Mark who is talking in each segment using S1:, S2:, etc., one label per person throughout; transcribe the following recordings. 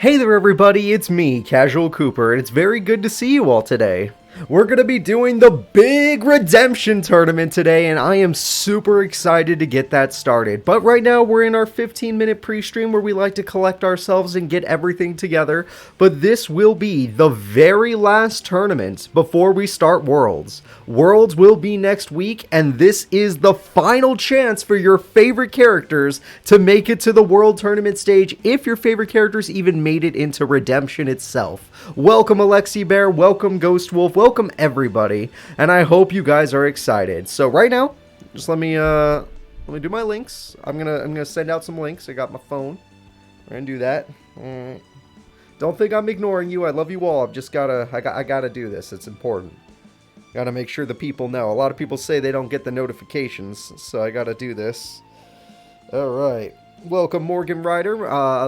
S1: Hey there everybody, it's me, Casual Cooper, and it's very good to see you all today. We're going to be doing the big redemption tournament today, and I am super excited to get that started. But right now, we're in our 15-minute pre-stream where we like to collect ourselves and get everything together. But this will be the very last tournament before we start Worlds. Worlds will be next week, and this is the final chance for your favorite characters to make it to the World Tournament stage, if your favorite characters even made it into Redemption itself. Welcome Alexi Bear, welcome Ghost Wolf, welcome everybody, and I hope you guys are excited. So right now, just let me do my links. I'm gonna send out some links. I got my phone. We're gonna do that. Don't think I'm ignoring you. I love you all. I gotta do this. It's important. Gotta make sure the people know. A lot of people say they don't get the notifications, so I gotta do this. All right. Welcome, Morgan Ryder.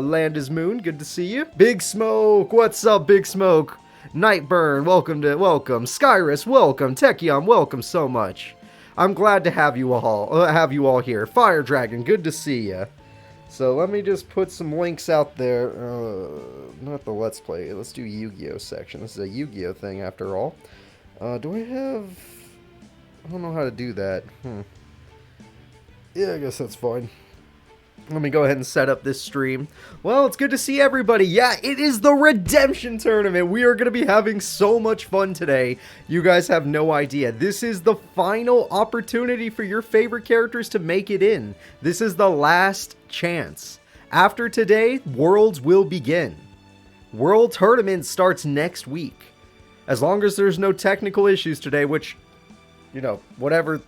S1: Land is Moon. Good to see you. Big Smoke. What's up, Big Smoke? Nightburn. Welcome. Cyrus. Welcome. Techion. Welcome so much. I'm glad to have you all here. Fire Dragon. Good to see you. So let me just put some links out there. Not the Let's Play. Let's do Yu-Gi-Oh section. This is a Yu-Gi-Oh thing after all. Do I have... I don't know how to do that. Yeah, I guess that's fine. Let me go ahead and set up this stream. Well, it's good to see everybody. Yeah, it is the Redemption Tournament. We are going to be having so much fun today. You guys have no idea. This is the final opportunity for your favorite characters to make it in. This is the last chance. After today, Worlds will begin. World Tournament starts next week. As long as there's no technical issues today, which, you know, whatever,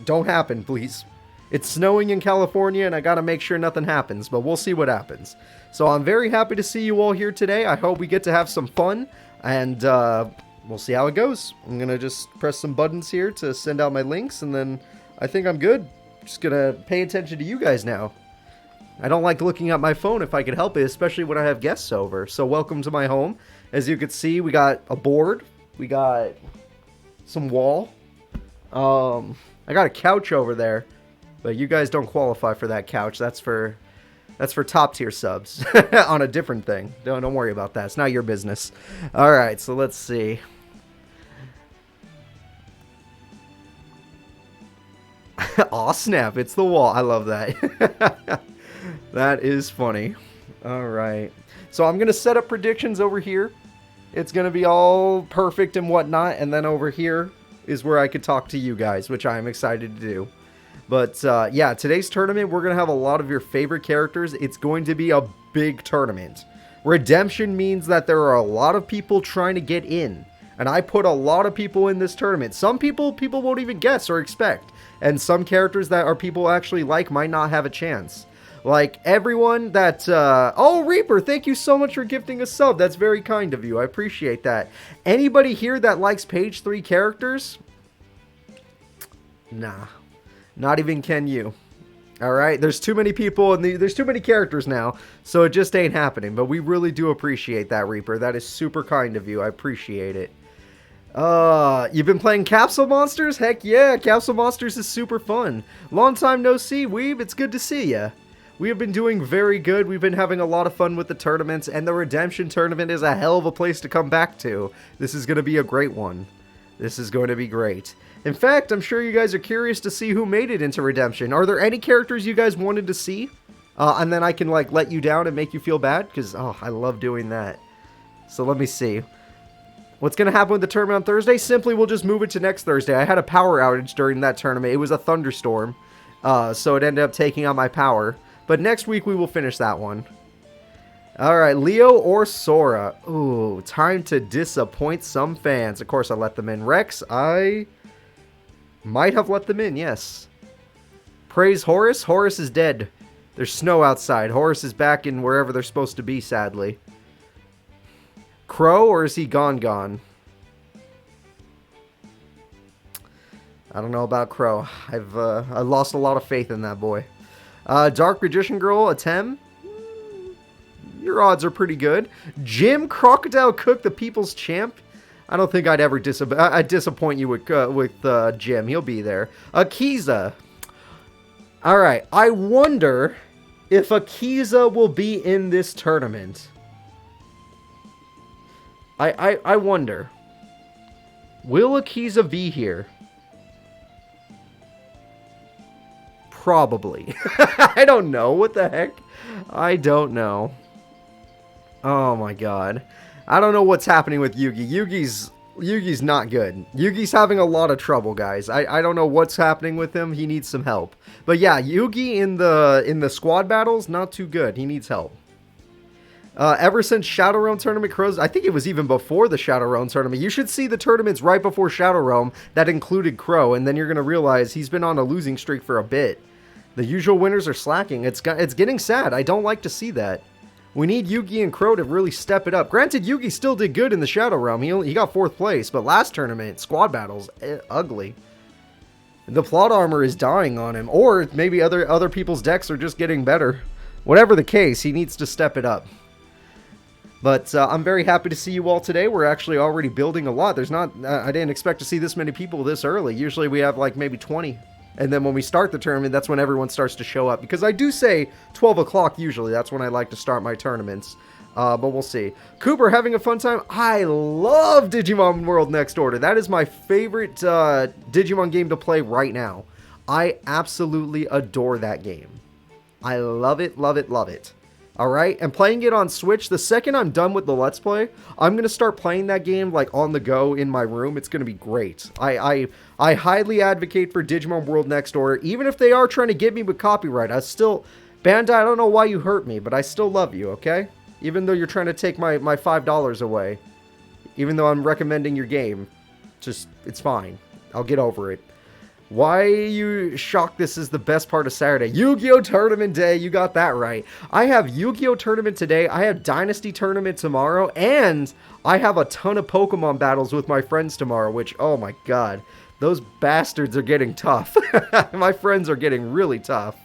S1: don't happen, please. It's snowing in California, and I gotta make sure nothing happens, but we'll see what happens. So I'm very happy to see you all here today. I hope we get to have some fun, and we'll see how it goes. I'm gonna just press some buttons here to send out my links, and then I think I'm good. Just gonna pay attention to you guys now. I don't like looking at my phone if I can help it, especially when I have guests over. So welcome to my home. As you can see, we got a board. We got some wall. I got a couch over there. But you guys don't qualify for that couch. That's for top tier subs on a different thing. Don't worry about that. It's not your business. All right, so let's see. Aw, snap! It's the wall. I love that. That is funny. All right, so I'm gonna set up predictions over here. It's gonna be all perfect and whatnot, and then over here is where I could talk to you guys, which I am excited to do. But, yeah, today's tournament, we're going to have a lot of your favorite characters. It's going to be a big tournament. Redemption means that there are a lot of people trying to get in. And I put a lot of people in this tournament. Some people won't even guess or expect. And some characters that are people actually like might not have a chance. Like, everyone that, oh, Reaper, thank you so much for gifting a sub. That's very kind of you. I appreciate that. Anybody here that likes page 3 characters? Nah. Not even can you. Alright, there's too many people and there's too many characters now, so it just ain't happening. But we really do appreciate that, Reaper. That is super kind of you. I appreciate it. You've been playing Capsule Monsters? Heck yeah, Capsule Monsters is super fun. Long time no see, Weeb. It's good to see ya. We have been doing very good. We've been having a lot of fun with the tournaments, and the Redemption Tournament is a hell of a place to come back to. This is going to be a great one. This is going to be great. In fact, I'm sure you guys are curious to see who made it into Redemption. Are there any characters you guys wanted to see? And then I can, like, let you down and make you feel bad? Because, oh, I love doing that. So let me see. What's going to happen with the tournament on Thursday? Simply, we'll just move it to next Thursday. I had a power outage during that tournament. It was a thunderstorm. So it ended up taking out my power. But next week, we will finish that one. Alright, Leo or Sora? Ooh, time to disappoint some fans. Of course, I let them in. Rex, I might have let them in, yes. Praise Horus. Horus is dead. There's snow outside. Horus is back in wherever they're supposed to be, sadly. Crow, or is he gone? I don't know about Crow. I lost a lot of faith in that boy. Dark Magician Girl, Atem. Your odds are pretty good. Jim Crocodile Cook, the People's Champ. I don't think I'd ever disappoint you with Jim. He'll be there. Akiza. Alright, I wonder if Akiza will be in this tournament. I wonder, will Akiza be here? Probably. I don't know. What the heck? I don't know. Oh my god. I don't know what's happening with Yugi. Yugi's not good. Yugi's having a lot of trouble, guys. I don't know what's happening with him. He needs some help. But yeah, Yugi in the squad battles, not too good. He needs help. Ever since Shadow Realm Tournament Crows, I think it was even before the Shadow Realm Tournament. You should see the tournaments right before Shadow Realm that included Crow, and then you're going to realize he's been on a losing streak for a bit. The usual winners are slacking. It's getting sad. I don't like to see that. We need Yugi and Crow to really step it up. Granted, Yugi still did good in the Shadow Realm. He got 4th place, but last tournament, squad battles, ugly. The plot armor is dying on him, or maybe other people's decks are just getting better. Whatever the case, he needs to step it up. But I'm very happy to see you all today. We're actually already building a lot. I didn't expect to see this many people this early. Usually we have like maybe 20. And then when we start the tournament, that's when everyone starts to show up. Because I do say 12 o'clock usually. That's when I like to start my tournaments. But we'll see. Cooper, having a fun time? I love Digimon World Next Order. That is my favorite Digimon game to play right now. I absolutely adore that game. I love it, love it, love it. Alright, and playing it on Switch, the second I'm done with the Let's Play, I'm going to start playing that game like on the go in my room. It's going to be great. I highly advocate for Digimon World Next Order, even if they are trying to get me with copyright. Bandai, I don't know why you hurt me, but I still love you, okay? Even though you're trying to take my $5 away. Even though I'm recommending your game. It's fine. I'll get over it. Why are you shocked this is the best part of Saturday? Yu-Gi-Oh! Tournament Day, you got that right. I have Yu-Gi-Oh! Tournament today, I have Dynasty Tournament tomorrow, and I have a ton of Pokemon battles with my friends tomorrow, which, oh my god, those bastards are getting tough. My friends are getting really tough.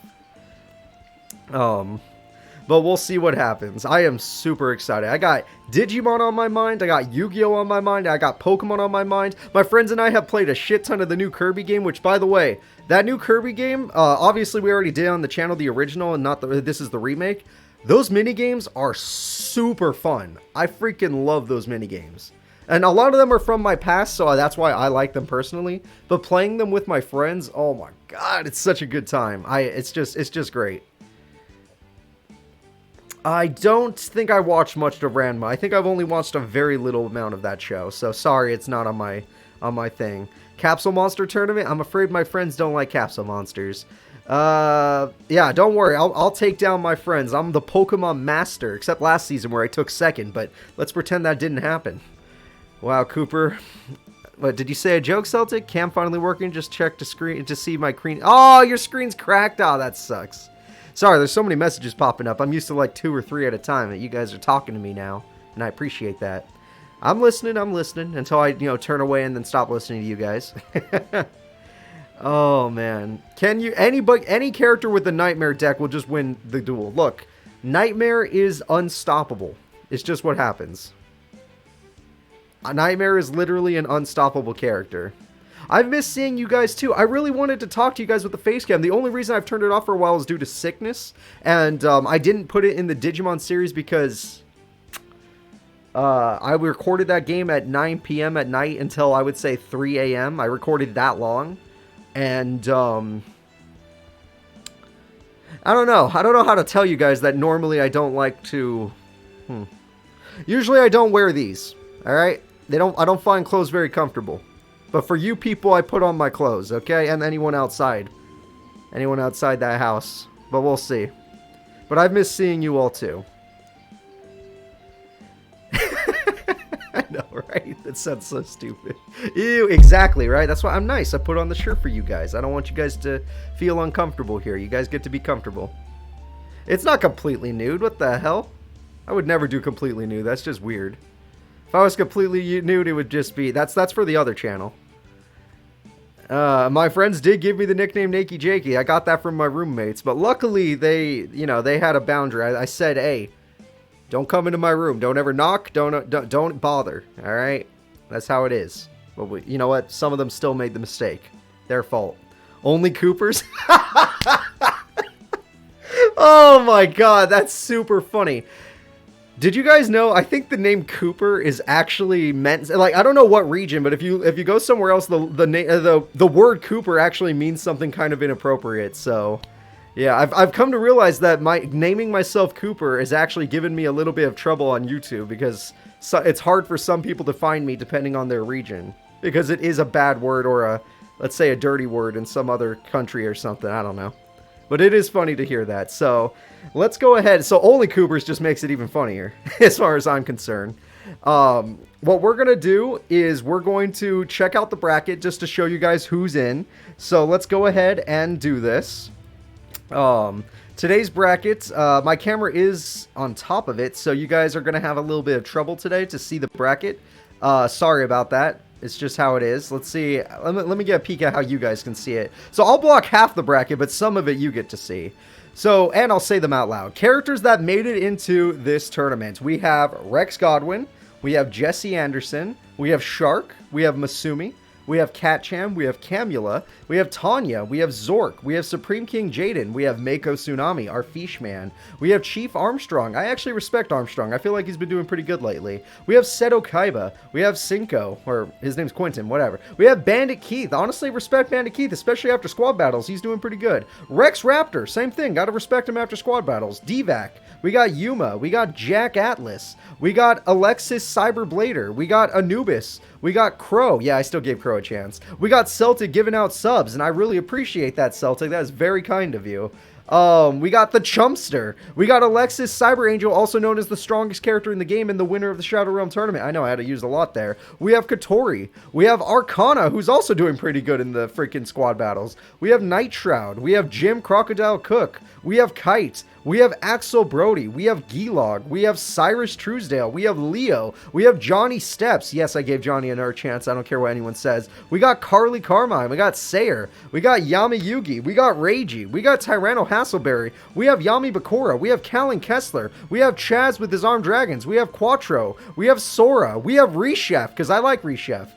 S1: But we'll see what happens. I am super excited. I got Digimon on my mind. I got Yu-Gi-Oh! On my mind. I got Pokemon on my mind. My friends and I have played a shit ton of the new Kirby game, which, by the way, that new Kirby game, obviously we already did on the channel the original and not this is the remake. Those minigames are super fun. I freaking love those minigames. And a lot of them are from my past, so that's why I like them personally. But playing them with my friends, oh my god, it's such a good time. It's just great. I don't think I watched much of Ranma. I think I've only watched a very little amount of that show. So sorry, it's not on my thing. Capsule Monster Tournament. I'm afraid my friends don't like Capsule Monsters. Yeah, don't worry. I'll take down my friends. I'm the Pokemon Master, except last season where I took second. But let's pretend that didn't happen. Wow, Cooper. What did you say? A joke, Celtic? Cam finally working. Just check the screen to see my screen. Oh, your screen's cracked. Oh, that sucks. Sorry, there's so many messages popping up. I'm used to like 2 or 3 at a time that you guys are talking to me now, and I appreciate that. I'm listening until I, turn away and then stop listening to you guys. Oh man, any character with the Nightmare deck will just win the duel. Look, Nightmare is unstoppable. It's just what happens. A Nightmare is literally an unstoppable character. I've missed seeing you guys too. I really wanted to talk to you guys with the face cam. The only reason I've turned it off for a while is due to sickness. And I didn't put it in the Digimon series because I recorded that game at 9 p.m. at night until I would say 3 a.m. I recorded that long. And I don't know. I don't know how to tell you guys that normally I don't like to... Usually I don't wear these. Alright? I don't find clothes very comfortable. But for you people, I put on my clothes, okay? And anyone outside. Anyone outside that house. But we'll see. But I've missed seeing you all too. I know, right? That sounds so stupid. Ew, exactly, right? That's why I'm nice. I put on the shirt for you guys. I don't want you guys to feel uncomfortable here. You guys get to be comfortable. It's not completely nude. What the hell? I would never do completely nude. That's just weird. If I was completely nude, it would just be... That's for the other channel. My friends did give me the nickname Nakey Jakey. I got that from my roommates, but luckily they had a boundary. I said, hey, don't come into my room. Don't ever knock. Don't bother. All right, that's how it is. But you know what? Some of them still made the mistake. Their fault. Only Coopers. Oh my god, that's super funny. Did you guys know? I think the name Cooper is actually meant like I don't know what region, but if you go somewhere else, the word Cooper actually means something kind of inappropriate. So, yeah, I've come to realize that naming myself Cooper has actually given me a little bit of trouble on YouTube because it's hard for some people to find me depending on their region because it is a bad word or let's say a dirty word in some other country or something. I don't know. But it is funny to hear that. So let's go ahead. So only Coopers just makes it even funnier as far as I'm concerned. What we're going to do is we're going to check out the bracket just to show you guys who's in. So let's go ahead and do this. Today's bracket, my camera is on top of it. So you guys are going to have a little bit of trouble today to see the bracket. Sorry about that. It's just how it is. Let's see. Let me get a peek at how you guys can see it. So I'll block half the bracket, but some of it you get to see. So, and I'll say them out loud. Characters that made it into this tournament. We have Rex Godwin. We have Jesse Anderson. We have Shark. We have Misumi. We have Catcham, we have Camula, we have Tanya, we have Zork, we have Supreme King Jaden, we have Mako Tsunami, our Fishman, we have Chief Armstrong. I actually respect Armstrong. I feel like he's been doing pretty good lately. We have Seto Kaiba, we have Cinco, or his name's Quentin, whatever. We have Bandit Keith. Honestly, respect Bandit Keith, especially after squad battles. He's doing pretty good. Rex Raptor, same thing. Gotta respect him after squad battles. Divac, we got Yuma, we got Jack Atlas, we got Alexis Cyberblader, we got Anubis, we got Crow. Yeah, I still gave Crow a chance. We got Celtic giving out subs, and I really appreciate that, Celtic. That is very kind of you. We got the Chumpster. We got Alexis Cyber Angel, also known as the strongest character in the game and the winner of the Shadow Realm tournament. I know I had to use a lot there. We have Katori. We have Arcana, who's also doing pretty good in the freaking squad battles. We have Nightshroud. We have Jim Crocodile Cook. We have Kite. We have Axel Brody. We have Gilag. We have Cyrus Truesdale. We have Leo. We have Johnny Steps. Yes, I gave Johnny another chance. I don't care what anyone says. We got Carly Carmine. We got Sayer. We got Yami Yugi. We got Reiji. We got Tyranno Hasselberry. We have Yami Bakura. We have Callan Kessler. We have Chaz with his armed dragons. We have Quattro. We have Sora. We have Reshef, because I like Reshef.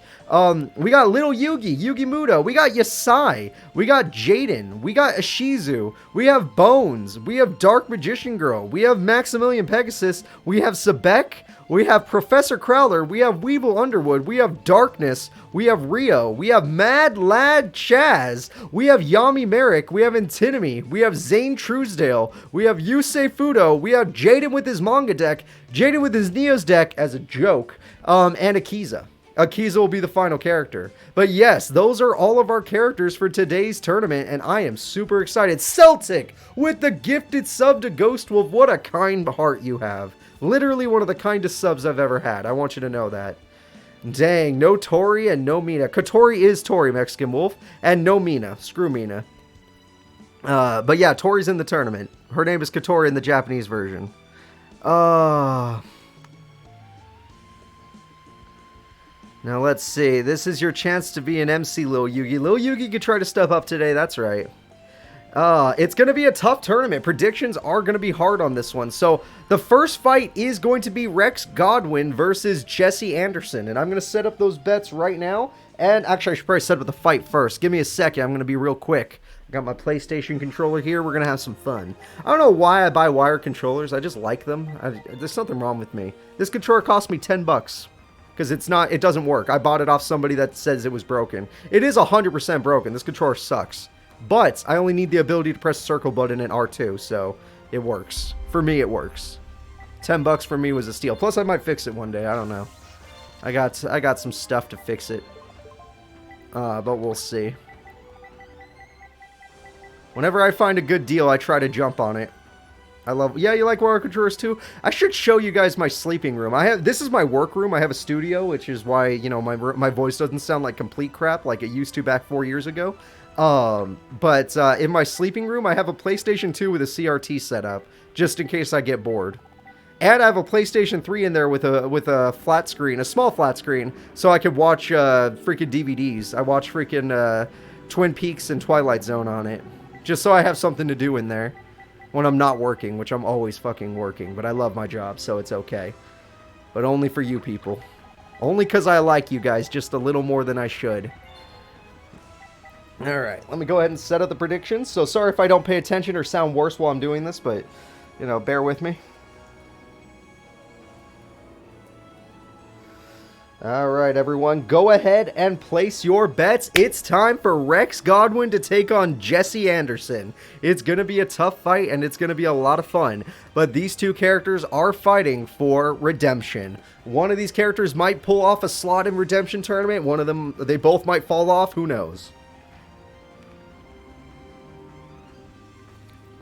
S1: We got Little Yugi, Yugi Mudo, we got Yusei, we got Jaden, we got Ishizu, we have Bones, we have Dark Magician Girl, we have Maximilian Pegasus, we have Sebek, we have Professor Crowler, we have Weevil Underwood, we have Darkness, we have Rio, we have Mad Lad Chaz, we have Yami Merrick, we have Antinomy, we have Zane Truesdale, we have Yusei Fudo, we have Jaden with his manga deck, Jaden with his Neos deck as a joke, and Akiza. Akiza will be the final character. But yes, those are all of our characters for today's tournament, and I am super excited. Celtic with the gifted sub to Ghost Wolf. What a kind heart you have. Literally one of the kindest subs I've ever had. I want you to know that. Dang, no Tori and no Mina. Katori is Tori, Mexican Wolf, and no Mina. Screw Mina. But yeah, Tori's in the tournament. Her name is Katori in the Japanese version. Now let's see. This is your chance to be an MC, Lil Yugi. Lil Yugi could try to step up today. That's right. It's going to be a tough tournament. Predictions are going to be hard on this one. So the first fight is going to be Rex Godwin versus Jesse Anderson. And I'm going to set up those bets right now. And actually, I should probably set up the fight first. Give me a second. I'm going to be real quick. I got my PlayStation controller here. We're going to have some fun. I don't know why I buy wired controllers. I just like them. There's nothing wrong with me. This controller cost me $10. Because it doesn't work. I bought it off somebody that says it was broken. It is 100% broken. This controller sucks. But I only need the ability to press the circle button in R2, so it works. For me, it works. $10 for me was a steal. Plus, I might fix it one day. I don't know. I got some stuff to fix it. But we'll see. Whenever I find a good deal, I try to jump on it. Yeah, you like Warrior Controllers too? I should show you guys my sleeping room. This is my work room. I have a studio, which is why, you know, my voice doesn't sound like complete crap like it used to back 4 years ago. But in my sleeping room, I have a PlayStation 2 with a CRT set up, just in case I get bored. And I have a PlayStation 3 in there with a flat screen, a small flat screen, so I could watch freaking DVDs. I watch freaking Twin Peaks and Twilight Zone on it, just so I have something to do in there. When I'm not working, which I'm always fucking working, but I love my job, so it's okay. But only for you people. Only because I like you guys just a little more than I should. Alright, let me go ahead and set up the predictions. So sorry if I don't pay attention or sound worse while I'm doing this, but, you know, bear with me. Alright, everyone, go ahead and place your bets. It's time for Rex Godwin to take on Jesse Anderson. It's going to be a tough fight, and it's going to be a lot of fun. But these two characters are fighting for redemption. One of these characters might pull off a slot in Redemption Tournament. One of them, they both might fall off. Who knows?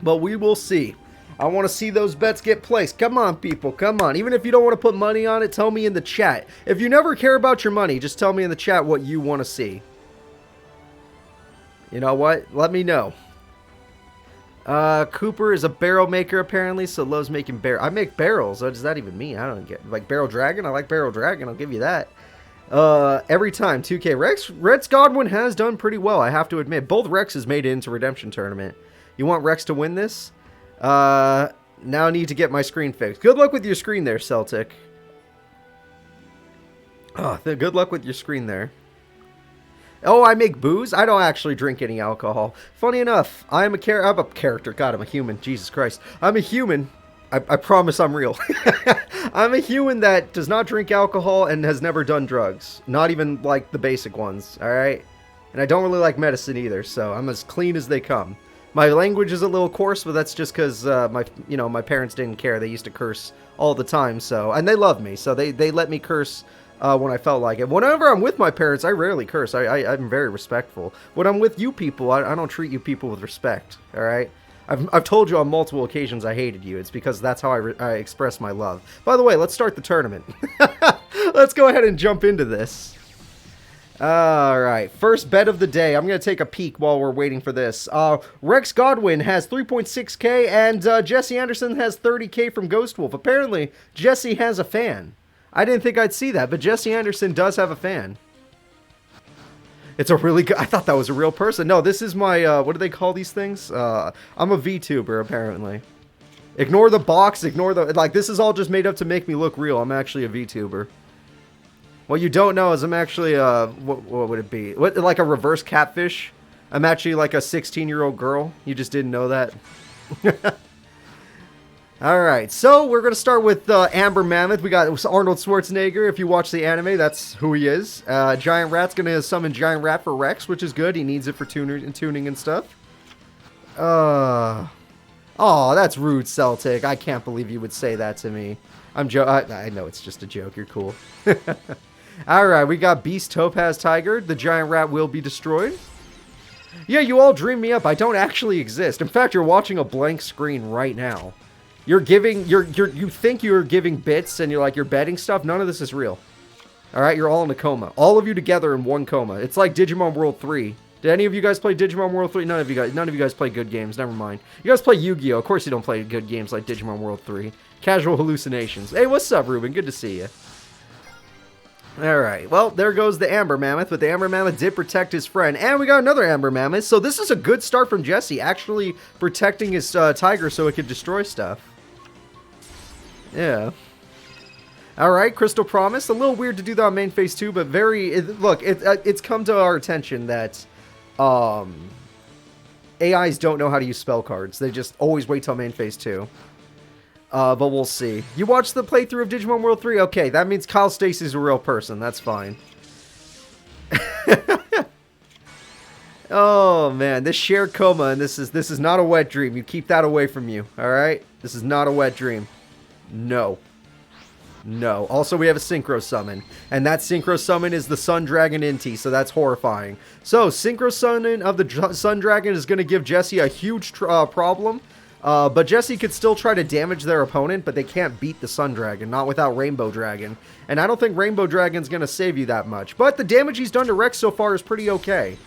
S1: But we will see. I want to see those bets get placed. Come on, people. Come on. Even if you don't want to put money on it, tell me in the chat. If you never care about your money, just tell me in the chat what you want to see. You know what? Let me know. Cooper is a barrel maker, apparently, so loves making barrel. I make barrels. What does that even mean? I don't get... Like Barrel Dragon? I like Barrel Dragon. I'll give you that. Every time. 2K. Rex Godwin has done pretty well, I have to admit. Both Rexes made it into Redemption Tournament. You want Rex to win this? Now I need to get my screen fixed. Good luck with your screen there, Celtic. Oh, good luck with your screen there. Oh, I make booze? I don't actually drink any alcohol. Funny enough, I'm a character. God, I'm a human. Jesus Christ. I'm a human. I promise I'm real. I'm a human that does not drink alcohol and has never done drugs. Not even, like, the basic ones, alright? And I don't really like medicine either, so I'm as clean as they come. My language is a little coarse, but that's just because my parents didn't care. They used to curse all the time, so, and they love me, so they let me curse when I felt like it. Whenever I'm with my parents, I rarely curse. I'm very respectful. When I'm with you people, I don't treat you people with respect. All right. I've told you on multiple occasions I hated you. It's because that's how I express my love. By the way, let's start the tournament. Let's go ahead and jump into this. Alright, first bet of the day. I'm going to take a peek while we're waiting for this. Rex Godwin has 3.6k and Jesse Anderson has 30k from Ghost Wolf. Apparently, Jesse has a fan. I didn't think I'd see that, but Jesse Anderson does have a fan. It's a really good... I thought that was a real person. No, this is my... what do they call these things? I'm a VTuber, apparently. Ignore the box, ignore the... Like, this is all just made up to make me look real. I'm actually a VTuber. What you don't know is I'm actually, what would it be? Like a reverse catfish? I'm actually like a 16-year-old girl. You just didn't know that? Alright, so we're going to start with Amber Mammoth. We got Arnold Schwarzenegger. If you watch the anime, that's who he is. Giant Rat's going to summon Giant Rat for Rex, which is good. He needs it for tuning and stuff. Oh, that's rude, Celtic. I can't believe you would say that to me. I know it's just a joke. You're cool. Alright, we got Beast Topaz Tiger. The Giant Rat will be destroyed. Yeah, you all dream me up. I don't actually exist. In fact, you're watching a blank screen right now. You think you're giving bits and you're betting stuff. None of this is real. Alright, you're all in a coma. All of you together in one coma. It's like Digimon World 3. Did any of you guys play Digimon World 3? None of you guys play good games. Never mind. You guys play Yu-Gi-Oh! Of course you don't play good games like Digimon World 3. Casual hallucinations. Hey, what's up, Ruben? Good to see you. Alright, well, there goes the Amber Mammoth, but the Amber Mammoth did protect his friend. And we got another Amber Mammoth, so this is a good start from Jesse, actually protecting his tiger so it could destroy stuff. Yeah. Alright, Crystal Promise. A little weird to do that on main phase 2, but it's come to our attention that AIs don't know how to use spell cards. They just always wait till main phase 2. But we'll see. You watched the playthrough of Digimon World 3? Okay, that means Kyle Stacy's a real person. That's fine. Oh, man. This shared coma, and this is not a wet dream. You keep that away from you, alright? This is not a wet dream. No. No. Also, we have a Synchro Summon. And that Synchro Summon is the Sun Dragon Inti, so that's horrifying. So, Synchro Summon of the Sun Dragon is going to give Jesse a huge problem. But Jesse could still try to damage their opponent, but they can't beat the Sun Dragon, not without Rainbow Dragon. And I don't think Rainbow Dragon's going to save you that much. But the damage he's done to Rex so far is pretty okay.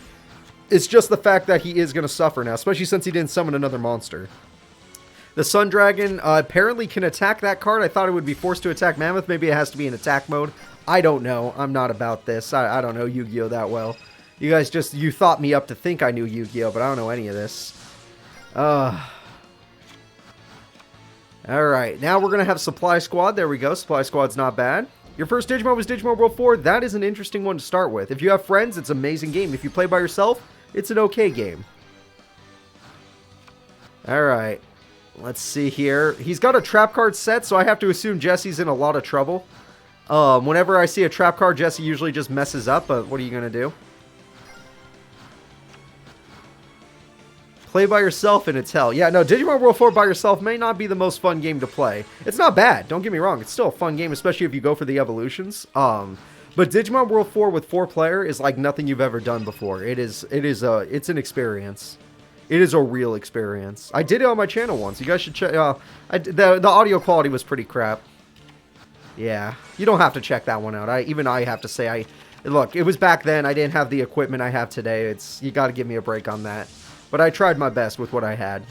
S1: It's just the fact that he is going to suffer now, especially since he didn't summon another monster. The Sun Dragon apparently can attack that card. I thought it would be forced to attack Mammoth. Maybe it has to be in attack mode. I don't know. I'm not about this. I don't know Yu-Gi-Oh! That well. You guys you thought me up to think I knew Yu-Gi-Oh! But I don't know any of this. Alright, now we're going to have Supply Squad. There we go. Supply Squad's not bad. Your first Digimon was Digimon World 4. That is an interesting one to start with. If you have friends, it's an amazing game. If you play by yourself, it's an okay game. Alright. Let's see here. He's got a trap card set, so I have to assume Jesse's in a lot of trouble. Whenever I see a trap card, Jesse usually just messes up, but what are you going to do? Play by yourself and it's hell. Yeah, no, Digimon World 4 by yourself may not be the most fun game to play. It's not bad, don't get me wrong. It's still a fun game, especially if you go for the evolutions. But Digimon World 4 with 4-player is like nothing you've ever done before. It's an experience. It is a real experience. I did it on my channel once. You guys should check. The audio quality was pretty crap. Yeah, you don't have to check that one out. Even I have to say, look, it was back then. I didn't have the equipment I have today. You got to give me a break on that. But I tried my best with what I had.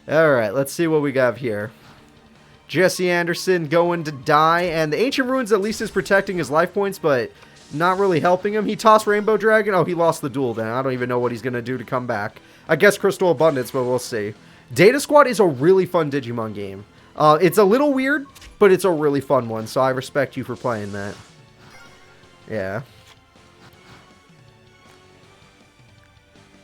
S1: Alright, let's see what we got here. Jesse Anderson going to die. And the Ancient Ruins at least is protecting his life points, but not really helping him. He tossed Rainbow Dragon. Oh, he lost the duel then. I don't even know what he's going to do to come back. I guess Crystal Abundance, but we'll see. Data Squad is a really fun Digimon game. It's a little weird, but it's a really fun one, so I respect you for playing that. Yeah.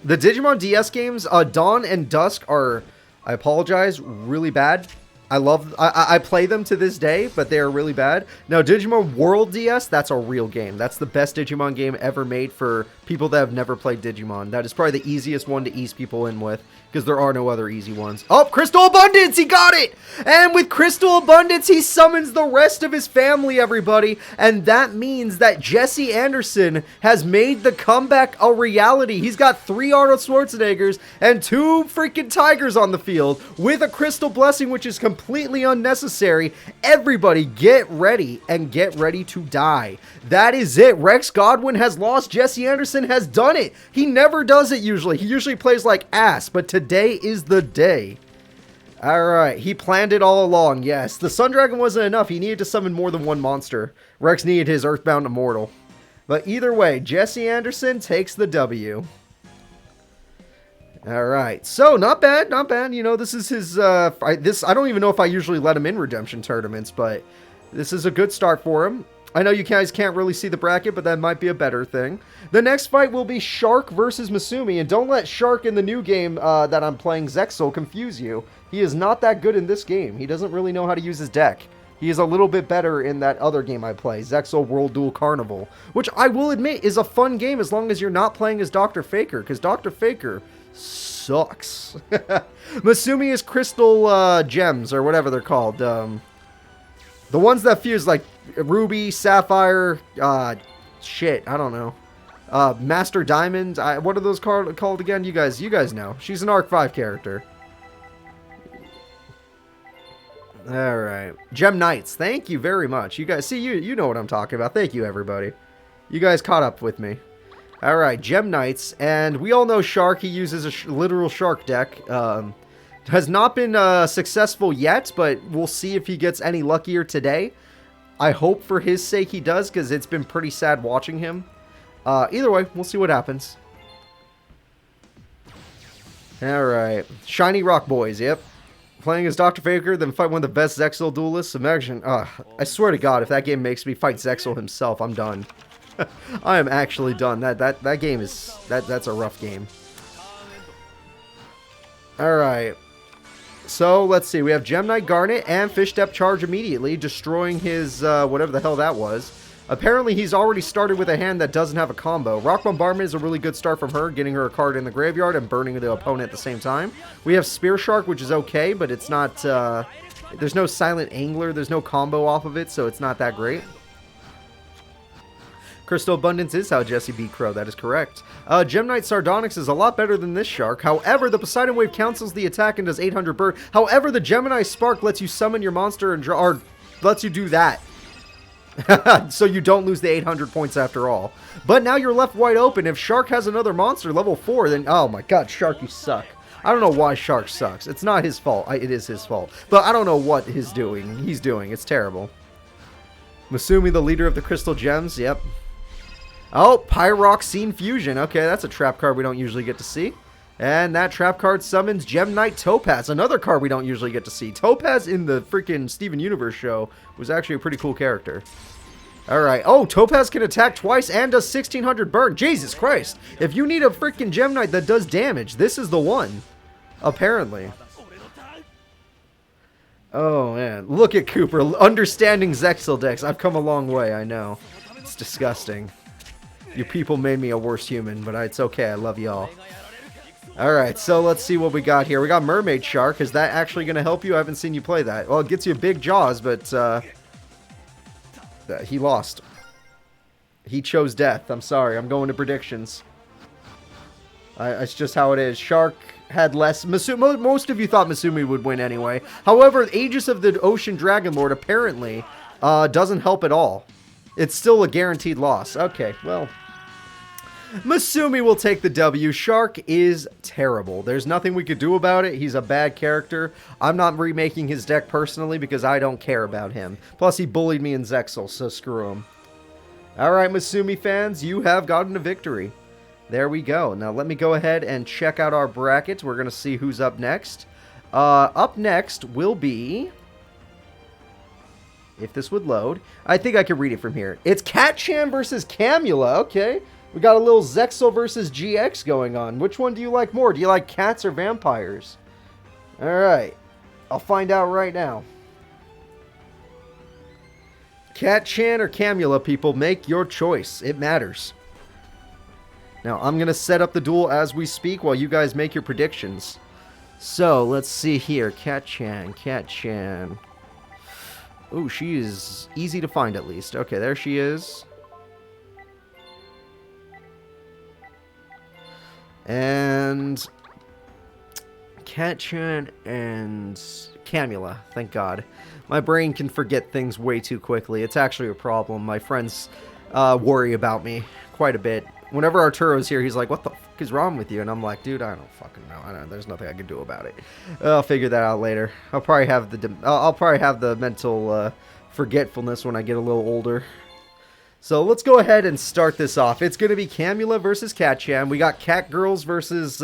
S1: The Digimon DS games, Dawn and Dusk are, I apologize, really bad. I play them to this day, but they are really bad. Now, Digimon World DS, that's a real game. That's the best Digimon game ever made for people that have never played Digimon. That is probably the easiest one to ease people in with, because there are no other easy ones. Oh, Crystal Abundance! He got it! And with Crystal Abundance, he summons the rest of his family, everybody. And that means that Jesse Anderson has made the comeback a reality. He's got 3 Arnold Schwarzeneggers and 2 freaking Tigers on the field with a Crystal Blessing, which is completely unnecessary. Everybody get ready and get ready to die. That is it. Rex Godwin has lost. Jesse Anderson has done it. He never does it usually. He usually plays like ass, but today is the day. Alright, he planned it all along, yes. The Sun Dragon wasn't enough. He needed to summon more than one monster. Rex needed his Earthbound Immortal. But either way, Jesse Anderson takes the W. Alright, so not bad, not bad. You know, this is his, I don't even know if I usually let him in redemption tournaments, but this is a good start for him. I know you guys can't really see the bracket, but that might be a better thing. The next fight will be Shark versus Misumi, and don't let Shark in the new game that I'm playing, Zexal, confuse you. He is not that good in this game. He doesn't really know how to use his deck. He is a little bit better in that other game I play, Zexal World Duel Carnival, which I will admit is a fun game as long as you're not playing as Dr. Faker, because Dr. Faker sucks. Misumi is Crystal Gems, or whatever they're called. The ones that fuse, like Ruby, Sapphire, shit, I don't know. Master Diamond, what are those called again? You guys know. She's an Arc 5 character. Alright. Gem Knights, thank you very much. You guys, see, you know what I'm talking about. Thank you, everybody. You guys caught up with me. Alright, Gem Knights, and we all know Shark, he uses a literal shark deck. Has not been successful yet, but we'll see if he gets any luckier today. I hope for his sake he does, because it's been pretty sad watching him. Either way, we'll see what happens. Alright. Shiny Rock Boys, yep. Playing as Dr. Faker, then fight one of the best Zexal duelists. Imagine, I swear to God, if that game makes me fight Zexal himself, I'm done. I am actually done. That game is, that's a rough game. Alright. So, let's see. We have Gem Knight Garnet and Fish Step Charge immediately, destroying his, whatever the hell that was. Apparently, he's already started with a hand that doesn't have a combo. Rock Bombardment is a really good start from her, getting her a card in the graveyard and burning the opponent at the same time. We have Spear Shark, which is okay, but it's not, there's no Silent Angler, there's no combo off of it, so it's not that great. Crystal Abundance is how Jesse beat Crow, that is correct. Gem Knight Sardonyx is a lot better than this Shark. However, the Poseidon Wave cancels the attack and does 800 burn. However, the Gemini Spark lets you summon your monster and draw, or lets you do that. So you don't lose the 800 points after all. But now you're left wide open. If Shark has another monster, level 4, then, oh my god, Shark, you suck. I don't know why Shark sucks. It's not his fault. It is his fault. But I don't know what he's doing. It's terrible. Misumi, the leader of the Crystal Gems, yep. Oh, Pyroxene Fusion. Okay, that's a trap card we don't usually get to see. And that trap card summons Gem Knight Topaz, another card we don't usually get to see. Topaz in the freaking Steven Universe show was actually a pretty cool character. Alright. Oh, Topaz can attack twice and does 1600 burn. Jesus Christ. If you need a freaking Gem Knight that does damage, this is the one. Apparently. Oh, man. Look at Cooper. Understanding Zexal decks. I've come a long way, I know. It's disgusting. You people made me a worse human, but it's okay. I love y'all. Alright, so let's see what we got here. We got Mermaid Shark. Is that actually going to help you? I haven't seen you play that. Well, it gets you big jaws, but he lost. He chose death. I'm sorry. I'm going to predictions. It's just how it is. Shark had less. Most of you thought Misumi would win anyway. However, Aegis of the Ocean Dragon Lord apparently doesn't help at all. It's still a guaranteed loss. Okay, well, Misumi will take the W. Shark is terrible. There's nothing we could do about it. He's a bad character. I'm not remaking his deck personally because I don't care about him. Plus, he bullied me in Zexal, so screw him. Alright, Misumi fans, you have gotten a victory. There we go. Now, let me go ahead and check out our brackets. We're going to see who's up next. Up next will be... If this would load. I think I can read it from here. It's Catchan versus Camula. Okay. We got a little Zexal versus GX going on. Which one do you like more? Do you like cats or vampires? Alright. I'll find out right now. Catchan or Camula, people, make your choice. It matters. Now, I'm going to set up the duel as we speak while you guys make your predictions. So, let's see here. Catchan. Ooh, she is easy to find at least. Okay, there she is. And Catchan and Camula, thank God. My brain can forget things way too quickly. It's actually a problem. My friends worry about me quite a bit. Whenever Arturo's here, he's like, what the fuck is wrong with you? And I'm like, dude, I don't fucking know. There's nothing I can do about it. I'll figure that out later. I'll probably have the mental forgetfulness when I get a little older. So let's go ahead and start this off. It's going to be Camula versus Catchan. We got cat girls versus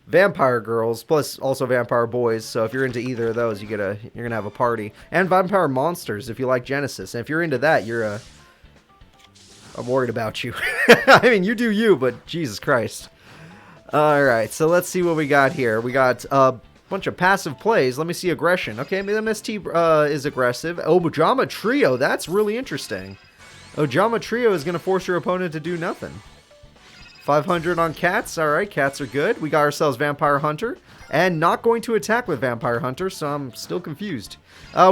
S1: vampire girls, plus also vampire boys. So if you're into either of those, you're gonna have a party. And vampire monsters if you like Genesis. And if you're into that, I'm worried about you. I mean, you do you, but Jesus Christ. Alright, so let's see what we got here. We got a bunch of passive plays. Let me see aggression. Okay, MST is aggressive. Ojama Trio, that's really interesting. Ojama Trio is going to force your opponent to do nothing. 500 on cats. Alright, cats are good. We got ourselves Vampire Hunter. And not going to attack with Vampire Hunter, so I'm still confused.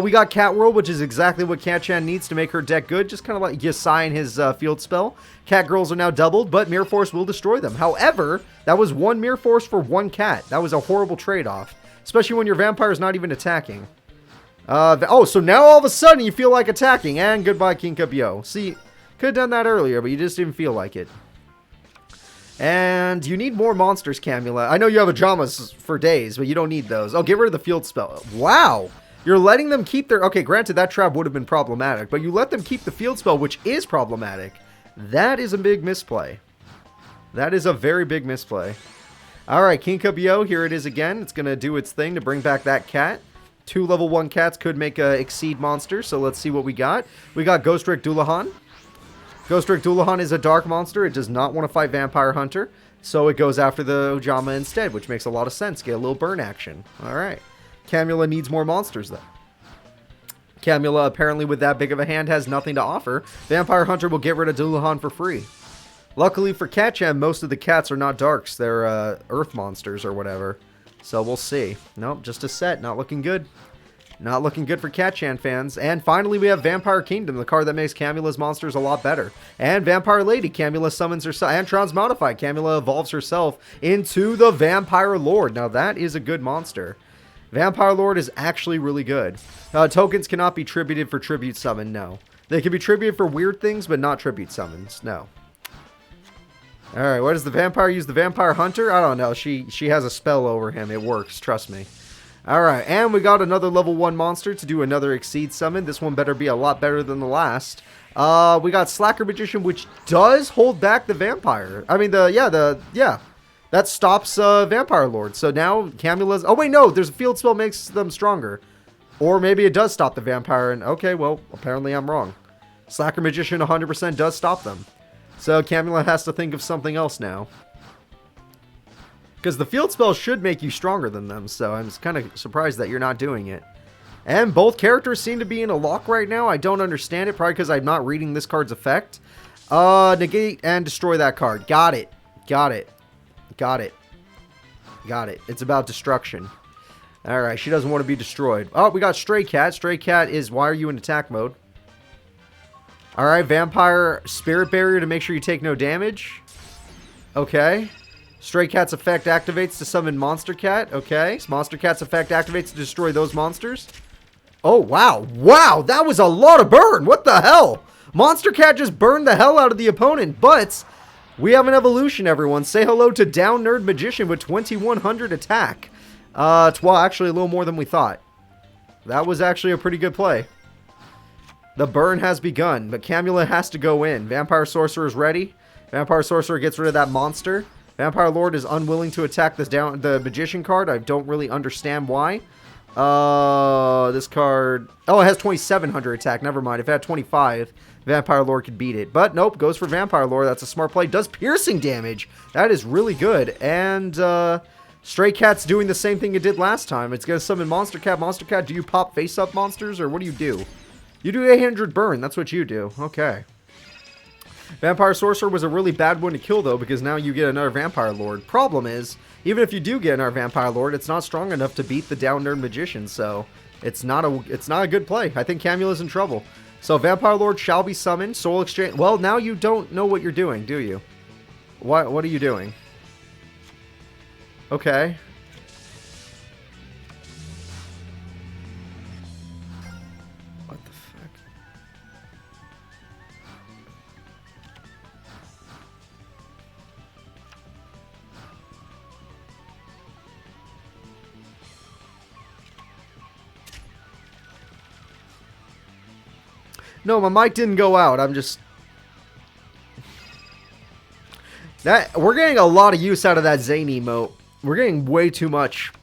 S1: We got Cat World, which is exactly what Catchan needs to make her deck good. Just kind of like Yusei in his field spell. Cat Girls are now doubled, but Mirror Force will destroy them. However, that was one Mirror Force for one cat. That was a horrible trade-off. Especially when your vampire is not even attacking. So now all of a sudden you feel like attacking. And goodbye, King Kabyo. See, could have done that earlier, but you just didn't feel like it. And you need more monsters, Camula. I know you have Ojamas for days, but you don't need those. Oh, get rid of the field spell. Wow. You're letting them keep their... Okay, granted, that trap would have been problematic, but you let them keep the field spell, which is problematic. That is a big misplay. That is a very big misplay. Alright, King Kabyo, here it is again. It's going to do its thing to bring back that cat. 2 level 1 cats could make a exceed monster, so let's see what we got. We got Ghost Rick Dullahan. Ghost Rick Dullahan is a dark monster. It does not want to fight Vampire Hunter, so it goes after the Ojama instead, which makes a lot of sense. Get a little burn action. Alright. Camula needs more monsters, though. Camula, apparently with that big of a hand, has nothing to offer. Vampire Hunter will get rid of Dullahan for free. Luckily for Catchan, most of the cats are not darks. They're earth monsters or whatever. So we'll see. Nope, just a set. Not looking good. Not looking good for Catchan fans. And finally, we have Vampire Kingdom, the card that makes Camula's monsters a lot better. And Vampire Lady, Camula summons herself. And Transmodify, Camula evolves herself into the Vampire Lord. Now, that is a good monster. Vampire Lord is actually really good. Tokens cannot be tributed for Tribute Summon, no. They can be tributed for weird things, but not Tribute Summons, no. Alright, what does the Vampire use? The Vampire Hunter? I don't know. She has a spell over him. It works, trust me. Alright, and we got another level 1 monster to do another Exceed Summon. This one better be a lot better than the last. We got Slacker Magician, which does hold back the Vampire. I mean, that stops Vampire Lord. So now Camula's... Oh, wait, no. There's a field spell makes them stronger. Or maybe it does stop the Vampire. And okay, well, apparently I'm wrong. Slacker Magician 100% does stop them. So Camula has to think of something else now. Because the field spell should make you stronger than them. So I'm kind of surprised that you're not doing it. And both characters seem to be in a lock right now. I don't understand it, probably because I'm not reading this card's effect. Negate and destroy that card. Got it. Got it. Got it. Got it. It's about destruction. Alright, she doesn't want to be destroyed. Oh, we got Stray Cat. Stray Cat is, why are you in attack mode? Alright, Vampire Spirit Barrier to make sure you take no damage. Okay. Stray Cat's effect activates to summon Monster Cat. Okay. Monster Cat's effect activates to destroy those monsters. Oh, wow. Wow, that was a lot of burn. What the hell? Monster Cat just burned the hell out of the opponent, but we have an evolution, everyone. Say hello to Down Nerd Magician with 2100 attack. Well, actually a little more than we thought. That was actually a pretty good play. The burn has begun, but Camula has to go in. Vampire Sorcerer is ready. Vampire Sorcerer gets rid of that monster. Vampire Lord is unwilling to attack the Magician card. I don't really understand why. This card... Oh, it has 2700 attack. Never mind. If it had 25, Vampire Lord could beat it. But nope, goes for Vampire Lord. That's a smart play. Does piercing damage. That is really good. And Stray Cat's doing the same thing it did last time. It's going to summon Monster Cat. Monster Cat, do you pop face-up monsters, or what do you do? You do 800 burn. That's what you do. Okay. Vampire Sorcerer was a really bad one to kill, though, because now you get another Vampire Lord. Problem is, even if you do get another Vampire Lord, it's not strong enough to beat the Down Nerd Magician, so it's not a good play. I think Camula's in trouble. So Vampire Lord shall be summoned. Soul Exchange. Well, now you don't know what you're doing, do you? What are you doing? Okay. What the fuck? No, my mic didn't go out. I'm just... We're getting a lot of use out of that Zane emote. We're getting way too much.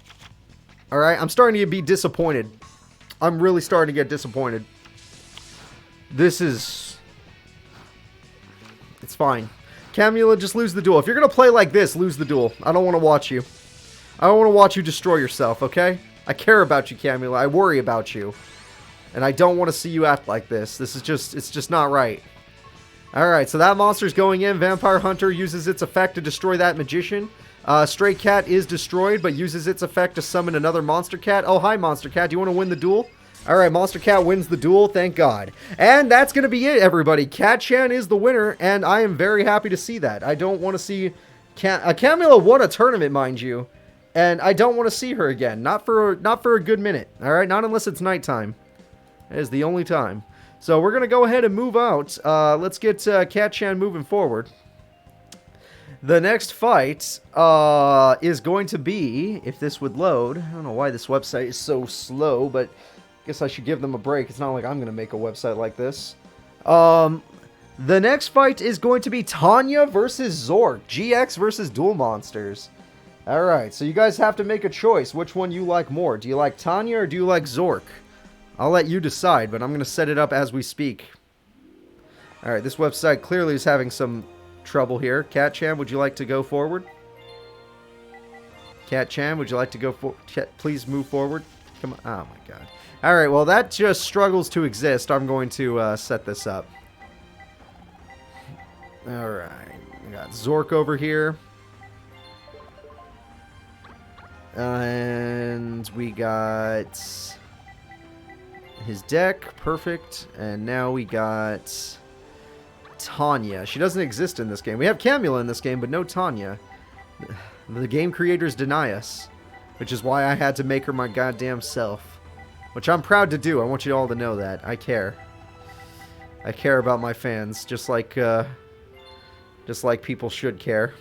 S1: Alright, I'm starting to be disappointed. I'm really starting to get disappointed. This is... It's fine. Camula, just lose the duel. If you're going to play like this, lose the duel. I don't want to watch you. I don't want to watch you destroy yourself, okay? I care about you, Camula. I worry about you. And I don't want to see you act like this. This is just... It's just not right. Alright, so that monster's going in. Vampire Hunter uses its effect to destroy that Magician. Stray Cat is destroyed, but uses its effect to summon another Monster Cat. Oh, hi, Monster Cat. Do you want to win the duel? Alright, Monster Cat wins the duel. Thank God. And that's going to be it, everybody. Cat-chan is the winner, and I am very happy to see that. I don't want to see... Camula won a tournament, mind you. And I don't want to see her again. Not for a good minute. Alright, not unless it's nighttime. That is the only time. So we're going to go ahead and move out. Let's get Cat-chan moving forward. The next fight is going to be, if this would load, I don't know why this website is so slow, but I guess I should give them a break. It's not like I'm going to make a website like this. The next fight is going to be Tanya versus Zork. GX versus Duel Monsters. Alright, so you guys have to make a choice. Which one you like more? Do you like Tanya or do you like Zork? I'll let you decide, but I'm going to set it up as we speak. Alright, this website clearly is having some trouble here. Cat-chan, would you like to go forward? Cat-chan, would you like to go forward? Please move forward. Come on. Oh my god. Alright, well that just struggles to exist. I'm going to set this up. Alright. We got Zork over here. And we got... his deck, perfect, and now we got Tanya. She doesn't exist in this game. We have Camula in this game, but no Tanya. The game creators deny us, which is why I had to make her my goddamn self. Which I'm proud to do. I want you all to know that. I care. I care about my fans, just like people should care.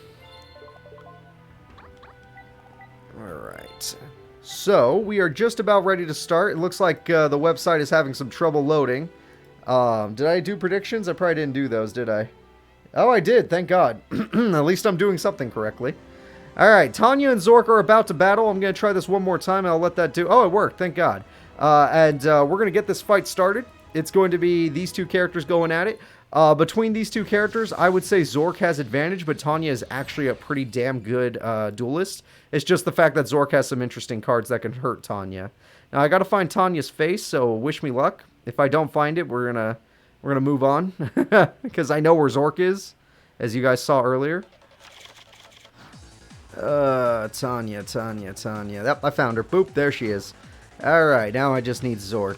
S1: Alright. So, we are just about ready to start. It looks like the website is having some trouble loading. Did I do predictions? I probably didn't do those, did I? Oh, I did, thank God. At least I'm doing something correctly. Alright, Tanya and Zork are about to battle. I'm going to try this one more time, and I'll let that do... Oh, it worked, thank God. We're going to get this fight started. It's going to be these two characters going at it. Between these two characters, I would say Zork has advantage, but Tanya is actually a pretty damn good duelist. It's just the fact that Zork has some interesting cards that can hurt Tanya. Now, I gotta find Tanya's face, so wish me luck. If I don't find it, we're gonna move on. Because I know where Zork is, as you guys saw earlier. Tanya. Yep, I found her. Boop, there she is. Alright, now I just need Zork.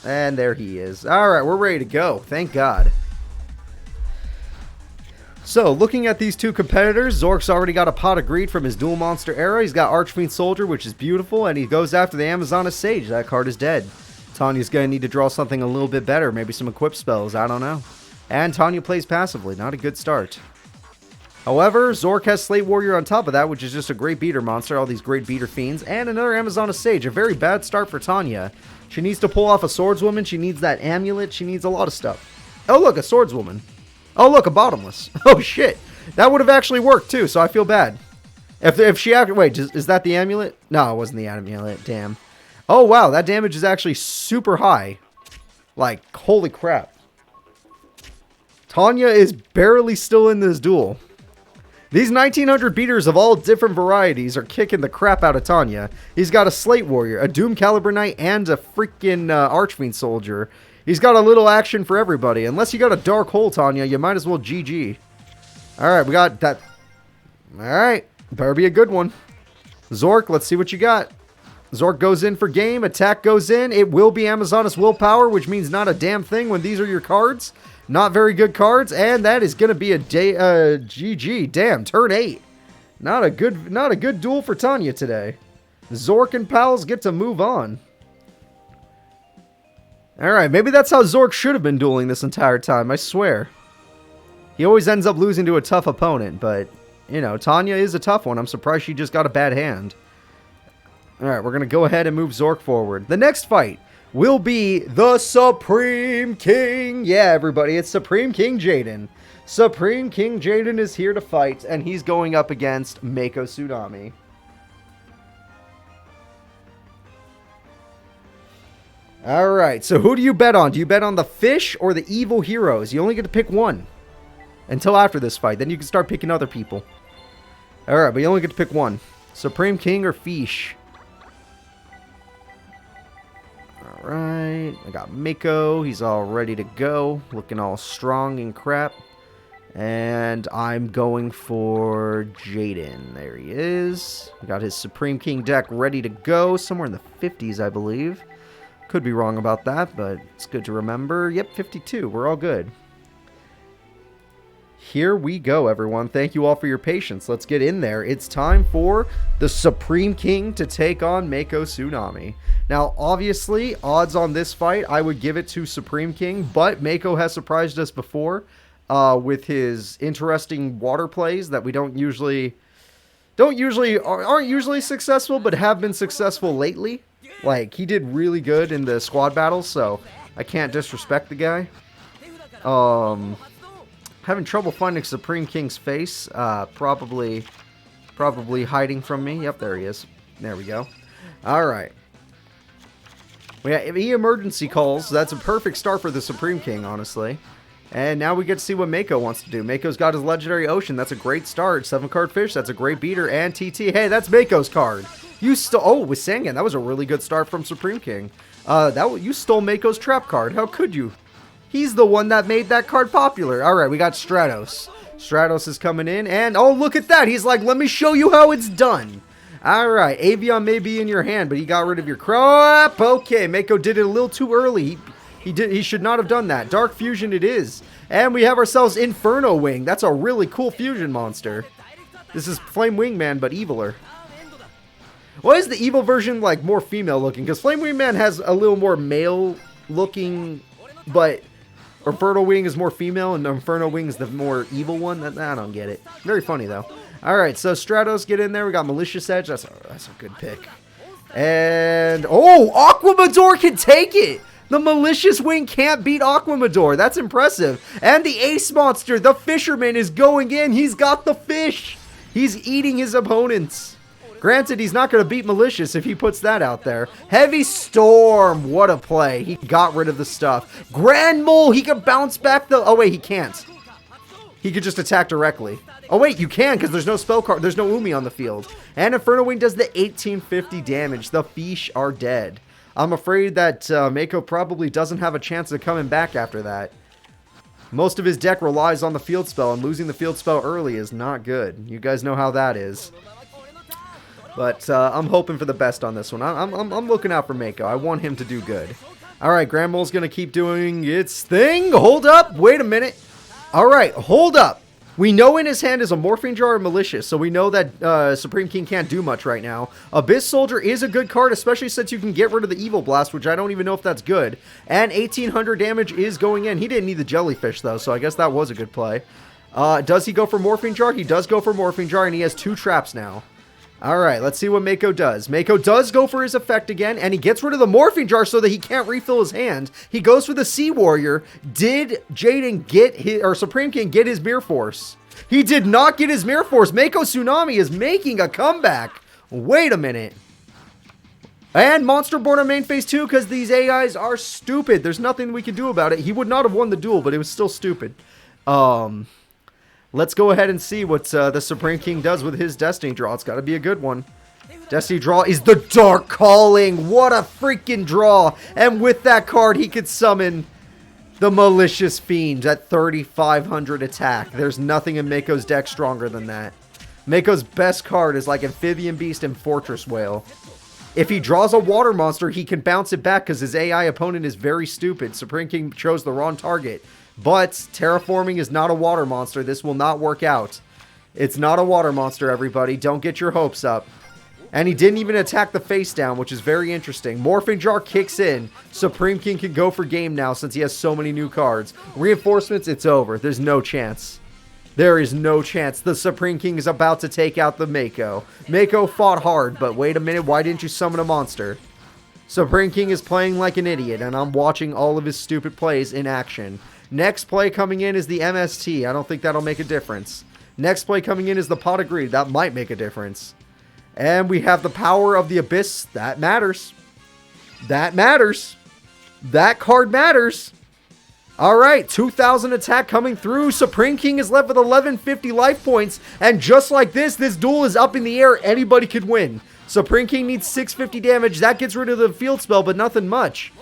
S1: And there he is. Alright, we're ready to go. Thank God. So, looking at these two competitors, Zork's already got a pot of greed from his Dual Monster era. He's got Archfiend Soldier, which is beautiful, and he goes after the Amazoness Sage. That card is dead. Tanya's going to need to draw something a little bit better. Maybe some equip spells. I don't know. And Tanya plays passively. Not a good start. However, Zork has Slate Warrior on top of that, which is just a great beater monster. All these great beater fiends. And another Amazoness Sage. A very bad start for Tanya. She needs to pull off a swordswoman. She needs that amulet. She needs a lot of stuff. Oh, look, a swordswoman. Oh, look, a bottomless. Oh, shit. That would have actually worked, too, so I feel bad. If she... Wait, is that the amulet? No, it wasn't the amulet. Damn. Oh, wow, that damage is actually super high. Like, holy crap. Tanya is barely still in this duel. These 1900 beaters of all different varieties are kicking the crap out of Tanya. He's got a Slate Warrior, a Doom Caliber Knight, and a freaking Archfiend Soldier. He's got a little action for everybody. Unless you got a Dark Hole, Tanya, you might as well GG. Alright, we got that. Alright, better be a good one. Zork, let's see what you got. Zork goes in for game. Attack goes in. It will be Amazoness Willpower, which means not a damn thing when these are your cards. Not very good cards, and that is going to be a GG. Damn, turn 8. Not a good duel for Tanya today. Zork and pals get to move on. Alright, maybe that's how Zork should have been dueling this entire time, I swear. He always ends up losing to a tough opponent, but, you know, Tanya is a tough one. I'm surprised she just got a bad hand. Alright, we're going to go ahead and move Zork forward. The next fight will be the Supreme King. Yeah, everybody, it's Supreme King Jaden. Supreme King Jaden is here to fight, and he's going up against Mako Tsunami. Alright, so who do you bet on? Do you bet on the fish or the evil heroes? You only get to pick one until after this fight. Then you can start picking other people. Alright, but you only get to pick one. Supreme King or fish? Alright, I got Mako. He's all ready to go. Looking all strong and crap. And I'm going for Jaden. There he is. Got his Supreme King deck ready to go. Somewhere in the 50s, I believe. Could be wrong about that, but it's good to remember. Yep, 52. We're all good. Here we go, everyone. Thank you all for your patience. Let's get in there. It's time for the Supreme King to take on Mako Tsunami. Now, obviously, odds on this fight, I would give it to Supreme King, but Mako has surprised us before with his interesting water plays that we aren't usually successful, but have been successful lately. Like, he did really good in the squad battles, so I can't disrespect the guy. Having trouble finding Supreme King's face. Probably hiding from me. Yep, there he is. There we go. Alright. If he emergency calls, that's a perfect start for the Supreme King, honestly. And now we get to see what Mako wants to do. Mako's got his Legendary Ocean. That's a great start. 7-card fish. That's a great beater. And TT. Hey, that's Mako's card. You stole... Oh, with Sangan. That was a really good start from Supreme King. You stole Mako's trap card. How could you? He's the one that made that card popular. Alright, we got Stratos. Stratos is coming in. And, oh, look at that. He's like, let me show you how it's done. Alright, Avion may be in your hand, but he got rid of your crap. Okay, Mako did it a little too early. He should not have done that. Dark Fusion it is. And we have ourselves Inferno Wing. That's a really cool fusion monster. This is Flame Wingman, but eviler. Why is the evil version, like, more female looking? Because Flame Wingman has a little more male looking, but Inferno Wing is more female, and Inferno Wing is the more evil one. I don't get it. Very funny, though. Alright, so Stratos, get in there. We got Malicious Edge. That's a good pick. And, oh, Aquamador can take it! The Malicious Wing can't beat Aquamador. That's impressive. And the Ace Monster, the Fisherman, is going in. He's got the fish. He's eating his opponents. Granted, he's not going to beat Malicious if he puts that out there. Heavy Storm, what a play. He got rid of the stuff. Grand Mole, he can bounce back the... Oh, wait, he can't. He could just attack directly. Oh, wait, you can because there's no spell card. There's no Umi on the field. And Inferno Wing does the 1850 damage. The Fish are dead. I'm afraid that Mako probably doesn't have a chance of coming back after that. Most of his deck relies on the field spell, and losing the field spell early is not good. You guys know how that is. But I'm hoping for the best on this one. I'm looking out for Mako. I want him to do good. Alright, Grand Mole's going to keep doing its thing. Hold up. Wait a minute. Alright, hold up. We know in his hand is a Morphine Jar or Malicious, so we know that Supreme King can't do much right now. Abyss Soldier is a good card, especially since you can get rid of the Evil Blast, which I don't even know if that's good. And 1800 damage is going in. He didn't need the Jellyfish, though, so I guess that was a good play. Does he go for Morphine Jar? He does go for Morphine Jar, and he has 2 traps now. Alright, let's see what Mako does. Mako does go for his effect again, and he gets rid of the Morphine Jar so that he can't refill his hand. He goes for the Sea Warrior. Did Jaden get his, or Supreme King get his Mirror Force? He did not get his Mirror Force. Mako Tsunami is making a comeback. Wait a minute. And Monster Born on main phase 2 because these AIs are stupid. There's nothing we can do about it. He would not have won the duel, but it was still stupid. Let's go ahead and see what the Supreme King does with his Destiny Draw. It's got to be a good one. Destiny Draw is the Dark Calling. What a freaking draw. And with that card, he could summon the Malicious Fiend at 3,500 attack. There's nothing in Mako's deck stronger than that. Mako's best card is like Amphibian Beast and Fortress Whale. If he draws a water monster, he can bounce it back because his AI opponent is very stupid. Supreme King chose the wrong target. But Terraforming is not a water monster. This will not work out. It's not a water monster, everybody. Don't get your hopes up. And he didn't even attack the face down, which is very interesting. Morphing Jar kicks in. Supreme King can go for game now since he has so many new cards. Reinforcements, it's over. There's no chance. There is no chance. The Supreme King is about to take out the Mako. Mako fought hard, but wait a minute. Why didn't you summon a monster? Supreme King is playing like an idiot, and I'm watching all of his stupid plays in action. Next play coming in is the MST. I don't think that'll make a difference. Next play coming in is the Pot of Greed. That might make a difference. And we have the Power of the Abyss. That matters. That matters. That card matters. Alright, 2,000 attack coming through. Supreme King is left with 1,150 life points. And just like this duel is up in the air. Anybody could win. Supreme King needs 650 damage. That gets rid of the field spell, but nothing much.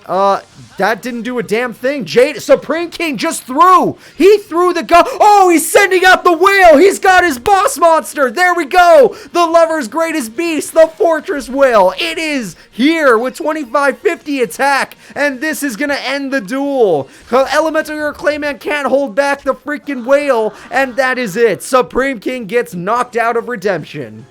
S1: That didn't do a damn thing. Supreme King just threw. He threw the gun. Oh, he's sending out the whale. He's got his boss monster. There we go. The lover's greatest beast, the Fortress Whale. It is here with 2550 attack. And this is going to end the duel. Elemental Hero Clayman can't hold back the freaking whale. And that is it. Supreme King gets knocked out of Redemption.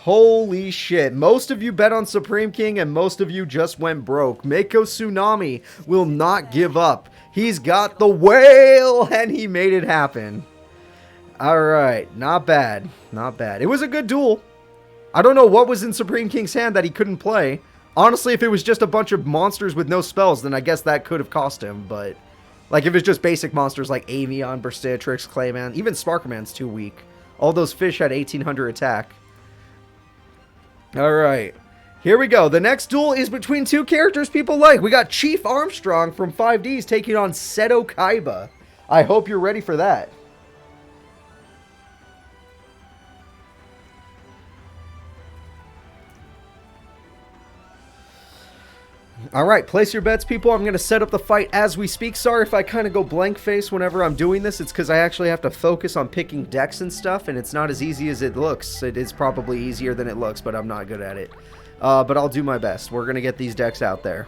S1: Holy shit. Most of you bet on Supreme King and most of you just went broke. Mako Tsunami will not give up. He's got the whale and he made it happen. Alright, not bad. Not bad. It was a good duel. I don't know what was in Supreme King's hand that he couldn't play. Honestly, if it was just a bunch of monsters with no spells, then I guess that could have cost him. But, like, if it's just basic monsters like Avion, Burstitrix, Clayman, even Sparkerman's too weak. All those fish had 1,800 attack. Alright, here we go. The next duel is between two characters people like. We got Chief Armstrong from 5Ds taking on Seto Kaiba. I hope you're ready for that. Alright, place your bets, people. I'm going to set up the fight as we speak. Sorry if I kind of go blank face whenever I'm doing this. It's because I actually have to focus on picking decks and stuff, and it's not as easy as it looks. It is probably easier than it looks, but I'm not good at it. But I'll do my best. We're going to get these decks out there.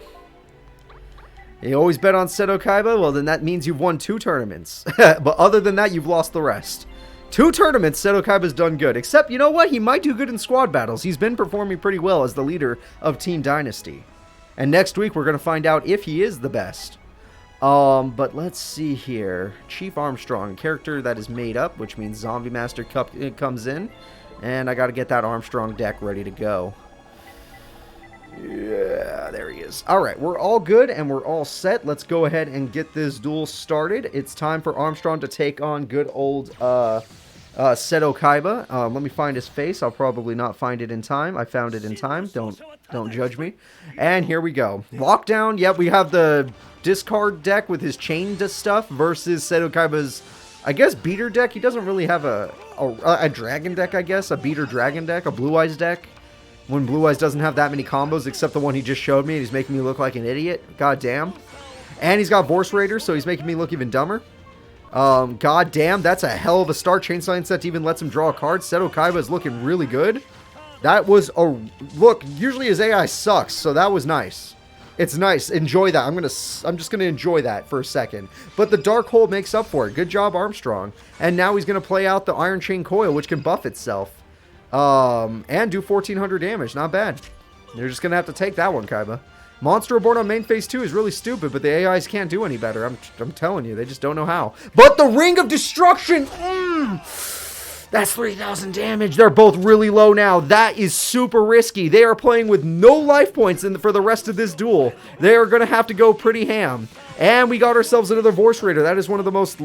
S1: You always bet on Seto Kaiba? Well, then that means you've won 2 tournaments. But other than that, you've lost the rest. 2 tournaments, Seto Kaiba's done good. Except, you know what? He might do good in squad battles. He's been performing pretty well as the leader of Team Dynasty. And next week, we're going to find out if he is the best. But let's see here. Chief Armstrong, character that is made up, which means Zombie Master comes in. And I got to get that Armstrong deck ready to go. Yeah, there he is. Alright, we're all good and we're all set. Let's go ahead and get this duel started. It's time for Armstrong to take on good old Seto Kaiba. Let me find his face. I'll probably not find it in time. I found it in time. Don't judge me. And here we go. Lockdown. Yep, we have the discard deck with his chain stuff versus Seto Kaiba's, I guess, beater deck. He doesn't really have a dragon deck, I guess. A beater dragon deck. A Blue Eyes deck. When Blue Eyes doesn't have that many combos except the one he just showed me. And he's making me look like an idiot. God damn. And he's got Vorse Raider, so he's making me look even dumber. God damn, that's a hell of a start. Chainsaw set even lets him draw a card. Seto Kaiba is looking really good. That was a look. Usually his AI sucks, so that was nice. It's nice. Enjoy that. I'm just gonna enjoy that for a second. But the Dark Hole makes up for it. Good job, Armstrong. And now he's gonna play out the Iron Chain Coil, which can buff itself, and do 1400 damage. Not bad. You're just gonna have to take that one, Kaiba. Monster Reborn on main phase 2 is really stupid, but the AIs can't do any better. I'm telling you, they just don't know how. But the Ring of Destruction, that's 3,000 damage. They're both really low now. That is super risky. They are playing with no life points for the rest of this duel. They are going to have to go pretty ham. And we got ourselves another Vorse Raider. That is one of the most,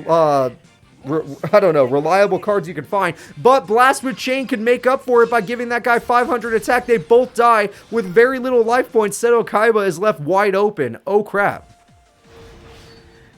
S1: reliable cards you can find. But Blast with Chain can make up for it by giving that guy 500 attack. They both die with very little life points. Seto Kaiba is left wide open. Oh, crap.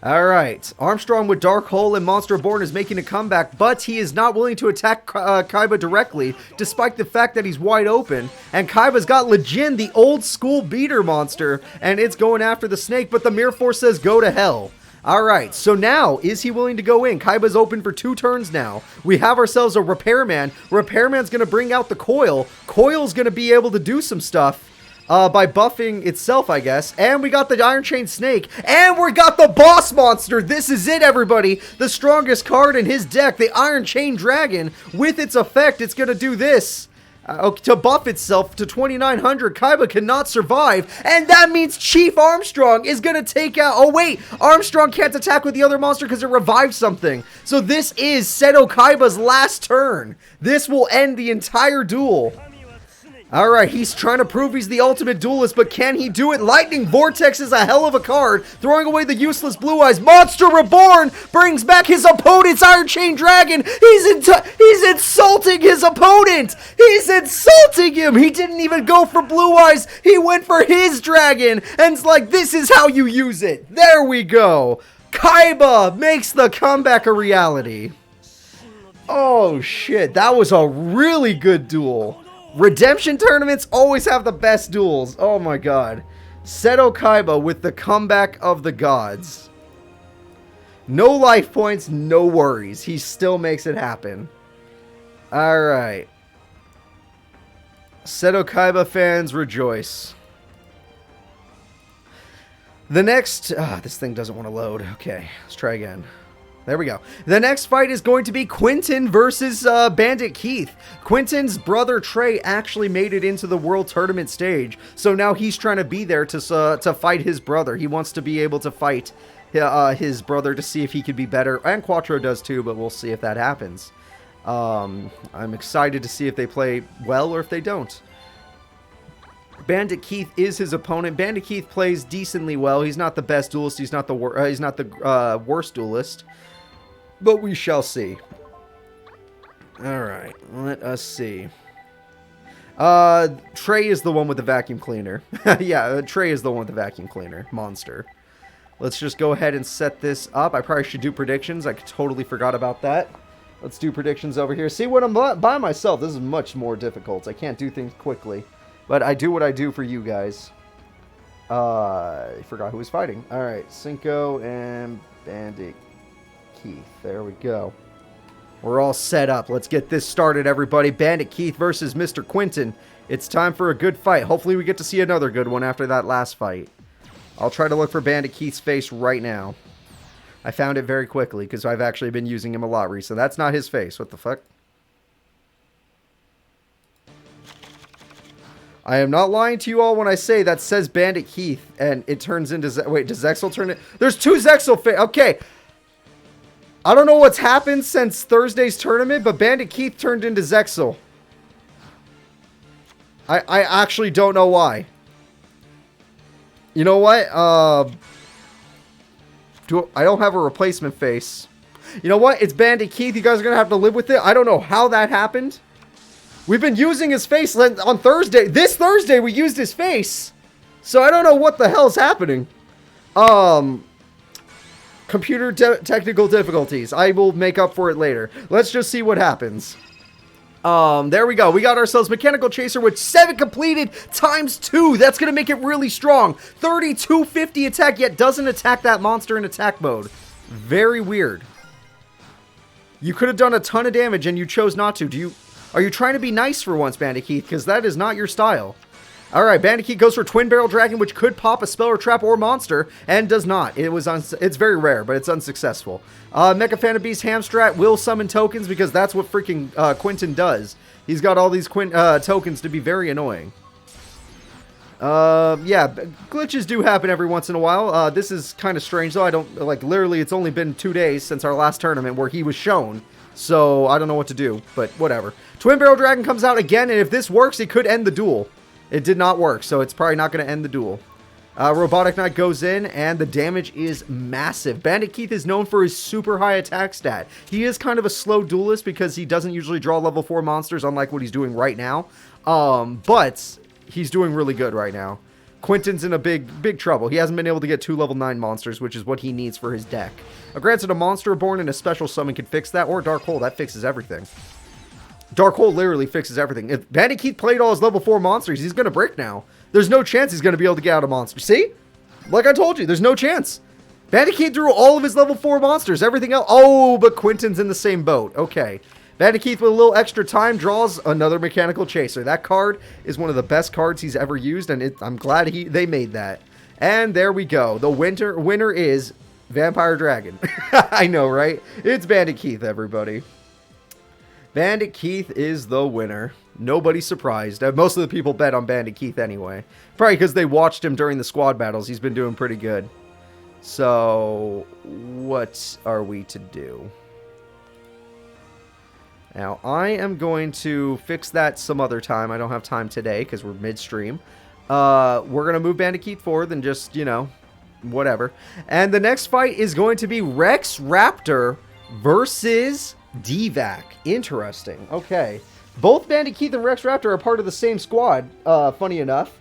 S1: Alright, Armstrong with Dark Hole and Monster Born is making a comeback, but he is not willing to attack Kaiba directly, despite the fact that he's wide open. And Kaiba's got Legion, the old school beater monster, and it's going after the snake, but the Mirror Force says go to hell. Alright, so now, is he willing to go in? Kaiba's open for 2 turns now. We have ourselves a Repairman. Repairman's going to bring out the Coil. Coil's going to be able to do some stuff. By buffing itself, I guess. And we got the Iron Chain Snake. And we got the Boss Monster. This is it, everybody. The strongest card in his deck, the Iron Chain Dragon. With its effect, it's going to do this. To buff itself to 2,900. Kaiba cannot survive. And that means Chief Armstrong is going to take out... Oh, wait. Armstrong can't attack with the other monster because it revives something. So this is Seto Kaiba's last turn. This will end the entire duel. Alright, he's trying to prove he's the ultimate duelist, but can he do it? Lightning Vortex is a hell of a card, throwing away the useless Blue Eyes. Monster Reborn brings back his opponent's Iron Chain Dragon. He's insulting his opponent. He's insulting him. He didn't even go for Blue Eyes. He went for his dragon, and it's like, this is how you use it. There we go. Kaiba makes the comeback a reality. Oh, shit. That was a really good duel. Redemption tournaments always have the best duels. Oh my god. Seto Kaiba with the comeback of the gods. No life points, no worries. He still makes it happen. Alright. Seto Kaiba fans rejoice. The next... this thing doesn't want to load. Okay, let's try again. There we go. The next fight is going to be Quentin versus Bandit Keith. Quentin's brother Trey actually made it into the World Tournament stage, so now he's trying to be there to fight his brother. He wants to be able to fight his brother to see if he could be better, and Quattro does too, but we'll see if that happens. I'm excited to see if they play well or if they don't. Bandit Keith is his opponent. Bandit Keith plays decently well. He's not the best duelist. He's not the worst duelist. But we shall see. Alright, let us see. Trey is the one with the vacuum cleaner. Yeah, Trey is the one with the vacuum cleaner. Monster. Let's just go ahead and set this up. I probably should do predictions. I totally forgot about that. Let's do predictions over here. See, when I'm by myself, this is much more difficult. I can't do things quickly. But I do what I do for you guys. I forgot who was fighting. Alright, Cinco and Bandit Keith. There we go. We're all set up. Let's get this started, everybody. Bandit Keith versus Mr. Quentin. It's time for a good fight. Hopefully we get to see another good one after that last fight. I'll try to look for Bandit Keith's face right now. I found it very quickly because I've actually been using him a lot recently. That's not his face. What the fuck? I am not lying to you all when I say that says Bandit Keith and it turns into... Wait, does Zexel turn it? There's 2 Zexel face. Okay. I don't know what's happened since Thursday's tournament, but Bandit Keith turned into Zexel. I actually don't know why. You know what? I don't have a replacement face. You know what? It's Bandit Keith. You guys are going to have to live with it. I don't know how that happened. We've been using his face on Thursday. This Thursday, we used his face. So I don't know what the hell's happening. Computer technical difficulties. I will make up for it later. Let's just see what happens. There we go. We got ourselves Mechanical Chaser with 7 completed times 2. That's going to make it really strong. 3250 attack, yet doesn't attack that monster in attack mode. Very weird. You could have done a ton of damage and you chose not to. Are you trying to be nice for once, Bandit Keith? Because that is not your style. Alright, Bandit Keith goes for Twin Barrel Dragon, which could pop a spell or trap or monster, and does not. It's very rare, but it's unsuccessful. Mecha Phantom Beast Hamstrat will summon tokens, because that's what freaking Quentin does. He's got all these tokens to be very annoying. Yeah, glitches do happen every once in a while. This is kind of strange, though. Literally, it's only been 2 days since our last tournament where he was shown. So, I don't know what to do, but whatever. Twin Barrel Dragon comes out again, and if this works, it could end the duel. It did not work, so it's probably not going to end the duel. Robotic Knight goes in, and the damage is massive. Bandit Keith is known for his super high attack stat. He is kind of a slow duelist because he doesn't usually draw level 4 monsters, unlike what he's doing right now. But he's doing really good right now. Quentin's in a big trouble. He hasn't been able to get 2 level 9 monsters, which is what he needs for his deck. Granted, a Monster Reborn and a Special Summon can fix that, or Dark Hole. That fixes everything. Dark Hole literally fixes everything. If Bandit Keith played all his level 4 monsters, he's going to break now. There's no chance he's going to be able to get out a monster. See? Like I told you, there's no chance. Bandit Keith drew all of his level 4 monsters. Everything else... Oh, but Quentin's in the same boat. Okay. Bandit Keith with a little extra time draws another Mechanical Chaser. That card is one of the best cards he's ever used, and I'm glad they made that. And there we go. The winner is Vampire Dragon. I know, right? It's Bandit Keith, everybody. Bandit Keith is the winner. Nobody's surprised. Most of the people bet on Bandit Keith anyway. Probably because they watched him during the squad battles. He's been doing pretty good. So, what are we to do? Now, I am going to fix that some other time. I don't have time today because we're midstream. We're going to move Bandit Keith forward and just, whatever. And the next fight is going to be Rex Raptor versus DVAC. Interesting. Okay. Both Bandit Keith and Rex Raptor are part of the same squad, funny enough.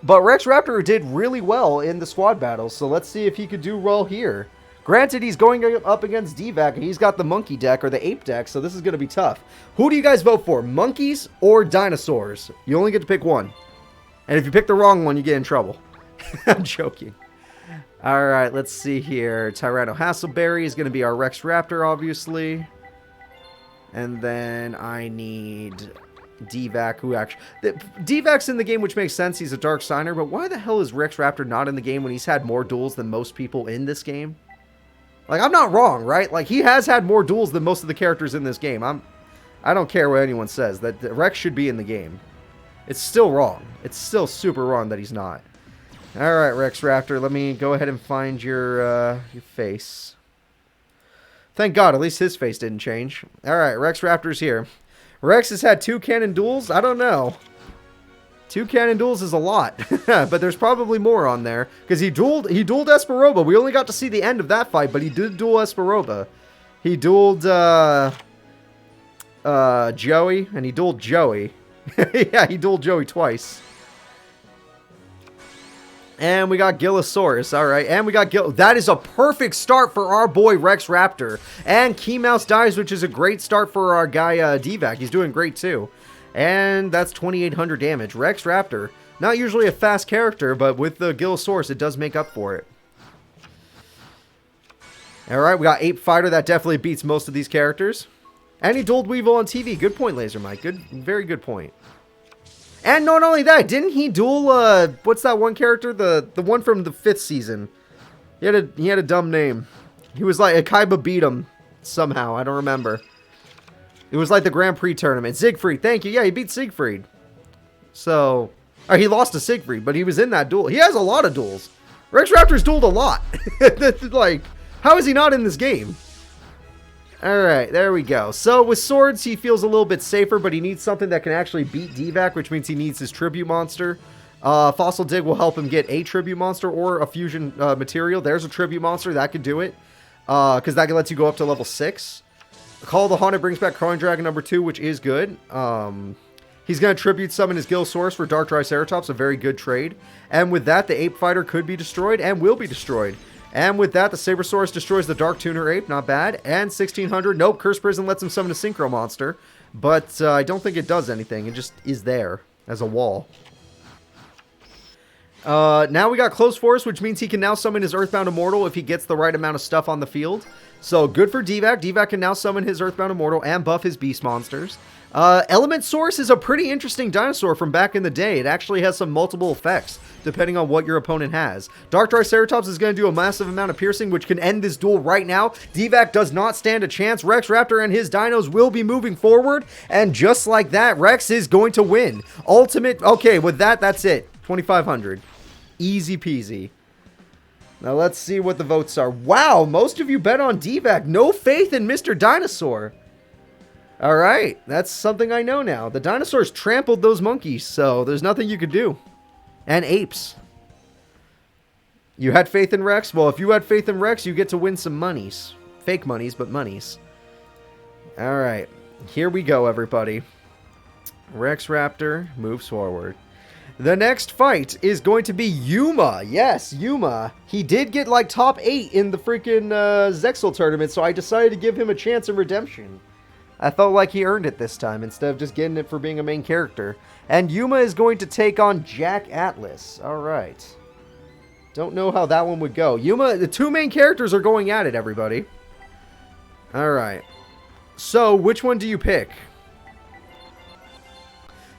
S1: But Rex Raptor did really well in the squad battles, so let's see if he could do well here. Granted, he's going up against DVAC, and he's got the monkey deck, or the ape deck, so this is going to be tough. Who do you guys vote for, monkeys or dinosaurs? You only get to pick one. And if you pick the wrong one, you get in trouble. I'm joking. Alright, let's see here. Tyranno Hasselberry is going to be our Rex Raptor, obviously. And then I need DVAC, who actually... DVAC's in the game, which makes sense. He's a Dark Signer, but why the hell is Rex Raptor not in the game when he's had more duels than most people in this game? Like, I'm not wrong, right? Like, he has had more duels than most of the characters in this game. I don't care what anyone says. That Rex should be in the game. It's still wrong. It's still super wrong that he's not. Alright, Rex Raptor, let me go ahead and find your face. Thank God, at least his face didn't change. Alright, Rex Raptor's here. Rex has had 2 cannon duels? I don't know. 2 cannon duels is a lot. But there's probably more on there. Because he dueled Esperoba. We only got to see the end of that fight, but he did duel Esperoba. He dueled Joey, and he dueled Joey. Yeah, he dueled Joey twice. And we got Gillosaurus, alright. And we got that is a perfect start for our boy Rex Raptor. And Keymouse dies, which is a great start for our guy DVAC. He's doing great too. And that's 2,800 damage. Rex Raptor, not usually a fast character, but with the Gillosaurus, it does make up for it. Alright, we got Ape Fighter. That definitely beats most of these characters. And he dueled Weevil on TV. Good point, Laser Mike. Very good point. And not only that, didn't he duel, what's that one character? The one from the 5th season. He had a dumb name. He was like, Kaiba beat him somehow. I don't remember. It was like the Grand Prix tournament. Siegfried, thank you. Yeah, he beat Siegfried. So, he lost to Siegfried, but he was in that duel. He has a lot of duels. Rex Raptor's dueled a lot. Like, how is he not in this game? Alright, there we go. So, with swords, he feels a little bit safer, but he needs something that can actually beat DVAC, which means he needs his tribute monster. Fossil Dig will help him get a tribute monster or a fusion material. There's a tribute monster. That could do it. because that lets you go up to level 6. Call of the Haunted brings back Crawling Dragon number 2, which is good. He's going to tribute summon his Gill Source for Dark Triceratops, a very good trade. And with that, the Ape Fighter could be destroyed and will be destroyed. And with that, the Sabersaurus destroys the Dark Tuner Ape, not bad. And 1600, nope, Curse Prison lets him summon a Synchro Monster. But I don't think it does anything, it just is there as a wall. Now we got Close Force, which means he can now summon his Earthbound Immortal if he gets the right amount of stuff on the field. So good for D-Vac. D-Vac can now summon his Earthbound Immortal and buff his Beast Monsters. Element Source is a pretty interesting dinosaur from back in the day. It actually has some multiple effects, depending on what your opponent has. Dark Triceratops is going to do a massive amount of piercing, which can end this duel right now. D-Vac does not stand a chance. Rex Raptor and his dinos will be moving forward, and just like that, Rex is going to win. Ultimate, okay, with that, that's it. 2,500. Easy peasy. Now let's see what the votes are. Wow, most of you bet on D-Vac. No faith in Mr. Dinosaur. Alright, that's something I know now. The dinosaurs trampled those monkeys, so there's nothing you could do. And apes. You had faith in Rex? Well, if you had faith in Rex, you get to win some monies. Fake monies, but monies. Alright, here we go, everybody. Rex Raptor moves forward. The next fight is going to be Yuma. Yes, Yuma. He did get like top 8 in the freaking Zexal tournament, so I decided to give him a chance of redemption. I felt like he earned it this time instead of just getting it for being a main character. And Yuma is going to take on Jack Atlas. Alright. Don't know how that one would go. Yuma, the two main characters are going at it, everybody. Alright. So, which one do you pick?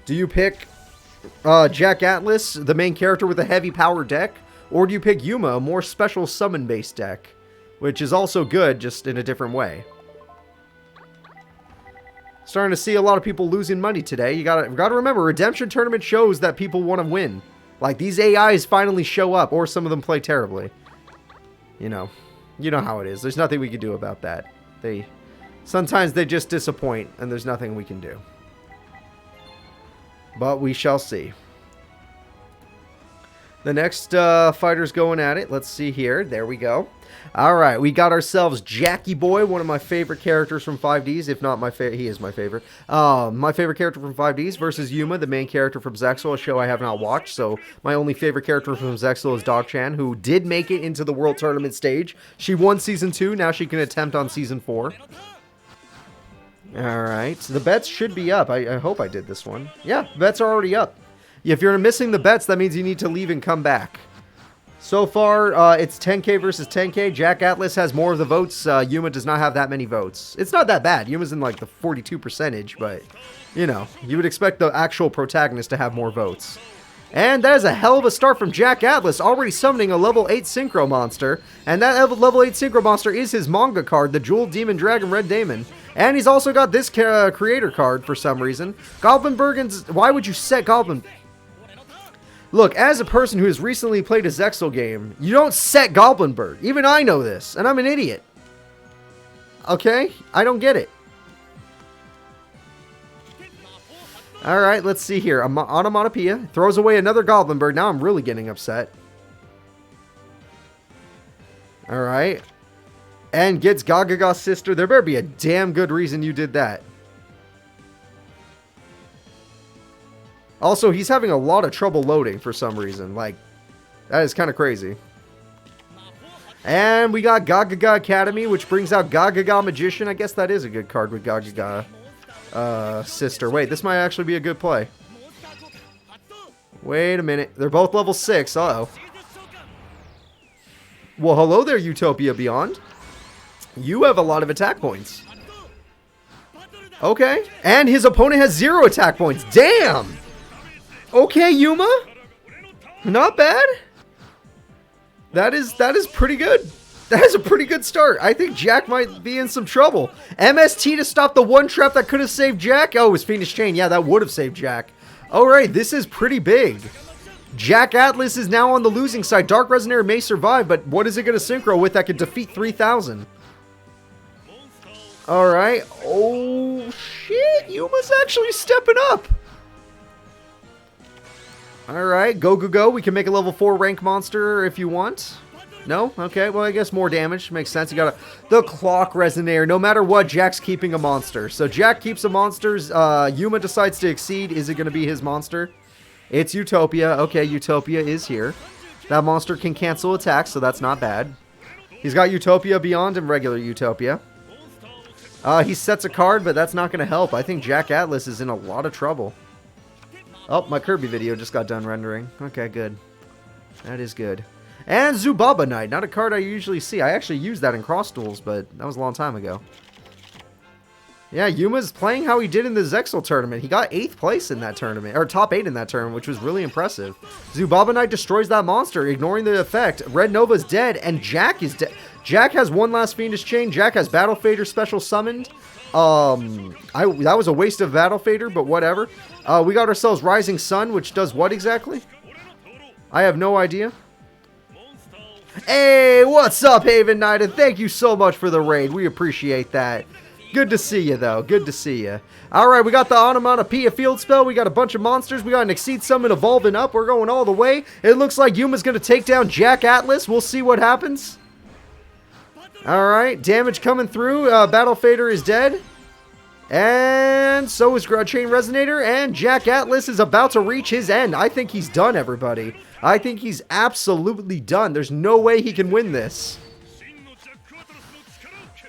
S1: Do you pick Jack Atlas, the main character with a heavy power deck? Or do you pick Yuma, a more special summon-based deck? Which is also good, just in a different way. Starting to see a lot of people losing money today. You gotta remember, Redemption Tournament shows that people want to win. Like, these AIs finally show up, or some of them play terribly. You know how it is. There's nothing we can do about that. Sometimes they just disappoint, and there's nothing we can do. But we shall see. The next fighter's going at it. Let's see here. There we go. Alright, we got ourselves Jackie Boy, one of my favorite characters from 5Ds, if not my favorite, he is my favorite. My favorite character from 5Ds versus Yuma, the main character from Zexal, a show I have not watched, so my only favorite character from Zexal is Dog-chan, who did make it into the World Tournament stage. She won Season 2, now she can attempt on Season 4. Alright, the bets should be up. I hope I did this one. Yeah, bets are already up. If you're missing the bets, that means you need to leave and come back. So far, it's 10k versus 10k. Jack Atlas has more of the votes. Yuma does not have that many votes. It's not that bad. Yuma's in like the 42%, but, you know, you would expect the actual protagonist to have more votes. And that is a hell of a start from Jack Atlas, already summoning a level 8 Synchro Monster. And that level 8 Synchro Monster is his manga card, the Jeweled Demon Dragon Red Damon. And he's also got this creator card for some reason. Goblinbergen's... Why would you set Goblin... Look, as a person who has recently played a Zexal game, you don't set Goblinberg. Even I know this, and I'm an idiot. Okay? I don't get it. Alright, let's see here. Onomatopoeia throws away another Goblinberg. Now I'm really getting upset. Alright. And gets Gagaga's sister. There better be a damn good reason you did that. Also, he's having a lot of trouble loading for some reason. Like, that is kind of crazy. And we got Gagaga Academy, which brings out Gagaga Magician. I guess that is a good card with Gagaga sister. Wait, this might actually be a good play. Wait a minute. They're both level 6. Uh-oh. Well, hello there, Utopia Beyond. You have a lot of attack points. Okay. And his opponent has 0 attack points. Damn! Okay, Yuma. Not bad. That is pretty good. That is a pretty good start. I think Jack might be in some trouble. MST to stop the one trap that could have saved Jack. Oh, it was Fiendish Chain. Yeah, that would have saved Jack. Alright, this is pretty big. Jack Atlas is now on the losing side. Dark Resonator may survive, but what is it going to synchro with that could defeat 3,000? Alright. Oh, shit. Yuma's actually stepping up. Alright, go. We can make a level 4 rank monster if you want. No? Okay, well, I guess more damage. Makes sense. You got the clock resonator. No matter what, Jack's keeping a monster. So Jack keeps a monster. Yuma decides to exceed. Is it going to be his monster? It's Utopia. Okay, Utopia is here. That monster can cancel attacks, so that's not bad. He's got Utopia Beyond and regular Utopia. He sets a card, but that's not going to help. I think Jack Atlas is in a lot of trouble. Oh, my Kirby video just got done rendering. Okay, good. That is good. And Zubaba Knight, not a card I usually see. I actually used that in Cross Duels, but that was a long time ago. Yeah, Yuma's playing how he did in the Zexal tournament. He got 8th place in that tournament, or top 8 in that tournament, which was really impressive. Zubaba Knight destroys that monster, ignoring the effect. Red Nova's dead, and Jack is dead. Jack has one last Fiendish Chain. Jack has Battle Fader special summoned. That was a waste of Battle Fader, but whatever. We got ourselves Rising Sun, which does what exactly? I have no idea. Hey, what's up, Haven Knight? And thank you so much for the raid. We appreciate that. Good to see you, though. Good to see you. Alright, we got the Onomatopoeia field spell. We got a bunch of monsters. We got an Exceed Summon evolving up. We're going all the way. It looks like Yuma's going to take down Jack Atlas. We'll see what happens. Alright, damage coming through. Battle Fader is dead. And so is Chain Resonator. And Jack Atlas is about to reach his end. I think he's done, everybody. I think he's absolutely done. There's no way he can win this.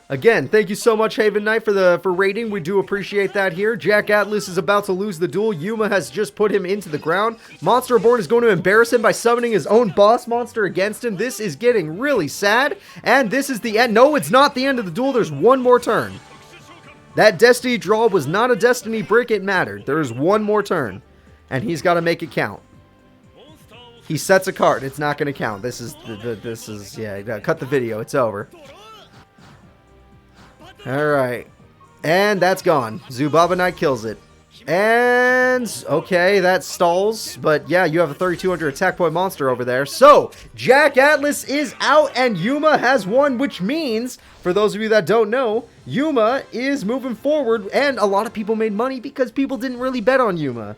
S1: Again, thank you so much, Haven Knight, for raiding. We do appreciate that here. Jack Atlas is about to lose the duel. Yuma has just put him into the ground. Monster Reborn is going to embarrass him by summoning his own boss monster against him. This is getting really sad. And this is the end. No, it's not the end of the duel. There's one more turn. That Destiny draw was not a Destiny brick. It mattered. There is one more turn. And he's got to make it count. He sets a card. It's not going to count. This is, yeah, you gotta cut the video. It's over. Alright. And that's gone. Zubaba Knight kills it. And, okay, that stalls. But yeah, you have a 3200 attack point monster over there. So, Jack Atlas is out and Yuma has won, which means, for those of you that don't know, Yuma is moving forward. And a lot of people made money because people didn't really bet on Yuma.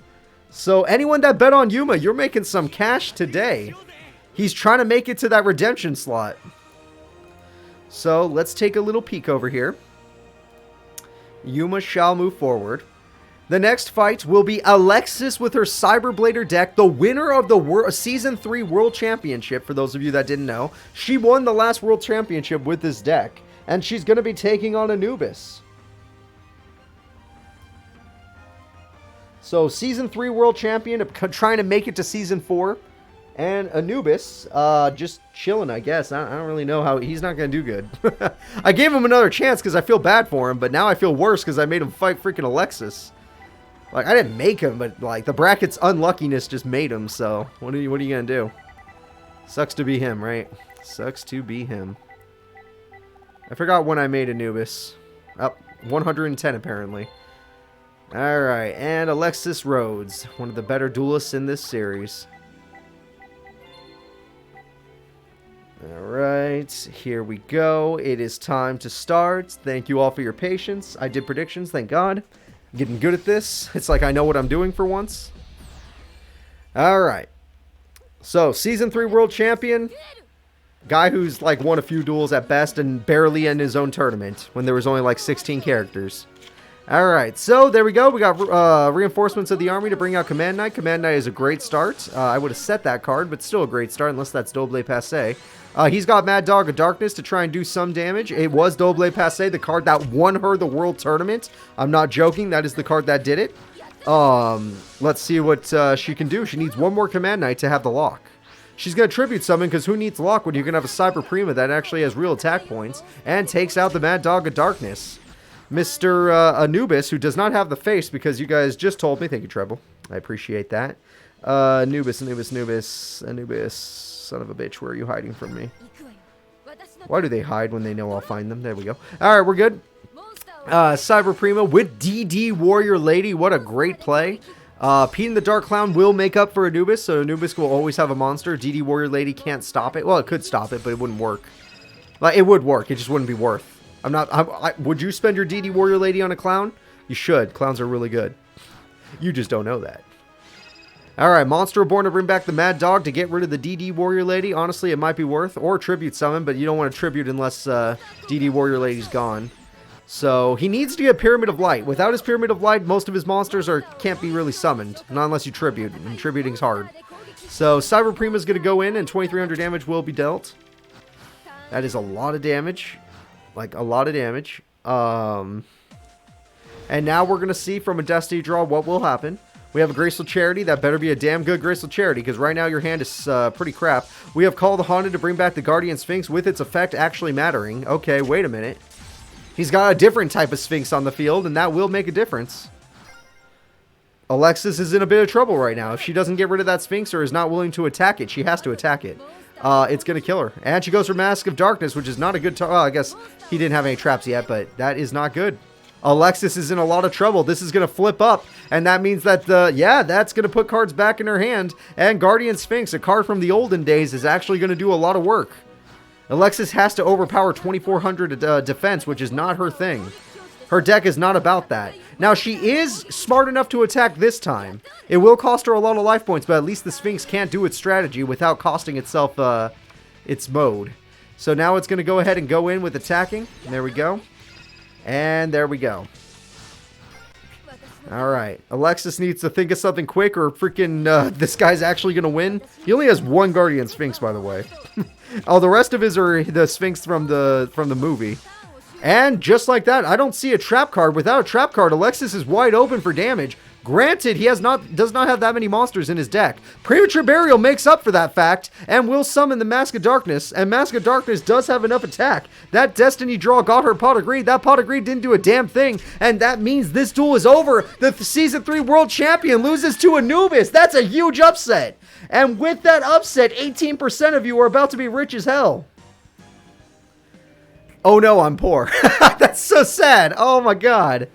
S1: So, anyone that bet on Yuma, you're making some cash today. He's trying to make it to that redemption slot. So, let's take a little peek over here. Yuma shall move forward. The next fight will be Alexis with her Cyberblader deck, the winner of the Season 3 World Championship, for those of you that didn't know. She won the last World Championship with this deck, and she's going to be taking on Anubis. So, Season 3 World Champion, trying to make it to Season 4. And Anubis, just chilling, I guess. I don't really know how. He's not going to do good. I gave him another chance because I feel bad for him, but now I feel worse because I made him fight freaking Alexis. Like, I didn't make him, but, like, the bracket's unluckiness just made him, so what are you going to do? Sucks to be him, right? Sucks to be him. I forgot when I made Anubis. Oh, 110, apparently. Alright, and Alexis Rhodes, one of the better duelists in this series. Alright, here we go. It is time to start. Thank you all for your patience. I did predictions, thank God. I'm getting good at this. It's like I know what I'm doing for once. Alright. So, Season 3 World Champion. Guy who's like won a few duels at best and barely in his own tournament when there was only like 16 characters. Alright, so there we go. We got reinforcements of the army to bring out Command Knight. Command Knight is a great start. I would have set that card, but still a great start unless that's Doble Passe. He's got Mad Dog of Darkness to try and do some damage. It was Doble Passe, the card that won her the World Tournament. I'm not joking. That is the card that did it. Let's see what she can do. She needs one more Command Knight to have the lock. She's going to Tribute Summon because who needs lock when you're going to have a Cyber Prima that actually has real attack points and takes out the Mad Dog of Darkness. Mr. Anubis, who does not have the face because you guys just told me. Thank you, Treble. I appreciate that. Anubis. Son of a bitch, where are you hiding from me? Why do they hide when they know I'll find them? There we go. Alright, we're good. Cyber Prima with DD Warrior Lady. What a great play. Pete and the Dark Clown will make up for Anubis, so Anubis will always have a monster. DD Warrior Lady can't stop it. Well, it could stop it, but it wouldn't work. Like, it would work. It just wouldn't be worth. Would you spend your DD Warrior Lady on a clown? You should. Clowns are really good. You just don't know that. Alright, Monster Reborn to bring back the Mad Dog to get rid of the DD Warrior Lady. Honestly, it might be worth. Or Tribute Summon, but you don't want to Tribute unless DD Warrior Lady's gone. So, he needs to get Pyramid of Light. Without his Pyramid of Light, most of his monsters can't be really summoned. Not unless you Tribute, and Tributing's hard. So, Cyber Prima's going to go in, and 2,300 damage will be dealt. That is a lot of damage. Like, a lot of damage. And now we're going to see from a Destiny draw what will happen. We have a Graceful Charity. That better be a damn good Graceful Charity, because right now your hand is pretty crap. We have Call the Haunted to bring back the Guardian Sphinx with its effect actually mattering. Okay, wait a minute. He's got a different type of Sphinx on the field, and that will make a difference. Alexis is in a bit of trouble right now. If she doesn't get rid of that Sphinx or is not willing to attack it, she has to attack it. It's going to kill her. And she goes for Mask of Darkness, which is not a good... Well, I guess he didn't have any traps yet, but that is not good. Alexis is in a lot of trouble. This is going to flip up, and that means that, that's going to put cards back in her hand, and Guardian Sphinx, a card from the olden days, is actually going to do a lot of work. Alexis has to overpower 2,400 defense, which is not her thing. Her deck is not about that. Now, she is smart enough to attack this time. It will cost her a lot of life points, but at least the Sphinx can't do its strategy without costing itself its mode. So now it's going to go ahead and go in with attacking. There we go. And there we go. Alright. Alexis needs to think of something quick or freaking this guy's actually going to win. He only has one Guardian Sphinx, by the way. Oh, the rest of his are the Sphinx from the movie. And just like that, I don't see a trap card. Without a trap card, Alexis is wide open for damage. Granted, he does not have that many monsters in his deck. Premature Burial makes up for that fact and will summon the Mask of Darkness. And Mask of Darkness does have enough attack. That Destiny draw got her Pot of Greed. That Pot of Greed didn't do a damn thing. And that means this duel is over. The Season 3 World Champion loses to Anubis. That's a huge upset. And with that upset, 18% of you are about to be rich as hell. Oh no, I'm poor. That's so sad. Oh my god.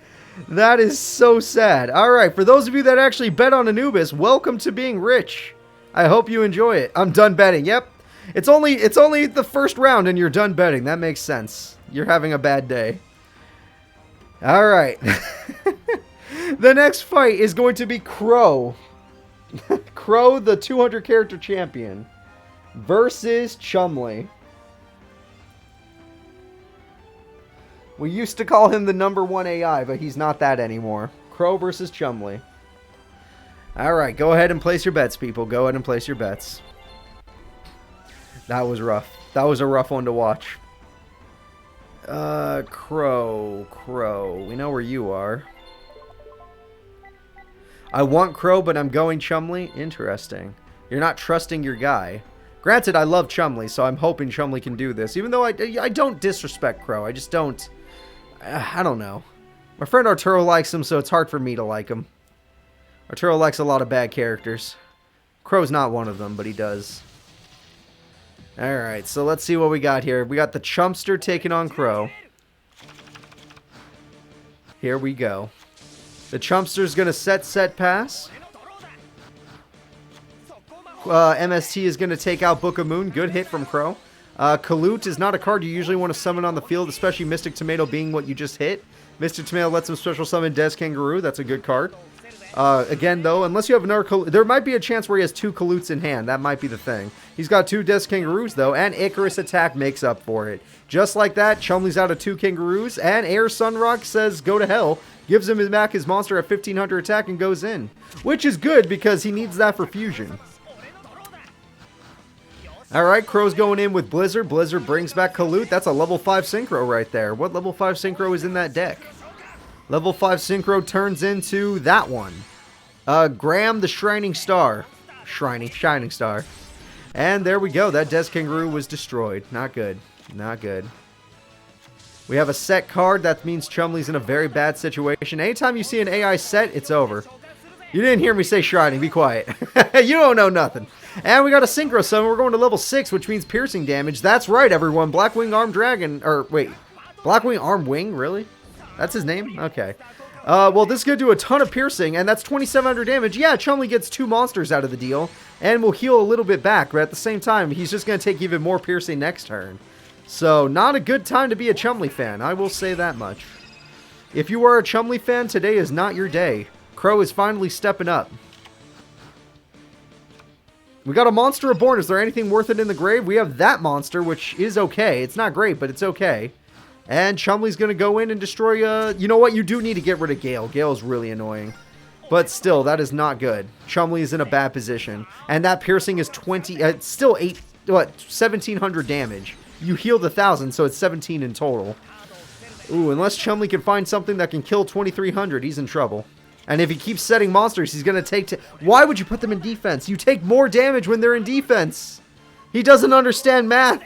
S1: That is so sad. Alright, for those of you that actually bet on Anubis, welcome to being rich. I hope you enjoy it. I'm done betting. Yep. It's only the first round and you're done betting. That makes sense. You're having a bad day. Alright. The next fight is going to be Crow. Crow, the 200 character champion, versus Chumley. We used to call him the #1 AI, but he's not that anymore. Crow versus Chumley. Alright, go ahead and place your bets, people. Go ahead and place your bets. That was rough. That was a rough one to watch. Crow. We know where you are. I want Crow, but I'm going Chumley? Interesting. You're not trusting your guy. Granted, I love Chumley, so I'm hoping Chumley can do this. Even though I don't disrespect Crow. I just don't... I don't know. My friend Arturo likes him, so it's hard for me to like him. Arturo likes a lot of bad characters. Crow's not one of them, but he does. Alright, so let's see what we got here. We got the Chumpster taking on Crow. Here we go. The Chumpster's going to set, pass. MST is going to take out Book of Moon. Good hit from Crow. Kalut is not a card you usually want to summon on the field, especially Mystic Tomato being what you just hit. Mystic Tomato lets him special summon Des Kangaroo. That's a good card. Again, though, unless you have another Kalut, there might be a chance where he has 2 Kaluts in hand. That might be the thing. He's got 2 Des Kangaroos, though, and Icarus Attack makes up for it. Just like that, Chumley's out of 2 Kangaroos, and Air Sunrock says go to hell, gives him back his monster at 1,500 attack, and goes in. Which is good, because he needs that for fusion. Alright, Crow's going in with Blizzard. Blizzard brings back Kalut. That's a level 5 Synchro right there. What level 5 Synchro is in that deck? Level 5 Synchro turns into that one. Graham the Shining Star. Shining Star. And there we go. That Des Kangaroo was destroyed. Not good. Not good. We have a set card. That means Chumley's in a very bad situation. Anytime you see an AI set, it's over. You didn't hear me say Shining. Be quiet. You don't know nothing. And we got a Synchro Summon. We're going to level 6, which means piercing damage. That's right, everyone. Blackwing Arm Dragon. Or, wait. Blackwing Arm Wing? Really? That's his name? Okay. Well, this is going to do a ton of piercing, and that's 2,700 damage. Yeah, Chumley gets 2 monsters out of the deal, and will heal a little bit back, but at the same time, he's just going to take even more piercing next turn. So, not a good time to be a Chumley fan. I will say that much. If you are a Chumley fan, today is not your day. Crow is finally stepping up. We got a monster reborn. Is there anything worth it in the grave? We have that monster, which is okay. It's not great, but it's okay. And Chumley's going to go in and destroy... you know what? You do need to get rid of Gale. Gale is really annoying. But still, that is not good. Chumley is in a bad position. And that piercing is 20... it's still 1,700 damage. You healed 1,000, so it's 17 in total. Ooh, unless Chumley can find something that can kill 2,300, he's in trouble. And if he keeps setting monsters, he's going to take... Why would you put them in defense? You take more damage when they're in defense. He doesn't understand math.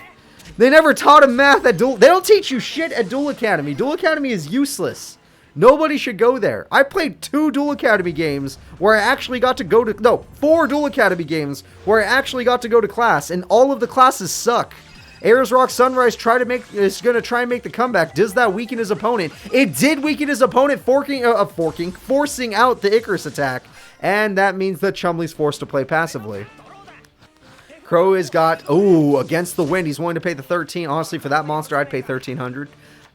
S1: They never taught him math at Duel... They don't teach you shit at Duel Academy. Duel Academy is useless. Nobody should go there. I played 2 Duel Academy games where I actually got to go to... No, 4 Duel Academy games where I actually got to go to class, and all of the classes suck. Ayers Rock Sunrise is going to try and make the comeback. Does that weaken his opponent? It did weaken his opponent, forcing out the Icarus attack. And that means that Chumley's forced to play passively. Crow has got... Ooh, against the wind. He's willing to pay the 13. Honestly, for that monster, I'd pay 1,300.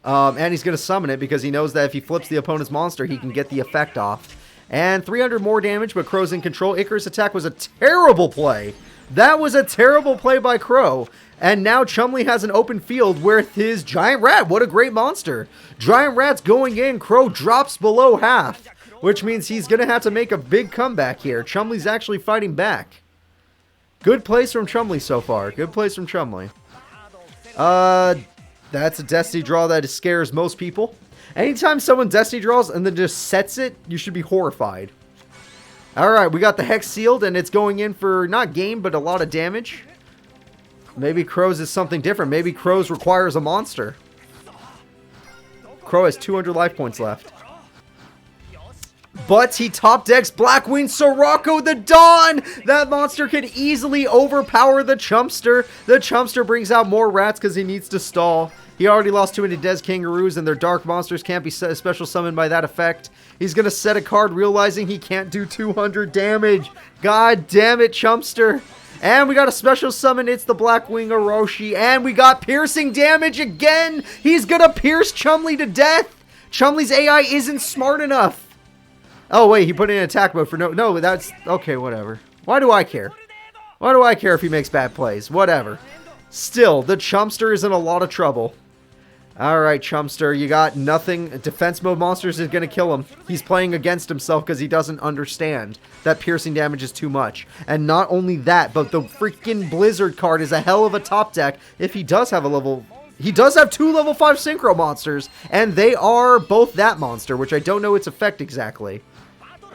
S1: And he's going to summon it because he knows that if he flips the opponent's monster, he can get the effect off. And 300 more damage, but Crow's in control. Icarus attack was a terrible play. That was a terrible play by Crow. And now Chumley has an open field with his Giant Rat. What a great monster. Giant Rat's going in. Crow drops below half, which means he's going to have to make a big comeback here. Chumley's actually fighting back. Good plays from Chumley so far. Good plays from Chumley. That's a Destiny draw that scares most people. Anytime someone Destiny draws and then just sets it, you should be horrified. Alright, we got the Hex sealed, and it's going in for not game, but a lot of damage. Maybe Crow's is something different. Maybe Crow's requires a monster. Crow has 200 life points left. But he top decks Blackwing Sirocco the Dawn! That monster could easily overpower the Chumpster. The Chumpster brings out more rats because he needs to stall. He already lost too many Des Kangaroos, and their dark monsters can't be special summoned by that effect. He's going to set a card realizing he can't do 200 damage. God damn it, Chumpster. And we got a special summon. It's the Blackwing Orochi. And we got piercing damage again. He's going to pierce Chumley to death. Chumley's AI isn't smart enough. Oh, wait, he put in attack mode for no, that's... Okay, whatever. Why do I care? Why do I care if he makes bad plays? Whatever. Still, the Chumpster is in a lot of trouble. Alright, Chumpster, you got nothing. Defense mode monsters is going to kill him. He's playing against himself because he doesn't understand that piercing damage is too much. And not only that, but the freaking Blizzard card is a hell of a top deck if he does have a level... He does have 2 level 5 synchro monsters, and they are both that monster, which I don't know its effect exactly.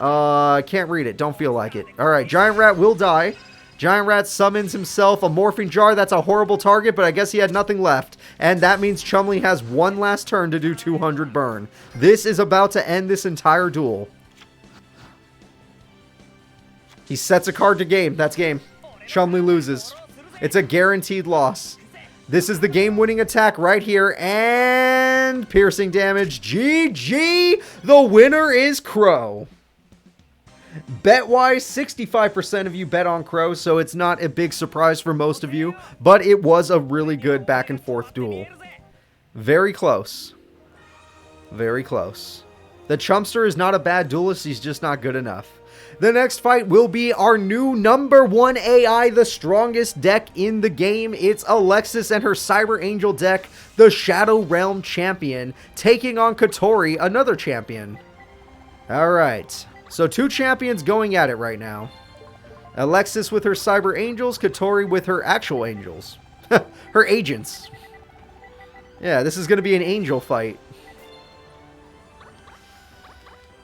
S1: I can't read it. Don't feel like it. Alright, Giant Rat will die. Giant Rat summons himself a Morphing Jar. That's a horrible target, but I guess he had nothing left. And that means Chumley has one last turn to do 200 burn. This is about to end this entire duel. He sets a card to game. That's game. Chumley loses. It's a guaranteed loss. This is the game-winning attack right here. And piercing damage. GG! The winner is Crow. Bet-wise, 65% of you bet on Crow, so it's not a big surprise for most of you, but it was a really good back-and-forth duel. Very close. Very close. The Chumpster is not a bad duelist, he's just not good enough. The next fight will be our new #1 AI, the strongest deck in the game. It's Alexis and her Cyber Angel deck, the Shadow Realm champion, taking on Katori, another champion. Alright. So 2 champions going at it right now. Alexis with her Cyber Angels, Katori with her actual angels. Her agents. Yeah, this is going to be an angel fight.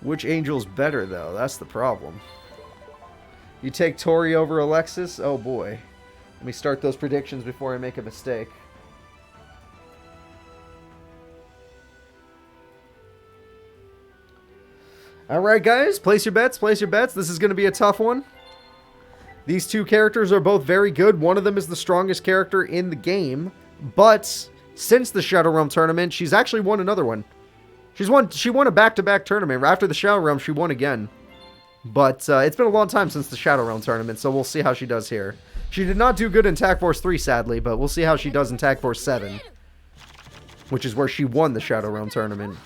S1: Which angel's better, though? That's the problem. You take Tori over Alexis? Oh, boy. Let me start those predictions before I make a mistake. Alright guys, place your bets, place your bets. This is going to be a tough one. These 2 characters are both very good. One of them is the strongest character in the game. But since the Shadow Realm tournament, she's actually won another one. She won a back-to-back tournament. After the Shadow Realm, she won again. But it's been a long time since the Shadow Realm tournament, so we'll see how she does here. She did not do good in Tag Force 3, sadly, but we'll see how she does in Tag Force 7. Which is where she won the Shadow Realm tournament.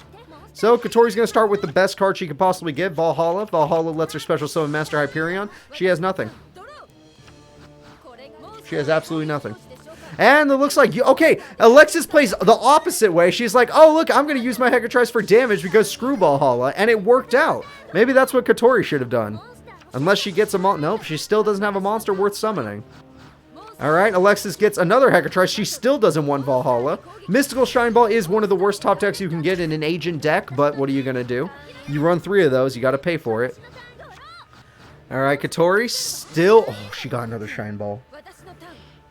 S1: So, Katori's going to start with the best card she could possibly get, Valhalla. Valhalla lets her special summon Master Hyperion. She has nothing. She has absolutely nothing. And it looks like, okay, Alexis plays the opposite way. She's like, oh, look, I'm going to use my Hecatrice for damage because Screwball Hala. And it worked out. Maybe that's what Katori should have done. Unless she gets a nope, she still doesn't have a monster worth summoning. Alright, Alexis gets another Hecatrice. She still doesn't want Valhalla. Mystical Shine Ball is one of the worst top decks you can get in an agent deck, but what are you going to do? You run 3 of those, you got to pay for it. Alright, Katori still... Oh, she got another Shine Ball.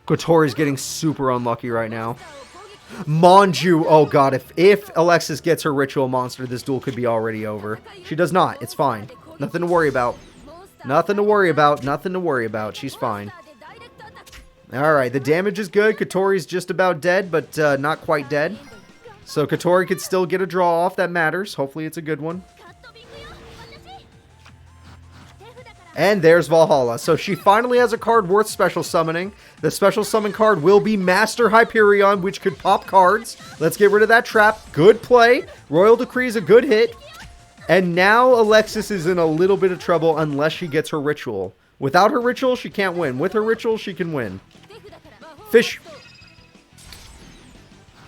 S1: Katori's getting super unlucky right now. Manju, oh god, if Alexis gets her ritual monster, this duel could be already over. She does not, it's fine. Nothing to worry about. Nothing to worry about, nothing to worry about. She's fine. Alright, the damage is good. Katori's just about dead, but not quite dead. So Katori could still get a draw off, that matters. Hopefully it's a good one. And there's Valhalla. So she finally has a card worth special summoning. The special summon card will be Master Hyperion, which could pop cards. Let's get rid of that trap. Good play. Royal Decree is a good hit. And now Alexis is in a little bit of trouble unless she gets her ritual. Without her ritual, she can't win. With her ritual, she can win. Fish.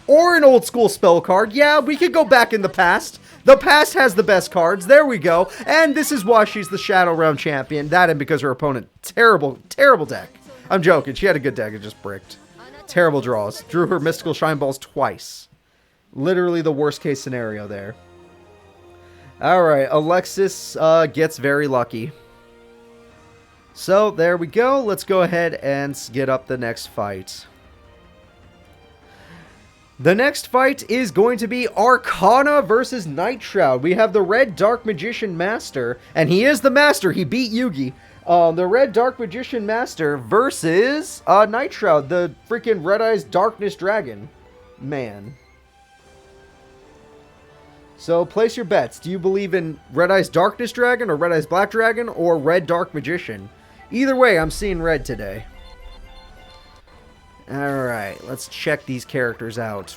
S1: Or an old school spell card. Yeah, we could go back in the past. The past has the best cards. There we go. And this is why she's the Shadow Realm champion. That and because her opponent, terrible, terrible deck. I'm joking. She had a good deck. It just bricked. Terrible draws. Drew her Mystical Shine Balls twice. Literally the worst case scenario there. Alright, Alexis gets very lucky. So, there we go. Let's go ahead and get up the next fight. The next fight is going to be Arcana versus Nightshroud. We have the Red Dark Magician Master, and he is the Master. He beat Yugi. The Red Dark Magician Master versus Nightshroud, the freaking Red Eyes Darkness Dragon. Man. So, place your bets. Do you believe in Red Eyes Darkness Dragon, or Red Eyes Black Dragon, or Red Dark Magician? Either way, I'm seeing red today. Alright, let's check these characters out.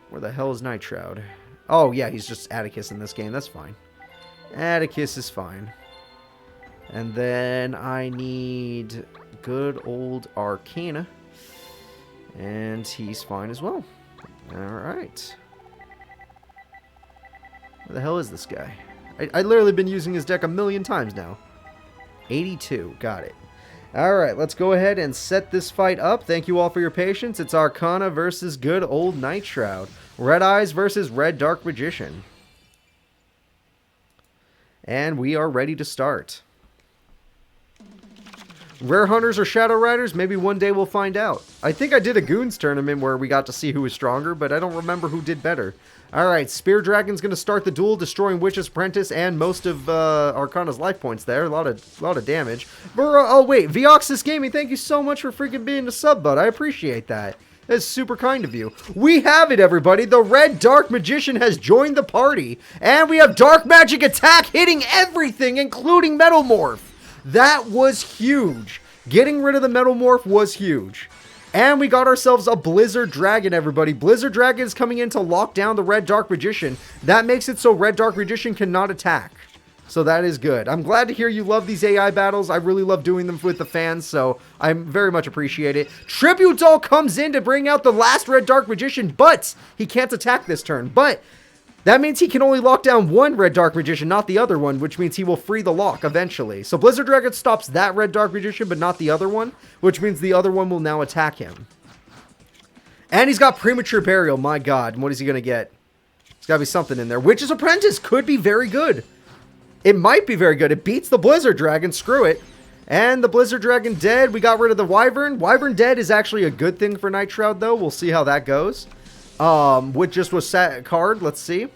S1: Where the hell is Nightshroud? Oh, yeah, he's just Atticus in this game. That's fine. Atticus is fine. And then I need good old Arcana. And he's fine as well. Alright. Where the hell is this guy? I literally been using his deck a million times now. 82. Got it. Alright, let's go ahead and set this fight up. Thank you all for your patience. It's Arcana versus good old Nightshroud. Red Eyes versus Red Dark Magician. And we are ready to start. Rare Hunters or Shadow Riders? Maybe one day we'll find out. I think I did a Goons tournament where we got to see who was stronger, but I don't remember who did better. Alright, Spear Dragon's going to start the duel, destroying Witch's Apprentice and most of Arcana's life points there. A lot of damage. Oh, wait, Vioxis Gaming, thank you so much for freaking being a sub, bud. I appreciate that. That's super kind of you. We have it, everybody. The Red Dark Magician has joined the party. And we have Dark Magic Attack hitting everything, including Metal Morph. That was huge. Getting rid of the Metal Morph was huge. And we got ourselves a Blizzard Dragon, everybody. Blizzard Dragon is coming in to lock down the Red Dark Magician. That makes it so Red Dark Magician cannot attack. So that is good. I'm glad to hear you love these AI battles. I really love doing them with the fans, so I very much appreciate it. Tribute Doll comes in to bring out the last Red Dark Magician, but he can't attack this turn. But that means he can only lock down one Red Dark Magician, not the other one, which means he will free the lock eventually. So Blizzard Dragon stops that Red Dark Magician, but not the other one, which means the other one will now attack him. And he's got Premature Burial, my god. What is he going to get? There's got to be something in there. Witch's Apprentice could be very good. It might be very good. It beats the Blizzard Dragon, screw it. And the Blizzard Dragon dead. We got rid of the Wyvern. Wyvern dead is actually a good thing for Nightshroud, though. We'll see how that goes. Which just was sat card. Let's see.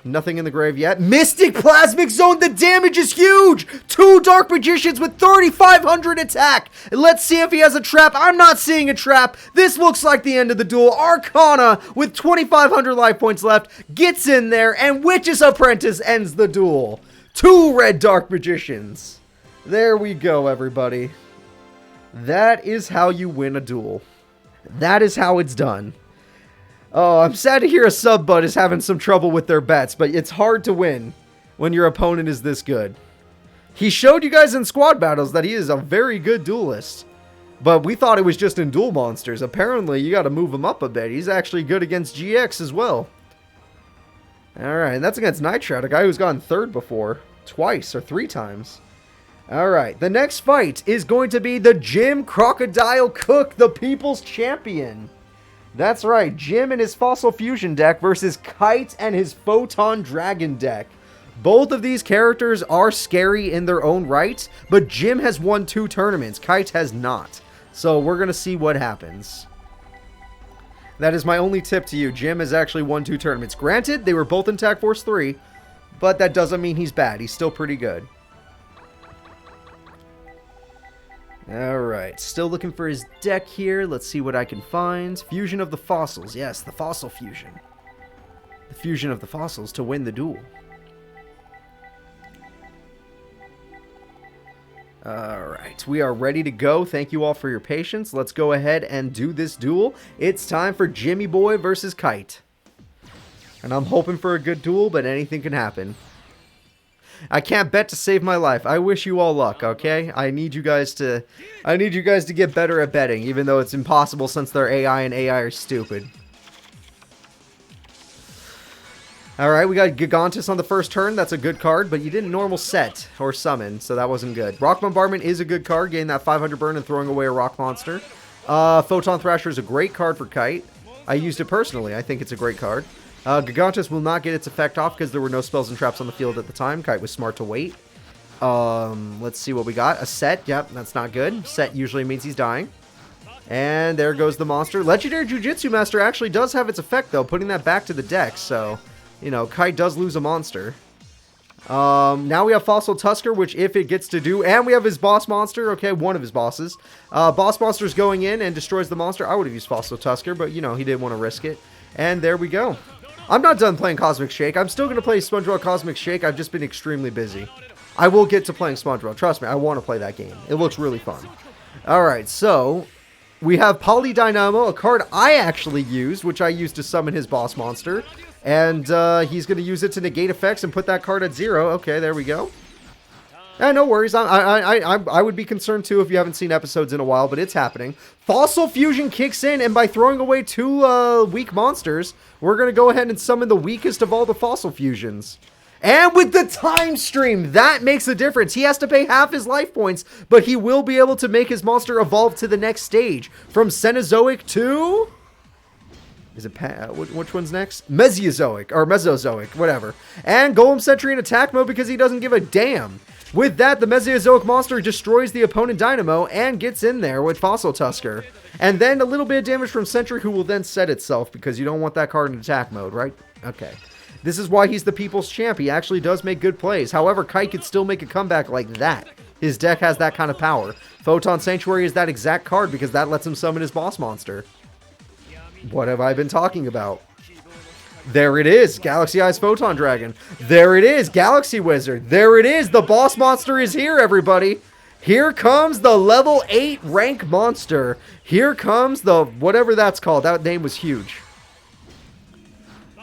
S1: Nothing in the grave yet. Mystic Plasmic Zone. The damage is huge. 2 Dark Magicians with 3,500 attack. Let's see if he has a trap. I'm not seeing a trap. This looks like the end of the duel. Arcana with 2,500 life points left gets in there, and Witch's Apprentice ends the duel. 2 Red Dark Magicians. There we go, everybody. That is how you win a duel. That is how it's done. Oh, I'm sad to hear a sub bud is having some trouble with their bets, but it's hard to win when your opponent is this good. He showed you guys in squad battles that he is a very good duelist. But we thought it was just in duel monsters. Apparently, you got to move him up a bit. He's actually good against GX as well. Alright, and that's against Nightshroud, a guy who's gotten third before. Twice or 3 times. Alright, the next fight is going to be the Jim Crocodile Cook, the People's Champion. That's right, Jim and his Fossil Fusion deck versus Kite and his Photon Dragon deck. Both of these characters are scary in their own right, but Jim has won 2 tournaments, Kite has not. So we're going to see what happens. That is my only tip to you. Jim has actually won 2 tournaments. Granted, they were both in Tag Force 3, but that doesn't mean he's bad. He's still pretty good. Alright, still looking for his deck here. Let's see what I can find. Fusion of the Fossils. Yes, the Fossil Fusion. The fusion of the fossils to win the duel. Alright, we are ready to go. Thank you all for your patience. Let's go ahead and do this duel. It's time for Jimmy Boy versus Kite. And I'm hoping for a good duel, but anything can happen. I can't bet to save my life. I wish you all luck, okay? I need you guys to get better at betting, even though it's impossible since they're AI and AI are stupid. Alright, we got Gigantus on the first turn. That's a good card, but you didn't normal set or summon, so that wasn't good. Rock Bombardment is a good card, getting that 500 burn and throwing away a rock monster. Photon Thrasher is a great card for Kite. I used it personally. I think it's a great card. Gigantus will not get its effect off because there were no spells and traps on the field at the time. Kite was smart to wait. Let's see what we got. A set. Yep, that's not good. Set usually means he's dying. And there goes the monster. Legendary Jujutsu Master actually does have its effect, though, putting that back to the deck. So, you know, Kite does lose a monster. Now we have Fossil Tusker, which if it gets to do... And we have his boss monster. Okay, one of his bosses. Boss monster's going in and destroys the monster. I would have used Fossil Tusker, but, you know, he didn't want to risk it. And there we go. I'm not done playing Cosmic Shake. I'm still going to play SpongeBob Cosmic Shake. I've just been extremely busy. I will get to playing SpongeBob. Trust me, I want to play that game. It looks really fun. Alright, so we have Polydynamo, a card I actually used, which I used to summon his boss monster. And he's going to use it to negate effects and put that card at 0. Okay, there we go. No worries. I would be concerned too if you haven't seen episodes in a while, but it's happening. Fossil Fusion kicks in, and by throwing away 2 weak monsters, we're going to go ahead and summon the weakest of all the Fossil Fusions. And with the time stream, that makes a difference. He has to pay half his life points, but he will be able to make his monster evolve to the next stage. From Cenozoic to... Is it which one's next? Mesozoic, or Mesozoic, whatever. And Golem Sentry in attack mode because he doesn't give a damn. With that, the Mesozoic monster destroys the opponent Dynamo and gets in there with Fossil Tusker. And then a little bit of damage from Sentry, who will then set itself because you don't want that card in attack mode, right? Okay. This is why he's the people's champ. He actually does make good plays. However, Kite could still make a comeback like that. His deck has that kind of power. Photon Sanctuary is that exact card because that lets him summon his boss monster. What have I been talking about? There it is, Galaxy Eyes Photon Dragon. There it is, Galaxy Wizard. There it is, the boss monster is here, everybody. Here comes the level 8 rank monster. Here comes the, whatever that's called. That name was huge.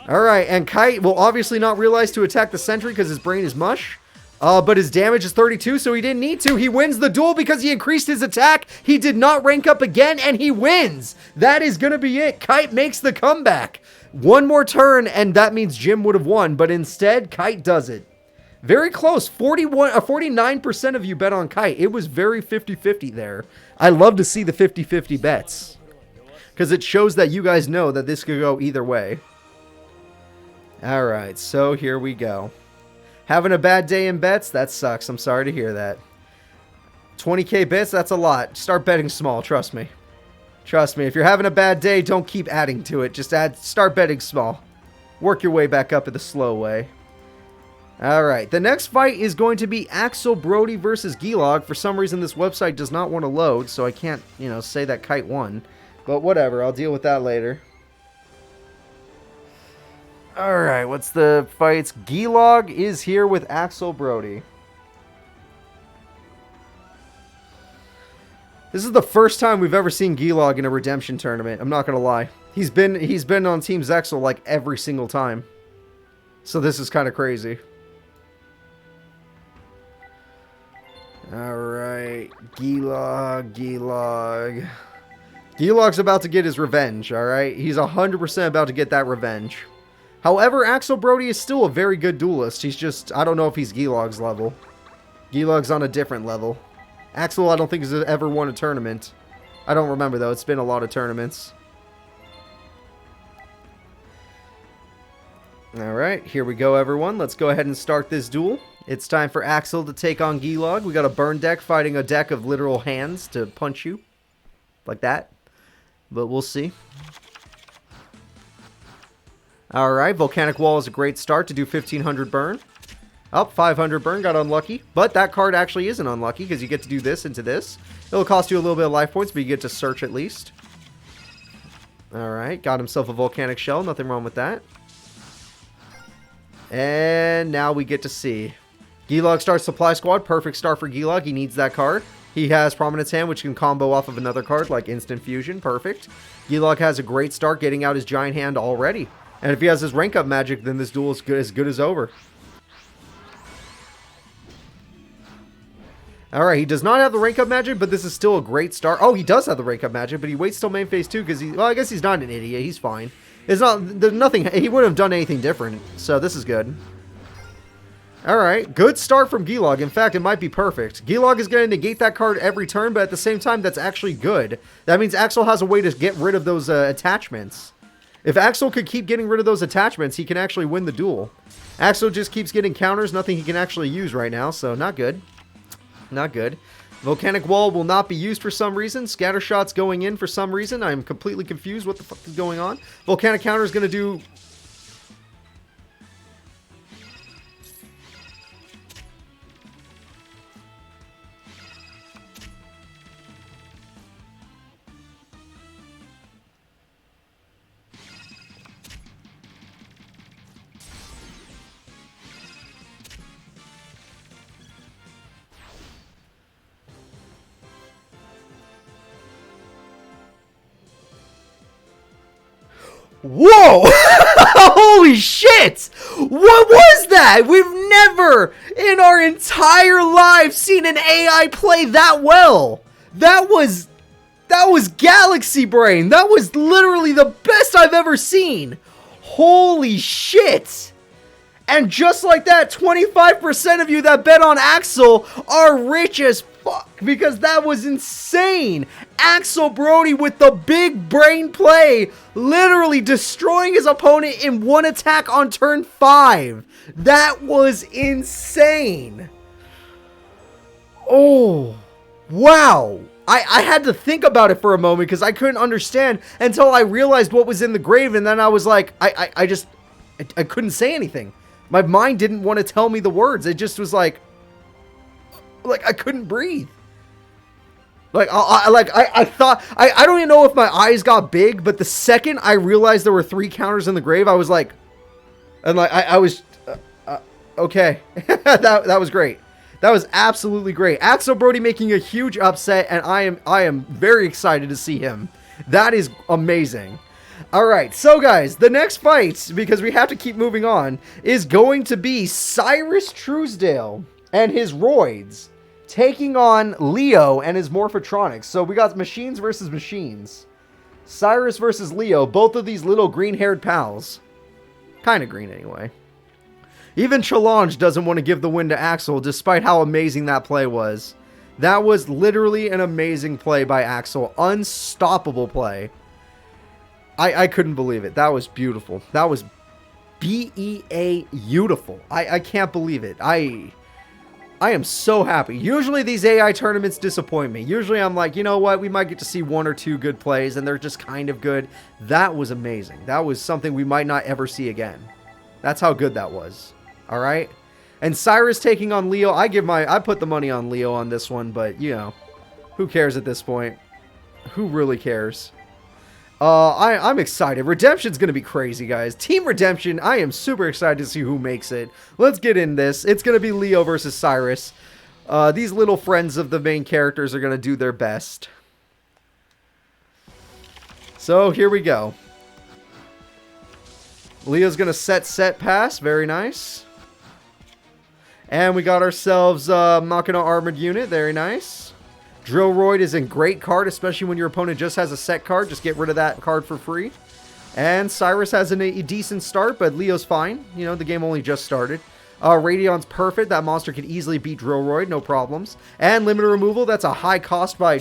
S1: Alright, and Kite will obviously not realize to attack the Sentry because his brain is mush. But his damage is 32, so he didn't need to. He wins the duel because he increased his attack. He did not rank up again, and he wins. That is going to be it. Kite makes the comeback. One more turn, and that means Jim would have won, but instead, Kite does it. Very close. 49% of you bet on Kite. It was very 50-50 there. I love to see the 50-50 bets, because it shows that you guys know that this could go either way. Alright, so here we go. Having a bad day in bets? That sucks. I'm sorry to hear that. 20k bets? That's a lot. Start betting small, trust me. Trust me, if you're having a bad day, don't keep adding to it. Just start betting small. Work your way back up in the slow way. Alright, the next fight is going to be Axel Brody versus Gilag. For some reason, this website does not want to load, so I can't, you know, say that Kite won. But whatever, I'll deal with that later. Alright, what's the fights? Gilag is here with Axel Brody. This is the first time we've ever seen Gilag in a redemption tournament. I'm not gonna lie. He's been on Team Zexal like every single time. So this is kind of crazy. Alright. Gilag. Gilag's about to get his revenge, alright? He's 100% about to get that revenge. However, Axel Brody is still a very good duelist. He's just, I don't know if he's Gilag's level. Gilag's on a different level. Axel, I don't think has ever won a tournament. I don't remember, though. It's been a lot of tournaments. Alright, here we go, everyone. Let's go ahead and start this duel. It's time for Axel to take on Gilag. We got a burn deck fighting a deck of literal hands to punch you. Like that. But we'll see. Alright, Volcanic Wall is a great start to do 1500 burn. Up, 500 burn, got unlucky. But that card actually isn't unlucky because you get to do this into this. It'll cost you a little bit of life points, but you get to search at least. Alright, got himself a Volcanic Shell. Nothing wrong with that. And now we get to see. Gilag starts Supply Squad. Perfect start for Gilag. He needs that card. He has Prominence Hand, which can combo off of another card like Instant Fusion. Perfect. Gilag has a great start getting out his Giant Hand already. And if he has his rank up magic, then this duel is good as over. Alright, he does not have the rank up magic, but this is still a great start. Oh, he does have the rank up magic, but he waits till main phase 2 because he... Well, I guess he's not an idiot. He's fine. It's not... There's nothing... He wouldn't have done anything different, so this is good. Alright, good start from Gilag. In fact, it might be perfect. Gilag is going to negate that card every turn, but at the same time, that's actually good. That means Axel has a way to get rid of those attachments. If Axel could keep getting rid of those attachments, he can actually win the duel. Axel just keeps getting counters, nothing he can actually use right now, so not good. Not good. Volcanic Wall will not be used for some reason. Scatter Shot's going in for some reason. I'm completely confused what the fuck is going on. Volcanic Counter is going to do... Whoa! Holy shit! What was that? We've never in our entire lives seen an AI play that well. That was Galaxy Brain. That was literally the best I've ever seen. Holy shit! And just like that, 25% of you that bet on Axel are rich as fuck because that was insane. Axel Brody with the big brain play, literally destroying his opponent in one attack on turn 5. That was insane. Oh, wow. I had to think about it for a moment because I couldn't understand until I realized what was in the grave, and then I was like, I couldn't say anything. My mind didn't want to tell me the words. It just was like I couldn't breathe. I thought, I don't even know if my eyes got big, but the second I realized there were 3 counters in the grave, I was like, and like, I was, okay. that was great. That was absolutely great. Axel Brody making a huge upset, and I am very excited to see him. That is amazing. Alright, so guys, the next fight, because we have to keep moving on, is going to be Cyrus Truesdale and his roids taking on Leo and his morphotronics. So we got machines versus machines. Cyrus versus Leo, both of these little green-haired pals. Kind of green anyway. Even Challenge doesn't want to give the win to Axel, despite how amazing that play was. That was literally an amazing play by Axel. Unstoppable play. I couldn't believe it. That was beautiful. That was beautiful. I can't believe it. I am so happy. Usually these AI tournaments disappoint me. Usually I'm like, you know what? We might get to see 1 or 2 good plays, and they're just kind of good. That was amazing. That was something we might not ever see again. That's how good that was. All right? And Cyrus taking on Leo. I put the money on Leo on this one, but, you know, who cares at this point? Who really cares? I'm excited. Redemption's going to be crazy, guys. Team Redemption, I am super excited to see who makes it. Let's get in this. It's going to be Leo versus Cyrus. These little friends of the main characters are going to do their best. So, here we go. Leo's going to set pass. Very nice. And we got ourselves Machina Armored Unit. Very nice. Drillroid is a great card, especially when your opponent just has a set card. Just get rid of that card for free. And Cyrus has a decent start, but Leo's fine. You know, the game only just started. Radion's perfect. That monster can easily beat Drillroid, no problems. And limiter removal, that's a high cost by,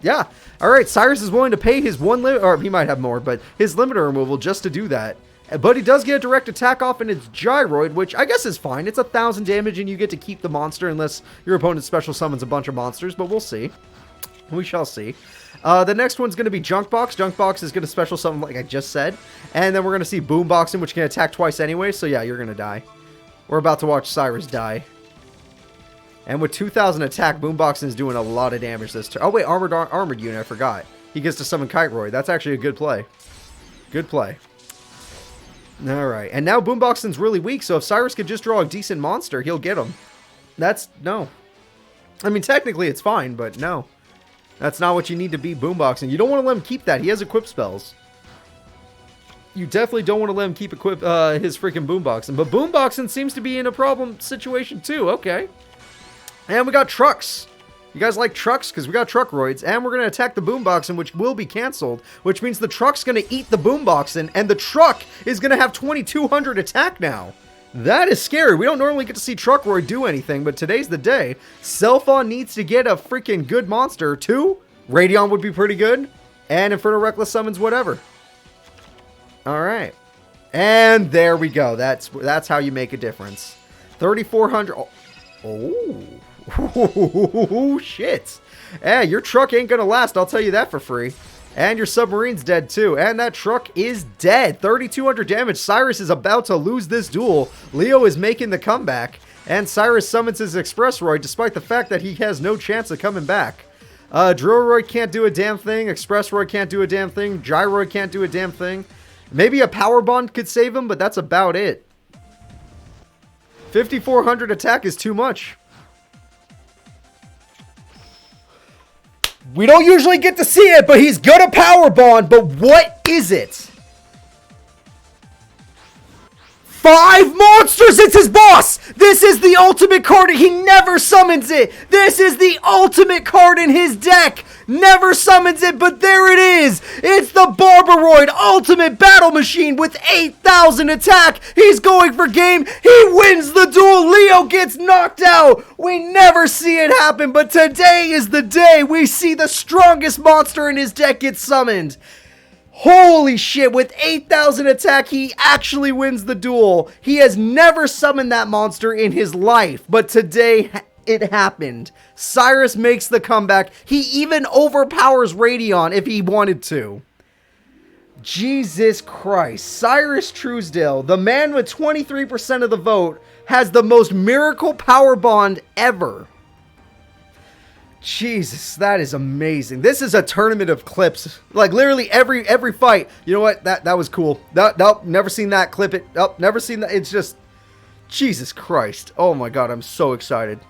S1: yeah. Alright, Cyrus is willing to pay his or he might have more, but his limiter removal just to do that. But he does get a direct attack off in its Gyroid, which I guess is fine. It's 1,000 damage and you get to keep the monster unless your opponent special summons a bunch of monsters, but we'll see. We shall see. The next one's going to be Junkbox. Junkbox is going to special summon like I just said. And then we're going to see Boomboxing, which can attack twice anyway. So yeah, you're going to die. We're about to watch Cyrus die. And with 2,000 attack, Boomboxing is doing a lot of damage this turn. Oh wait, Armored Unit, I forgot. He gets to summon Kiteroid. That's actually a good play. Good play. Alright, and now Boomboxing's really weak, so if Cyrus could just draw a decent monster, he'll get him. No. I mean, technically it's fine, but no. That's not what you need to beat Boomboxing. You don't want to let him keep that. He has equip spells. You definitely don't want to let him keep his freaking Boomboxing. But Boomboxing seems to be in a problem situation too. Okay. And we got trucks. You guys like trucks? Because we got Truckroids. And we're going to attack the Boomboxing, which will be canceled. Which means the truck's going to eat the Boomboxing. And the truck is going to have 2,200 attack now. That is scary. We don't normally get to see Truckroid do anything, but today's the day. Selphon needs to get a freaking good monster, too. Radion would be pretty good. And Inferno Reckless summons whatever. Alright. And there we go. That's how you make a difference. 3,400. Oh, shit. Yeah, your truck ain't gonna last, I'll tell you that for free. And your submarine's dead too. And that truck is dead. 3,200 damage. Cyrus is about to lose this duel. Leo is making the comeback. And Cyrus summons his Expressroid despite the fact that he has no chance of coming back. Drillroid can't do a damn thing. Expressroid can't do a damn thing. Gyroid can't do a damn thing. Maybe a Power Bond could save him, but that's about it. 5,400 attack is too much. We don't usually get to see it, but he's gonna Power Bond. But what is it? 5 monsters! It's his boss! This is the ultimate card. He never summons it. This is the ultimate card in his deck. Never summons it, but there it is. It's the Barbaroid Ultimate Battle Machine with 8,000 attack. He's going for game. He wins the duel. Leo gets knocked out. We never see it happen, but today is the day we see the strongest monster in his deck get summoned. Holy shit, with 8,000 attack, he actually wins the duel. He has never summoned that monster in his life, but today it happened. Cyrus makes the comeback. He even overpowers Radion if he wanted to. Jesus Christ. Cyrus Truesdale, the man with 23% of the vote, has the most miracle power bond ever. Jesus, that is amazing. This is a tournament of clips. Like literally every fight. You know what? That was cool. Nope, never seen that. Clip it. Nope, never seen that. It's just Jesus Christ. Oh my god, I'm so excited.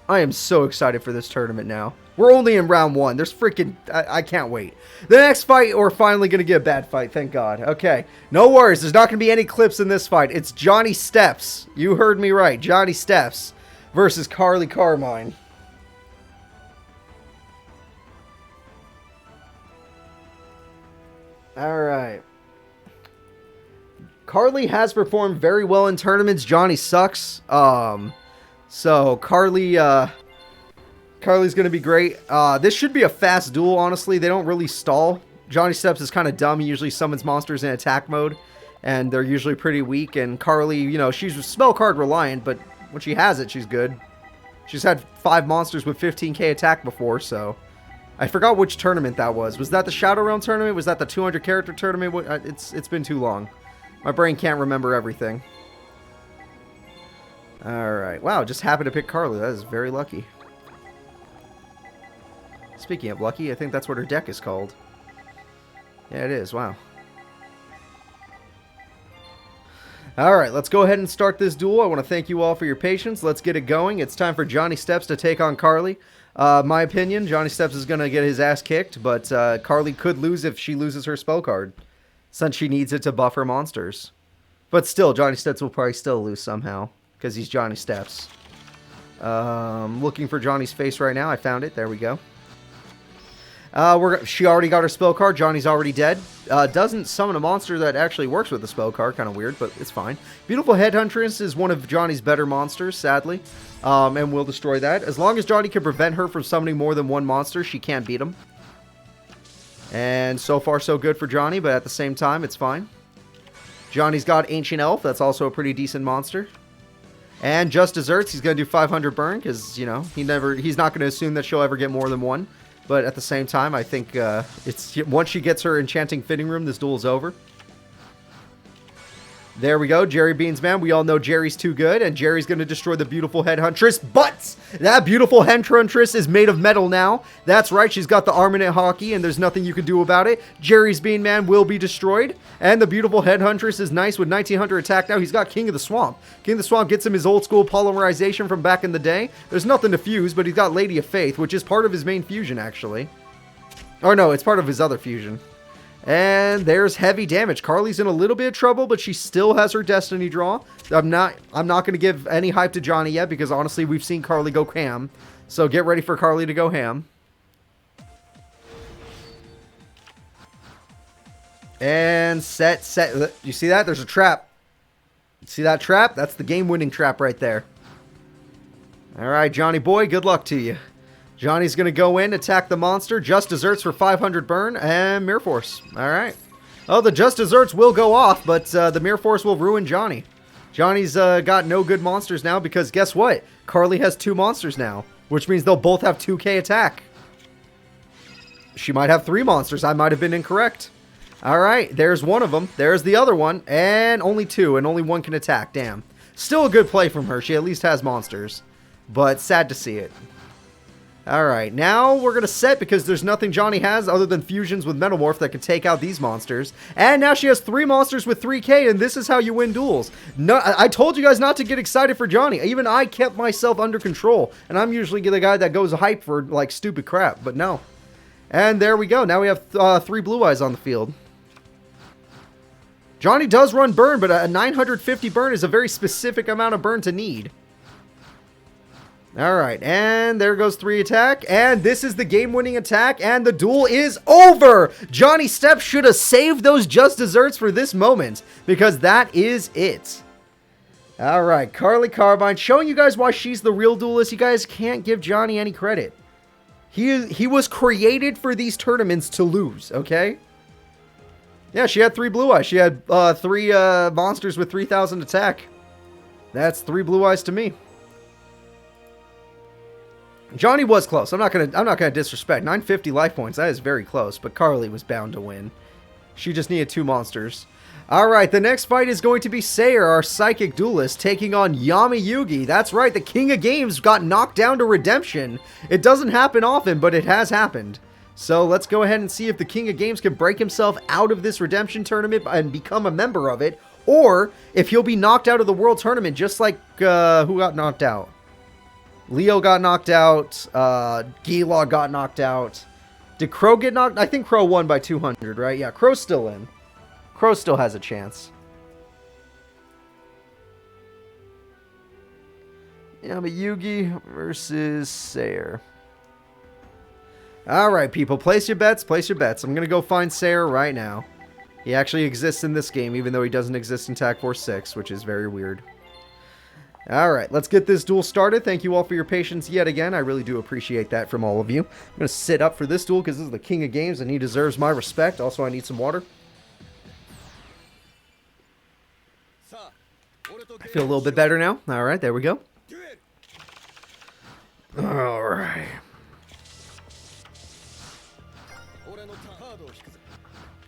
S1: I am so excited for this tournament now. We're only in round 1. There's freaking I can't wait. The next fight, we're finally gonna get a bad fight, thank God. Okay. No worries, there's not gonna be any clips in this fight. It's Johnny Steps. You heard me right. Johnny Steps versus Carly Carmine. Alright. Carly has performed very well in tournaments. Johnny sucks. So Carly's gonna be great. This should be a fast duel, honestly. They don't really stall. Johnny Steps is kind of dumb. He usually summons monsters in attack mode, and they're usually pretty weak. And Carly, you know, she's spell card reliant, but when she has it, she's good. She's had 5 monsters with 15k attack before, so... I forgot which tournament that was. Was that the Shadow Realm tournament? Was that the 200 character tournament? It's been too long. My brain can't remember everything. Alright. Wow, just happened to pick Carly. That is very lucky. Speaking of lucky, I think that's what her deck is called. Yeah, it is. Wow. Alright, let's go ahead and start this duel. I want to thank you all for your patience. Let's get it going. It's time for Johnny Steps to take on Carly. My opinion, Johnny Steps is going to get his ass kicked, but Carly could lose if she loses her spell card, since she needs it to buff her monsters. But still, Johnny Steps will probably still lose somehow. because he's Johnny Steps. Looking for Johnny's face right now. I found it. There we go. She already got her spell card. Johnny's already dead. Doesn't summon a monster that actually works with the spell card. Kind of weird, but it's fine. Beautiful Headhuntress is one of Johnny's better monsters, sadly. And we'll destroy that. As long as Johnny can prevent her from summoning more than one monster, she can't beat him. And so far, so good for Johnny, but at the same time, it's fine. Johnny's got Ancient Elf. That's also a pretty decent monster. And Just Desserts, he's going to do 500 burn, because, you know, he's not going to assume that she'll ever get more than one. But at the same time, I think once she gets her Enchanting Fitting Room, this duel is over. There we go, Jerry Beans Man. We all know Jerry's too good, and Jerry's going to destroy the beautiful Headhuntress. But that beautiful Headhuntress is made of metal now. That's right, she's got the Armament Hockey, and there's nothing you can do about it. Jerry's Bean Man will be destroyed, and the beautiful Headhuntress is nice with 1900 attack now. He's got King of the Swamp. King of the Swamp gets him his old school polymerization from back in the day. There's nothing to fuse, but he's got Lady of Faith, which is part of his main fusion, actually. Or no, it's part of his other fusion. And there's heavy damage. Carly's in a little bit of trouble, but she still has her Destiny draw. I'm not going to give any hype to Johnny yet, because honestly, we've seen Carly go ham. So get ready for Carly to go ham. And set. You see that? There's a trap. See that trap? That's the game-winning trap right there. All right, Johnny boy, good luck to you. Johnny's going to go in, attack the monster. Just Desserts for 500 burn, and Mirror Force. All right. Oh, the Just Desserts will go off, but the Mirror Force will ruin Johnny. Johnny's got no good monsters now, because guess what? Carly has 2 monsters now, which means they'll both have 2k attack. She might have 3 monsters. I might have been incorrect. All right, there's one of them. There's the other one, and only 2, and only 1 can attack. Damn. Still a good play from her. She at least has monsters, but sad to see it. Alright, now we're going to set, because there's nothing Johnny has other than fusions with Metamorph that can take out these monsters. And now she has 3 monsters with 3k, and this is how you win duels. No, I told you guys not to get excited for Johnny. Even I kept myself under control, and I'm usually the guy that goes hype for, like, stupid crap, but no. And there we go. Now we have 3 Blue Eyes on the field. Johnny does run burn, but a 950 burn is a very specific amount of burn to need. Alright, and there goes 3 attack, and this is the game-winning attack, and the duel is over! Johnny Steps should have saved those Just Desserts for this moment, because that is it. Alright, Carly Carbine, showing you guys why she's the real duelist. You guys can't give Johnny any credit. He was created for these tournaments to lose, okay? Yeah, she had 3 Blue Eyes. She had 3 monsters with 3000 attack. That's 3 Blue Eyes to me. Johnny was close. I'm not gonna disrespect. 950 life points. That is very close. But Carly was bound to win. She just needed 2 monsters. All right, the next fight is going to be Sayer, our psychic duelist, taking on Yami Yugi. That's right. The King of Games got knocked down to redemption. It doesn't happen often, but it has happened. So let's go ahead and see if the King of Games can break himself out of this redemption tournament and become a member of it, or if he'll be knocked out of the World Tournament, just like who got knocked out. Leo got knocked out. Gilag got knocked out. Did Crow get knocked? I think Crow won by 200, right? Yeah, Crow's still in. Crow still has a chance. Yeah, but Yugi versus Sayer. Alright, people. Place your bets. Place your bets. I'm going to go find Sayer right now. He actually exists in this game, even though he doesn't exist in Tag Force 6, which is very weird. Alright, let's get this duel started. Thank you all for your patience yet again. I really do appreciate that from all of you. I'm going to sit up for this duel because this is the King of Games and he deserves my respect. Also, I need some water. I feel a little bit better now. Alright, there we go. Alright.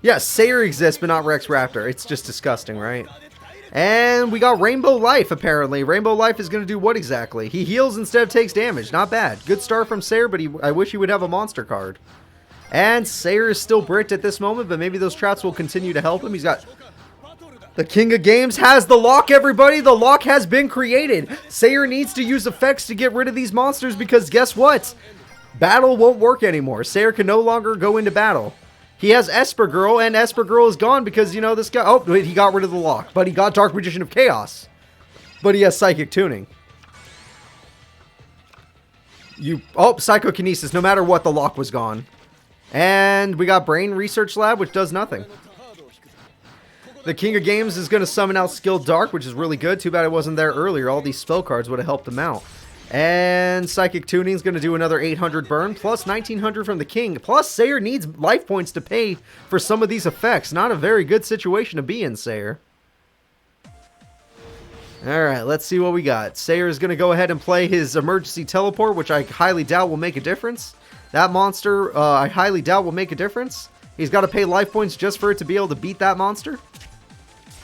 S1: Yes, Sayer exists, but not Rex Raptor. It's just disgusting, right? And we got Rainbow Life, apparently. Rainbow Life is going to do what exactly? He heals instead of takes damage. Not bad. Good start from Sayer, but I wish he would have a monster card. And Sayer is still bricked at this moment, but maybe those traps will continue to help him. He's got... The King of Games has the lock, everybody. The lock has been created. Sayer needs to use effects to get rid of these monsters because guess what? Battle won't work anymore. Sayer can no longer go into battle. He has Esper Girl, and Esper Girl is gone because, you know, this guy... Oh, wait, he got rid of the lock, but he got Dark Magician of Chaos. But he has psychic tuning. Oh, psychokinesis. No matter what, the lock was gone. And we got Brain Research Lab, which does nothing. The King of Games is going to summon out Skilled Dark, which is really good. Too bad it wasn't there earlier. All these spell cards would have helped him out. And Psychic Tuning is going to do another 800 burn, plus 1900 from the King. Plus, Sayer needs life points to pay for some of these effects. Not a very good situation to be in, Sayer. Alright, let's see what we got. Sayer is going to go ahead and play his Emergency Teleport, which I highly doubt will make a difference. That monster, I highly doubt will make a difference. He's got to pay life points just for it to be able to beat that monster.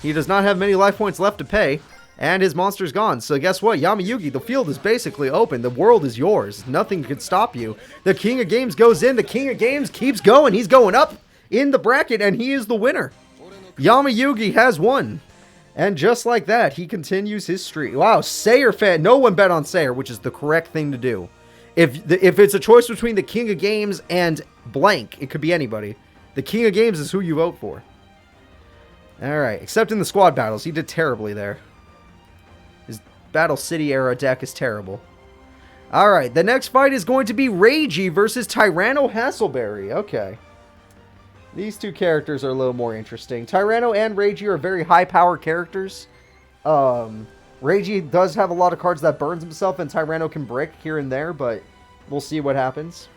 S1: He does not have many life points left to pay. And his monster's gone. So guess what? Yami Yugi, the field is basically open. The world is yours. Nothing can stop you. The King of Games goes in. The King of Games keeps going. He's going up in the bracket, and he is the winner. Yami Yugi has won. And just like that, he continues his streak. Wow, Sayer fan. No one bet on Sayer, which is the correct thing to do. If it's a choice between the King of Games and blank, it could be anybody. The King of Games is who you vote for. Alright, except in the squad battles. He did terribly there. His Battle City era deck is terrible. Alright, the next fight is going to be Reiji versus Tyranno Hasselberry. Okay. These two characters are a little more interesting. Tyranno and Reiji are very high-power characters. Reiji does have a lot of cards that burns himself, and Tyranno can brick here and there, but we'll see what happens.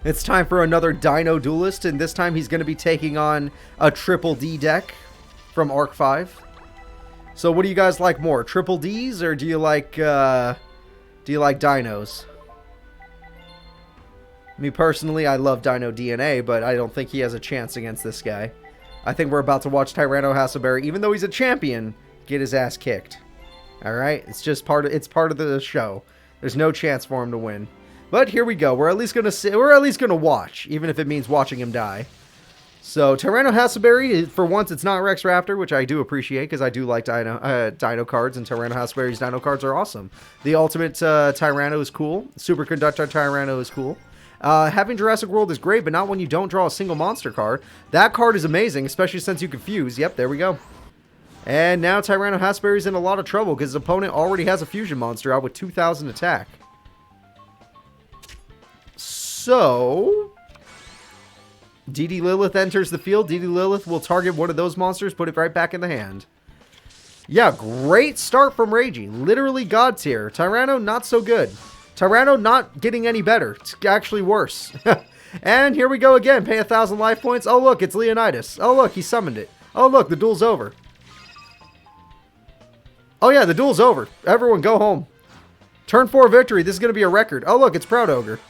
S1: It's time for another Dino Duelist, and this time he's going to be taking on a Triple D deck from Arc 5. So what do you guys like more, Triple Ds, or do you like Dinos? Me personally, I love Dino DNA, but I don't think he has a chance against this guy. I think we're about to watch Tyranno Hasselberry, even though he's a champion, get his ass kicked. Alright? It's part of the show. There's no chance for him to win. But here we go. We're at least gonna watch, even if it means watching him die. So Tyranno Hasselberry, for once, it's not Rex Raptor, which I do appreciate because I do like Dino cards, and Tyranno Hasselberry's Dino cards are awesome. The Ultimate Tyranno is cool. Superconductor Tyranno is cool. Having Jurassic World is great, but not when you don't draw a single monster card. That card is amazing, especially since you can fuse. Yep, there we go. And now Tyranno Hasselberry's in a lot of trouble because his opponent already has a fusion monster out with 2,000 attack. So, DD Lilith enters the field. DD Lilith will target one of those monsters, put it right back in the hand. Yeah, great start from Reiji. Literally God tier. Tyranno, not so good. Tyranno not getting any better. It's actually worse. And here we go again. Pay 1,000 life points. Oh, look, it's Leonidas. Oh, look, he summoned it. Oh, look, the duel's over. Oh, yeah, the duel's over. Everyone go home. Turn 4 victory. This is going to be a record. Oh, look, it's Proud Ogre.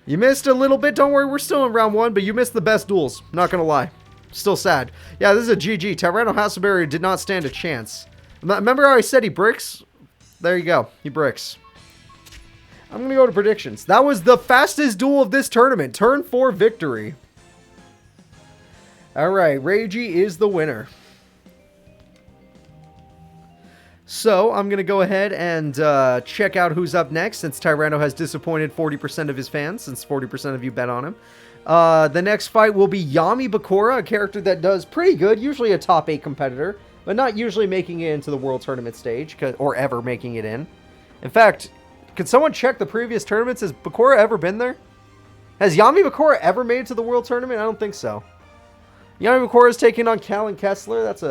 S1: You missed a little bit. Don't worry, we're still in round 1, but you missed the best duels. Not going to lie. Still sad. Yeah, this is a GG. Tyranno Hasselberry did not stand a chance. Remember how I said he bricks? There you go. He bricks. I'm going to go to predictions. That was the fastest duel of this tournament. Turn 4 victory. Alright, Reiji is the winner. So, I'm going to go ahead and check out who's up next, since Tyranno has disappointed 40% of his fans, since 40% of you bet on him. The next fight will be Yami Bakura, a character that does pretty good, usually a top 8 competitor, but not usually making it into the World Tournament stage, or ever making it in. In fact, could someone check the previous tournaments? Has Bakura ever been there? Has Yami Bakura ever made it to the World Tournament? I don't think so. Yami Bakura is taking on Callan Kessler. That's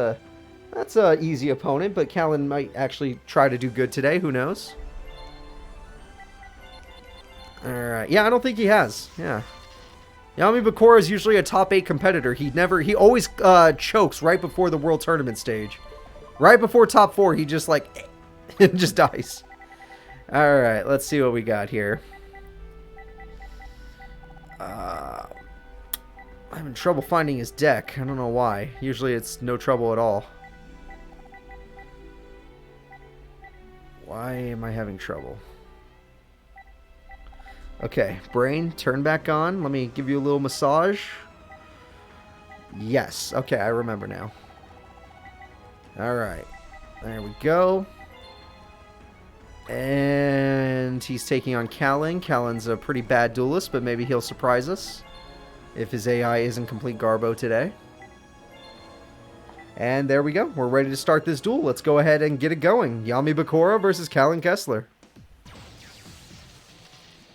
S1: a easy opponent, but Callan might actually try to do good today. Who knows? Alright. Yeah, I don't think he has. Yeah. Yami Bakura is usually a top 8 competitor. He always chokes right before the World Tournament stage. Right before top 4, he just like, just dies. Alright, let's see what we got here. I'm having trouble finding his deck. I don't know why. Usually it's no trouble at all. Why am I having trouble? Okay, brain, turn back on. Let me give you a little massage. Yes. Okay, I remember now. Alright. There we go. And he's taking on Callan. Callan's a pretty bad duelist, but maybe he'll surprise us if his AI isn't complete garbo today. And there we go. We're ready to start this duel. Let's go ahead and get it going. Yami Bakura versus Callan Kessler.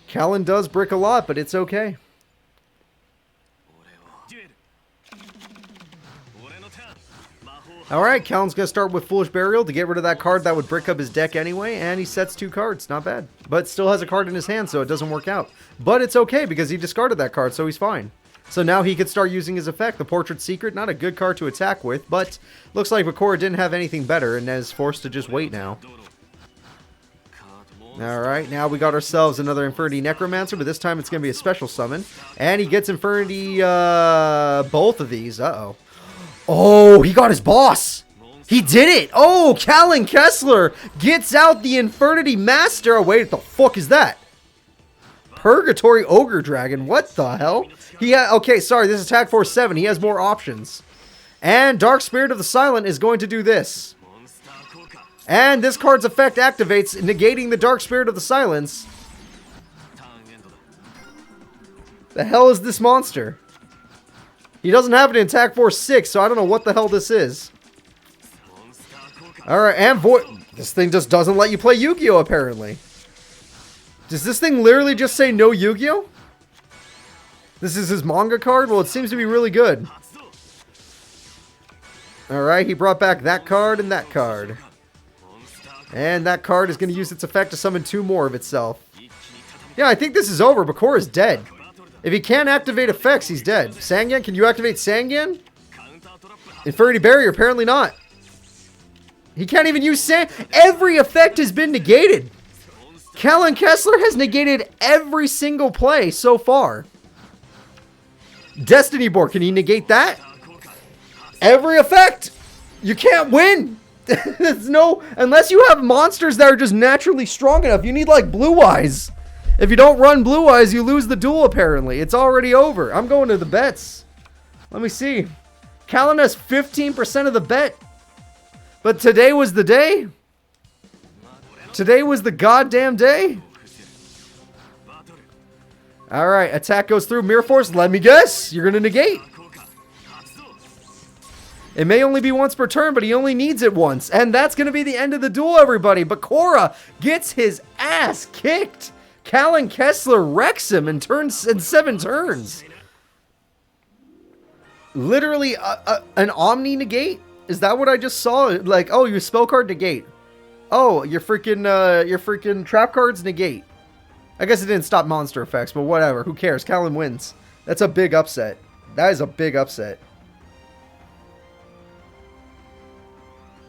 S1: Callan does brick a lot, but it's okay. Alright, Callan's going to start with Foolish Burial to get rid of that card that would brick up his deck anyway, and he sets 2 cards. Not bad. But still has a card in his hand, so it doesn't work out. But it's okay, because he discarded that card, so he's fine. So now he could start using his effect, the Portrait Secret. Not a good card to attack with, but looks like Bakura didn't have anything better, and is forced to just wait now. Alright, now we got ourselves another Infernity Necromancer, but this time it's going to be a special summon. And he gets Infernity, both of these. Uh-oh. Oh, he got his boss. He did it. Oh, Callan Kessler gets out the Infernity Master. Oh, wait, what the fuck is that? Purgatory Ogre Dragon. What the hell? Okay, sorry, this is attack force 7. He has more options. And Dark Spirit of the Silent is going to do this. And this card's effect activates, negating the Dark Spirit of the Silence. The hell is this monster? He doesn't have it in attack force 6, so I don't know what the hell this is. Alright, and this thing just doesn't let you play Yu-Gi-Oh! Apparently. Does this thing literally just say no Yu-Gi-Oh? This is his manga card? Well, it seems to be really good. Alright, he brought back that card and that card. And that card is going to use its effect to summon 2 more of itself. Yeah, I think this is over. Bakura is dead. If he can't activate effects, he's dead. Sangan, can you activate Sangan? Infernity Barrier, apparently not. He can't even use Every effect has been negated. Callan Kessler has negated every single play so far. Destiny Board, can he negate that? Every effect! You can't win! There's no... Unless you have monsters that are just naturally strong enough. You need, like, Blue Eyes. If you don't run Blue Eyes, you lose the duel, apparently. It's already over. I'm going to the bets. Let me see. Callan has 15% of the bet. But today was the day. Today was the goddamn day. Alright, attack goes through. Mirror Force, let me guess. You're going to negate. It may only be once per turn, but he only needs it once. And that's going to be the end of the duel, everybody. Bakura gets his ass kicked. Callan Kessler wrecks him in 7 turns. Literally an Omni negate? Is that what I just saw? Like, oh, your spell card negate. Oh, your freaking trap cards negate. I guess it didn't stop monster effects, but whatever. Who cares? Callan wins. That's a big upset. That is a big upset.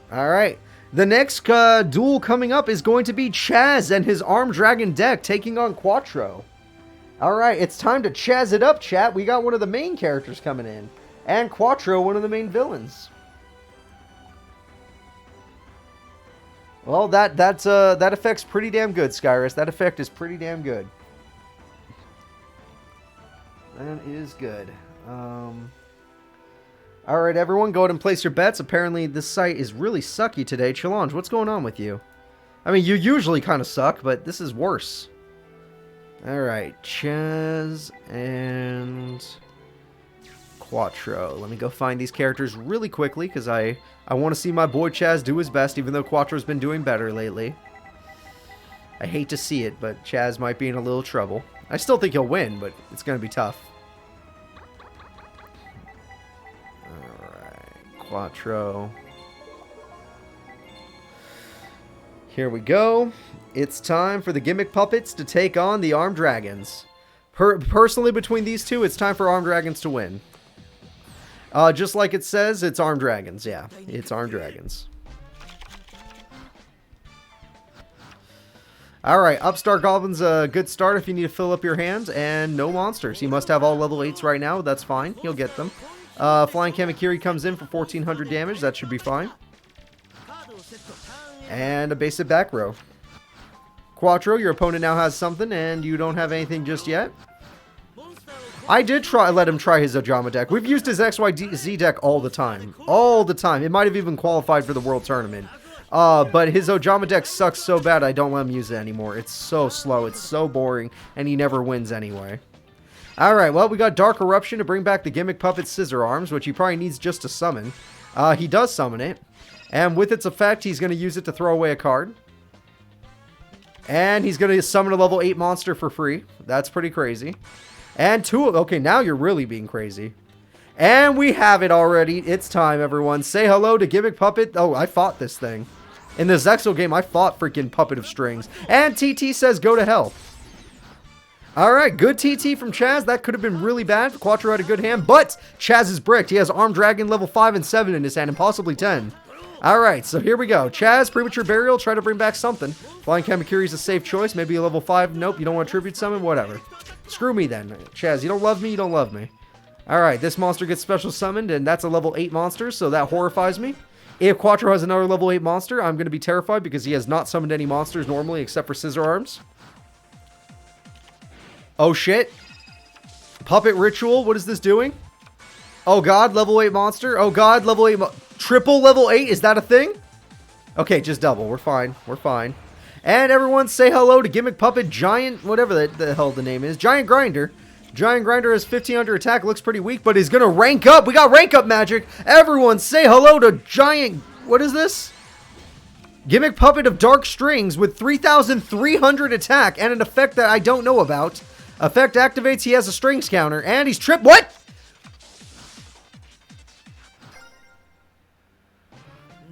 S1: Alright. The next duel coming up is going to be Chaz and his Armed Dragon deck taking on Quattro. Alright, it's time to Chaz it up, chat. We got one of the main characters coming in. And Quattro, one of the main villains. Well, that effect's pretty damn good, Cyrus. That effect is pretty damn good. That is good. Alright, everyone, go ahead and place your bets. Apparently, this site is really sucky today. Challenge, what's going on with you? I mean, you usually kind of suck, but this is worse. Alright, Chaz and Quattro. Let me go find these characters really quickly, because I want to see my boy Chaz do his best, even though Quattro's been doing better lately. I hate to see it, but Chaz might be in a little trouble. I still think he'll win, but it's going to be tough. Quattro. Here we go. It's time for the Gimmick Puppets to take on the Armed Dragons. Personally, between these two, it's time for Armed Dragons to win. Just like it says, it's Armed Dragons. Yeah, it's Armed Dragons. Alright, Upstart Goblin's a good start if you need to fill up your hand. And no monsters. He must have all level 8s right now. That's fine. He'll get them. Flying Kamakiri comes in for 1400 damage. That should be fine. And a basic back row. Quattro, your opponent now has something, and you don't have anything just yet. I did let him try his Ojama deck. We've used his XYZ deck all the time. All the time. It might have even qualified for the World Tournament. But his Ojama deck sucks so bad I don't let him use it anymore. It's so slow, it's so boring, and he never wins anyway. Alright, well, we got Dark Eruption to bring back the Gimmick Puppet Scissor Arms, which he probably needs just to summon. He does summon it. And with its effect, he's going to use it to throw away a card. And he's going to summon a level 8 monster for free. That's pretty crazy. And okay, now you're really being crazy. And we have it already. It's time, everyone. Say hello to Gimmick Puppet. Oh, I fought this thing. In the Zexal game, I fought freaking Puppet of Strings. And TT says go to hell. Alright, good TT from Chaz. That could have been really bad. Quattro had a good hand, but Chaz is bricked. He has Armed Dragon level 5 and 7 in his hand, and possibly 10. Alright, so here we go. Chaz, Premature Burial, try to bring back something. Flying Kamakiri is a safe choice. Maybe a level 5. Nope, you don't want to Tribute Summon? Whatever. Screw me then. Chaz, you don't love me? You don't love me. Alright, this monster gets special summoned, and that's a level 8 monster, so that horrifies me. If Quattro has another level 8 monster, I'm going to be terrified because he has not summoned any monsters normally except for Scissor Arms. Oh shit. Puppet Ritual, what is this doing? Oh god, level 8 monster. Oh god, level 8 triple level 8, is that a thing? Okay, just double, we're fine, we're fine. And everyone say hello to Gimmick Puppet Giant, whatever the hell the name is. Giant Grinder. Giant Grinder has 1500 attack, looks pretty weak, but he's gonna rank up. We got rank up magic. Everyone say hello to Giant, what is this? Gimmick Puppet of Dark Strings with 3300 attack and an effect that I don't know about. Effect activates, he has a strings counter, and he's tripped. What?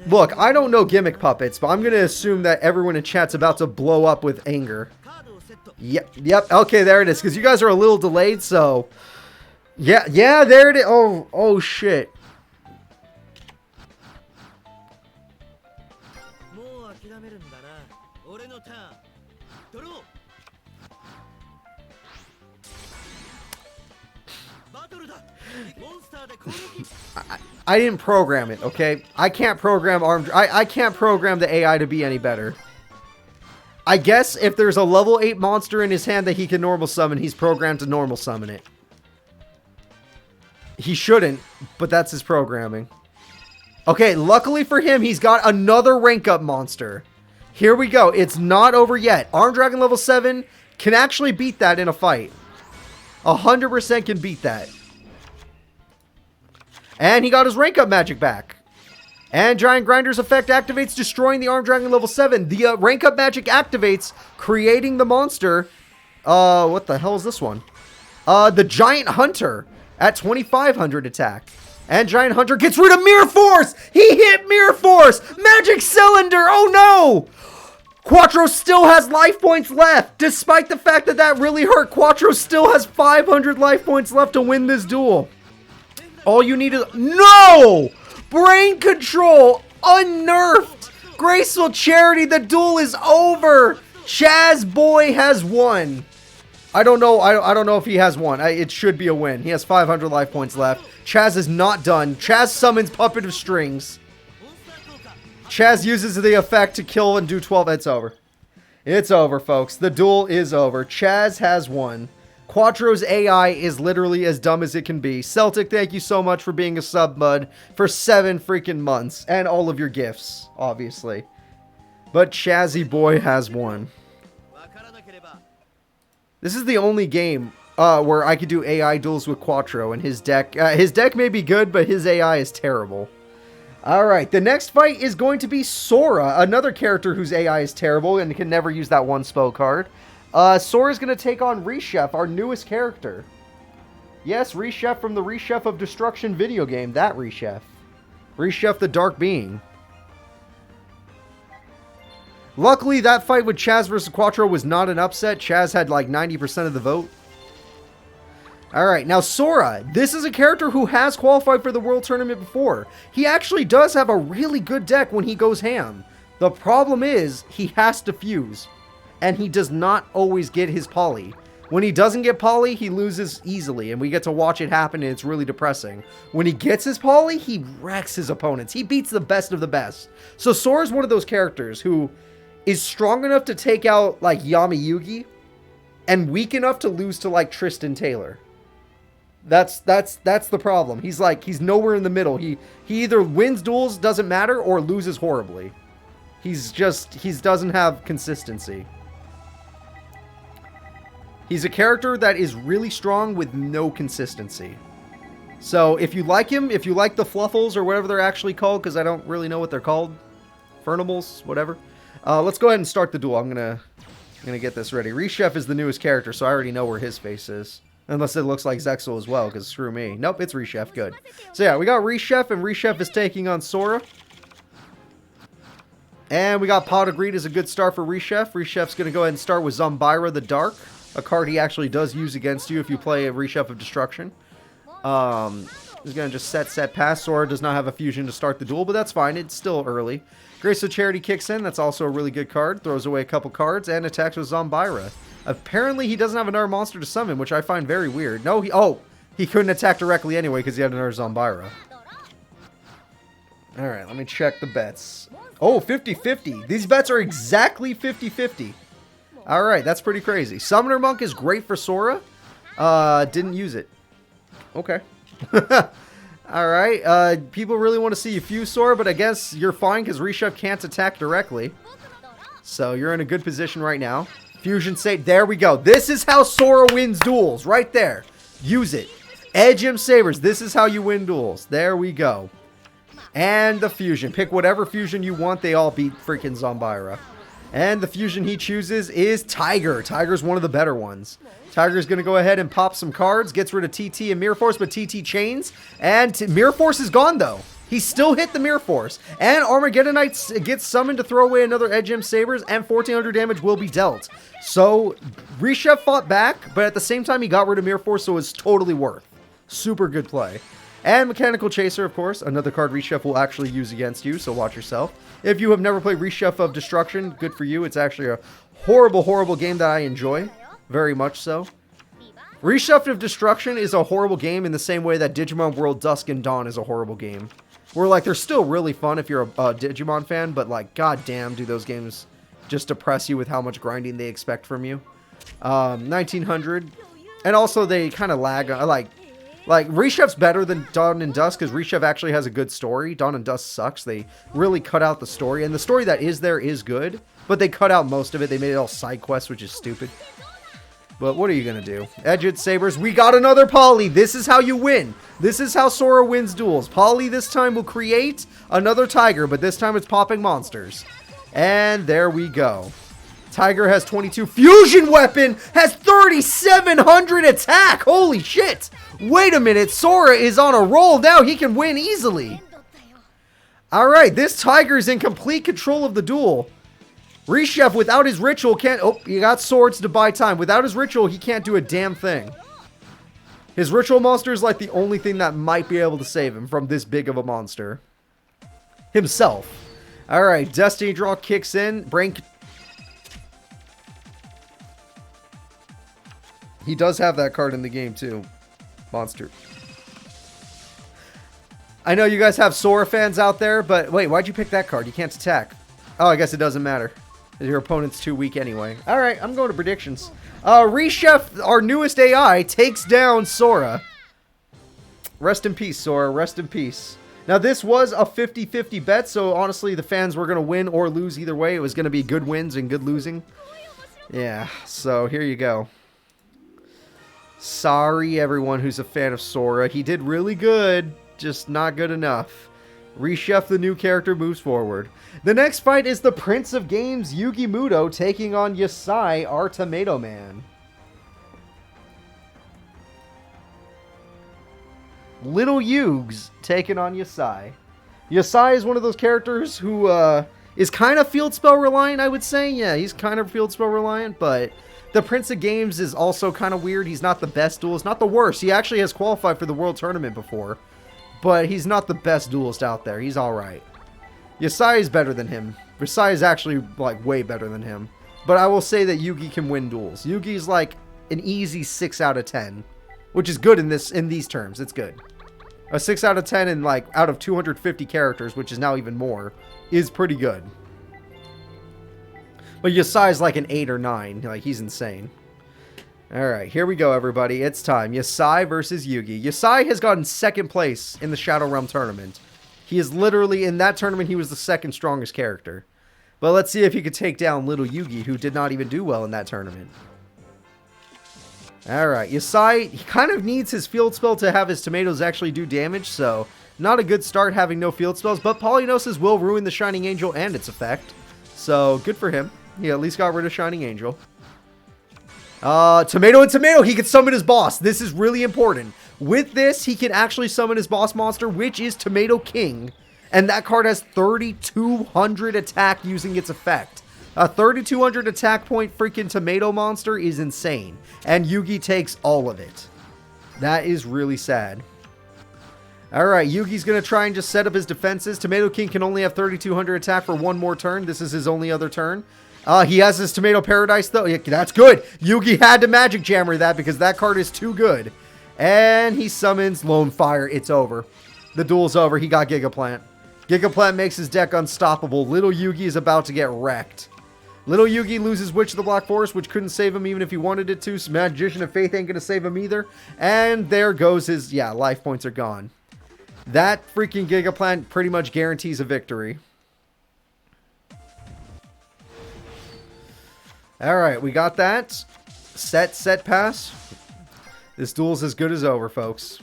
S1: Look, I don't know Gimmick Puppets, but I'm going to assume that everyone in chat's about to blow up with anger. Yep, okay, there it is, because you guys are a little delayed, so... Yeah, there it is. Oh, shit. I didn't program it, okay? I can't program I can't program the AI to be any better. I guess if there's a level 8 monster in his hand that he can normal summon, he's programmed to normal summon it. He shouldn't, but that's his programming. Okay, luckily for him, he's got another rank up monster. Here we go. It's not over yet. Armed Dragon level 7 can actually beat that in a fight. 100% can beat that. And he got his rank up magic back. And Giant Grinder's effect activates, destroying the Armed Dragon level 7. The rank up magic activates, creating the monster. What the hell is this one? The Giant Hunter at 2500 attack. And Giant Hunter gets rid of Mirror Force! He hit Mirror Force! Magic Cylinder! Oh no! Quattro still has life points left! Despite the fact that that really hurt, Quattro still has 500 life points left to win this duel. All you need is... No! Brain Control! Unnerfed! Graceful Charity, the duel is over! Chaz Boy has won. I don't know. I don't know if he has won. It should be a win. He has 500 life points left. Chaz is not done. Chaz summons Puppet of Strings. Chaz uses the effect to kill and do 12. It's over. It's over, folks. The duel is over. Chaz has won. Quattro's AI is literally as dumb as it can be. Celtic, thank you so much for being a sub, bud, for 7 freaking months. And all of your gifts, obviously. But Chazzy Boy has won. This is the only game where I could do AI duels with Quattro, and his deck may be good, but his AI is terrible. Alright, the next fight is going to be Sora, another character whose AI is terrible and can never use that one spell card. Sora is going to take on Reshef, our newest character. Yes, Reshef from the Reshef of Destruction video game, that Reshef. Reshef the Dark Being. Luckily, that fight with Chaz versus Quattro was not an upset. Chaz had like 90% of the vote. Alright, now Sora. This is a character who has qualified for the World Tournament before. He actually does have a really good deck when he goes ham. The problem is, he has to fuse. And he does not always get his poly. When he doesn't get poly, he loses easily, and we get to watch it happen, and it's really depressing. When he gets his poly, he wrecks his opponents. He beats the best of the best. So Sora's one of those characters who is strong enough to take out, like, Yami Yugi, and weak enough to lose to, like, Tristan Taylor. That's the problem. He's nowhere in the middle. He either wins duels, doesn't matter, or loses horribly. He doesn't have consistency. He's a character that is really strong with no consistency. So if you like him, if you like the Fluffles or whatever they're actually called, because I don't really know what they're called, Fernimals, whatever. Let's go ahead and start the duel. I'm gonna get this ready. Reshef is the newest character, so I already know where his face is. Unless it looks like Zexel as well, because screw me. Nope, it's Reshef. Good. So yeah, we got Reshef, and Reshef is taking on Sora. And we got Pot of Greed as a good start for Reshef. Reshef's going to go ahead and start with Zombira the Dark, a card he actually does use against you if you play a Reshef of Destruction. He's going to just set pass. Sora does not have a fusion to start the duel, but that's fine. It's still early. Grace of Charity kicks in. That's also a really good card. Throws away a couple cards and attacks with Zombira. Apparently, he doesn't have another monster to summon, which I find very weird. No, he couldn't attack directly anyway because he had another Zombira. Alright, let me check the bets. Oh, 50-50. These bets are exactly 50-50. Alright, that's pretty crazy. Summoner Monk is great for Sora. Didn't use it. Okay. Alright, people really want to see you fuse Sora, but I guess you're fine because Reshef can't attack directly. So you're in a good position right now. Fusion State, there we go. This is how Sora wins duels, right there. Use it. Edge him Sabers, this is how you win duels. There we go. And the fusion. Pick whatever fusion you want. They all beat freaking Zombira. And the fusion he chooses is Tiger. Tiger's one of the better ones. Tiger's going to go ahead and pop some cards. Gets rid of TT and Mirror Force, but TT chains. And Mirror Force is gone, though. He still hit the Mirror Force. And Armageddonite gets summoned to throw away another Edge M Sabers, and 1400 damage will be dealt. So, Reshef fought back, but at the same time, he got rid of Mirror Force, so it's totally worth. Super good play. And Mechanical Chaser, of course, another card Reshef will actually use against you, so watch yourself. If you have never played Reshef of Destruction, good for you. It's actually a horrible, horrible game that I enjoy. Very much so. Reshef of Destruction is a horrible game in the same way that Digimon World Dusk and Dawn is a horrible game. Where, like, they're still really fun if you're a Digimon fan, but, like, goddamn, do those games just depress you with how much grinding they expect from you. 1900. And also, they kind of lag, like, Reshef's better than Dawn and Dusk because Reshef actually has a good story. Dawn and Dusk sucks. They really cut out the story. And the story that is there is good, but they cut out most of it. They made it all side quests, which is stupid. But what are you going to do? Edge it, Sabers. We got another Poly. This is how you win. This is how Sora wins duels. Poly this time will create another Tiger, but this time it's popping monsters. And there we go. Tiger has 22. Fusion Weapon has 3,700 attack. Holy shit. Wait a minute. Sora is on a roll now. He can win easily. Alright, this Tiger's in complete control of the duel. Reshef, without his ritual, can't... Oh, he got swords to buy time. Without his ritual, he can't do a damn thing. His ritual monster is like the only thing that might be able to save him from this big of a monster. Himself. Alright, Destiny Draw kicks in. He does have that card in the game, too. Monster. I know you guys have Sora fans out there, but wait, why'd you pick that card? You can't attack. Oh, I guess it doesn't matter. Your opponent's too weak anyway. Alright, I'm going to predictions. Reshef, our newest AI, takes down Sora. Rest in peace, Sora. Rest in peace. Now, this was a 50-50 bet, so honestly, the fans were going to win or lose either way. It was going to be good wins and good losing. Yeah, so here you go. Sorry, everyone who's a fan of Sora. He did really good, just not good enough. Reshef, the new character, moves forward. The next fight is the Prince of Games, Yugi Muto, taking on Yusei, our Tomato Man. Little Yugs taking on Yusei. Yusei is one of those characters who is kind of field spell reliant, I would say. Yeah, he's kind of field spell reliant, but the Prince of Games is also kind of weird. He's not the best duelist, not the worst. He actually has qualified for the World Tournament before. But he's not the best duelist out there. He's alright. Yusei is better than him. Yusei is actually, like, way better than him. But I will say that Yugi can win duels. Yugi's, like, an easy 6 out of 10. Which is good in these terms. It's good. A 6 out of 10 in, like, out of 250 characters, which is now even more, is pretty good. But Yusei's like an 8 or 9. Like, he's insane. Alright, here we go, everybody. It's time. Yusei versus Yugi. Yusei has gotten second place in the Shadow Realm tournament. He is literally, in that tournament, he was the second strongest character. But let's see if he could take down little Yugi, who did not even do well in that tournament. Alright, Yusei, he kind of needs his field spell to have his tomatoes actually do damage, so not a good start having no field spells, but Polynosis will ruin the Shining Angel and its effect. So, good for him. He at least got rid of Shining Angel. Tomato and Tomato, he can summon his boss. This is really important. With this, he can actually summon his boss monster, which is Tomato King. And that card has 3,200 attack using its effect. A 3,200 attack point freaking tomato monster is insane. And Yugi takes all of it. That is really sad. Alright, Yugi's going to try and just set up his defenses. Tomato King can only have 3,200 attack for one more turn. This is his only other turn. He has his Tomato Paradise though. Yeah, that's good. Yugi had to Magic Jammer that because that card is too good. And he summons Lone Fire. It's over. The duel's over. He got Gigaplant. Gigaplant makes his deck unstoppable. Little Yugi is about to get wrecked. Little Yugi loses Witch of the Black Forest, which couldn't save him even if he wanted it to. So Magician of Faith ain't going to save him either. And there goes his, yeah, life points are gone. That freaking Gigaplant pretty much guarantees a victory. Alright, we got that. Set, pass. This duel's as good as over, folks.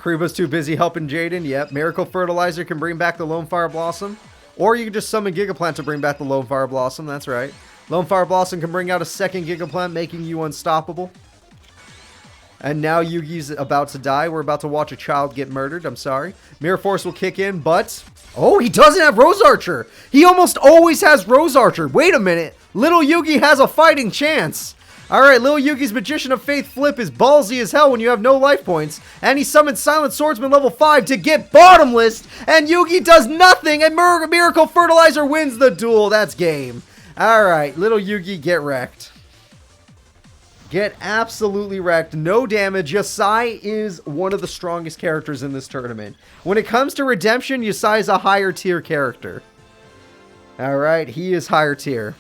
S1: Kariba's too busy helping Jaden. Yep, Miracle Fertilizer can bring back the Lone Fire Blossom. Or you can just summon Gigaplant to bring back the Lone Fire Blossom. That's right. Lone Fire Blossom can bring out a second Gigaplant, making you unstoppable. And now Yugi's about to die. We're about to watch a child get murdered. I'm sorry. Mirror Force will kick in, but... Oh, he doesn't have Rose Archer. He almost always has Rose Archer. Wait a minute. Little Yugi has a fighting chance. Alright, Little Yugi's Magician of Faith flip is ballsy as hell when you have no life points. And he summons Silent Swordsman level 5 to get bottomless. And Yugi does nothing. And Miracle Fertilizer wins the duel. That's game. Alright, Little Yugi, get wrecked. Get absolutely wrecked. No damage. Yusei is one of the strongest characters in this tournament. When it comes to redemption, Yusei is a higher tier character. Alright, he is higher tier.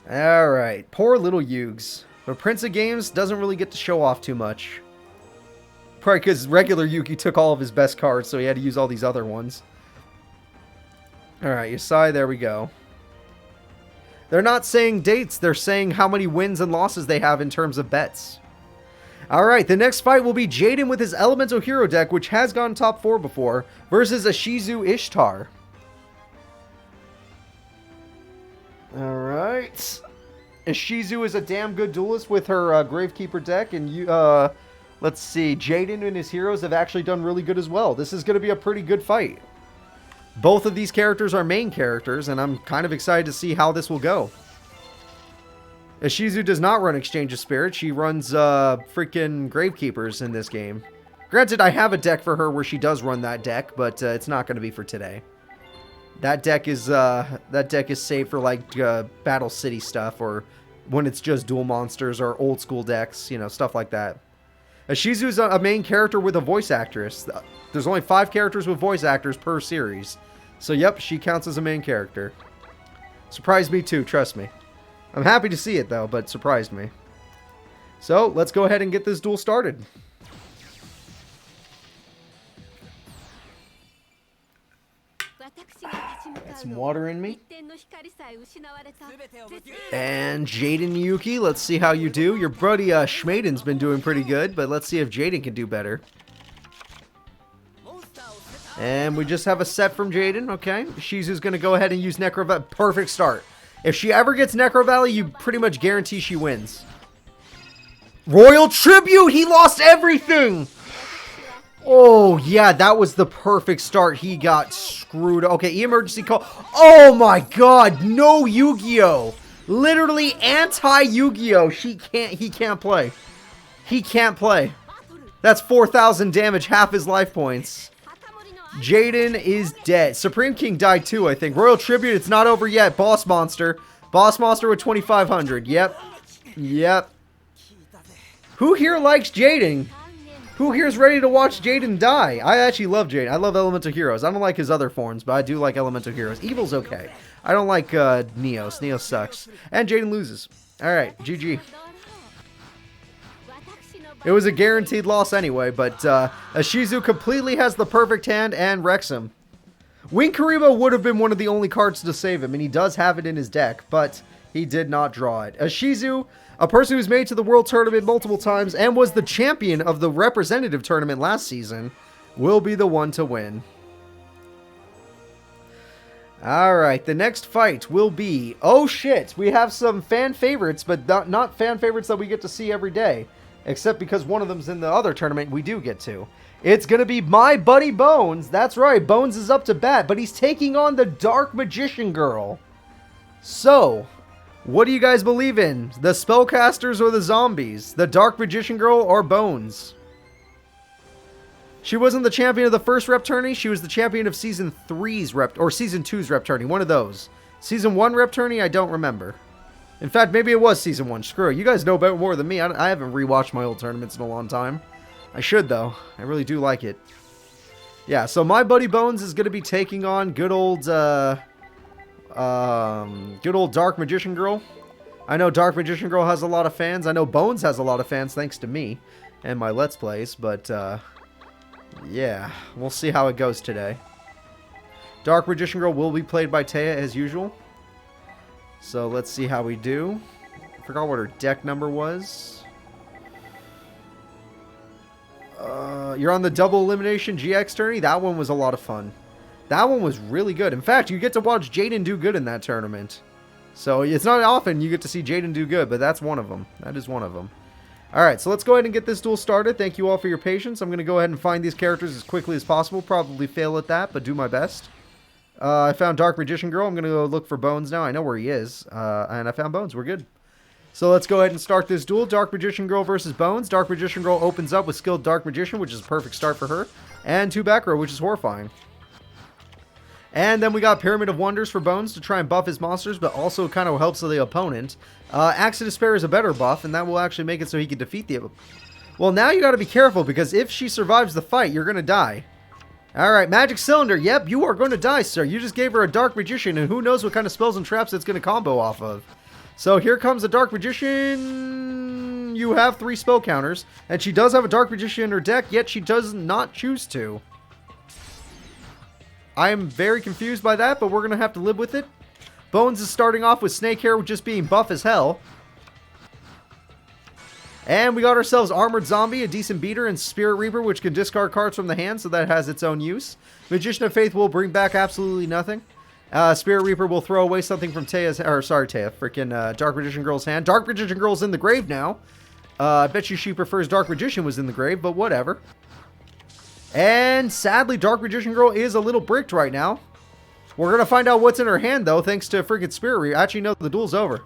S1: Alright, poor little Yugs. But Prince of Games doesn't really get to show off too much. Probably because regular Yugi took all of his best cards, so he had to use all these other ones. Alright, Yusei, there we go. They're not saying dates, they're saying how many wins and losses they have in terms of bets. Alright, the next fight will be Jaden with his Elemental Hero deck, which has gone top 4 before, versus Ashizu Ishtar. Alright. Ashizu is a damn good duelist with her Gravekeeper deck, and let's see, Jaden and his heroes have actually done really good as well. This is going to be a pretty good fight. Both of these characters are main characters, and I'm kind of excited to see how this will go. Ashizu does not run Exchange of Spirits. She runs freaking Gravekeepers in this game. Granted, I have a deck for her where she does run that deck, but it's not going to be for today. That deck is saved for like Battle City stuff, or when it's just dual monsters or old school decks, you know, stuff like that. Ashizu is a main character with a voice actress. There's only 5 characters with voice actors per series. So yep, she counts as a main character. Surprised me too, trust me. I'm happy to see it though, but surprised me. So let's go ahead and get this duel started. Got some water in me. And Jaden Yuki, let's see how you do. Your buddy Schmaden's been doing pretty good, but let's see if Jaden can do better. And we just have a set from Jaden, okay. Shizu's going to go ahead and use Necro Valley. Perfect start. If she ever gets Necro Valley, you pretty much guarantee she wins. Royal Tribute! He lost everything! Oh, yeah, that was the perfect start. He got screwed. Okay, emergency call. Oh, my God. No Yu-Gi-Oh! Literally anti-Yu-Gi-Oh! He can't play. He can't play. That's 4,000 damage, half his life points. Jaden is dead. Supreme King died too, I think. Royal Tribute, it's not over yet. Boss Monster. Boss Monster with 2,500. Yep. Yep. Who here likes Jaden? Who here is ready to watch Jaden die? I actually love Jaden. I love Elemental Heroes. I don't like his other forms, but I do like Elemental Heroes. Evil's okay. I don't like Neos. Neos sucks. And Jaden loses. Alright, GG. It was a guaranteed loss anyway, but Ashizu completely has the perfect hand and wrecks him. Wing Kariba would have been one of the only cards to save him, and he does have it in his deck, but He did not draw it. A Shizu, a person who's made to the World Tournament multiple times and was the champion of the representative tournament last season, will be the one to win. Alright, the next fight will be... Oh shit, we have some fan favorites, but not fan favorites that we get to see every day. Except because one of them's in the other tournament we do get to. It's going to be my buddy Bones. That's right, Bones is up to bat, but he's taking on the Dark Magician Girl. So, what do you guys believe in? The spellcasters or the zombies? The Dark Magician Girl or Bones? She wasn't the champion of the first rep tourney. She was the champion of Season 3's rep, or Season 2's rep tourney. One of those. Season 1 rep tourney, I don't remember. In fact, maybe it was Season 1. Screw it. You guys know about more than me. I haven't rewatched my old tournaments in a long time. I should, though. I really do like it. Yeah, so my buddy Bones is going to be taking on good old Dark Magician Girl. I know Dark Magician Girl has a lot of fans. I know Bones has a lot of fans thanks to me and my Let's Plays, but yeah, we'll see how it goes today. Dark Magician Girl will be played by Taya as usual. So let's see how we do. I forgot what her deck number was. You're on the double elimination GX tourney. That one was a lot of fun. That one was really good. In fact, you get to watch Jaden do good in that tournament. So it's not often you get to see Jaden do good, but that's one of them. That is one of them. Alright, so let's go ahead and get this duel started. Thank you all for your patience. I'm going to go ahead and find these characters as quickly as possible. Probably fail at that, but do my best. I found Dark Magician Girl. I'm going to go look for Bones now. I know where he is. And I found Bones. We're good. So let's go ahead and start this duel. Dark Magician Girl versus Bones. Dark Magician Girl opens up with Skilled Dark Magician, which is a perfect start for her. And 2 back row, which is horrifying. And then we got Pyramid of Wonders for Bones to try and buff his monsters, but also kind of helps the opponent. Axe of Despair is a better buff, and that will actually make it so he can defeat the... Well, now you got to be careful, because if she survives the fight, you're going to die. Alright, Magic Cylinder. Yep, you are going to die, sir. You just gave her a Dark Magician, and who knows what kind of spells and traps it's going to combo off of. So here comes a Dark Magician. You have 3 spell counters, and she does have a Dark Magician in her deck, yet she does not choose to. I am very confused by that, but we're going to have to live with it. Bones is starting off with Snake Hair just being buff as hell. And we got ourselves Armored Zombie, a decent beater, and Spirit Reaper, which can discard cards from the hand, so that has its own use. Magician of Faith will bring back absolutely nothing. Spirit Reaper will throw away something from Taya's, or sorry, Taya, freaking Dark Magician Girl's hand. Dark Magician Girl's in the grave now. I bet you she prefers Dark Magician was in the grave, but whatever. And sadly, Dark Magician Girl is a little bricked right now. We're going to find out what's in her hand, though, thanks to freaking Spirit Reaper. Actually, no, the duel's over.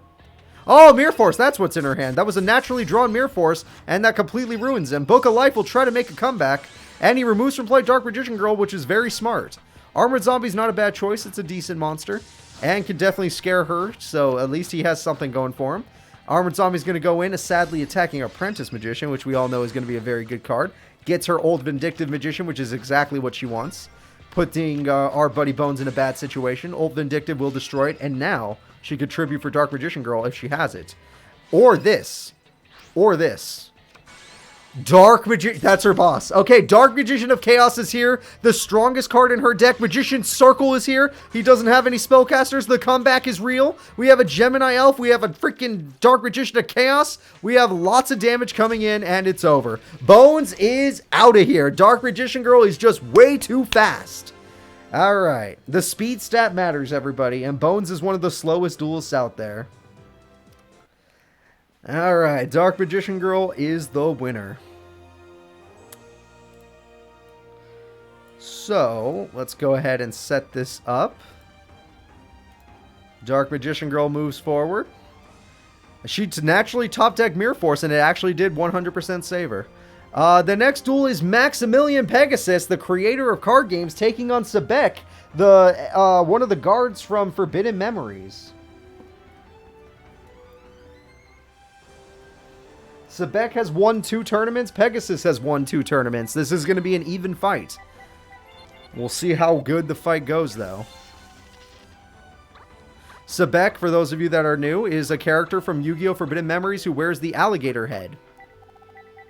S1: Oh, Mirror Force, that's what's in her hand. That was a naturally drawn Mirror Force, and that completely ruins him. Book of Life will try to make a comeback, and he removes from play Dark Magician Girl, which is very smart. Armored Zombie's not a bad choice. It's a decent monster, and can definitely scare her, so at least he has something going for him. Armored Zombie's going to go in, sadly attacking Apprentice Magician, which we all know is going to be a very good card. Gets her Old Vindictive Magician, which is exactly what she wants. Putting our buddy Bones in a bad situation. Old Vindictive will destroy it, and now she could tribute for Dark Magician Girl if she has it. Or this. Or this. Dark Magician... That's her boss. Okay, Dark Magician of Chaos is here. The strongest card in her deck. Magician Circle is here. He doesn't have any spellcasters. The comeback is real. We have a Gemini Elf. We have a freaking Dark Magician of Chaos. We have lots of damage coming in, and it's over. Bones is out of here. Dark Magician Girl is just way too fast. Alright. The speed stat matters, everybody, and Bones is one of the slowest duelists out there. Alright, Dark Magician Girl is the winner. So, let's go ahead and set this up. Dark Magician Girl moves forward. She's naturally top deck Mirror Force, and it actually did 100% save her. The next duel is Maximilian Pegasus, the creator of card games, taking on Sebek, the one of the guards from Forbidden Memories. Sebek has won 2 tournaments. Pegasus has won 2 tournaments. This is going to be an even fight. We'll see how good the fight goes, though. Sebek, for those of you that are new, is a character from Yu-Gi-Oh! Forbidden Memories who wears the alligator head.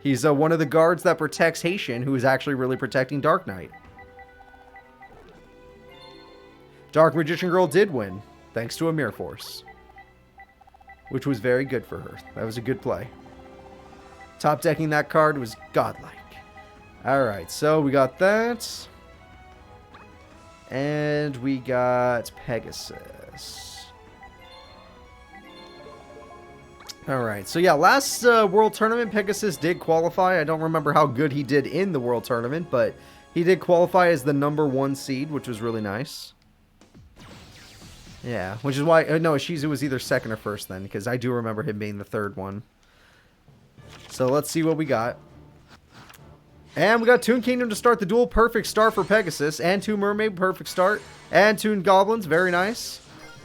S1: He's one of the guards that protects Haitian, who is actually really protecting Dark Knight. Dark Magician Girl did win, thanks to a Mirror Force. which was very good for her. That was a good play. Top decking that card was godlike. Alright, so we got that. And we got Pegasus. Alright, so yeah, last World Tournament, Pegasus did qualify. I don't remember how good he did in the World Tournament, but he did qualify as the #1 seed, which was really nice. Yeah, which is why... no, Shizu was either second or first then, because I do remember him being the third one. So let's see what we got. And we got Toon Kingdom to start the duel. Perfect start for Pegasus. And Toon Mermaid, perfect start. And Toon Goblins, very nice.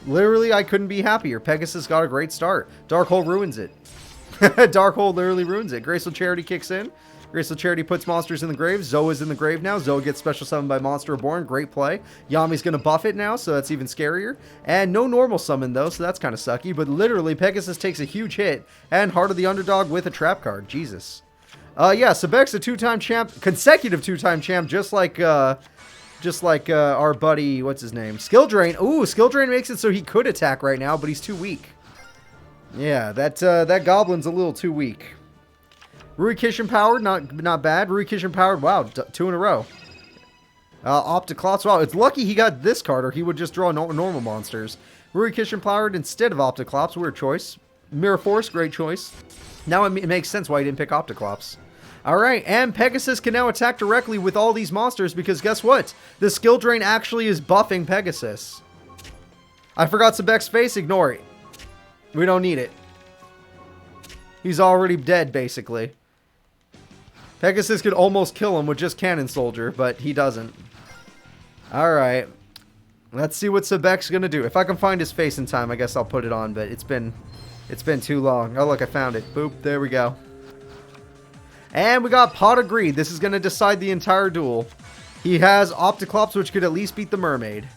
S1: Literally, I couldn't be happier. Pegasus got a great start. Dark Hole ruins it. Dark Hole literally ruins it. Graceful Charity kicks in. Graceful Charity puts monsters in the grave. Zoa's in the grave now. Zoa gets special summoned by Monster Reborn. Great play. Yami's going to buff it now, so that's even scarier. And no normal summon, though, so that's kind of sucky. But literally, Pegasus takes a huge hit. And Heart of the Underdog with a trap card. Jesus. Yeah, Sebek's a two-time champ. Consecutive two-time champ, just like our buddy, what's his name? Skill Drain. Ooh, Skill Drain makes it so he could attack right now, but he's too weak. Yeah, that Goblin's a little too weak. Rui Kishin powered, not bad. Rui Kishin powered, wow, 2 in a row. Opticlops, wow, it's lucky he got this card, or he would just draw normal monsters. Rui Kishin powered instead of Opticlops, weird choice. Mirror Force, great choice. Now it makes sense why he didn't pick Opticlops. Alright, and Pegasus can now attack directly with all these monsters, because guess what? The Skill Drain actually is buffing Pegasus. I forgot Sebek's face, ignore it. We don't need it. He's already dead, basically. Pegasus could almost kill him with just Cannon Soldier, but he doesn't. Alright. Let's see what Sebek's gonna do. If I can find his face in time, I guess I'll put it on, but it's been too long. Oh, look, I found it. Boop, there we go. And we got Pot of Greed. This is gonna decide the entire duel. He has Opticlops, which could at least beat the Mermaid.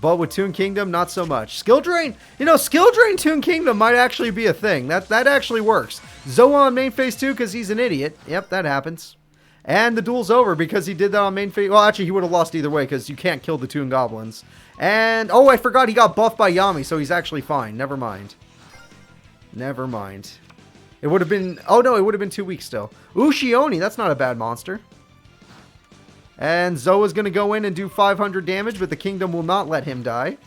S1: But with Toon Kingdom, not so much. Skill Drain, Skill Drain Toon Kingdom might actually be a thing. That actually works. Zoa on main phase 2 because he's an idiot. Yep, that happens. And the duel's over because he did that on main phase. Well, actually, he would have lost either way because you can't kill the Toon Goblins. And, oh, I forgot he got buffed by Yami, so he's actually fine. Never mind. Never mind. It would have been, oh no, it would have been 2 weeks still. Ushioni, that's not a bad monster. And Zoa's going to go in and do 500 damage, but the Kingdom will not let him die.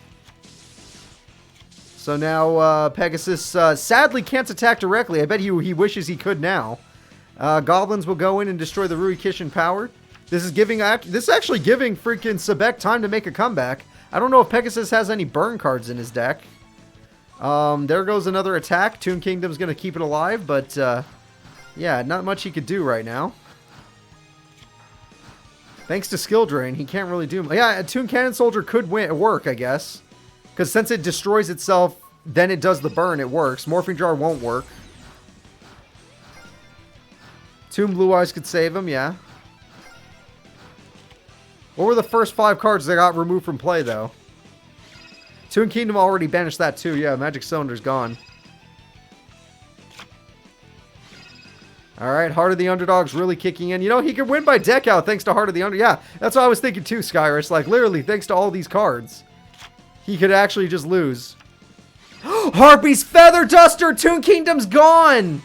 S1: So now Pegasus sadly can't attack directly. I bet he wishes he could now. Goblins will go in and destroy the Rui Kishin power. This is actually giving freaking Sebek time to make a comeback. I don't know if Pegasus has any burn cards in his deck. There goes another attack. Toon Kingdom's going to keep it alive, but yeah, not much he could do right now. Thanks to Skill Drain, he can't really do... Yeah, a Toon Cannon Soldier could work, I guess. Because since it destroys itself, then it does the burn, it works. Morphing Jar won't work. Toon Blue Eyes could save him, yeah. What were the first 5 cards that got removed from play, though? Toon Kingdom already banished that, too. Yeah, Magic Cylinder's gone. Alright, Heart of the Underdog's really kicking in. He could win by deck out thanks to Heart of the Underdog. Yeah, that's what I was thinking too, Skyrus. Like, literally, thanks to all these cards, he could actually just lose. Harpy's Feather Duster! Toon Kingdom's gone!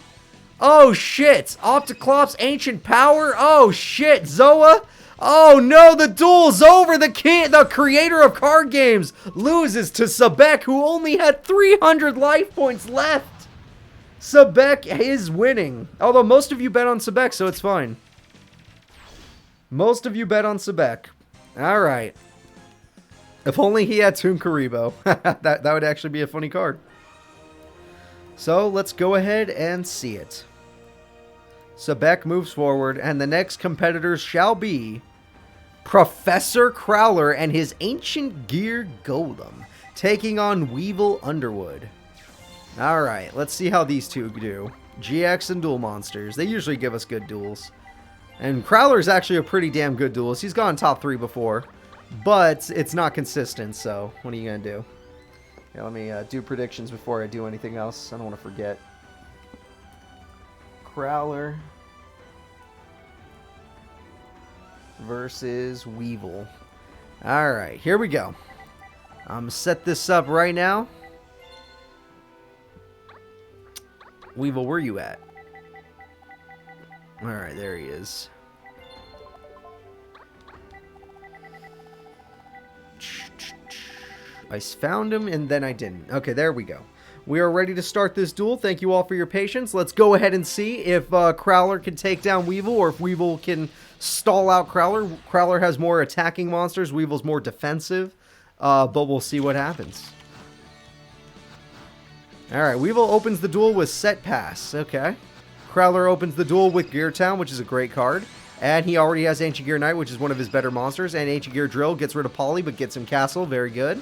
S1: Oh, shit. Opticlops, Ancient Power? Oh, shit. Zoa? Oh, no, the duel's over. The creator of card games loses to Sebek, who only had 300 life points left. Sebek is winning. Although most of you bet on Sebek, so it's fine. Most of you bet on Sebek. Alright. If only he had Toon Karibo. that would actually be a funny card. So, let's go ahead and see it. Sebek moves forward, and the next competitors shall be Professor Crowler and his Ancient Gear Golem, taking on Weevil Underwood. Alright, let's see how these two do. GX and Duel Monsters. They usually give us good duels. And Crowler's actually a pretty damn good duelist. He's gone top 3 before. But it's not consistent, so what are you going to do? Yeah, let me do predictions before I do anything else. I don't want to forget. Crowler versus Weevil. Alright, here we go. I'm going to set this up right now. Weevil, where you at? Alright, there he is. I found him and then I didn't. Okay, there we go. We are ready to start this duel. Thank you all for your patience. Let's go ahead and see if Crowler can take down Weevil or if Weevil can stall out Crowler. Crowler has more attacking monsters. Weevil's more defensive. But we'll see what happens. Alright, Weevil opens the duel with Set Pass. Okay. Crowler opens the duel with Gear Town, which is a great card. And he already has Ancient Gear Knight, which is one of his better monsters. And Ancient Gear Drill gets rid of Poly, but gets him Castle. Very good.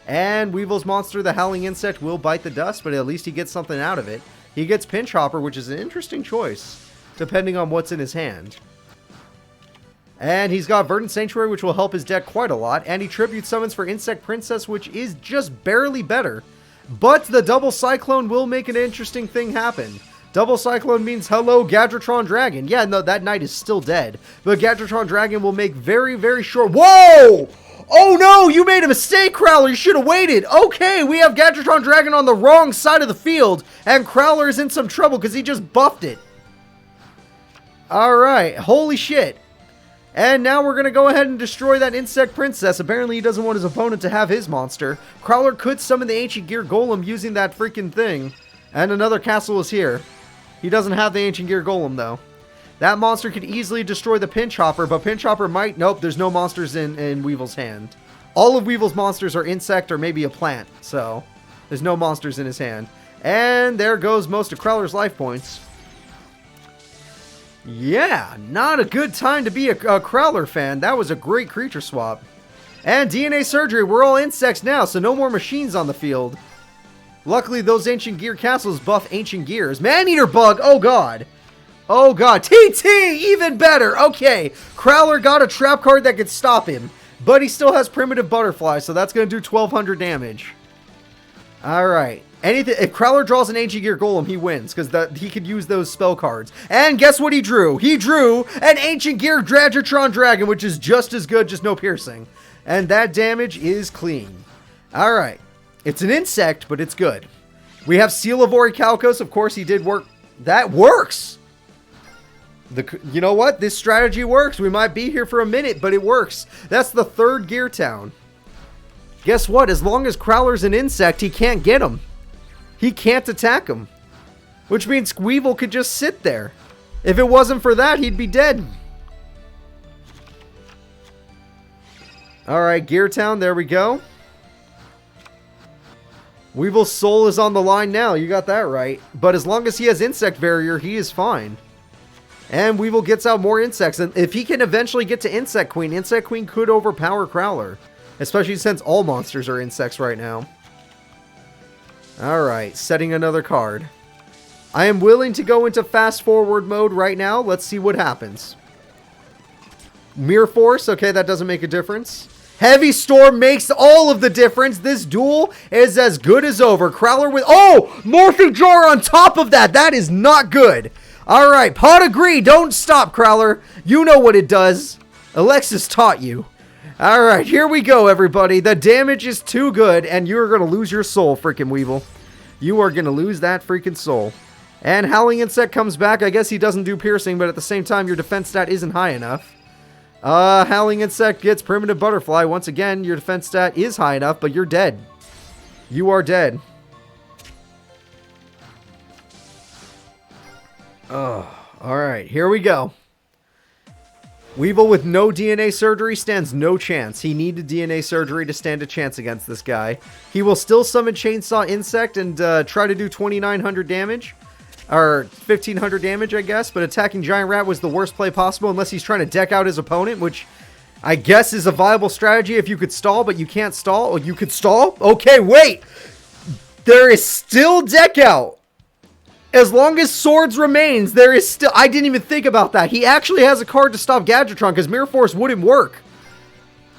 S1: And Weevil's monster, the Howling Insect, will bite the dust, but at least he gets something out of it. He gets Pinch Hopper, which is an interesting choice, depending on what's in his hand. And he's got Verdant Sanctuary, which will help his deck quite a lot. And he Tribute Summons for Insect Princess, which is just barely better. But the Double Cyclone will make an interesting thing happen. Double Cyclone means hello, Gadgetron Dragon. Yeah, no, that knight is still dead. But Gadgetron Dragon will make very, very short... Whoa! Oh no, you made a mistake, Crowler. You should have waited. Okay, we have Gadgetron Dragon on the wrong side of the field. And Crowler is in some trouble because he just buffed it. Alright, holy shit. And now we're going to go ahead and destroy that Insect Princess. Apparently he doesn't want his opponent to have his monster. Crowler could summon the Ancient Gear Golem using that freaking thing. And another castle is here. He doesn't have the Ancient Gear Golem though. That monster could easily destroy the Pinch Hopper, but Pinch Hopper might... Nope, there's no monsters in Weevil's hand. All of Weevil's monsters are insect or maybe a plant, so there's no monsters in his hand. And there goes most of Crowler's life points. Yeah, not a good time to be a Crowler fan. That was a great creature swap. And DNA Surgery, we're all insects now, so no more machines on the field. Luckily, those Ancient Gear castles buff Ancient Gears. Man-Eater Bug, oh god. Oh god, TT, even better. Okay, Crowler got a trap card that could stop him, but he still has Primitive Butterfly, so that's going to do 1200 damage. Alright, if Crowler draws an Ancient Gear Golem, he wins, because he could use those spell cards. And guess what he drew? He drew an Ancient Gear Gadgetron Dragon, which is just as good, just no piercing. And that damage is clean. Alright, it's an insect, but it's good. We have Seal of Orichalcos, of course he did work. That works! You know what? This strategy works. We might be here for a minute, but it works. That's the third Gear Town. Guess what? As long as Crowler's an insect, he can't get him. He can't attack him. Which means Weevil could just sit there. If it wasn't for that, he'd be dead. Alright, Gear Town, there we go. Weevil's soul is on the line now. You got that right. But as long as he has Insect Barrier, he is fine. And Weevil gets out more insects. And if he can eventually get to Insect Queen could overpower Crowler. Especially since all monsters are insects right now. Alright, setting another card. I am willing to go into fast forward mode right now. Let's see what happens. Mirror Force, okay, that doesn't make a difference. Heavy Storm makes all of the difference. This duel is as good as over. Crowler with... Oh! Morphic Jar on top of that! That is not good! Alright, Pot of Greed, don't stop, Crowler. You know what it does. Alexis taught you. Alright, here we go, everybody. The damage is too good, and you're going to lose your soul, freaking Weevil. You are going to lose that freaking soul. And Howling Insect comes back. I guess he doesn't do piercing, but at the same time, your defense stat isn't high enough. Howling Insect gets Primitive Butterfly. Once again, your defense stat is high enough, but you're dead. You are dead. Oh, alright, here we go. Weevil with no DNA surgery stands no chance. He needed DNA surgery to stand a chance against this guy. He will still summon Chainsaw Insect and try to do 2,900 damage. Or 1,500 damage, I guess. But attacking Giant Rat was the worst play possible unless he's trying to deck out his opponent, which I guess is a viable strategy if you could stall, but you can't stall. Oh, you could stall? Okay, wait! There is still deck out. As long as Swords remains, there is still... I didn't even think about that. He actually has a card to stop Gadgetron, because Mirror Force wouldn't work.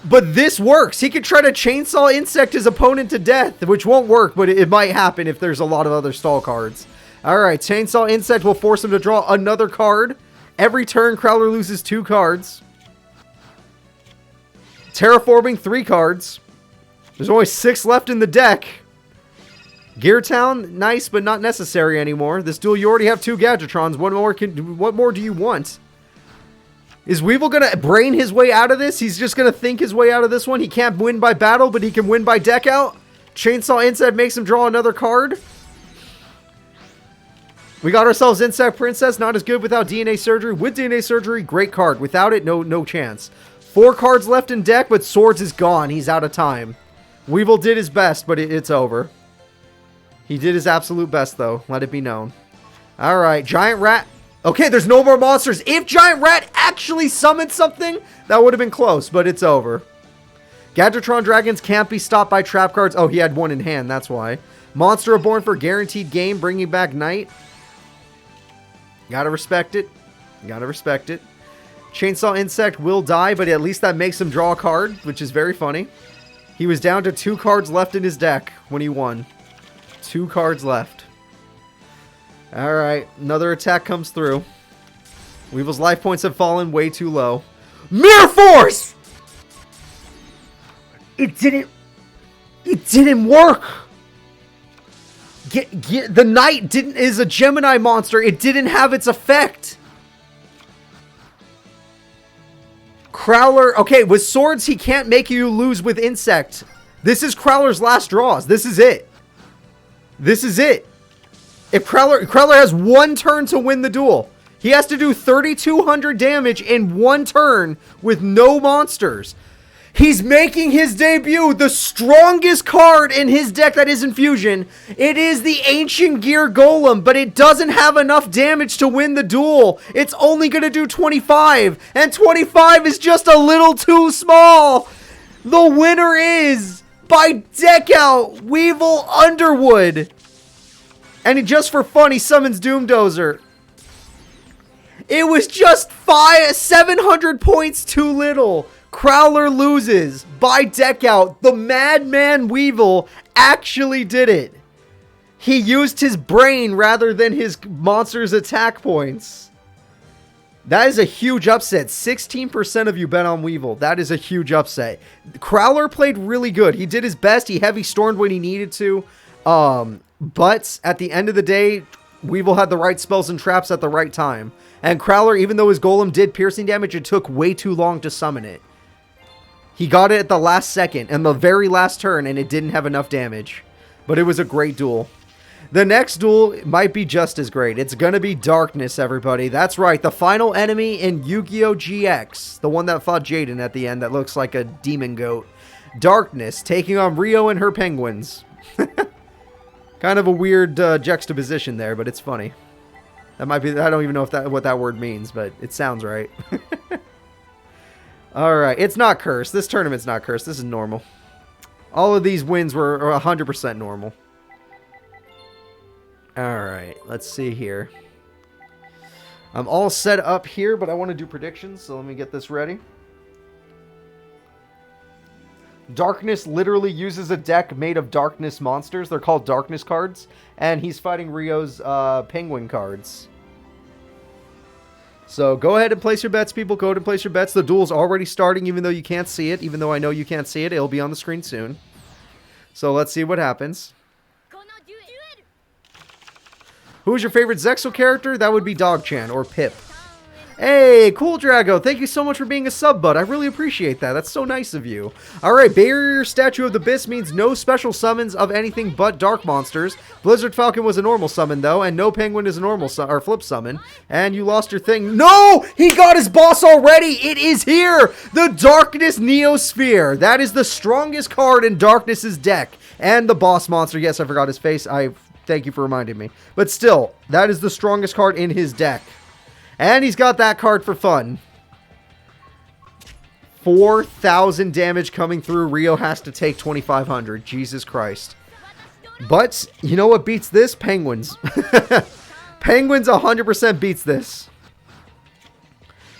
S1: But this works. He could try to Chainsaw Insect his opponent to death, which won't work, but it might happen if there's a lot of other stall cards. Alright, Chainsaw Insect will force him to draw another card. Every turn, Crowler loses 2 cards. Terraforming, 3 cards. There's only 6 left in the deck. Gear Town, nice, but not necessary anymore. This duel, you already have 2 Gadgetrons. What more do you want? Is Weevil gonna brain his way out of this? He's just gonna think his way out of this one? He can't win by battle, but he can win by deck out? Chainsaw Insect makes him draw another card? We got ourselves Insect Princess, not as good without DNA Surgery. With DNA Surgery, great card. Without it, no chance. 4 cards left in deck, but Swords is gone. He's out of time. Weevil did his best, but it's over. He did his absolute best, though. Let it be known. Alright, Giant Rat. Okay, there's no more monsters. If Giant Rat actually summoned something, that would have been close, but it's over. Gadgetron Dragons can't be stopped by trap cards. Oh, he had 1 in hand, that's why. Monster Reborn for guaranteed game, bringing back Night. Gotta respect it. Gotta respect it. Chainsaw Insect will die, but at least that makes him draw a card, which is very funny. He was down to 2 cards left in his deck when he won. 2 cards left. Alright, another attack comes through. Weevil's life points have fallen way too low. Mirror Force! It didn't work! The Knight is a Gemini monster. It didn't have its effect. Crowler, okay, with Swords, he can't make you lose with Insect. This is Crowler's last draws. This is it. This is it. If Crowler has 1 turn to win the duel. He has to do 3,200 damage in 1 turn with no monsters. He's making his debut, the strongest card in his deck that is Infusion. It is the Ancient Gear Golem, but it doesn't have enough damage to win the duel. It's only going to do 25, and 25 is just a little too small. The winner is, by deck out, Weevil Underwood. And just for fun, he summons Doomdozer. It was just 700 points too little. Crowler loses by deck out. The Madman Weevil actually did it. He used his brain rather than his monster's attack points. That is a huge upset. 16% of you bet on Weevil. That is a huge upset. Crowler played really good. He did his best. He heavy stormed when he needed to. But at the end of the day, Weevil had the right spells and traps at the right time. And Crowler, even though his golem did piercing damage, it took way too long to summon it. He got it at the last second and the very last turn, and it didn't have enough damage. But it was a great duel. The next duel might be just as great. It's going to be Darkness, everybody. That's right, the final enemy in Yu-Gi-Oh! GX. The one that fought Jaden at the end that looks like a demon goat. Darkness, taking on Rio and her penguins. Kind of a weird juxtaposition there, but it's funny. That might be, I don't even know if what that word means, but it sounds right. Alright, it's not cursed. This tournament's not cursed. This is normal. All of these wins were 100% normal. Alright, let's see here. I'm all set up here, but I want to do predictions, so let me get this ready. Darkness literally uses a deck made of Darkness monsters. They're called Darkness cards. And he's fighting Rio's Penguin cards. So go ahead and place your bets, people. Go ahead and place your bets. The duel's already starting, even though you can't see it. Even though I know you can't see it. It'll be on the screen soon. So let's see what happens. Who's your favorite Zexal character? That would be Dogchan or Pip. Hey, Cool Drago, thank you so much for being a sub, bud. I really appreciate that. That's so nice of you. Alright, Barrier Statue of the Abyss means no special summons of anything but dark monsters. Blizzard Falcon was a normal summon, though, and no Penguin is a normal or flip summon. And you lost your thing. No! He got his boss already! It is here! The Darkness Neosphere. That is the strongest card in Darkness's deck. And the boss monster. Yes, I forgot his face. Thank you for reminding me. But still, that is the strongest card in his deck. And he's got that card for fun. 4,000 damage coming through. Rio has to take 2,500. Jesus Christ. But, you know what beats this? Penguins. Penguins 100% beats this.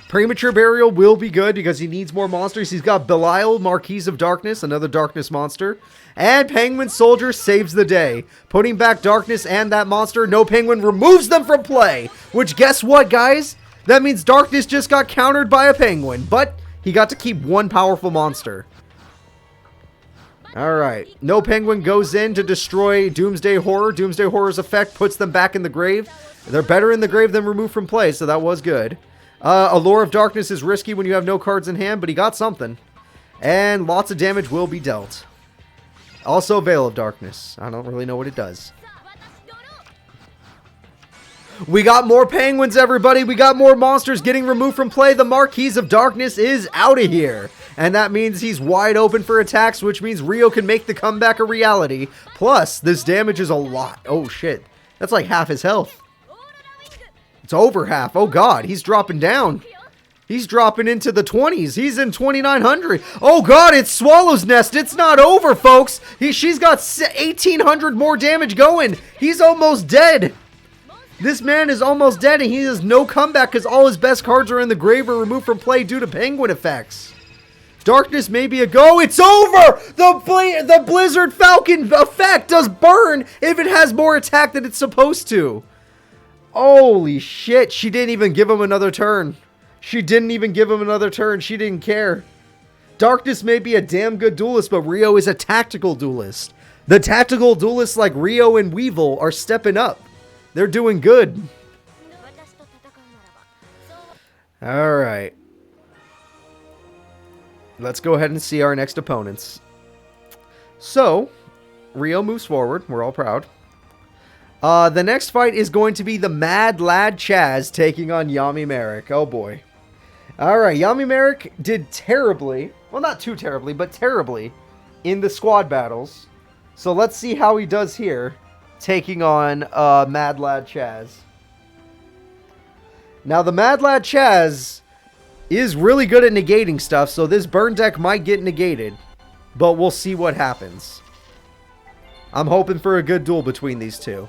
S1: Premature Burial will be good because he needs more monsters. He's got Belial, Marquise of Darkness, another Darkness monster. And Penguin Soldier saves the day. Putting back Darkness and that monster, no Penguin removes them from play. Which, guess what, guys? That means Darkness just got countered by a Penguin. But he got to keep one powerful monster. Alright. No Penguin goes in to destroy Doomsday Horror. Doomsday Horror's effect puts them back in the grave. They're better in the grave than removed from play, so that was good. Allure of Darkness is risky when you have no cards in hand, but he got something. And lots of damage will be dealt. Also, Veil of Darkness. I don't really know what it does. We got more penguins, everybody. We got more monsters getting removed from play. The Marquise of Darkness is out of here. And that means he's wide open for attacks, which means Rio can make the comeback a reality. Plus, this damage is a lot. Oh, shit. That's like half his health. It's over half. Oh, God. He's dropping down. He's dropping into the 20s. He's in 2,900. Oh, God. It's Swallow's Nest. It's not over, folks. She's got 1,800 more damage going. He's almost dead. This man is almost dead, and he has no comeback because all his best cards are in the grave or removed from play due to penguin effects. Darkness may be a go. It's over! The Blizzard Falcon effect does burn if it has more attack than it's supposed to. Holy shit. She didn't even give him another turn. She didn't even give him another turn. She didn't care. Darkness may be a damn good duelist, but Rio is a tactical duelist. The tactical duelists like Rio and Weevil are stepping up. They're doing good. Alright. Let's go ahead and see our next opponents. So, Rio moves forward. We're all proud. The next fight is going to be the Mad Lad Chaz taking on Yami Merrick. Oh boy. Alright, Yami Merrick did terribly. Well, not too terribly, but terribly in the squad battles. So let's see how he does here, taking on Mad Lad Chaz. Now, the Mad Lad Chaz is really good at negating stuff, so this burn deck might get negated. But we'll see what happens. I'm hoping for a good duel between these two.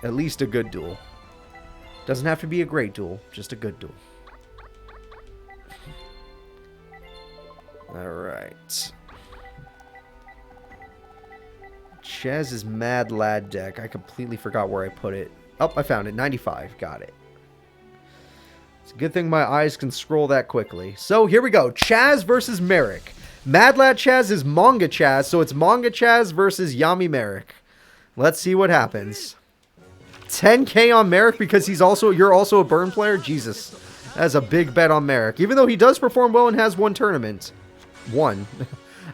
S1: At least a good duel. Doesn't have to be a great duel, just a good duel. Alright. Chaz's Mad Lad deck. I completely forgot where I put it. Oh, I found it. 95. Got it. It's a good thing my eyes can scroll that quickly. So, here we go. Chaz versus Merrick. Mad Lad Chaz is Manga Chaz, so it's Manga Chaz versus Yami Merrick. Let's see what happens. 10k on Merrick because you're also a burn player? Jesus. That's a big bet on Merrick. Even though he does perform well and has one tournament. One.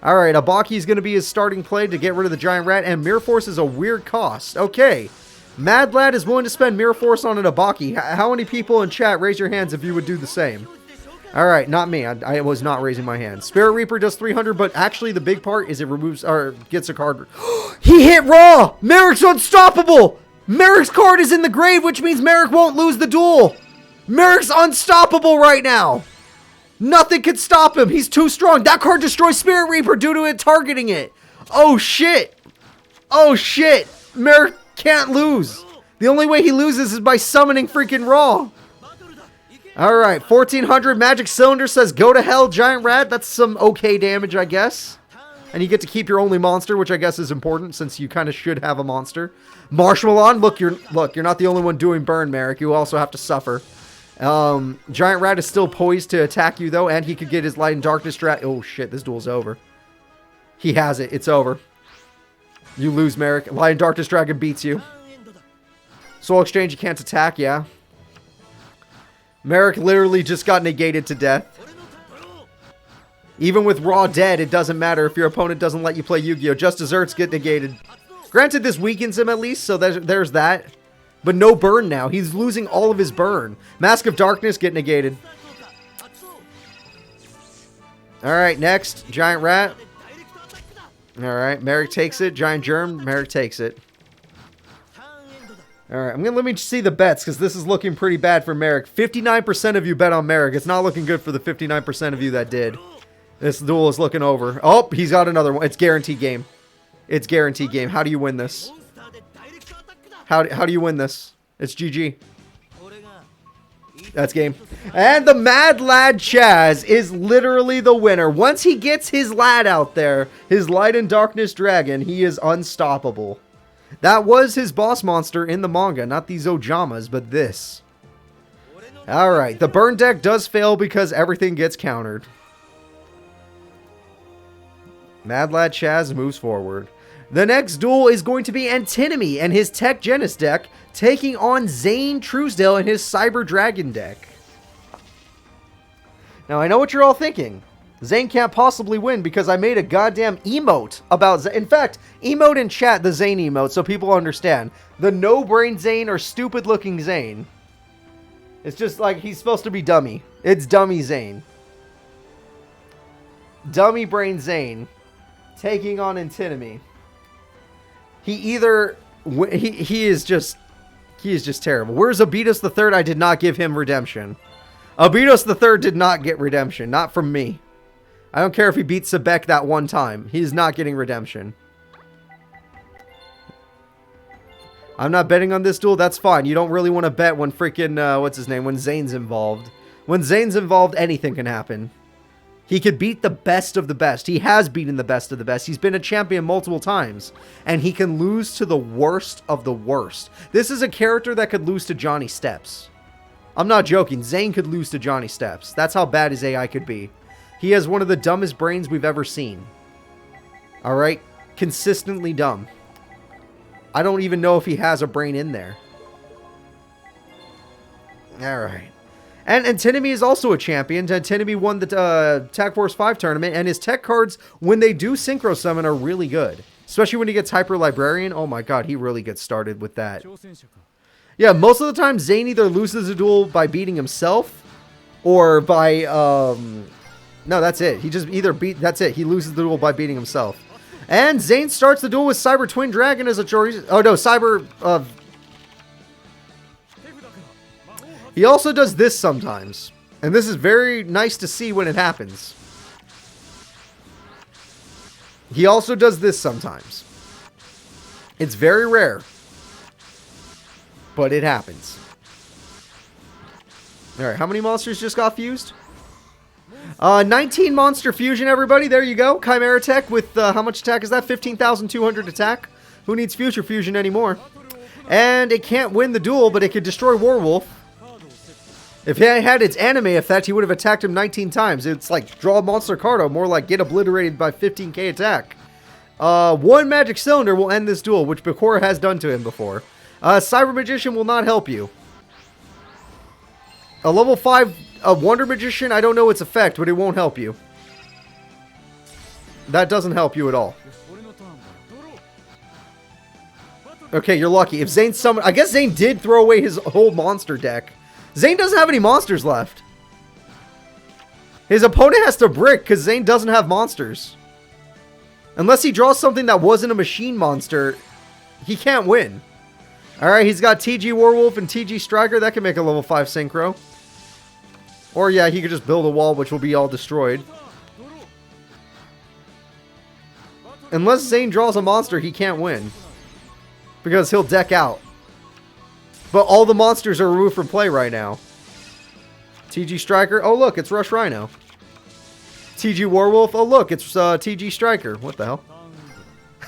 S1: Alright, Abaki is going to be his starting play to get rid of the Giant Rat, and Mirror Force is a weird cost. Okay. Mad Lad is willing to spend Mirror Force on an Abaki. How many people in chat raise your hands if you would do the same? Alright, not me. I was not raising my hand. Spirit Reaper does 300, but actually the big part is it removes, or gets a card. He hit Raw! Merrick's unstoppable! Merrick's card is in the grave, which means Merrick won't lose the duel! Merrick's unstoppable right now! Nothing can stop him. He's too strong. That card destroys Spirit Reaper due to it targeting it. Oh, shit. Oh, shit. Merrick can't lose. The only way he loses is by summoning freaking Raw. Alright, 1400 Magic Cylinder says go to hell, Giant Rat. That's some okay damage, I guess. And you get to keep your only monster, which I guess is important since you kind of should have a monster. Marshmallow, look, you're not the only one doing burn, Merrick. You also have to suffer. Giant Rat is still poised to attack you, though, and he could get his Light and Darkness strat. Oh, shit, this duel's over. He has it. It's over. You lose, Merrick. Light and Darkness Dragon beats you. Soul Exchange, you can't attack, yeah. Merrick literally just got negated to death. Even with Raw dead, it doesn't matter if your opponent doesn't let you play Yu-Gi-Oh! Just desserts get negated. Granted, this weakens him at least, so there's that. But no burn now. He's losing all of his burn. Mask of Darkness get negated. Alright, next. Giant Rat. Alright, Merrick takes it. Giant Germ, Merrick takes it. Alright, let me see the bets, because this is looking pretty bad for Merrick. 59% of you bet on Merrick. It's not looking good for the 59% of you that did. This duel is looking over. Oh, he's got another one. It's guaranteed game. It's guaranteed game. How do you win this? How do you win this? It's GG. That's game. And the Mad Lad Chaz is literally the winner. Once he gets his lad out there, his Light and Darkness Dragon, he is unstoppable. That was his boss monster in the manga. Not these Ojamas, but this. Alright, the burn deck does fail because everything gets countered. Mad Lad Chaz moves forward. The next duel is going to be Antinomy and his Tech Genis deck taking on Zane Truesdale and his Cyber Dragon deck. Now, I know what you're all thinking. Zane can't possibly win because I made a goddamn emote about Zane. In fact, emote in chat the Zane emote so people understand. The no-brain Zane or stupid-looking Zane. It's just like he's supposed to be dummy. It's dummy Zane. Dummy brain Zane taking on Antinomy. He is just terrible. Where's Abidos the Third? I did not give him redemption. Abidos the Third did not get redemption, not from me. I don't care if he beats Sebek that one time. He's not getting redemption. I'm not betting on this duel. That's fine. You don't really want to bet when freaking, what's his name? When Zane's involved. When Zane's involved, anything can happen. He could beat the best of the best. He has beaten the best of the best. He's been a champion multiple times. And he can lose to the worst of the worst. This is a character that could lose to Johnny Steps. I'm not joking. Zane could lose to Johnny Steps. That's how bad his AI could be. He has one of the dumbest brains we've ever seen. Alright? Consistently dumb. I don't even know if he has a brain in there. Alright. And Antinomy is also a champion. Antinomy won the Tech Force 5 tournament, and his tech cards, when they do Synchro Summon, are really good. Especially when he gets Hyper Librarian. Oh my god, he really gets started with that. Yeah, most of the time, Zane either loses a duel by beating himself, or by, no, that's it. He just either that's it. He loses the duel by beating himself. And Zane starts the duel with Cyber Twin Dragon as a choice. Oh no, Cyber, he also does this sometimes. And this is very nice to see when it happens. He also does this sometimes. It's very rare. But it happens. Alright, how many monsters just got fused? 19 monster fusion, everybody. There you go. Chimera Tech with, how much attack is that? 15,200 attack. Who needs future fusion anymore? And it can't win the duel, but it could destroy Warwolf. If it had its anime effect, he would have attacked him 19 times. It's like draw a monster card, more like get obliterated by 15k attack. One magic cylinder will end this duel, which Bakura has done to him before. Cyber Magician will not help you. A level 5 Wonder Magician, I don't know its effect, but it won't help you. That doesn't help you at all. Okay, you're lucky. If Zane summoned... I guess Zane did throw away his whole monster deck. Zane doesn't have any monsters left. His opponent has to brick because Zane doesn't have monsters. Unless he draws something that wasn't a machine monster, he can't win. Alright, he's got TG Warwolf and TG Striker. That can make a level 5 synchro. Or yeah, he could just build a wall which will be all destroyed. Unless Zane draws a monster, he can't win. Because he'll deck out. But all the monsters are removed from play right now. TG Striker. Oh, look, it's Rush Rhino. TG Warwolf. Oh, look, it's TG Striker. What the hell?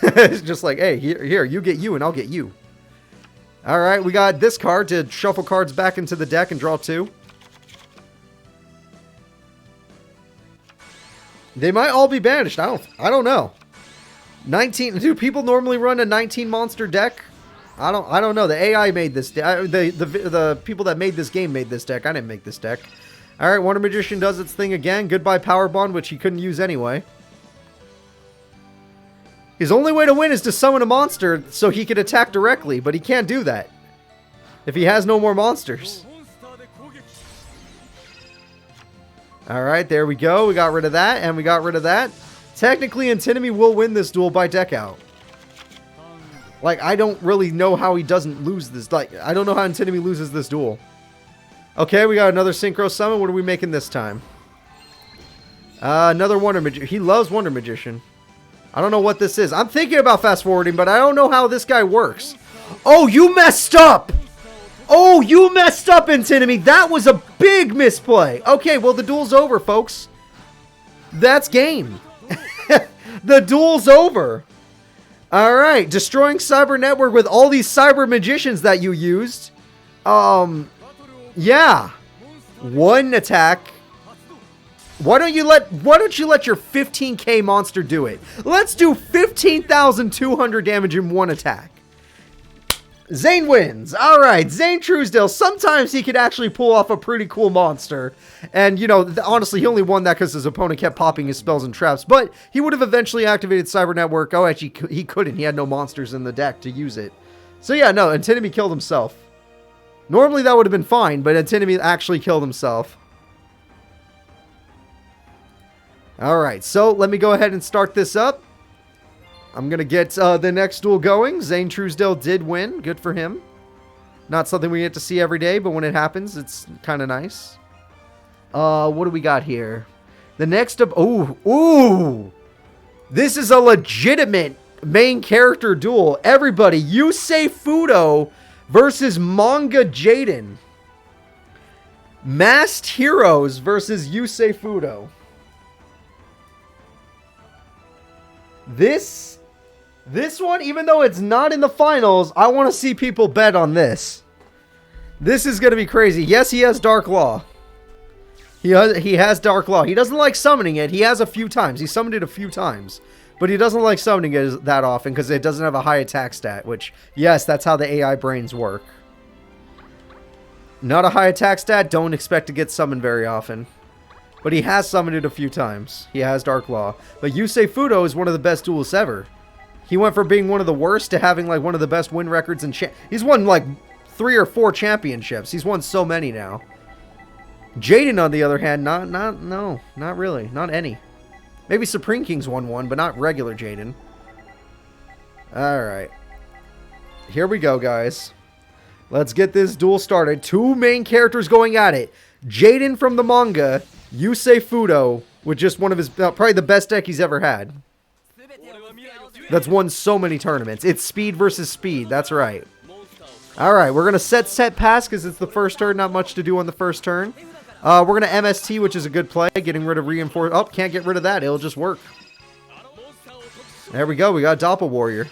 S1: It's just like, hey, here, you get you and I'll get you. Alright, we got this card to shuffle cards back into the deck and draw 2. They might all be banished. I don't know. 19. Do people normally run a 19 monster deck? I don't know. The AI made this. The people that made this game made this deck. I didn't make this deck. All right, Wonder Magician does its thing again. Goodbye Power Bond, which he couldn't use anyway. His only way to win is to summon a monster so he could attack directly, but he can't do that if he has no more monsters. All right, there we go. We got rid of that, and we got rid of that. Technically, Antinomy will win this duel by deck out. Like, I don't really know how he doesn't lose this. Like, I don't know how Antinomy loses this duel. Okay, we got another Synchro Summon. What are we making this time? Another Wonder Magician. He loves Wonder Magician. I don't know what this is. I'm thinking about fast forwarding, but I don't know how this guy works. Oh, you messed up! Oh, you messed up, Antinomy. That was a big misplay. Okay, well, the duel's over, folks. That's game. The duel's over. Alright, destroying Cyber Network with all these Cyber Magicians that you used. Yeah. One attack. Why don't you let your 15k monster do it? Let's do 15,200 damage in one attack. Zane wins. All right, Zane Truesdale. Sometimes he could actually pull off a pretty cool monster. And, you know, honestly, he only won that because his opponent kept popping his spells and traps. But he would have eventually activated Cyber Network. Oh, actually, he couldn't. He had no monsters in the deck to use it. So, yeah, no, Tsunami killed himself. Normally, that would have been fine, but Tsunami actually killed himself. All right, so let me go ahead and start this up. I'm going to get the next duel going. Zane Truesdale did win. Good for him. Not something we get to see every day, but when it happens, it's kind of nice. What do we got here? The next up... Ooh! This is a legitimate main character duel. Everybody, Yusei Fudo versus Manga Jaden. Masked Heroes versus Yusei Fudo. This one, even though it's not in the finals, I want to see people bet on this. This is going to be crazy. Yes, he has Dark Law. He has Dark Law. He doesn't like summoning it. He has a few times. He summoned it a few times. But he doesn't like summoning it that often because it doesn't have a high attack stat. Which, yes, that's how the AI brains work. Not a high attack stat. Don't expect to get summoned very often. But he has summoned it a few times. He has Dark Law. But Yusei Fudo is one of the best duelists ever. He went from being one of the worst to having like one of the best win records and he's won like 3 or 4 championships. He's won so many now. Jaden, on the other hand, not really. Not any. Maybe Supreme King's won one, but not regular Jaden. Alright. Here we go, guys. Let's get this duel started. 2 main characters going at it. Jaden from the manga, Yusei Fudo, with just one of his, probably the best deck he's ever had. That's won so many tournaments. It's speed versus speed. That's right. Alright, we're going to set pass because it's the first turn. Not much to do on the first turn. We're going to MST, which is a good play. Getting rid of reinforce. Oh, can't get rid of that. It'll just work. There we go. We got Doppel Warrior.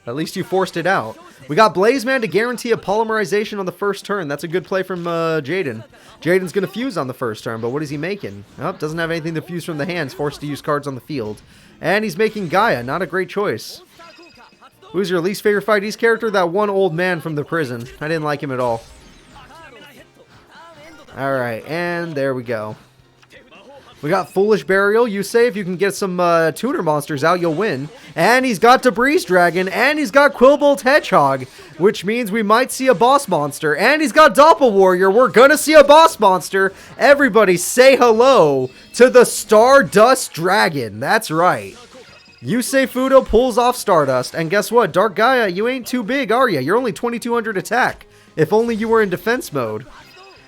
S1: At least you forced it out. We got Blaze Man to guarantee a polymerization on the first turn. That's a good play from Jaden. Jaden's going to fuse on the first turn, but what is he making? Oh, doesn't have anything to fuse from the hands. Forced to use cards on the field. And he's making Gaia. Not a great choice. Who's your least favorite fight East character? That one old man from the prison. I didn't like him at all. Alright, and there we go. We got Foolish Burial. You say if you can get some tuner monsters out, you'll win. And he's got Debris Dragon, and he's got Quillbolt Hedgehog, which means we might see a boss monster. And he's got Doppel Warrior. We're gonna see a boss monster. Everybody say hello to the Stardust Dragon. That's right. Yusei Fudo pulls off Stardust, and guess what? Dark Gaia, you ain't too big, are ya? You're only 2200 attack. If only you were in defense mode.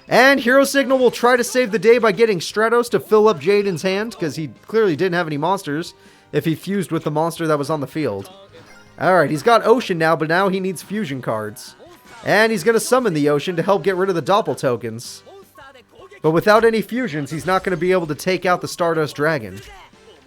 S1: And Hero Signal will try to save the day by getting Stratos to fill up Jaden's hand, because he clearly didn't have any monsters if he fused with the monster that was on the field. Alright, he's got Ocean now, but now he needs fusion cards. And he's going to summon the Ocean to help get rid of the Doppel tokens. But without any fusions, he's not going to be able to take out the Stardust Dragon.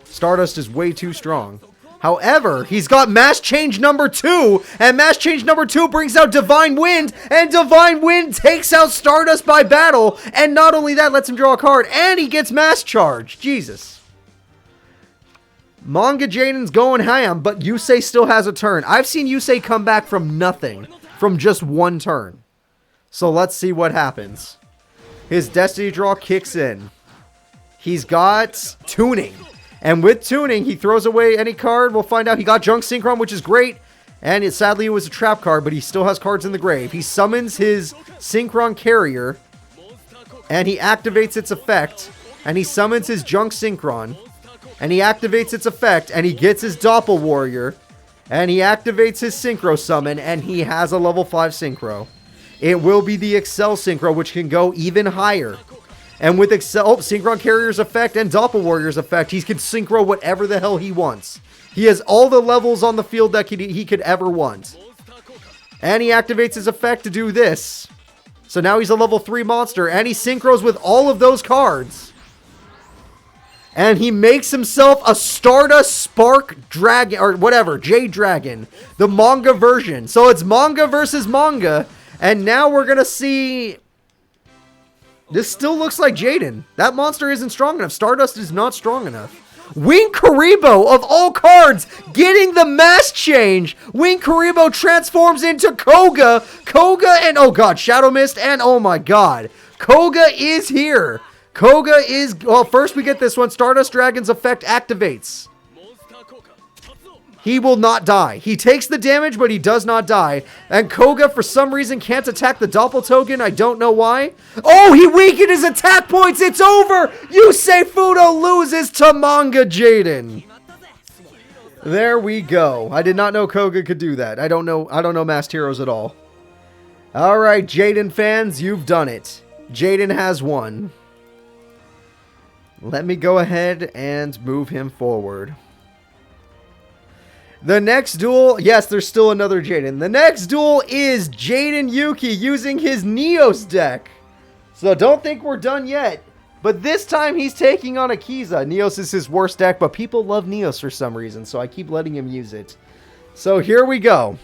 S1: Stardust is way too strong. However, he's got Mass Change number 2, and Mass Change number 2 brings out Divine Wind, and Divine Wind takes out Stardust by battle, and not only that, lets him draw a card, and he gets Mass Charge. Jesus. Manga Jaden's going ham, but Yusei still has a turn. I've seen Yusei come back from nothing, from just one turn. So let's see what happens. His Destiny Draw kicks in. He's got Tuning. And with Tuning, he throws away any card. We'll find out he got Junk Synchron, which is great. And sadly, it was a trap card, but he still has cards in the grave. He summons his Synchron Carrier, and he activates its effect. And he summons his Junk Synchron, and he activates its effect, and he gets his Doppel Warrior, and he activates his Synchro Summon, and he has a level 5 Synchro. It will be the Excel Synchro, which can go even higher. And with Synchron Carrier's effect and Doppel Warrior's effect, he can synchro whatever the hell he wants. He has all the levels on the field that he could ever want. And he activates his effect to do this. So now he's a level 3 monster, and he synchros with all of those cards. And he makes himself a Stardust Spark Dragon, or whatever, Jade Dragon. The manga version. So it's manga versus manga. And now we're going to see... This still looks like Jaden. That monster isn't strong enough. Stardust is not strong enough. Wing Karibo, of all cards, getting the mask change. Wing Karibo transforms into Koga. Koga and, oh god, Shadow Mist, and oh my god. Koga is here. Koga is, well, first we get this one. Stardust Dragon's effect activates. He will not die. He takes the damage, but he does not die. And Koga, for some reason, can't attack the Doppeltoken. I don't know why. Oh, he weakened his attack points. It's over. Yusei Fudo loses to Manga Jaden. There we go. I did not know Koga could do that. I don't know Masked Heroes at all. All right, Jaden fans, you've done it. Jaden has won. Let me go ahead and move him forward. The next duel, yes, there's still another Jaden. The next duel is Jaden Yuki using his Neos deck. So don't think we're done yet. But this time he's taking on Akiza. Neos is his worst deck, but people love Neos for some reason, so I keep letting him use it. So here we go.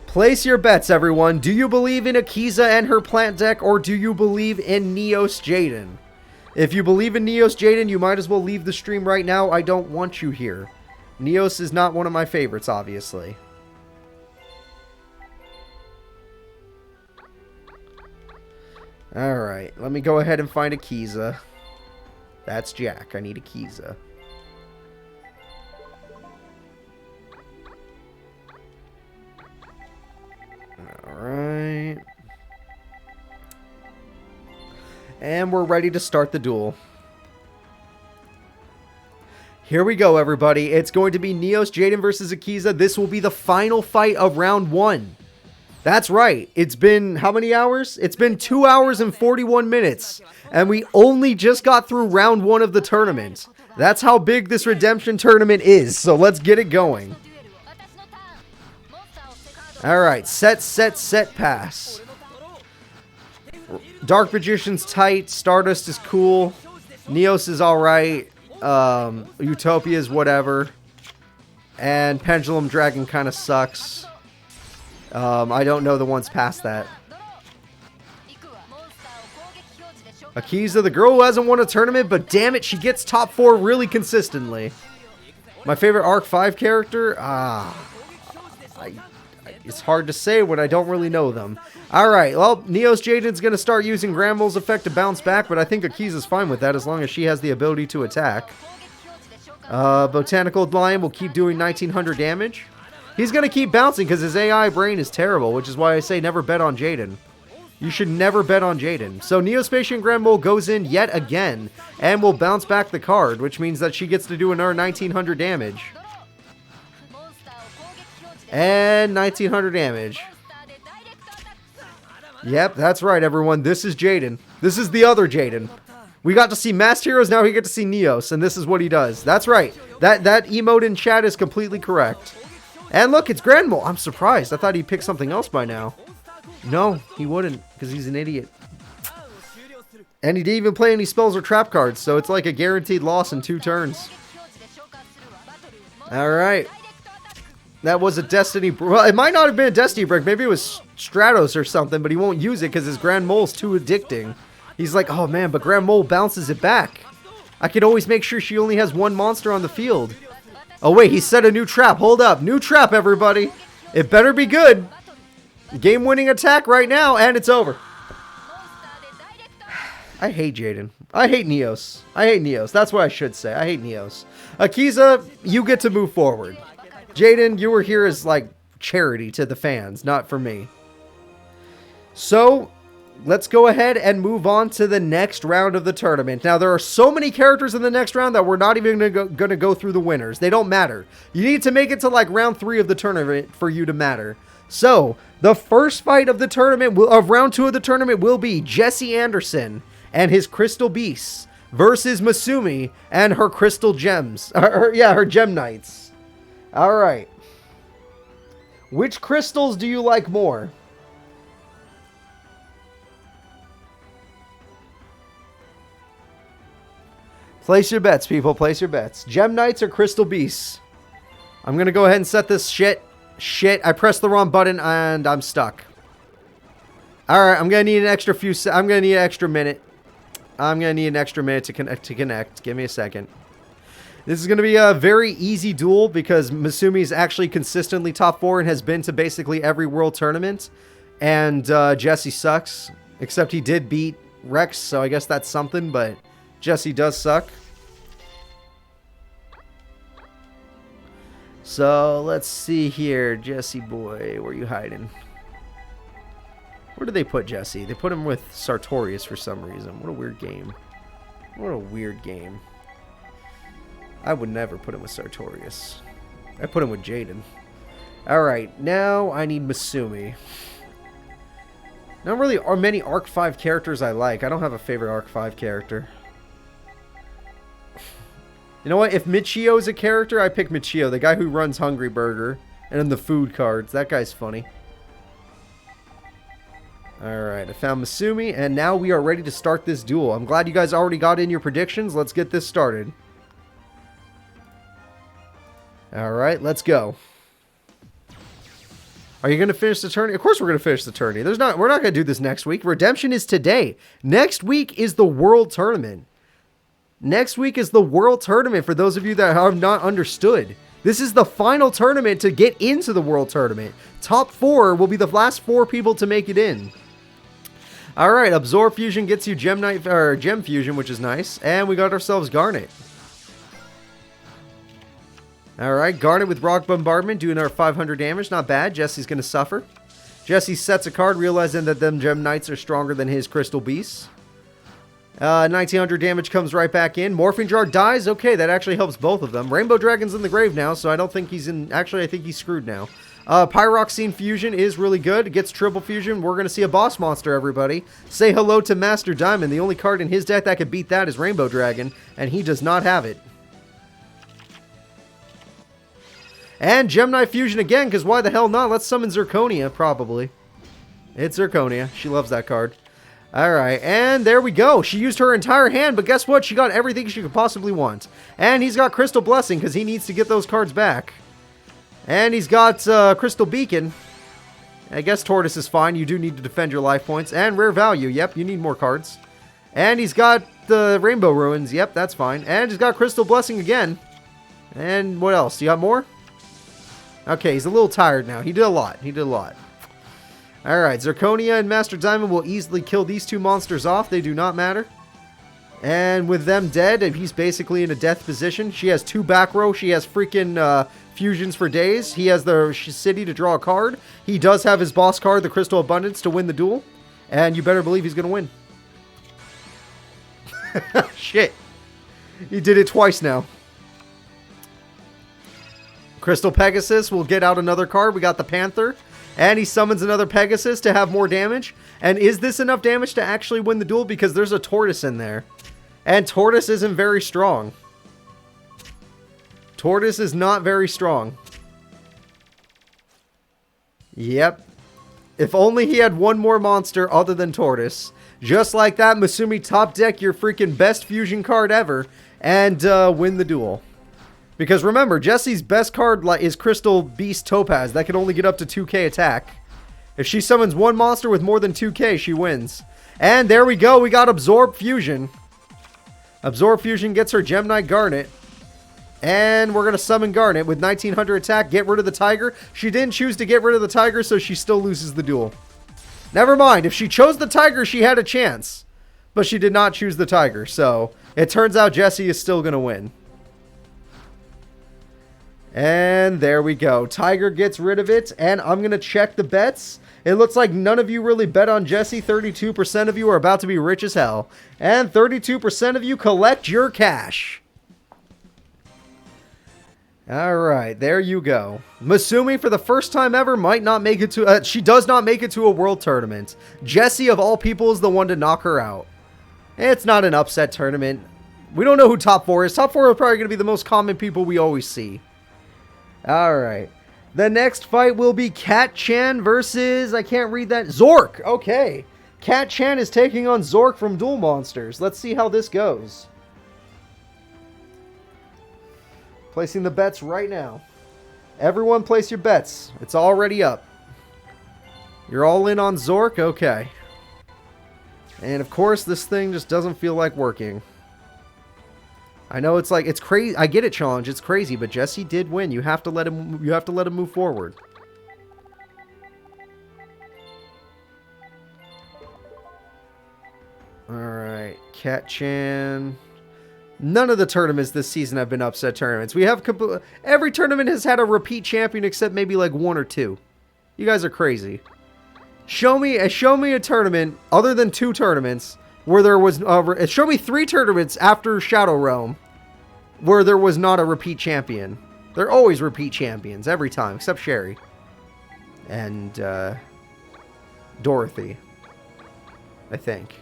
S1: Place your bets, everyone. Do you believe in Akiza and her plant deck, or do you believe in Neos Jaden? If you believe in Neos Jaden, you might as well leave the stream right now. I don't want you here. Neos is not one of my favorites, obviously. Alright, let me go ahead and find Akiza. That's Jack. I need Akiza. Alright. And we're ready to start the duel. Here we go, everybody. It's going to be Neos Jaden versus Akiza. This will be the final fight of round 1. That's right. It's been how many hours? It's been 2 hours and 41 minutes. And we only just got through round 1 of the tournament. That's how big this redemption tournament is. So let's get it going. Alright. Set, pass. Dark Magician's tight. Stardust is cool. Neos is alright. Utopia's whatever. And Pendulum Dragon kind of sucks. I don't know the ones past that. Akiza, the girl who hasn't won a tournament, but damn it, she gets top 4 really consistently. My favorite Arc 5 character? It's hard to say when I don't really know them. Alright, well, Neos Jaden's going to start using Granbull's effect to bounce back, but I think Akiza's fine with that as long as she has the ability to attack. Botanical Lion will keep doing 1900 damage. He's going to keep bouncing because his AI brain is terrible, which is why I say never bet on Jaden. You should never bet on Jaden. So Neospatian Granbull goes in yet again and will bounce back the card, which means that she gets to do another 1900 damage. And 1900 damage. Yep, that's right, everyone. This is Jaden. This is the other Jaden. We got to see Masked Heroes, now we get to see Neos, and this is what he does. That's right. That emote in chat is completely correct. And look, it's Granbull. I'm surprised. I thought he'd pick something else by now. No, he wouldn't, because he's an idiot. And he didn't even play any spells or trap cards, so it's like a guaranteed loss in 2 turns. Alright. That was a Destiny... Well, it might not have been a Destiny break. Maybe it was Stratos or something, but he won't use it because his Grand Mole's too addicting. He's like, oh man, but Grand Mole bounces it back. I could always make sure she only has 1 monster on the field. Oh wait, he set a new trap. Hold up. New trap, everybody. It better be good. Game-winning attack right now, and it's over. I hate Jaden. I hate Neos. I hate Neos. That's what I should say. I hate Neos. Akiza, you get to move forward. Jaden, you were here as, like, charity to the fans, not for me. So, let's go ahead and move on to the next round of the tournament. Now, there are so many characters in the next round that we're not even going to go through the winners. They don't matter. You need to make it to, like, round 3 of the tournament for you to matter. So, the first fight of the tournament, of round 2 of the tournament, will be Jesse Anderson and his Crystal Beasts versus Misumi and her Crystal Gems. Her Gem Knights. Alright. Which crystals do you like more? Place your bets, people. Place your bets. Gem Knights or Crystal Beasts? I'm going to go ahead and set this shit. I pressed the wrong button and I'm stuck. Alright, I'm gonna need an extra I'm gonna need an extra minute. I'm gonna need an extra minute to connect. Give me a second. This is gonna be a very easy duel because Misumi is actually consistently top 4 and has been to basically every world tournament. And Jesse sucks. Except he did beat Rex, so I guess that's something, but Jesse does suck. So, let's see here. Jesse boy, where are you hiding? Where did they put Jesse? They put him with Sartorius for some reason. What a weird game. What a weird game. I would never put him with Sartorius. I put him with Jaden. Alright, now I need Misumi. Not really are many Arc 5 characters I like. I don't have a favorite Arc 5 character. You know what? If Michio is a character, I pick Michio. The guy who runs Hungry Burger. And then the food cards. That guy's funny. Alright, I found Misumi, and now we are ready to start this duel. I'm glad you guys already got in your predictions. Let's get this started. Alright, let's go. Are you going to finish the tourney? Of course we're going to finish the tourney. We're not going to do this next week. Redemption is today. Next week is the World Tournament. Next week is the World Tournament for those of you that have not understood. This is the final tournament to get into the World Tournament. Top 4 will be the last 4 people to make it in. Alright, Absorb Fusion gets you Gem Fusion, which is nice. And we got ourselves Garnet. Alright, Garnet with Rock Bombardment, doing our 500 damage. Not bad. Jesse's going to suffer. Jesse sets a card, realizing that them Gem Knights are stronger than his Crystal Beasts. 1900 damage comes right back in. Morphing Jar dies. Okay, that actually helps both of them. Rainbow Dragon's in the grave now, so I don't think he's in... Actually, I think he's screwed now. Pyroxene Fusion is really good. It gets Triple Fusion. We're going to see a boss monster, everybody. Say hello to Master Diamond. The only card in his deck that could beat that is Rainbow Dragon, and he does not have it. And Gemini Fusion again, because why the hell not? Let's summon Zirconia, probably. It's Zirconia. She loves that card. Alright, and there we go. She used her entire hand, but guess what? She got everything she could possibly want. And he's got Crystal Blessing, because he needs to get those cards back. And he's got Crystal Beacon. I guess Tortoise is fine. You do need to defend your life points. And Rare Value. Yep, you need more cards. And he's got the Rainbow Ruins. Yep, that's fine. And he's got Crystal Blessing again. And what else? You got more? Okay, he's a little tired now. He did a lot. He did a lot. Alright, Zirconia and Master Diamond will easily kill these 2 monsters off. They do not matter. And with them dead, he's basically in a death position. She has 2 back row. She has freaking fusions for days. He has the city to draw a card. He does have his boss card, the Crystal Abundance, to win the duel. And you better believe he's going to win. Shit. He did it twice now. Crystal Pegasus will get out another card. We got the Panther. And he summons another Pegasus to have more damage. And is this enough damage to actually win the duel? Because there's a Tortoise in there. And Tortoise isn't very strong. Tortoise is not very strong. Yep. If only he had one more monster other than Tortoise. Just like that, Misumi top deck your freaking best fusion card ever. And win the duel. Because remember, Jesse's best card is Crystal Beast Topaz. That can only get up to 2k attack. If she summons one monster with more than 2k, she wins. And there we go. We got Absorb Fusion. Absorb Fusion gets her Gem Knight Garnet. And we're going to summon Garnet with 1900 attack. Get rid of the Tiger. She didn't choose to get rid of the Tiger, so she still loses the duel. Never mind. If she chose the Tiger, she had a chance. But she did not choose the Tiger. So it turns out Jesse is still going to win. And there we go. Tiger gets rid of it. And I'm going to check the bets. It looks like none of you really bet on Jesse. 32% of you are about to be rich as hell. And 32% of you collect your cash. Alright, there you go. Misumi, for the first time ever, might not make it to... she does not make it to a world tournament. Jesse, of all people, is the one to knock her out. It's not an upset tournament. We don't know who top 4 is. Top 4 are probably going to be the most common people we always see. Alright. The next fight will be Cat Chan versus... I can't read that. Zork! Okay. Cat Chan is taking on Zork from Duel Monsters. Let's see how this goes. Placing the bets right now. Everyone place your bets. It's already up. You're all in on Zork? Okay. And of course, this thing just doesn't feel like working. I know it's like, it's crazy. I get it, challenge. It's crazy, but Jesse did win. You have to let him move forward. Alright, Cat-chan. None of the tournaments this season have been upset tournaments. We have every tournament has had a repeat champion except maybe like 1 or 2. You guys are crazy. Show me a tournament other than 2 tournaments where there was show me 3 tournaments after Shadow Realm where there was not a repeat champion. They're always repeat champions every time except Sherry and Dorothy, I think.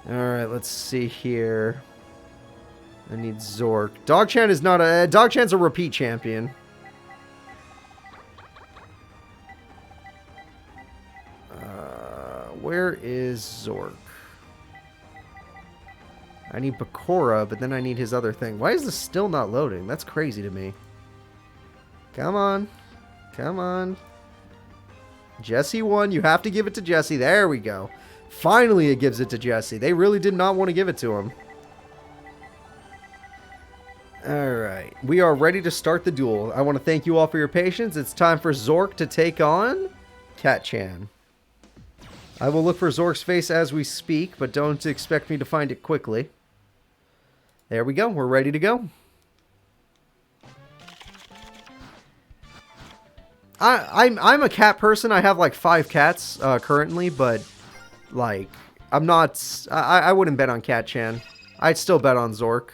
S1: Alright, let's see here. I need Zork. Dog-chan is not a... Dog-chan's a repeat champion. Where is Zork? I need Bakura, but then I need his other thing. Why is this still not loading? That's crazy to me. Come on. Come on. Jesse won. You have to give it to Jesse. There we go. Finally, it gives it to Jesse. They really did not want to give it to him. Alright. We are ready to start the duel. I want to thank you all for your patience. It's time for Zork to take on Cat-chan. I will look for Zork's face as we speak, but don't expect me to find it quickly. There we go. We're ready to go. I'm a cat person. I have like 5 cats currently, but... Like, I'm not... I wouldn't bet on Cat-chan. I'd still bet on Zork.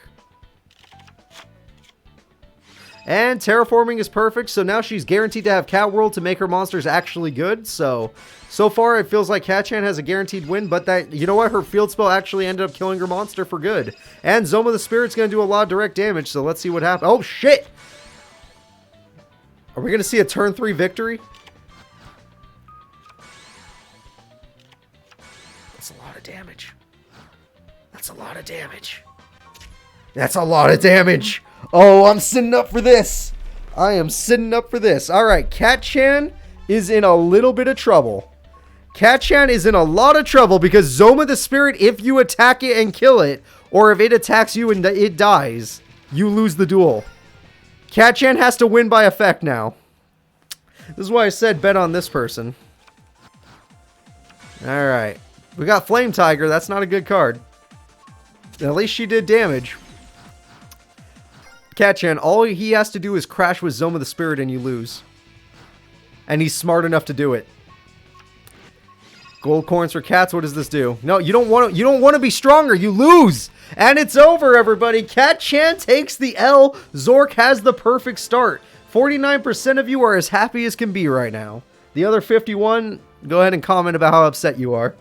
S1: And terraforming is perfect, so now she's guaranteed to have Cat World to make her monsters actually good. So far it feels like Cat-chan has a guaranteed win, but that, you know what? Her field spell actually ended up killing her monster for good. And Zoma the Spirit's going to do a lot of direct damage, so let's see what happens. Oh, shit! Are we going to see a turn 3 victory? That's a lot of damage. That's a lot of damage. That's a lot of damage. Oh, I'm sitting up for this. I am sitting up for this. All right, Cat-chan is in a little bit of trouble. Cat-chan is in a lot of trouble because Zoma the Spirit, if you attack it and kill it, or if it attacks you and it dies, you lose the duel. Cat-chan has to win by effect now. This is why I said bet on this person. All right. We got Flame Tiger. That's not a good card. At least she did damage. Cat-chan, all he has to do is crash with Zoma the Spirit and you lose. And he's smart enough to do it. Gold coins for cats. What does this do? No, you don't want to be stronger. You lose. And it's over, everybody. Cat-chan takes the L. Zork has the perfect start. 49% of you are as happy as can be right now. The other 51, go ahead and comment about how upset you are.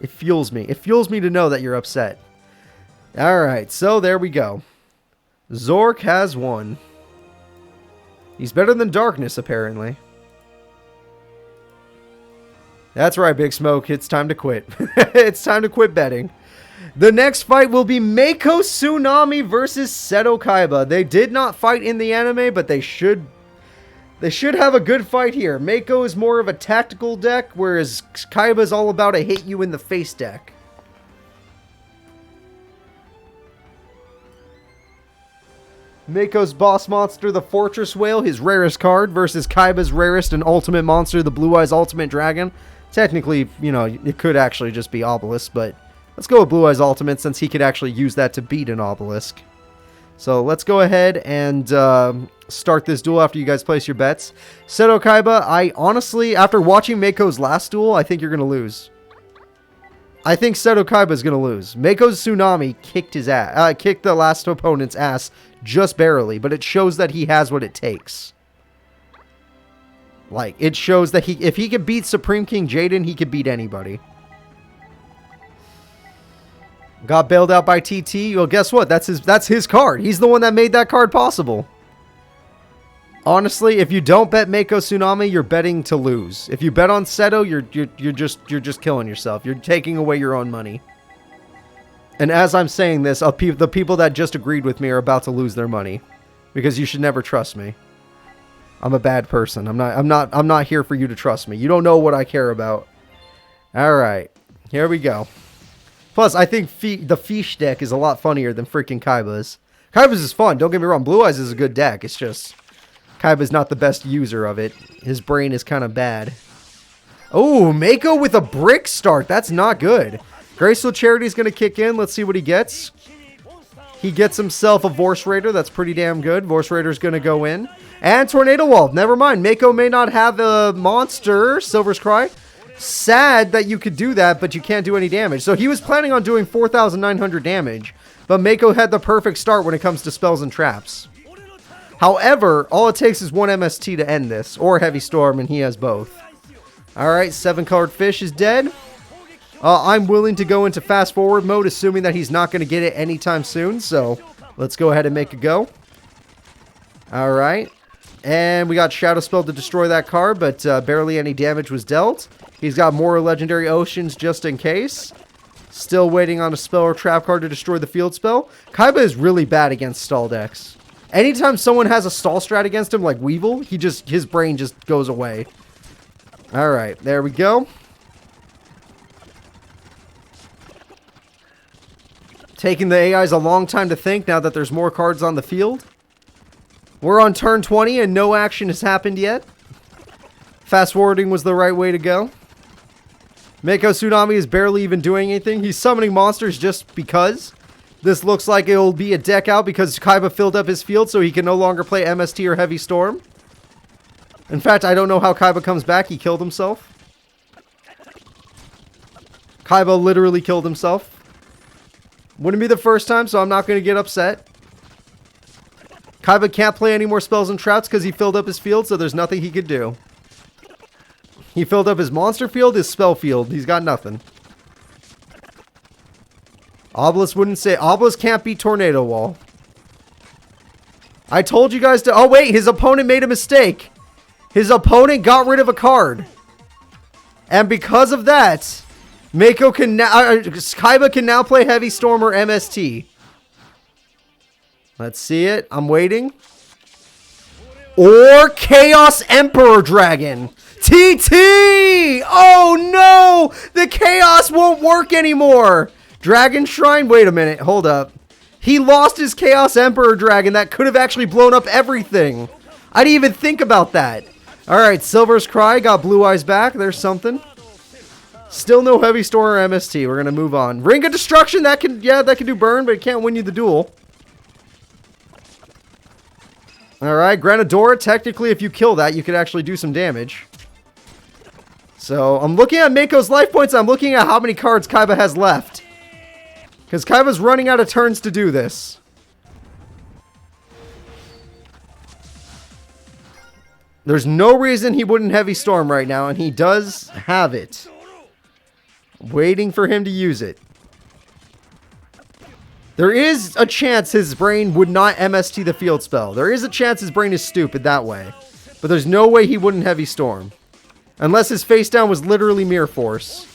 S1: It fuels me. It fuels me to know that you're upset. Alright, so there we go. Zork has won. He's better than Darkness, apparently. That's right, Big Smoke. It's time to quit. It's time to quit betting. The next fight will be Mako Tsunami versus Seto Kaiba. They did not fight in the anime, but they should have a good fight here. Mako is more of a tactical deck, whereas Kaiba is all about a hit you in the face deck. Mako's boss monster, the Fortress Whale, his rarest card, versus Kaiba's rarest and ultimate monster, the Blue Eyes Ultimate Dragon. Technically, you know, it could actually just be Obelisk, but let's go with Blue Eyes Ultimate since he could actually use that to beat an Obelisk. So let's go ahead and start this duel after you guys place your bets. Seto Kaiba, I honestly, after watching Mako's last duel, I think you're going to lose. I think Seto Kaiba is going to lose. Mako's Tsunami kicked his ass, kicked the last opponent's ass just barely, but it shows that he has what it takes. Like, it shows that if he could beat Supreme King Jaden, he could beat anybody. Got bailed out by TT. Well, guess what? That's his card. He's the one that made that card possible. Honestly, if you don't bet Mako Tsunami, you're betting to lose. If you bet on Seto, you're just killing yourself. You're taking away your own money. And as I'm saying this, the people that just agreed with me are about to lose their money, because you should never trust me. I'm a bad person. I'm not here for you to trust me. You don't know what I care about. Alright, here we go. Plus, I think the Fish deck is a lot funnier than freaking Kaiba's. Kaiba's is fun, don't get me wrong. Blue Eyes is a good deck. It's just, Kaiba's not the best user of it. His brain is kind of bad. Oh, Mako with a brick start. That's not good. Graceful Charity is going to kick in. Let's see what he gets. He gets himself a Vorse Raider. That's pretty damn good. Vorse Raider's going to go in. And Tornado Wall. Never mind. Mako may not have a monster. Silver's Cry. Sad that you could do that, but you can't do any damage. So he was planning on doing 4,900 damage, but Mako had the perfect start when it comes to spells and traps. However, all it takes is one MST to end this, or Heavy Storm, and he has both. Alright, 7-colored fish is dead. I'm willing to go into fast forward mode, assuming that he's not going to get it anytime soon, so let's go ahead and make a go. Alright, and we got Shadow Spell to destroy that card, but barely any damage was dealt. He's got more Legendary Oceans just in case. Still waiting on a spell or trap card to destroy the field spell. Kaiba is really bad against stall decks. Anytime someone has a stall strat against him, like Weevil, his brain just goes away. Alright, there we go. Taking the AIs a long time to think now that there's more cards on the field. We're on turn 20 and no action has happened yet. Fast forwarding was the right way to go. Mako Tsunami is barely even doing anything. He's summoning monsters just because. This looks like it will be a deck out because Kaiba filled up his field so he can no longer play MST or Heavy Storm. In fact, I don't know how Kaiba comes back. He killed himself. Kaiba literally killed himself. Wouldn't be the first time, so I'm not going to get upset. Kaiba can't play any more spells and traps because he filled up his field, so there's nothing he could do. He filled up his monster field, his spell field. He's got nothing. Obelisk wouldn't say... Obelisk can't beat Tornado Wall. I told you guys to... Oh, wait. His opponent made a mistake. His opponent got rid of a card. And because of that, Mako can now... Kaiba can now play Heavy Storm or MST. Let's see it. I'm waiting. Or Chaos Emperor Dragon. TT! Oh no! The Chaos won't work anymore! Dragon Shrine? Wait a minute. Hold up. He lost his Chaos Emperor Dragon that could have actually blown up everything. I didn't even think about that. Alright, Silver's Cry got Blue Eyes back. There's something. Still no Heavy Storm or MST. We're gonna move on. Ring of Destruction, that can do burn, but it can't win you the duel. Alright, Granadora, technically if you kill that, you could actually do some damage. So, I'm looking at Mako's life points, I'm looking at how many cards Kaiba has left. Because Kaiba's running out of turns to do this. There's no reason he wouldn't Heavy Storm right now, and he does have it. Waiting for him to use it. There is a chance his brain would not MST the field spell. There is a chance his brain is stupid that way. But there's no way he wouldn't Heavy Storm. Unless his face down was literally Mirror Force.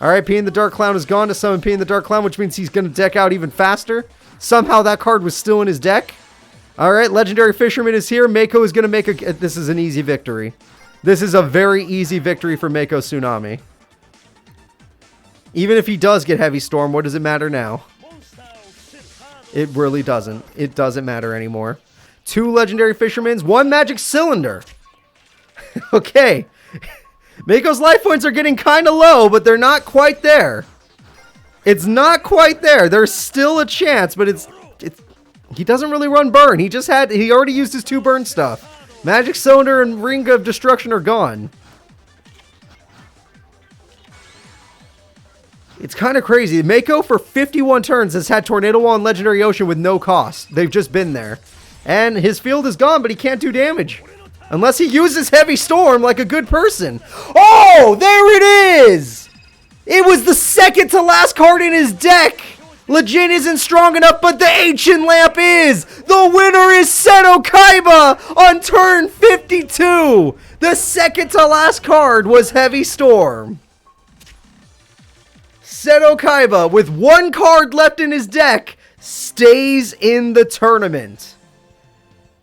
S1: Alright, P in the Dark Clown is gone to summon P in the Dark Clown, which means he's going to deck out even faster. Somehow that card was still in his deck. Alright, Legendary Fisherman is here. Mako is going to make a... This is an easy victory. This is a very easy victory for Mako Tsunami. Even if he does get Heavy Storm, what does it matter now? It really doesn't. It doesn't matter anymore. 2 Legendary Fishermans, 1 Magic Cylinder. Okay. Mako's life points are getting kind of low, but they're not quite there. It's not quite there. There's still a chance, but it's he doesn't really run burn. He already used his 2 burn stuff. Magic Cylinder and Ring of Destruction are gone. It's kind of crazy. Mako for 51 turns has had Tornado Wall and Legendary Ocean with no cost. They've just been there. And his field is gone, but he can't do damage. Unless he uses Heavy Storm like a good person. Oh, there it is! It was the second to last card in his deck! Legit isn't strong enough, but the Ancient Lamp is! The winner is Seto Kaiba on turn 52! The second to last card was Heavy Storm. Seto Kaiba, with 1 card left in his deck, stays in the tournament.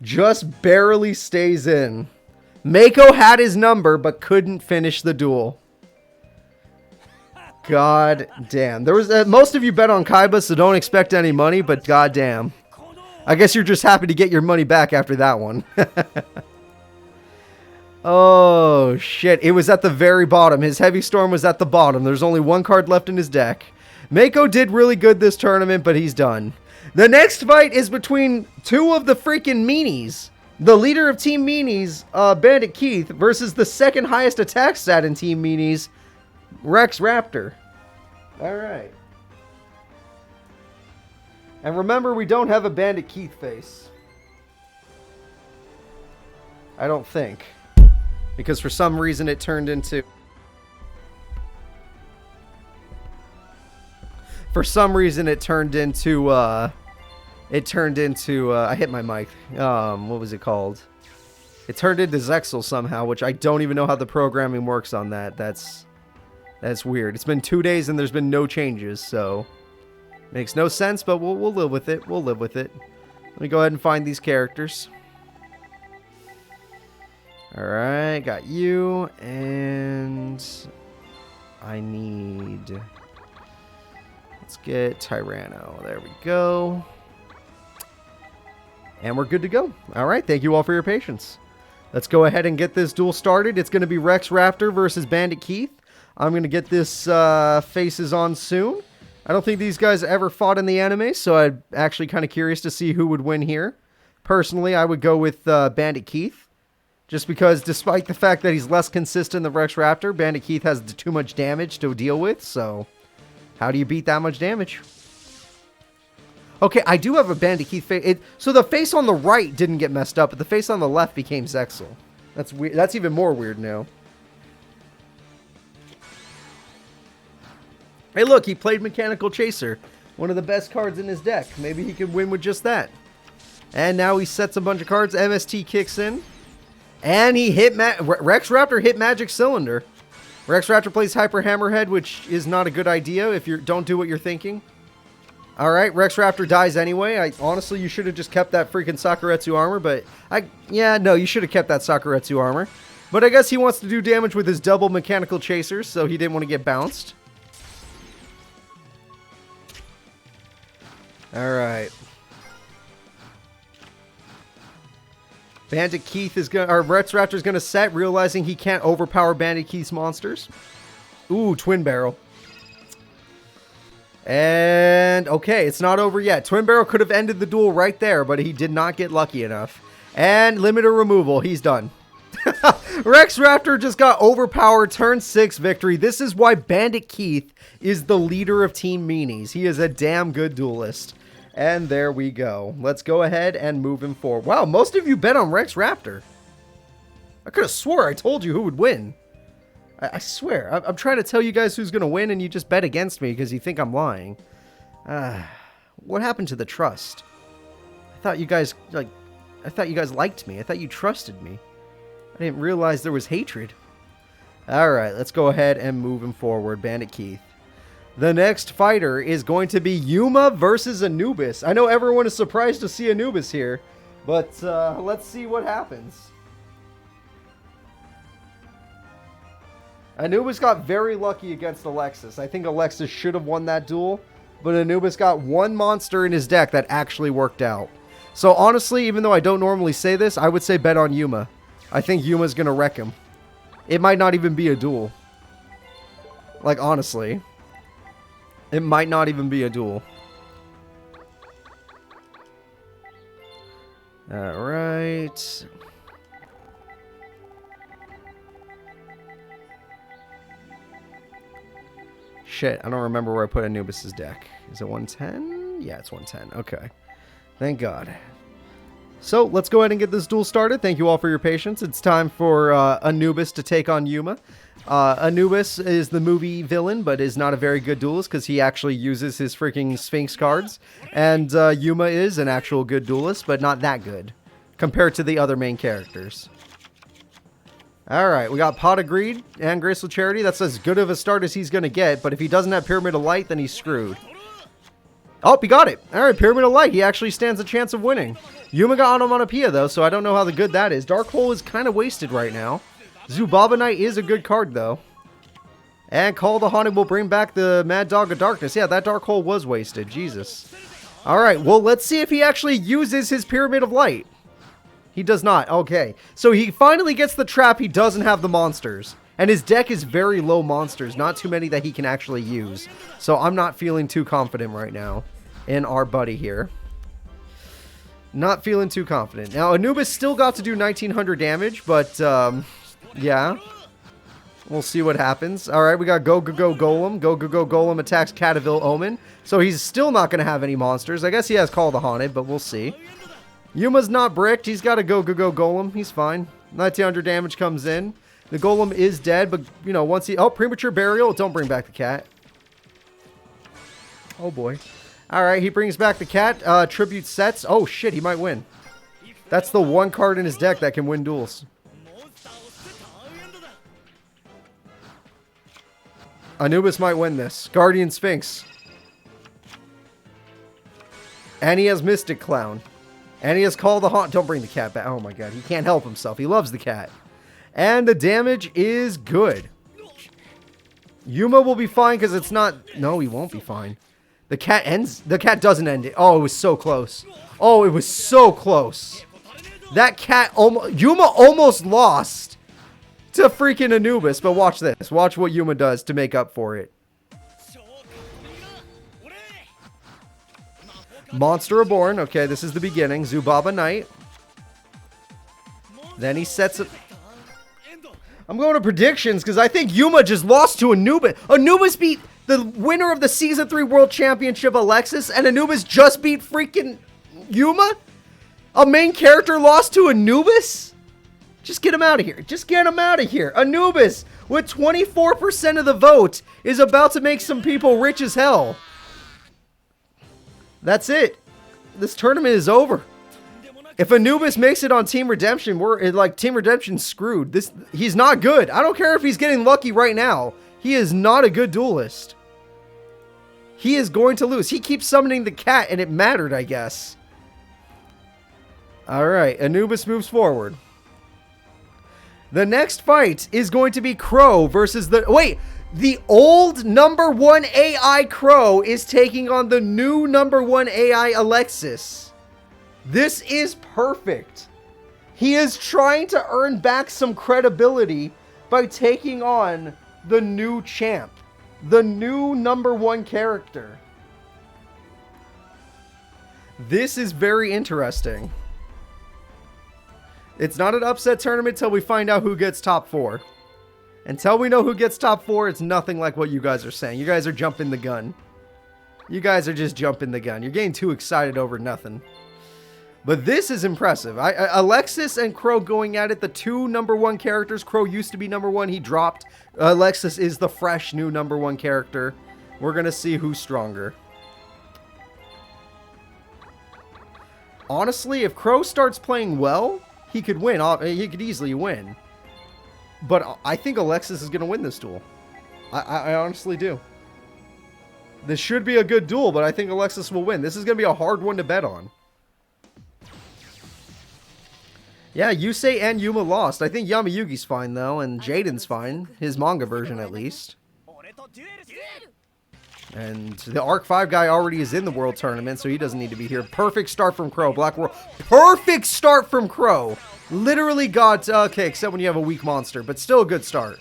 S1: Just barely stays in. Mako had his number, but couldn't finish the duel. God damn. There was most of you bet on Kaiba, so don't expect any money, but god damn. I guess you're just happy to get your money back after that one. Oh, shit. It was at the very bottom. His Heavy Storm was at the bottom. There's only one card left in his deck. Mako did really good this tournament, but he's done. The next fight is between two of the freaking meanies. The leader of Team Meanies, Bandit Keith, versus the second highest attack stat in Team Meanies, Rex Raptor. Alright. And remember, we don't have a Bandit Keith face. I don't think. Because for some reason it turned into... I hit my mic. What was it called? It turned into Zexel somehow, which I don't even know how the programming works on that. That's weird. It's been 2 days and there's been no changes, so... Makes no sense, but we'll live with it. We'll live with it. Let me go ahead and find these characters. Alright, got you, and I need... Let's get Tyranno. There we go. And we're good to go. Alright, thank you all for your patience. Let's go ahead and get this duel started. It's going to be Rex Raptor versus Bandit Keith. I'm going to get this faces on soon. I don't think these guys ever fought in the anime, so I'm actually kind of curious to see who would win here. Personally, I would go with Bandit Keith. Just because, despite the fact that he's less consistent than Rex Raptor, Bandit Keith has too much damage to deal with, so how do you beat that much damage? Okay, I do have a Bandit Keith face. So the face on the right didn't get messed up, but the face on the left became Zexel. That's weird. That's even more weird now. Hey, look, he played Mechanical Chaser. One of the best cards in his deck. Maybe he could win with just that. And now he sets a bunch of cards. MST kicks in. And he hit Rex Raptor hit Magic Cylinder. Rex Raptor plays Hyper Hammerhead, which is not a good idea if you don't do what you're thinking. Alright, Rex Raptor dies anyway. Honestly, you should have just kept that freaking Sakuretsu armor, but no, you should have kept that Sakuretsu armor. But I guess he wants to do damage with his double Mechanical Chasers, so he didn't want to get bounced. Alright. Bandit Keith is gonna, or Rex Raptor's gonna set, realizing he can't overpower Bandit Keith's monsters. Ooh, Twin Barrel. And, okay, it's not over yet. Twin Barrel could have ended the duel right there, but he did not get lucky enough. And limiter removal, he's done. Rex Raptor just got overpowered, turn 6 victory. This is why Bandit Keith is the leader of Team Meanies. He is a damn good duelist. And there we go. Let's go ahead and move him forward. Wow, most of you bet on Rex Raptor. I could have swore I told you who would win. I swear. I'm trying to tell you guys who's going to win, and you just bet against me because you think I'm lying. What happened to the trust? I thought you guys liked me. I thought you trusted me. I didn't realize there was hatred. Alright, let's go ahead and move him forward. Bandit Keith. The next fighter is going to be Yuma versus Anubis. I know everyone is surprised to see Anubis here, but let's see what happens. Anubis got very lucky against Alexis. I think Alexis should have won that duel, but Anubis got one monster in his deck that actually worked out. So honestly, even though I don't normally say this, I would say bet on Yuma. I think Yuma's going to wreck him. It might not even be a duel. Like, honestly. It might not even be a duel. Alright. Shit, I don't remember where I put Anubis' deck. Is it 110? Yeah, it's 110. Okay. Thank God. So, let's go ahead and get this duel started. Thank you all for your patience. It's time for Anubis to take on Yuma. Anubis is the movie villain, but is not a very good duelist because he actually uses his freaking Sphinx cards. And Yuma is an actual good duelist, but not that good compared to the other main characters. Alright, we got Pot of Greed and Graceful Charity. That's as good of a start as he's going to get, but if he doesn't have Pyramid of Light, then he's screwed. Oh, he got it. Alright, Pyramid of Light. He actually stands a chance of winning. Yuma got Onomatopoeia, though, so I don't know how good that is. Dark Hole is kind of wasted right now. Zubaba Knight is a good card, though. And Call the Haunted will bring back the Mad Dog of Darkness. Yeah, that Dark Hole was wasted. Jesus. Alright, well, let's see if he actually uses his Pyramid of Light. He does not. Okay. So he finally gets the trap. He doesn't have the monsters. And his deck is very low monsters. Not too many that he can actually use. So I'm not feeling too confident right now in our buddy here. Not feeling too confident. Now, Anubis still got to do 1900 damage, but, yeah. We'll see what happens. Alright, we got Go Golem. Go Golem attacks Cataville Omen. So he's still not going to have any monsters. I guess he has Call the Haunted, but we'll see. Yuma's not bricked. He's got a Go Golem. He's fine. 1900 damage comes in. The Golem is dead, but, you know, once he... Oh, Premature Burial. Don't bring back the cat. Oh, boy. Alright, he brings back the cat. Tribute sets. Oh, shit, he might win. That's the one card in his deck that can win duels. Anubis might win this. Guardian Sphinx. And he has Mystic Clown. And he has Call the Haunt. Don't bring the cat back. Oh my god, he can't help himself. He loves the cat. And the damage is good. Yuma will be fine because it's not... No, he won't be fine. The cat ends... The cat doesn't end it. Oh, it was so close. Oh, it was so close. That cat almost... Yuma almost lost to freaking Anubis, but watch this. Watch what Yuma does to make up for it. Monster Reborn. Okay, this is the beginning. Zubaba Knight. Then he sets it. I'm going to predictions because I think Yuma just lost to Anubis. Anubis beat the winner of the Season 3 World Championship, Alexis, and Anubis just beat freaking Yuma? A main character lost to Anubis? Just get him out of here. Just get him out of here. Anubis, with 24% of the vote, is about to make some people rich as hell. That's it. This tournament is over. If Anubis makes it on Team Redemption, we're like Team Redemption's screwed. He's not good. I don't care if he's getting lucky right now. He is not a good duelist. He is going to lose. He keeps summoning the cat, and it mattered, I guess. All right, Anubis moves forward. The next fight is going to be Crow versus the... Wait, the old #1 AI Crow is taking on the new #1 AI Alexis. This is perfect. He is trying to earn back some credibility by taking on the new champ. The new #1 character. This is very interesting. It's not an upset tournament until we find out who gets top 4. Until we know who gets top 4, it's nothing like what you guys are saying. You guys are jumping the gun. You guys are just jumping the gun. You're getting too excited over nothing. But this is impressive. Alexis and Crow going at it. The two #1 characters. Crow used to be #1. He dropped. Alexis is the fresh new #1 character. We're going to see who's stronger. Honestly, if Crow starts playing well, he could win. He could easily win. But I think Alexis is going to win this duel. I honestly do. This should be a good duel, but I think Alexis will win. This is going to be a hard one to bet on. Yeah, Yusei and Yuma lost. I think Yami Yugi's fine, though, and Jaden's fine. His manga version, at least. And the Arc 5 guy already is in the World Tournament, so he doesn't need to be here. Perfect start from Crow. Black World. Perfect start from Crow. Literally got... Okay, except when you have a weak monster, but still a good start.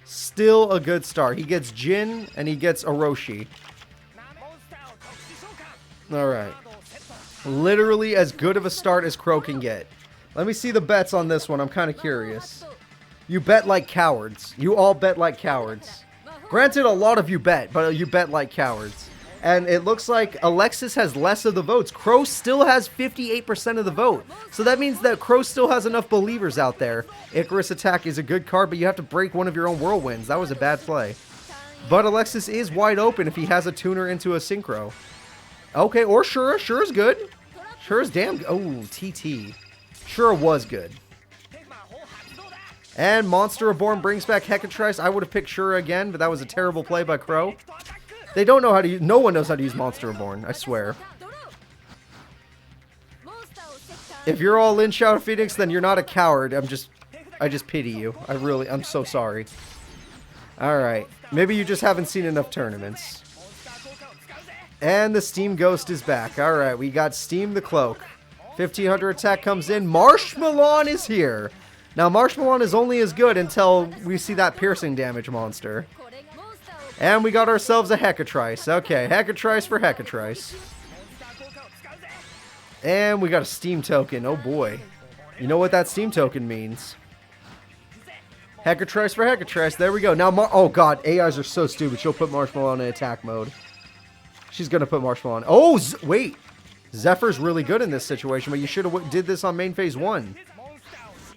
S1: Still a good start. He gets Jin, and he gets Orochi. Alright. Literally as good of a start as Crow can get. Let me see the bets on this one. I'm kind of curious. You bet like cowards. You all bet like cowards. Granted, a lot of you bet, but you bet like cowards. And it looks like Alexis has less of the votes. Crow still has 58% of the vote. So that means that Crow still has enough believers out there. Icarus Attack is a good card, but you have to break one of your own whirlwinds. That was a bad play. But Alexis is wide open if he has a tuner into a synchro. Okay, or Shura. Shura's good. Shura's damn good. Oh, TT. Shura was good. And Monster Reborn brings back Hecatrice. I would have picked Shura again, but that was a terrible play by Crow. They don't know how to use... No one knows how to use Monster Reborn, I swear. If you're all in Shadow Phoenix, then you're not a coward. I just pity you. I'm so sorry. Alright. Maybe you just haven't seen enough tournaments. And the Steam Ghost is back. Alright, we got Steam the Cloak. 1500 attack comes in. Marshmallow is here. Now, Marshmallow is only as good until we see that piercing damage monster. And we got ourselves a Hecatrice. Okay, Hecatrice for Hecatrice. And we got a Steam token. Oh boy. You know what that Steam token means. Hecatrice for Hecatrice. There we go. Now, oh god, AIs are so stupid. She'll put Marshmallow in attack mode. She's going to put Marshmallow on. Oh, wait. Zephyr's really good in this situation, but you should have did this on main phase 1.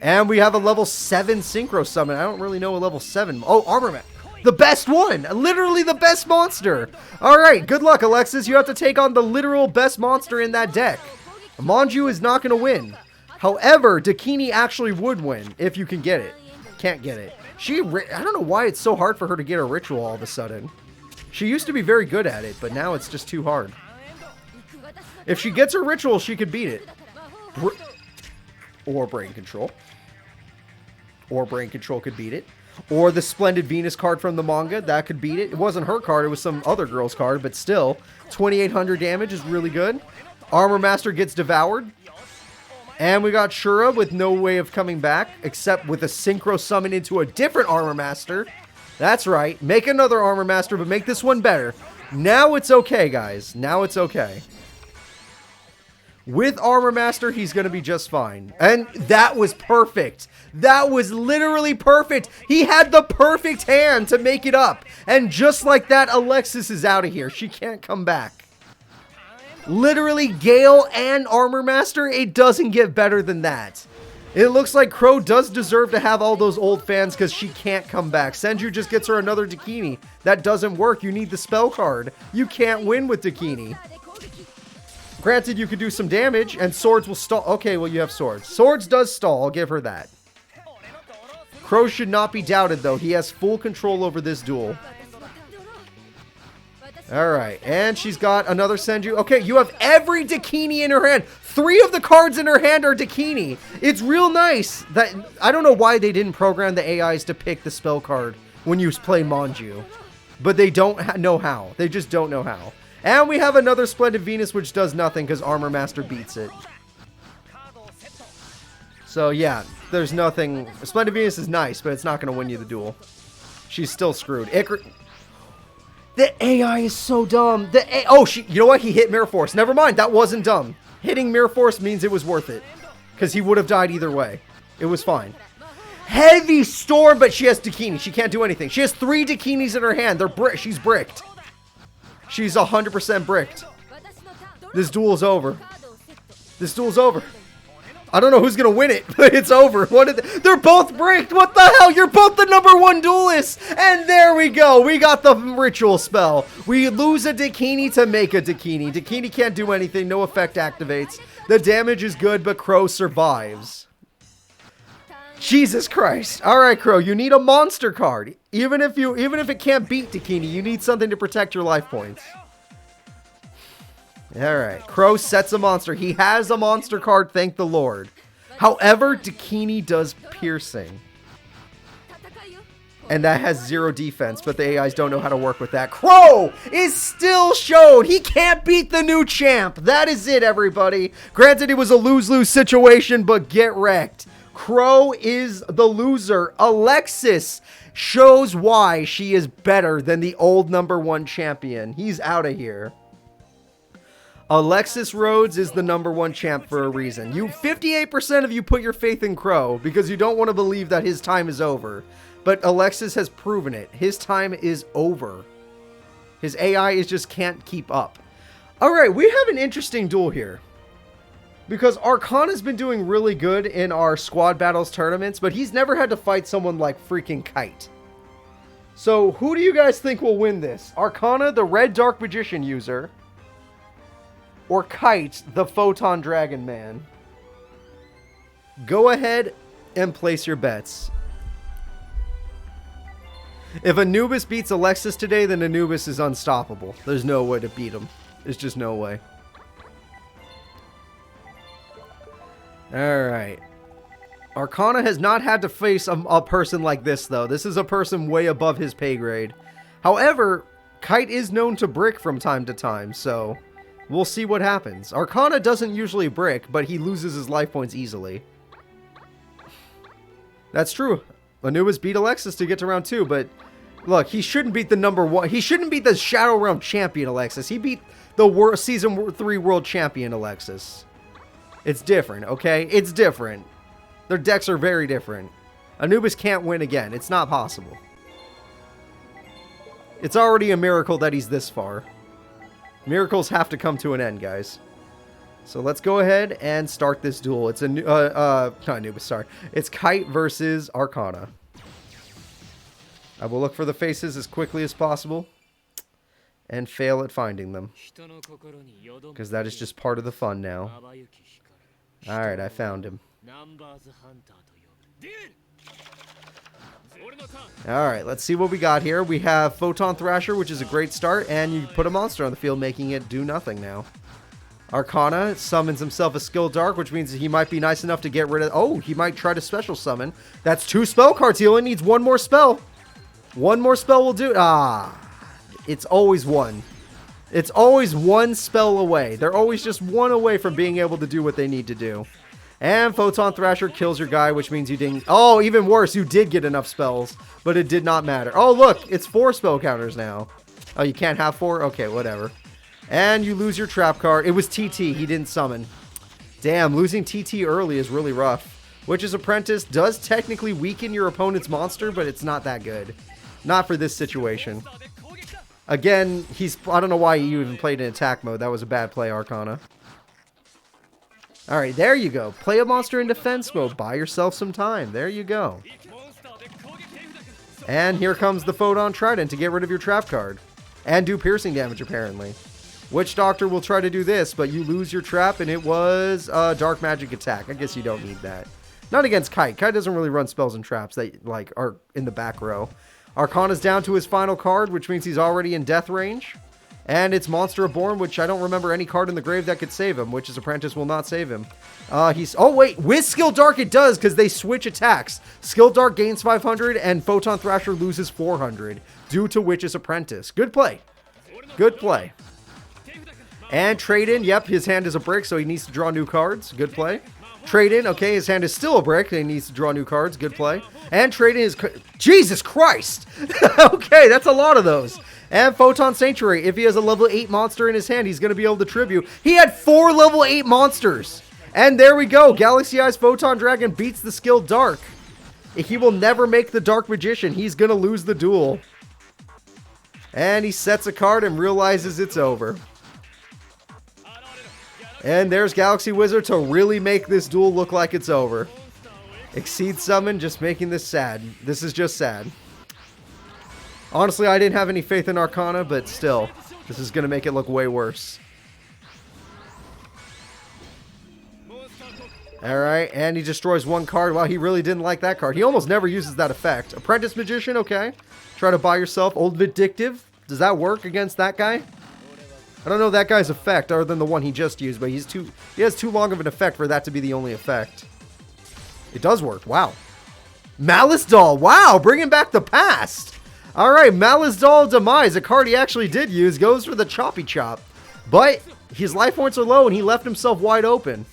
S1: And we have a level 7 Synchro Summon. I don't really know a level 7. Oh, Armament. The best one. Literally the best monster. All right. Good luck, Alexis. You have to take on the literal best monster in that deck. Manju is not going to win. However, Dakini actually would win if you can get it. Can't get it. I don't know why it's so hard for her to get a ritual all of a sudden. She used to be very good at it, but now it's just too hard. If she gets her ritual, she could beat it. Or Brain Control. Or Brain Control could beat it. Or the Splendid Venus card from the manga, that could beat it. It wasn't her card, it was some other girl's card, but still. 2800 damage is really good. Armor Master gets devoured. And we got Shura with no way of coming back, except with a Synchro Summon into a different Armor Master. That's right. Make another Armor Master, but make this one better. Now it's okay, guys. Now it's okay. With Armor Master, he's going to be just fine. And that was perfect. That was literally perfect. He had the perfect hand to make it up. And just like that, Alexis is out of here. She can't come back. Literally, Gale and Armor Master, it doesn't get better than that. It looks like Crow does deserve to have all those old fans because she can't come back. Senju just gets her another Dakini. That doesn't work. You need the spell card. You can't win with Dakini. Granted, you could do some damage, and swords will stall. Okay, well, you have swords. Swords does stall. I'll give her that. Crow should not be doubted, though. He has full control over this duel. Alright, and she's got another Senju. Okay, you have every Dakini in her hand. 3 of the cards in her hand are Dakini. It's real nice. That I don't know why they didn't program the AIs to pick the spell card when you play Manju. But they don't know how. They just don't know how. And we have another Splendid Venus, which does nothing because Armor Master beats it. So, yeah, there's nothing. Splendid Venus is nice, but it's not going to win you the duel. She's still screwed. The AI is so dumb. You know what? He hit Mirror Force. Never mind. That wasn't dumb. Hitting Mirror Force means it was worth it. Because he would have died either way. It was fine. Heavy Storm, but she has Dakini. She can't do anything. She has 3 Dakinis in her hand. She's bricked. She's 100% bricked. This duel's over. This duel's over. I don't know who's going to win it, but it's over. They're both bricked. What the hell? You're both the #1 duelists. And there we go. We got the ritual spell. We lose a Dakini to make a Dakini. Dakini can't do anything. No effect activates. The damage is good, but Crow survives. Jesus Christ. All right, Crow, you need a monster card. Even if it can't beat Dakini, you need something to protect your life points. All right, Crow sets a monster. He has a monster card, thank the Lord. However, Dakini does piercing. And that has 0 defense, but the AIs don't know how to work with that. Crow is still shown. He can't beat the new champ. That is it, everybody. Granted, it was a lose-lose situation, but get wrecked. Crow is the loser. Alexis shows why she is better than the old #1 champion. He's out of here. Alexis Rhodes is the #1 champ for a reason. 58% of you put your faith in Crow because you don't want to believe that his time is over. But Alexis has proven it. His time is over. His AI just can't keep up. All right, we have an interesting duel here. Because Arcana's been doing really good in our squad battles tournaments, but he's never had to fight someone like freaking Kite. So who do you guys think will win this? Arcana, the Red Dark Magician user, or Kite, the Photon Dragon Man? Go ahead and place your bets. If Anubis beats Alexis today, then Anubis is unstoppable. There's no way to beat him. There's just no way. Alright. Arcana has not had to face a person like this, though. This is a person way above his pay grade. However, Kite is known to brick from time to time, so we'll see what happens. Arcana doesn't usually brick, but he loses his life points easily. That's true. Anubis beat Alexis to get to round 2, but look, he shouldn't beat the number 1. He shouldn't beat the Shadow Realm champion Alexis. He beat the Season 3 world champion Alexis. It's different, okay? It's different. Their decks are very different. Anubis can't win again. It's not possible. It's already a miracle that he's this far. Miracles have to come to an end, guys. So let's go ahead and start this duel. It's not Anubis, sorry. It's Kite versus Arcana. I will look for the faces as quickly as possible and fail at finding them, because that is just part of the fun now. Alright, I found him. Alright, let's see what we got here. We have Photon Thrasher, which is a great start, and you put a monster on the field, making it do nothing now. Arcana summons himself a Skill Dark, which means he might be nice enough to get rid of... Oh, he might try to special summon. That's 2 spell cards. He only needs 1 more spell. 1 more spell will do... Ah, it's always 1. It's always 1 spell away. They're always just 1 away from being able to do what they need to do. And Photon Thrasher kills your guy, which means you didn't... Oh, even worse, you did get enough spells, but it did not matter. Oh, look, it's 4 spell counters now. Oh, you can't have 4? Okay, whatever. And you lose your trap card. It was TT. He didn't summon. Damn, losing TT early is really rough. Witch's Apprentice does technically weaken your opponent's monster, but it's not that good. Not for this situation. Again, I don't know why you even played in attack mode. That was a bad play, Arcana. Alright, there you go. Play a monster in defense mode. Buy yourself some time. There you go. And here comes the Photon Trident to get rid of your trap card. And do piercing damage, apparently. Witch Doctor will try to do this, but you lose your trap, and it was a dark magic attack. I guess you don't need that. Not against Kite. Kite doesn't really run spells and traps that like are in the back row. Arcana's down to his final card, which means he's already in death range. And it's Monster Reborn, which I don't remember any card in the grave that could save him. Witch's Apprentice will not save him. Oh wait, with Skill Dark it does, because they switch attacks. Skill Dark gains 500, and Photon Thrasher loses 400 due to Witch's Apprentice. Good play. Good play. And trade in. Yep, his hand is a brick, so he needs to draw new cards. Good play. Trade in. Okay, his hand is still a brick. He needs to draw new cards. Good play. And trade in his... Jesus Christ! Okay, that's a lot of those. And Photon Sanctuary. If he has a level 8 monster in his hand, he's going to be able to tribute. He had 4 level 8 monsters. And there we go. Galaxy Eyes Photon Dragon beats the Skill Dark. He will never make the Dark Magician. He's going to lose the duel. And he sets a card and realizes it's over. And there's Galaxy Wizard to really make this duel look like it's over. Exceed Summon, just making this sad. This is just sad. Honestly, I didn't have any faith in Arcana, but still, this is going to make it look way worse. Alright, and he destroys 1 card. Wow, he really didn't like that card. He almost never uses that effect. Apprentice Magician, okay. Try to buy yourself. Old Vindictive. Does that work against that guy? I don't know that guy's effect other than the one he just used, but he has too long of an effect for that to be the only effect. It does work. Wow. Malice Doll. Wow, bringing back the past. All right, Malice Doll Demise, a card he actually did use, goes for the Choppy Chop. But his life points are low, and he left himself wide open.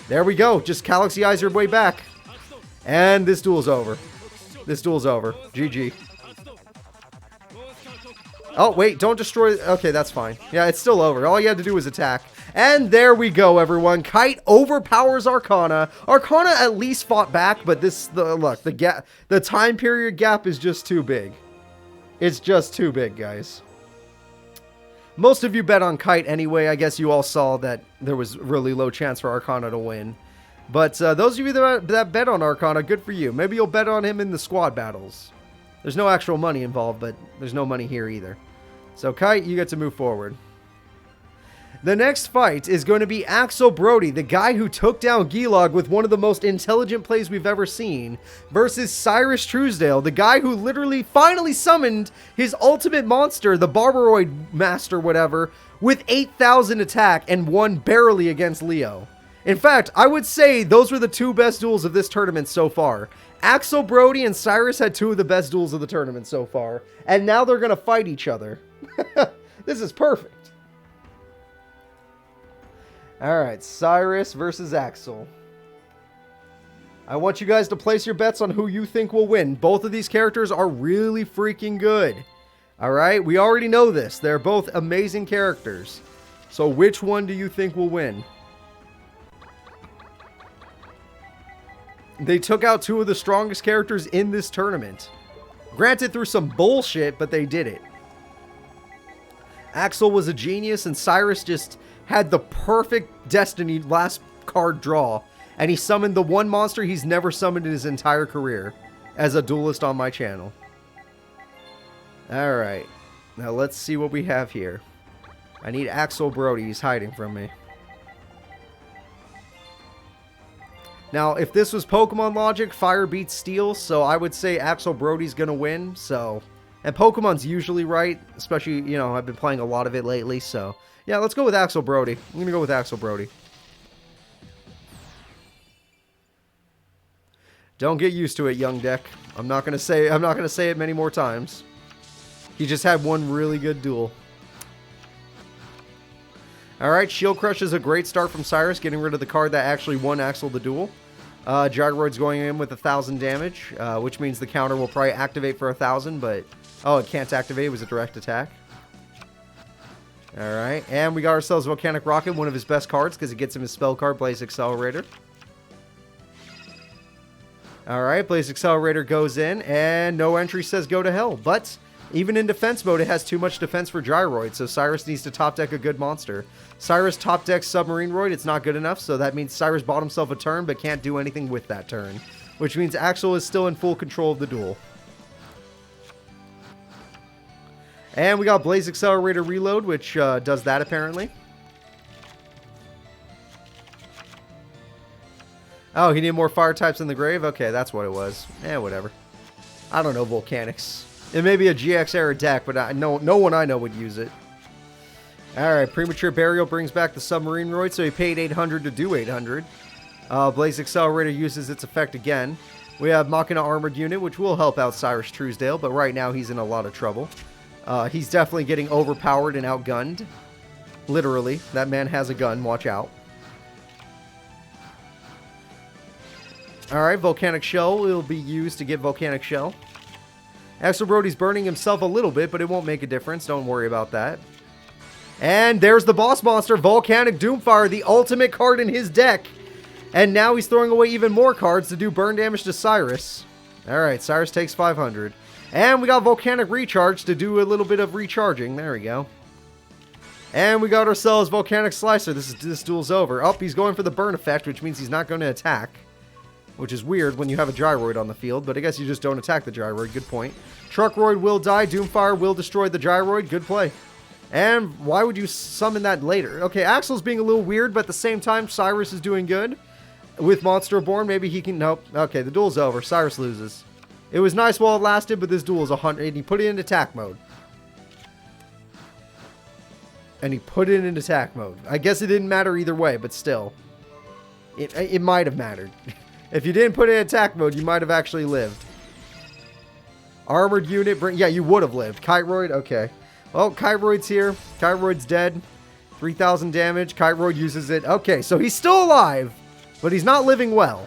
S1: There we go. Just Galaxy Eyes your way back. And this duel's over. This duel's over. GG. Oh, wait, don't destroy... Okay, that's fine. Yeah, it's still over. All you had to do was attack. And there we go, everyone. Kite overpowers Arcana. Arcana at least fought back, but the time period gap is just too big. It's just too big, guys. Most of you bet on Kite anyway. I guess you all saw that there was really low chance for Arcana to win. But those of you that bet on Arcana, good for you. Maybe you'll bet on him in the squad battles. There's no actual money involved, but there's no money here either. So, Kite, you get to move forward. The next fight is going to be Axel Brody, the guy who took down Gilag with one of the most intelligent plays we've ever seen, versus Cyrus Truesdale, the guy who literally finally summoned his ultimate monster, the Barbaroid Master whatever, with 8,000 attack and won barely against Leo. In fact, I would say those were the two best duels of this tournament so far. Axel, Brody, and Cyrus had two of the best duels of the tournament so far. And now they're going to fight each other. This is perfect. Alright, Cyrus versus Axel. I want you guys to place your bets on who you think will win. Both of these characters are really freaking good. Alright, we already know this. They're both amazing characters. So which one do you think will win? They took out two of the strongest characters in this tournament. Granted, through some bullshit, but they did it. Axel was a genius, and Cyrus just had the perfect destiny last card draw. And he summoned the one monster he's never summoned in his entire career as a duelist on my channel. Alright. Now let's see what we have here. I need Axel Brody. He's hiding from me. Now, if this was Pokemon logic, fire beats steel, so I would say Axel Brody's gonna win, so... And Pokemon's usually right, especially, you know, I've been playing a lot of it lately, so... Yeah, let's go with Axel Brody. I'm gonna go with Axel Brody. Don't get used to it, young deck. I'm not gonna say it many more times. He just had one really good duel. Alright, Shield Crush is a great start from Cyrus, getting rid of the card that actually won Axel the duel. Gyroid's going in with 1,000 damage, which means the counter will probably activate for 1,000, but... Oh, it can't activate, it was a direct attack. Alright, and we got ourselves Volcanic Rocket, one of his best cards, because it gets him his spell card, Blaze Accelerator. Alright, Blaze Accelerator goes in, and no entry says go to hell, but... Even in defense mode, it has too much defense for Gyroid, so Cyrus needs to top deck a good monster. Cyrus top decks Submarine Roid, it's not good enough, so that means Cyrus bought himself a turn, but can't do anything with that turn. Which means Axel is still in full control of the duel. And we got Blaze Accelerator Reload, which does that apparently. Oh, he needed more fire types in the grave? Okay, that's what it was. Eh, whatever. I don't know Volcanics. It may be a GX era deck, but no one I know would use it. Alright, Premature Burial brings back the Submarine Roid, so he paid 800 to do 800. Blaze Accelerator uses its effect again. We have Machina Armored Unit, which will help out Cyrus Truesdale, but right now he's in a lot of trouble. He's definitely getting overpowered and outgunned. Literally. That man has a gun, watch out. Alright, Volcanic Shell will be used to get Volcanic Shell. Axel Brody's burning himself a little bit, but it won't make a difference. Don't worry about that. And there's the boss monster, Volcanic Doomfire, the ultimate card in his deck. And now he's throwing away even more cards to do burn damage to Cyrus. Alright, Cyrus takes 500. And we got Volcanic Recharge to do a little bit of recharging. There we go. And we got ourselves Volcanic Slicer. This duel's over. Oh, he's going for the burn effect, which means he's not going to attack. Which is weird when you have a Gyroid on the field, but I guess you just don't attack the Gyroid. Good point. Truckroid will die. Doomfire will destroy the Gyroid. Good play. And why would you summon that later? Okay, Axel's being a little weird, but at the same time, Cyrus is doing good. With Monster Born, maybe he can... Nope. Okay, the duel's over. Cyrus loses. It was nice while it lasted, but this duel is 100... And he put it in attack mode. I guess it didn't matter either way, but still. It might have mattered. If you didn't put it in attack mode, you might have actually lived. Armored Unit, yeah, you would have lived. Kiteroid, okay. Well, Kiteroid's here. Kiteroid's dead. 3,000 damage. Kiteroid uses it. Okay, so he's still alive, but he's not living well.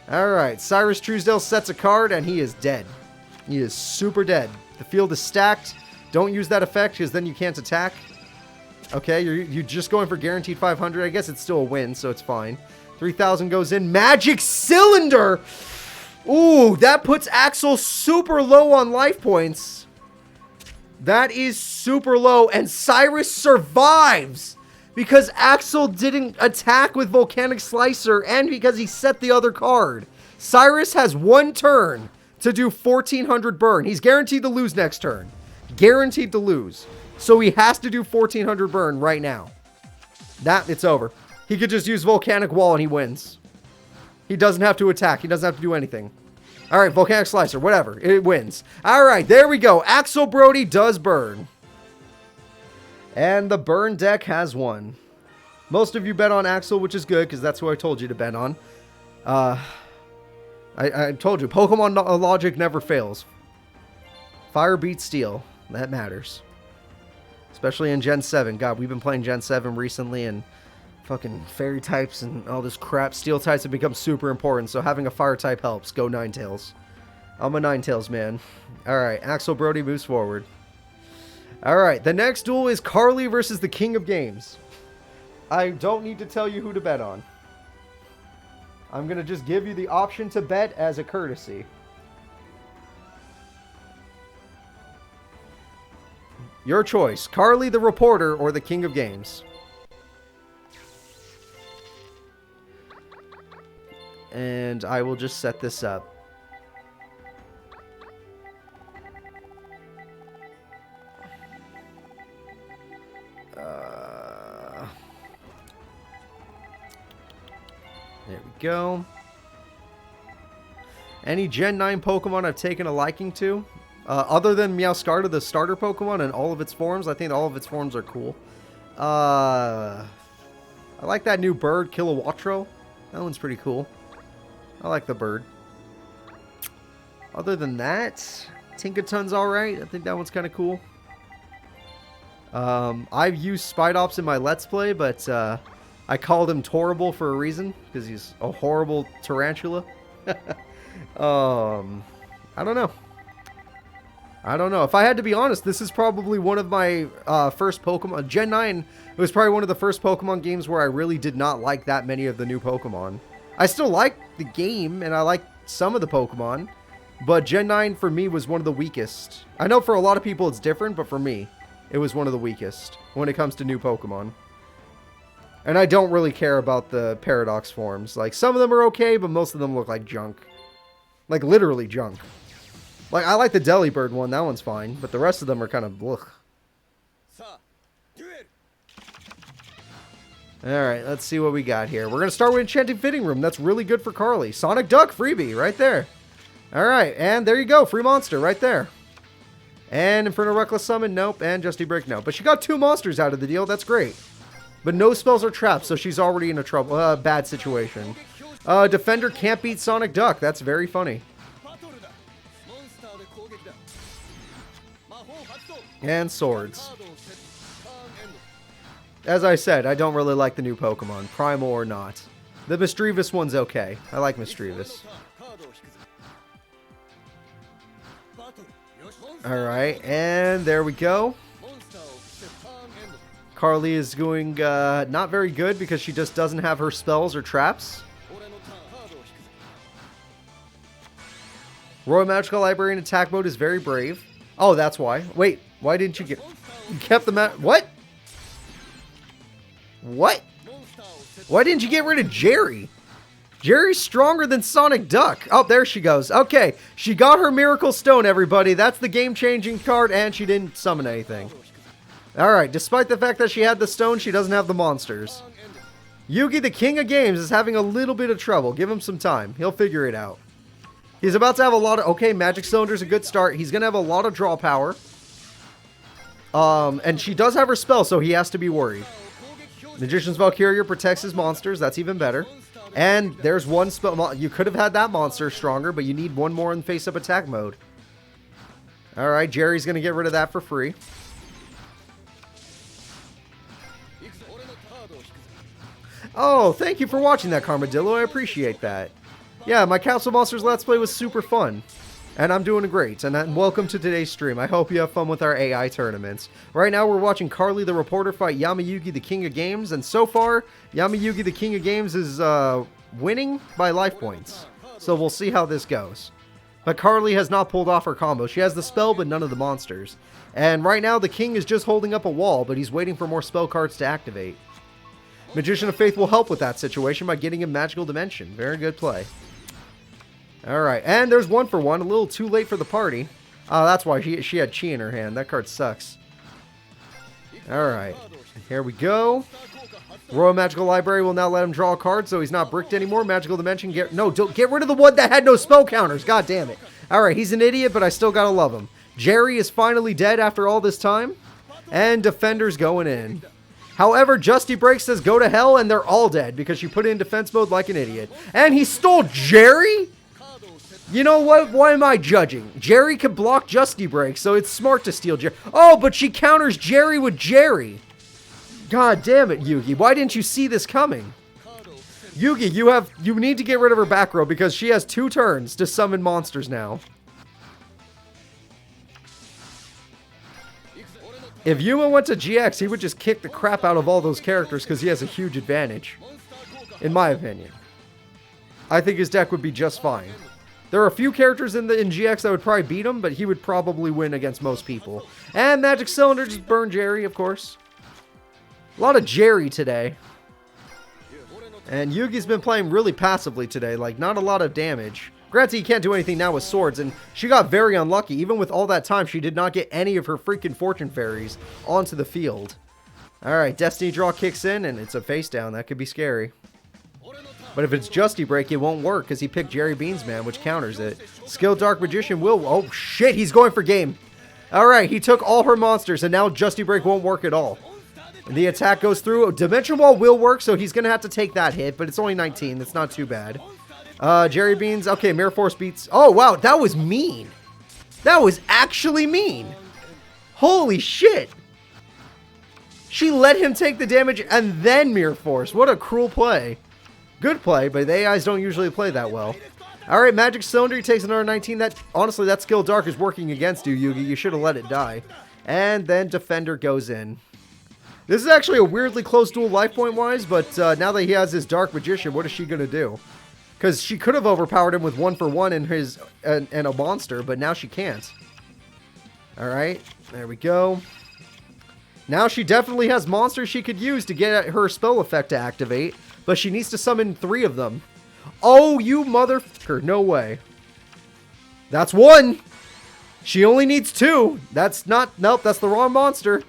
S1: Alright, Cyrus Truesdale sets a card, and he is dead. He is super dead. The field is stacked. Don't use that effect, because then you can't attack. Okay, you're just going for guaranteed 500. I guess it's still a win, so it's fine. 3,000 goes in. Magic Cylinder! Ooh, that puts Axel super low on life points. That is super low. And Cyrus survives because Axel didn't attack with Volcanic Slicer and because he set the other card. Cyrus has one turn to do 1,400 burn. He's guaranteed to lose next turn. Guaranteed to lose. So he has to do 1,400 burn right now. It's over. He could just use Volcanic Wall and he wins. He doesn't have to attack. He doesn't have to do anything. Alright, Volcanic Slicer. Whatever. It wins. Alright, there we go. Axel Brody does burn. And the burn deck has won. Most of you bet on Axel, which is good, because that's who I told you to bet on. I told you, Pokemon logic never fails. Fire beats steel. That matters. Especially in Gen 7. God, we've been playing Gen 7 recently, and fucking fairy types and all this crap. Steel types have become super important, so having a fire type helps. Go Ninetales. I'm a Ninetales man. Alright, Axel Brody moves forward. Alright, the next duel is Carly versus the King of Games. I don't need to tell you who to bet on. I'm going to just give you the option to bet as a courtesy. Your choice. Carly the reporter or the King of Games. And I will just set this up. There we go. Any Gen 9 Pokemon I've taken a liking to? Other than Meowscarada, the starter Pokemon, and all of its forms. I think all of its forms are cool. I like that new bird, Kilowattrel. That one's pretty cool. I like the bird. Other than that, Tinkaton's alright. I think that one's kind of cool. I've used Spidops in my Let's Play, but I called him Torrible for a reason, because he's a horrible tarantula. I don't know. I don't know. If I had to be honest, this is probably one of my first Pokemon. Gen 9, it was probably one of the first Pokemon games where I really did not like that many of the new Pokemon. I still like the game, and I like some of the Pokemon, but Gen 9 for me was one of the weakest. I know for a lot of people it's different, but for me, it was one of the weakest when it comes to new Pokemon. And I don't really care about the Paradox forms. Like, some of them are okay, but most of them look like junk. Like, literally junk. Like, I like the Delibird one. That one's fine. But the rest of them are kind of blech. Alright, let's see what we got here. We're going to start with Enchanting Fitting Room. That's really good for Carly. Sonic Duck freebie right there. Alright, and there you go. Free monster right there. And Inferno Reckless Summon, nope. And Justy Break, nope. But she got 2 monsters out of the deal. That's great. But no spells or traps, so she's already in a bad situation. Defender can't beat Sonic Duck. That's very funny. And swords. As I said, I don't really like the new Pokemon, Primal or not. The Misdreavus one's okay. I like Misdreavus. Alright, and there we go. Carly is going not very good because she just doesn't have her spells or traps. Royal Magical Librarian attack mode is very brave. Oh, that's why. Wait, why didn't you get... You kept them at... What? What? Why didn't you get rid of Jerry? Jerry's stronger than Sonic Duck. Oh, there she goes. Okay, she got her Miracle Stone, everybody. That's the game-changing card, and she didn't summon anything. Alright, despite the fact that she had the stone, she doesn't have the monsters. Yugi, the King of Games, is having a little bit of trouble. Give him some time. He'll figure it out. He's about to have a lot of... Okay, Magic Cylinder's a good start. He's going to have a lot of draw power. And she does have her spell, so he has to be worried. Magician's Valkyria protects his monsters. That's even better. And there's one spell... You could have had that monster stronger, but you need one more in face-up attack mode. Alright, Jerry's going to get rid of that for free. Oh, thank you for watching that, Carmadillo. I appreciate that. Yeah, my Castle Monsters Let's Play was super fun. And I'm doing great. And welcome to today's stream. I hope you have fun with our AI tournaments. Right now, we're watching Carly the Reporter fight Yami Yugi, the King of Games. And so far, Yami Yugi, the King of Games, is winning by life points. So we'll see how this goes. But Carly has not pulled off her combo. She has the spell, but none of the monsters. And right now, the King is just holding up a wall, but he's waiting for more spell cards to activate. Magician of Faith will help with that situation by getting him Magical Dimension. Very good play. Alright, and there's 1 for 1. A little too late for the party. That's why she had Chi in her hand. That card sucks. Alright, here we go. Royal Magical Library will now let him draw a card, so he's not bricked anymore. Magical Dimension, don't get rid of the one that had no spell counters. God damn it. Alright, he's an idiot, but I still gotta love him. Jerry is finally dead after all this time. And Defender's going in. However, Justy Break says go to hell, and they're all dead because she put it in defense mode like an idiot. And he stole Jerry? You know what? Why am I judging? Jerry can block Justy Break, so it's smart to steal Jerry. Oh, but she counters Jerry with Jerry. God damn it, Yugi. Why didn't you see this coming? Yugi, you need to get rid of her back row because she has 2 turns to summon monsters now. If Yuma went to GX, he would just kick the crap out of all those characters because he has a huge advantage. In my opinion. I think his deck would be just fine. There are a few characters in GX that would probably beat him, but he would probably win against most people. And Magic Cylinder just burned Jerry, of course. A lot of Jerry today. And Yugi's been playing really passively today, like not a lot of damage. Granted, he can't do anything now with swords, and she got very unlucky. Even with all that time, she did not get any of her freaking Fortune Fairies onto the field. Alright, Destiny Draw kicks in, and it's a face down. That could be scary. But if it's Justy Break, it won't work, because he picked Jerry Beansman, which counters it. Skill Dark Magician will... Oh, shit, he's going for game. Alright, he took all her monsters, and now Justy Break won't work at all. The attack goes through. Dimension Wall will work, so he's going to have to take that hit, but it's only 19. That's not too bad. Jerry Beans. Okay, Mirror Force beats. Oh, wow. That was mean. That was actually mean. Holy shit. She let him take the damage and then Mirror Force. What a cruel play. Good play, but the AIs don't usually play that well. All right, Magic Cylinder. He takes another 19. Honestly, that skill Dark is working against you, Yugi. You should have let it die. And then Defender goes in. This is actually a weirdly close duel life point wise, but now that he has his Dark Magician, what is she going to do? Because she could have overpowered him with 1-for-1 and a monster, but now she can't. Alright, there we go. Now she definitely has monsters she could use to get her spell effect to activate, but she needs to summon 3 of them. Oh, you motherfucker, no way. That's 1! She only needs 2. That's not, nope, that's the wrong monster.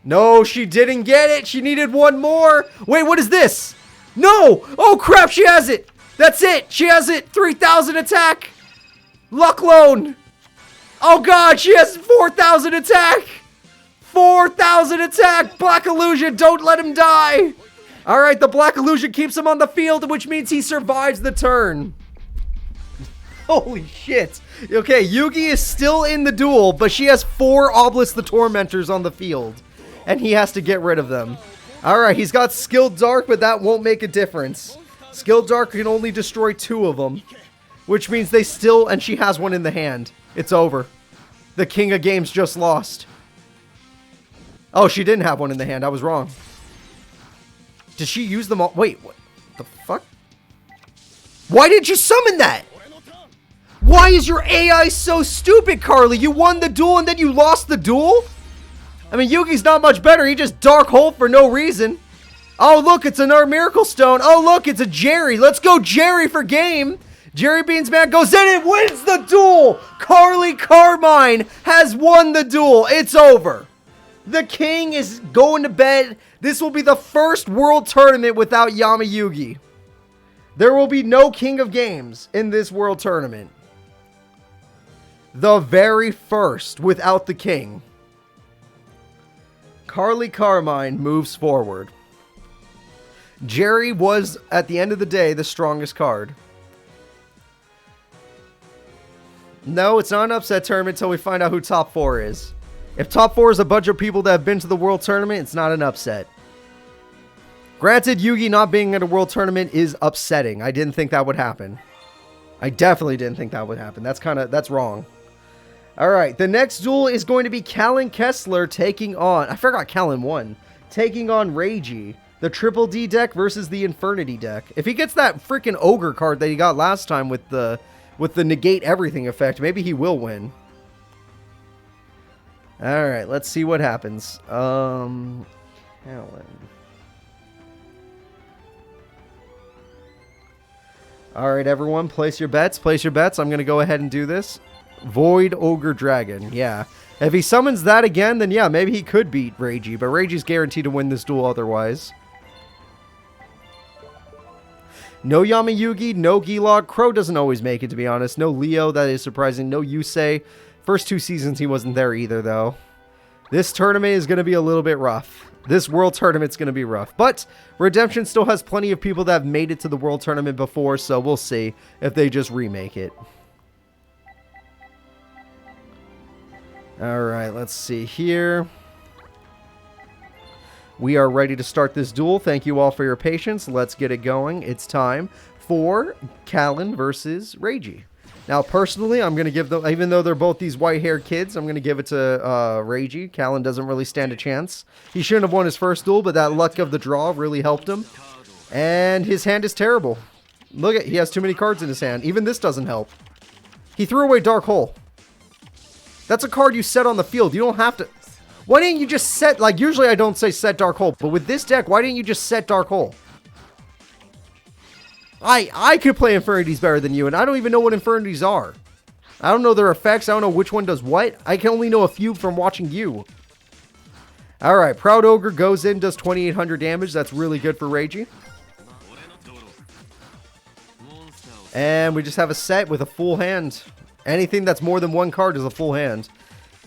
S1: No, she didn't get it. She needed 1 more. Wait, what is this? No! Oh crap, she has it! That's it! She has it! 3,000 attack! Luck Loan! Oh god, she has 4,000 attack! 4,000 attack! Black Illusion, don't let him die! Alright, the Black Illusion keeps him on the field, which means he survives the turn. Holy shit. Okay, Yugi is still in the duel, but she has 4 Obelisk the Tormentors on the field. And he has to get rid of them. Alright, he's got Skill Dark, but that won't make a difference. Skill Dark can only destroy 2 of them. Which means they still, and she has 1 in the hand. It's over. The King of Games just lost. Oh, she didn't have 1 in the hand. I was wrong. Did she use them all? Wait, what the fuck? Why did you summon that? Why is your AI so stupid, Carly? You won the duel and then you lost the duel? I mean, Yugi's not much better. He just Dark Hole for no reason. Oh, look, it's another Miracle Stone. Oh, look, it's a Jerry. Let's go Jerry for game. Jerry Beansman goes in and wins the duel. Carly Carmine has won the duel. It's over. The king is going to bed. This will be the first world tournament without Yami Yugi. There will be no King of Games in this world tournament. The very first without the king. Carly Carmine moves forward. Jerry was, at the end of the day, the strongest card. No, it's not an upset tournament until we find out who top 4 is. If top 4 is a bunch of people that have been to the world tournament, it's not an upset. Granted, Yugi not being at a world tournament is upsetting. I didn't think that would happen. I definitely didn't think that would happen. That's wrong. Alright, the next duel is going to be Callan Kessler taking on... I forgot Callan won. Taking on Reiji. The Triple D deck versus the Infernity deck. If he gets that freaking Ogre card that he got last time with the negate everything effect, maybe he will win. Alright, let's see what happens. Callan. Alright, everyone, place your bets. Place your bets. I'm going to go ahead and do this. Void Ogre Dragon, yeah. If he summons that again, then yeah, maybe he could beat Reiji, but Reiji's guaranteed to win this duel otherwise. No Yami Yugi, no Gilag. Crow doesn't always make it, to be honest. No Leo, that is surprising. No Yusei. First 2 seasons he wasn't there either, though. This tournament is going to be a little bit rough. This world tournament's going to be rough. But Redemption still has plenty of people that have made it to the world tournament before, so we'll see if they just remake it. Alright, let's see here. We are ready to start this duel. Thank you all for your patience. Let's get it going. It's time for Callan versus Reiji. Now, personally, I'm going to give them, even though they're both these white-haired kids, I'm going to give it to Reiji. Callan doesn't really stand a chance. He shouldn't have won his first duel, but that luck of the draw really helped him. And his hand is terrible. Look at, he has too many cards in his hand. Even this doesn't help. He threw away Dark Hole. That's a card you set on the field. You don't have to... Why didn't you just set... Like, usually I don't say set Dark Hole. But with this deck, why didn't you just set Dark Hole? I could play Infinities better than you, and I don't even know what Infinities are. I don't know their effects. I don't know which one does what. I can only know a few from watching you. Alright, Proud Ogre goes in, does 2,800 damage. That's really good for Reiji. And we just have a set with a full hand. Anything that's more than one card is a full hand.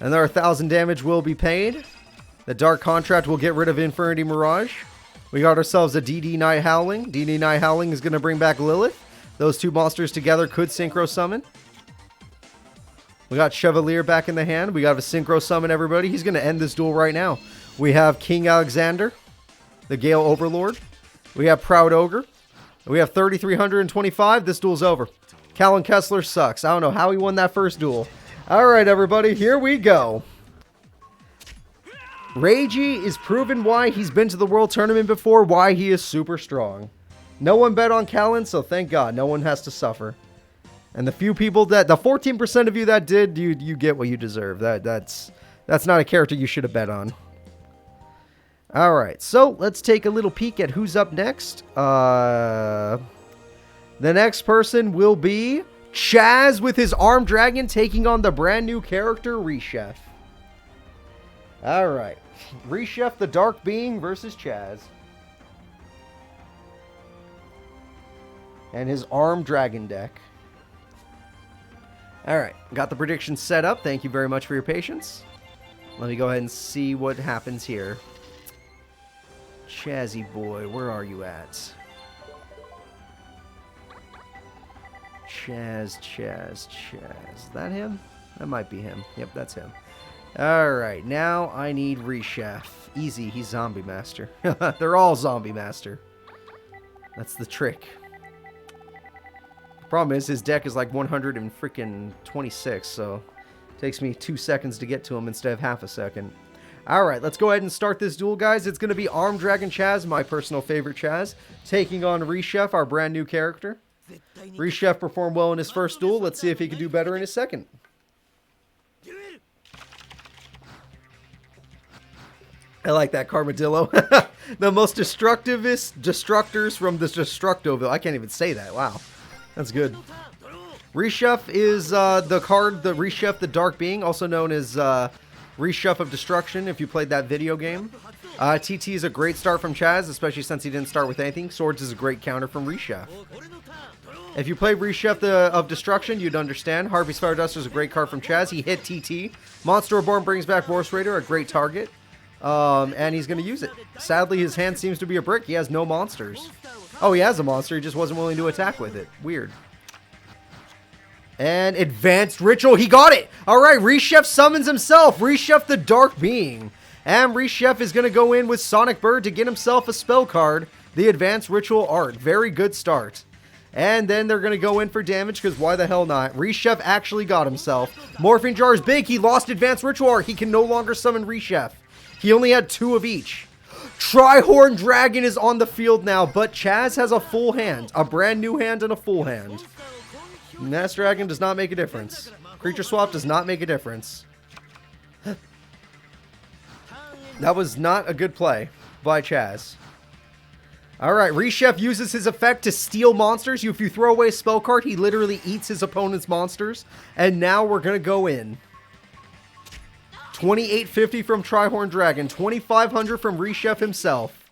S1: And their 1,000 damage will be paid. The Dark Contract will get rid of Infinity Mirage. We got ourselves a DD Night Howling. DD Night Howling is going to bring back Lilith. Those two monsters together could Synchro Summon. We got Chevalier back in the hand. We got a Synchro Summon, everybody. He's going to end this duel right now. We have King Alexander, the Gale Overlord. We have Proud Ogre. We have 3,325. This duel's over. Callan Kessler sucks. I don't know how he won that first duel. Alright, everybody. Here we go. Reiji is proven why he's been to the World Tournament before, why he is super strong. No one bet on Callan, so thank God. No one has to suffer. And the few people that... The 14% of you that did, you get what you deserve. That's not a character you should have bet on. Alright, so let's take a little peek at who's up next. The next person will be Chaz with his Arm Dragon taking on the brand new character, Reshef. Alright. Reshef the Dark Being versus Chaz. And his Arm Dragon deck. Alright. Got the prediction set up. Thank you very much for your patience. Let me go ahead and see what happens here. Chazzy boy, where are you at? Chaz. Is that him? That might be him. Yep, that's him. Alright, now I need Reshef. Easy, he's Zombie Master. They're all Zombie Master. That's the trick. The problem is, his deck is like 126, so it takes me 2 seconds to get to him instead of half a second. Alright, let's go ahead and start this duel, guys. It's going to be Arm Dragon Chaz, my personal favorite Chaz, taking on Reshef, our brand new character. Reshef performed well in his first duel. Let's see if he can do better in his second. I like that, Carmadillo. The most destructors from the Destructoville. I can't even say that. Wow. That's good. Reshef is the card, the Reshef the Dark Being, also known as Reshef of Destruction, if you played that video game. TT is a great start from Chaz, especially since he didn't start with anything. Swords is a great counter from Reshef. If you played Reshef of Destruction, you'd understand. Harvey's Fire Duster is a great card from Chaz. He hit TT. Monster Reborn brings back Force Raider, a great target. And he's going to use it. Sadly, his hand seems to be a brick. He has no monsters. Oh, he has a monster. He just wasn't willing to attack with it. Weird. And Advanced Ritual. He got it. All right, Reshef summons himself. Reshef the Dark Being. And Reshef is going to go in with Sonic Bird to get himself a spell card. The Advanced Ritual Art. Very good start. And then they're going to go in for damage, because why the hell not? Reshef actually got himself. Morphing Jar is big. He lost Advanced Ritual Art. He can no longer summon Reshef. He only had 2 of each. Trihorn Dragon is on the field now, but Chaz has a full hand. A brand new hand and a full hand. Master Dragon does not make a difference. Creature Swap does not make a difference. That was not a good play by Chaz. Alright, Reshef uses his effect to steal monsters. If you throw away a spell card, he literally eats his opponent's monsters. And now we're going to go in. 2850 from Trihorn Dragon. 2500 from Reshef himself.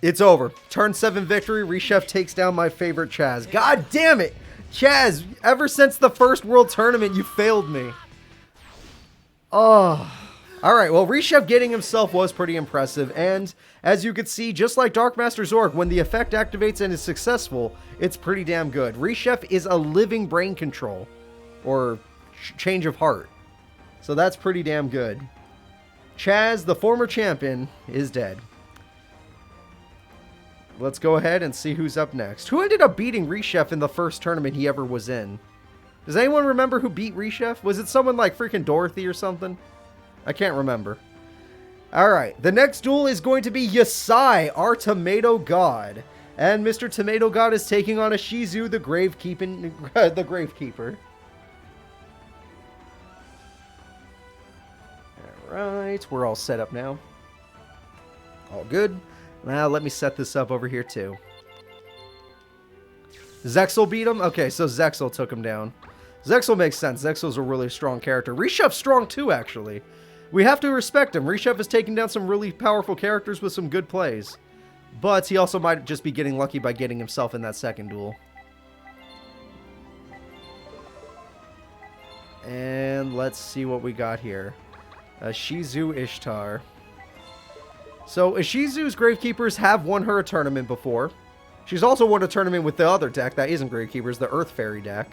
S1: It's over. Turn 7 victory. Reshef takes down my favorite Chaz. God damn it! Chaz, ever since the first World Tournament, you failed me. Oh. Alright, well, Reshef getting himself was pretty impressive, and as you can see, just like Dark Master Zork, when the effect activates and is successful, it's pretty damn good. Reshef is a living brain control, or change of heart, so that's pretty damn good. Chaz, the former champion, is dead. Let's go ahead and see who's up next. Who ended up beating Reshef in the first tournament he ever was in? Does anyone remember who beat Reshef? Was it someone like freaking Dorothy or something? I can't remember. Alright, the next duel is going to be Yusei, our Tomato God. And Mr. Tomato God is taking on Ishizu, the Gravekeeper. Alright, we're all set up now. All good. Now let me set this up over here too. Zexel beat him? Okay, so Zexel took him down. Zexel makes sense. Zexel's a really strong character. Reshef's strong too, actually. We have to respect him. Reshef is taking down some really powerful characters with some good plays. But he also might just be getting lucky by getting himself in that second duel. And let's see what we got here. Shizu Ishtar. So Ishizu's Gravekeepers have won her a tournament before. She's also won a tournament with the other deck that isn't Gravekeepers, the Earth Fairy deck.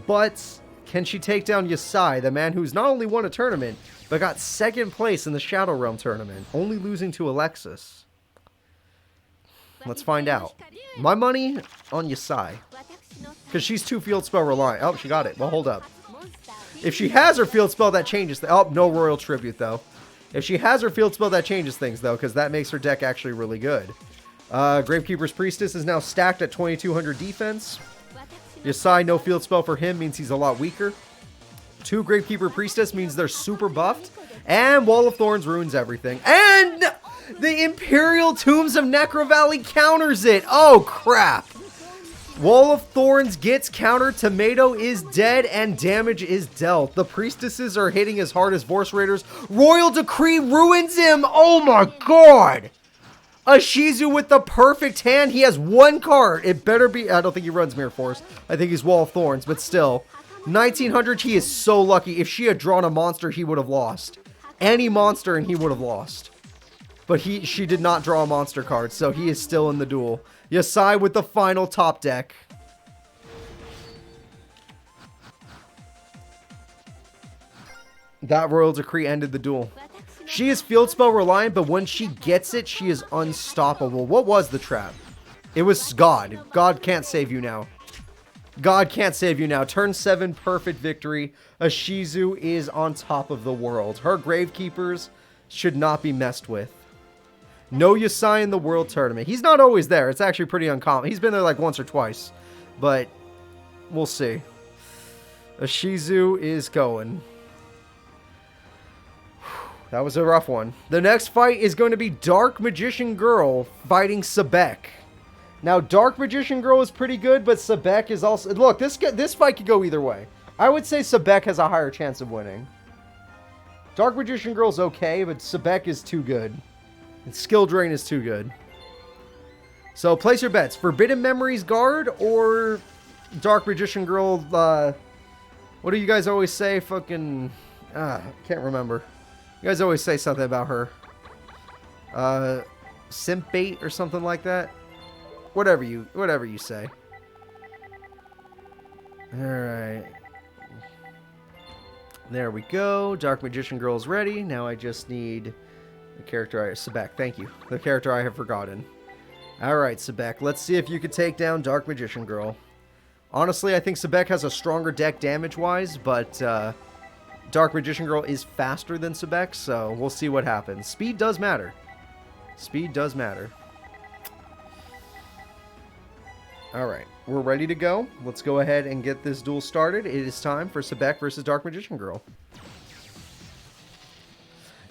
S1: But can she take down Yusei, the man who's not only won a tournament, but got second place in the Shadow Realm tournament, only losing to Alexis? Let's find out. My money on Yusei, because she's too field spell reliant. Oh, she got it. Well, hold up. If she has her field spell, that changes. Oh, no Royal Tribute, though. If she has her field spell, that changes things, though, because that makes her deck actually really good. Gravekeeper's Priestess is now stacked at 2200 defense. Yusei, no field spell for him means he's a lot weaker. 2 Gravekeeper Priestess means they're super buffed. And Wall of Thorns ruins everything. And the Imperial Tombs of Necro Valley counters it. Oh, crap. Wall of Thorns gets countered. Tomato is dead and damage is dealt. The Priestesses are hitting as hard as Vorse Raiders. Royal Decree ruins him. Oh, my God. Ishizu with the perfect hand. He has one card. It better be... I don't think he runs Mirror Force. I think he's Wall of Thorns, but still. 1900, he is so lucky. If she had drawn a monster, he would have lost. Any monster and he would have lost. But she did not draw a monster card, so he is still in the duel. Yusei with the final top deck. That Royal Decree ended the duel. She is field spell reliant, but when she gets it, she is unstoppable. What was the trap? It was God. God can't save you now. God can't save you now. Turn 7, perfect victory. Ishizu is on top of the world. Her Gravekeepers should not be messed with. No Yusei in the World Tournament. He's not always there. It's actually pretty uncommon. He's been there like once or twice. But we'll see. Ishizu is going. That was a rough one. The next fight is going to be Dark Magician Girl fighting Sebek. Now, Dark Magician Girl is pretty good, but Sebek is also... Look, this fight could go either way. I would say Sebek has a higher chance of winning. Dark Magician Girl's okay, but Sebek is too good. And Skill Drain is too good. So, place your bets. Forbidden Memories Guard or Dark Magician Girl... what do you guys always say? Fucking... can't remember. You guys always say something about her. Simp bait or something like that. Whatever you say. Alright. There we go. Dark Magician Girl's ready. Now I just need the character Sebek. Thank you. The character I have forgotten. Alright, Sebek. Let's see if you can take down Dark Magician Girl. Honestly, I think Sebek has a stronger deck damage-wise, but Dark Magician Girl is faster than Sebek, so we'll see what happens. Speed does matter. Speed does matter. Alright, we're ready to go. Let's go ahead and get this duel started. It is time for Sebek versus Dark Magician Girl.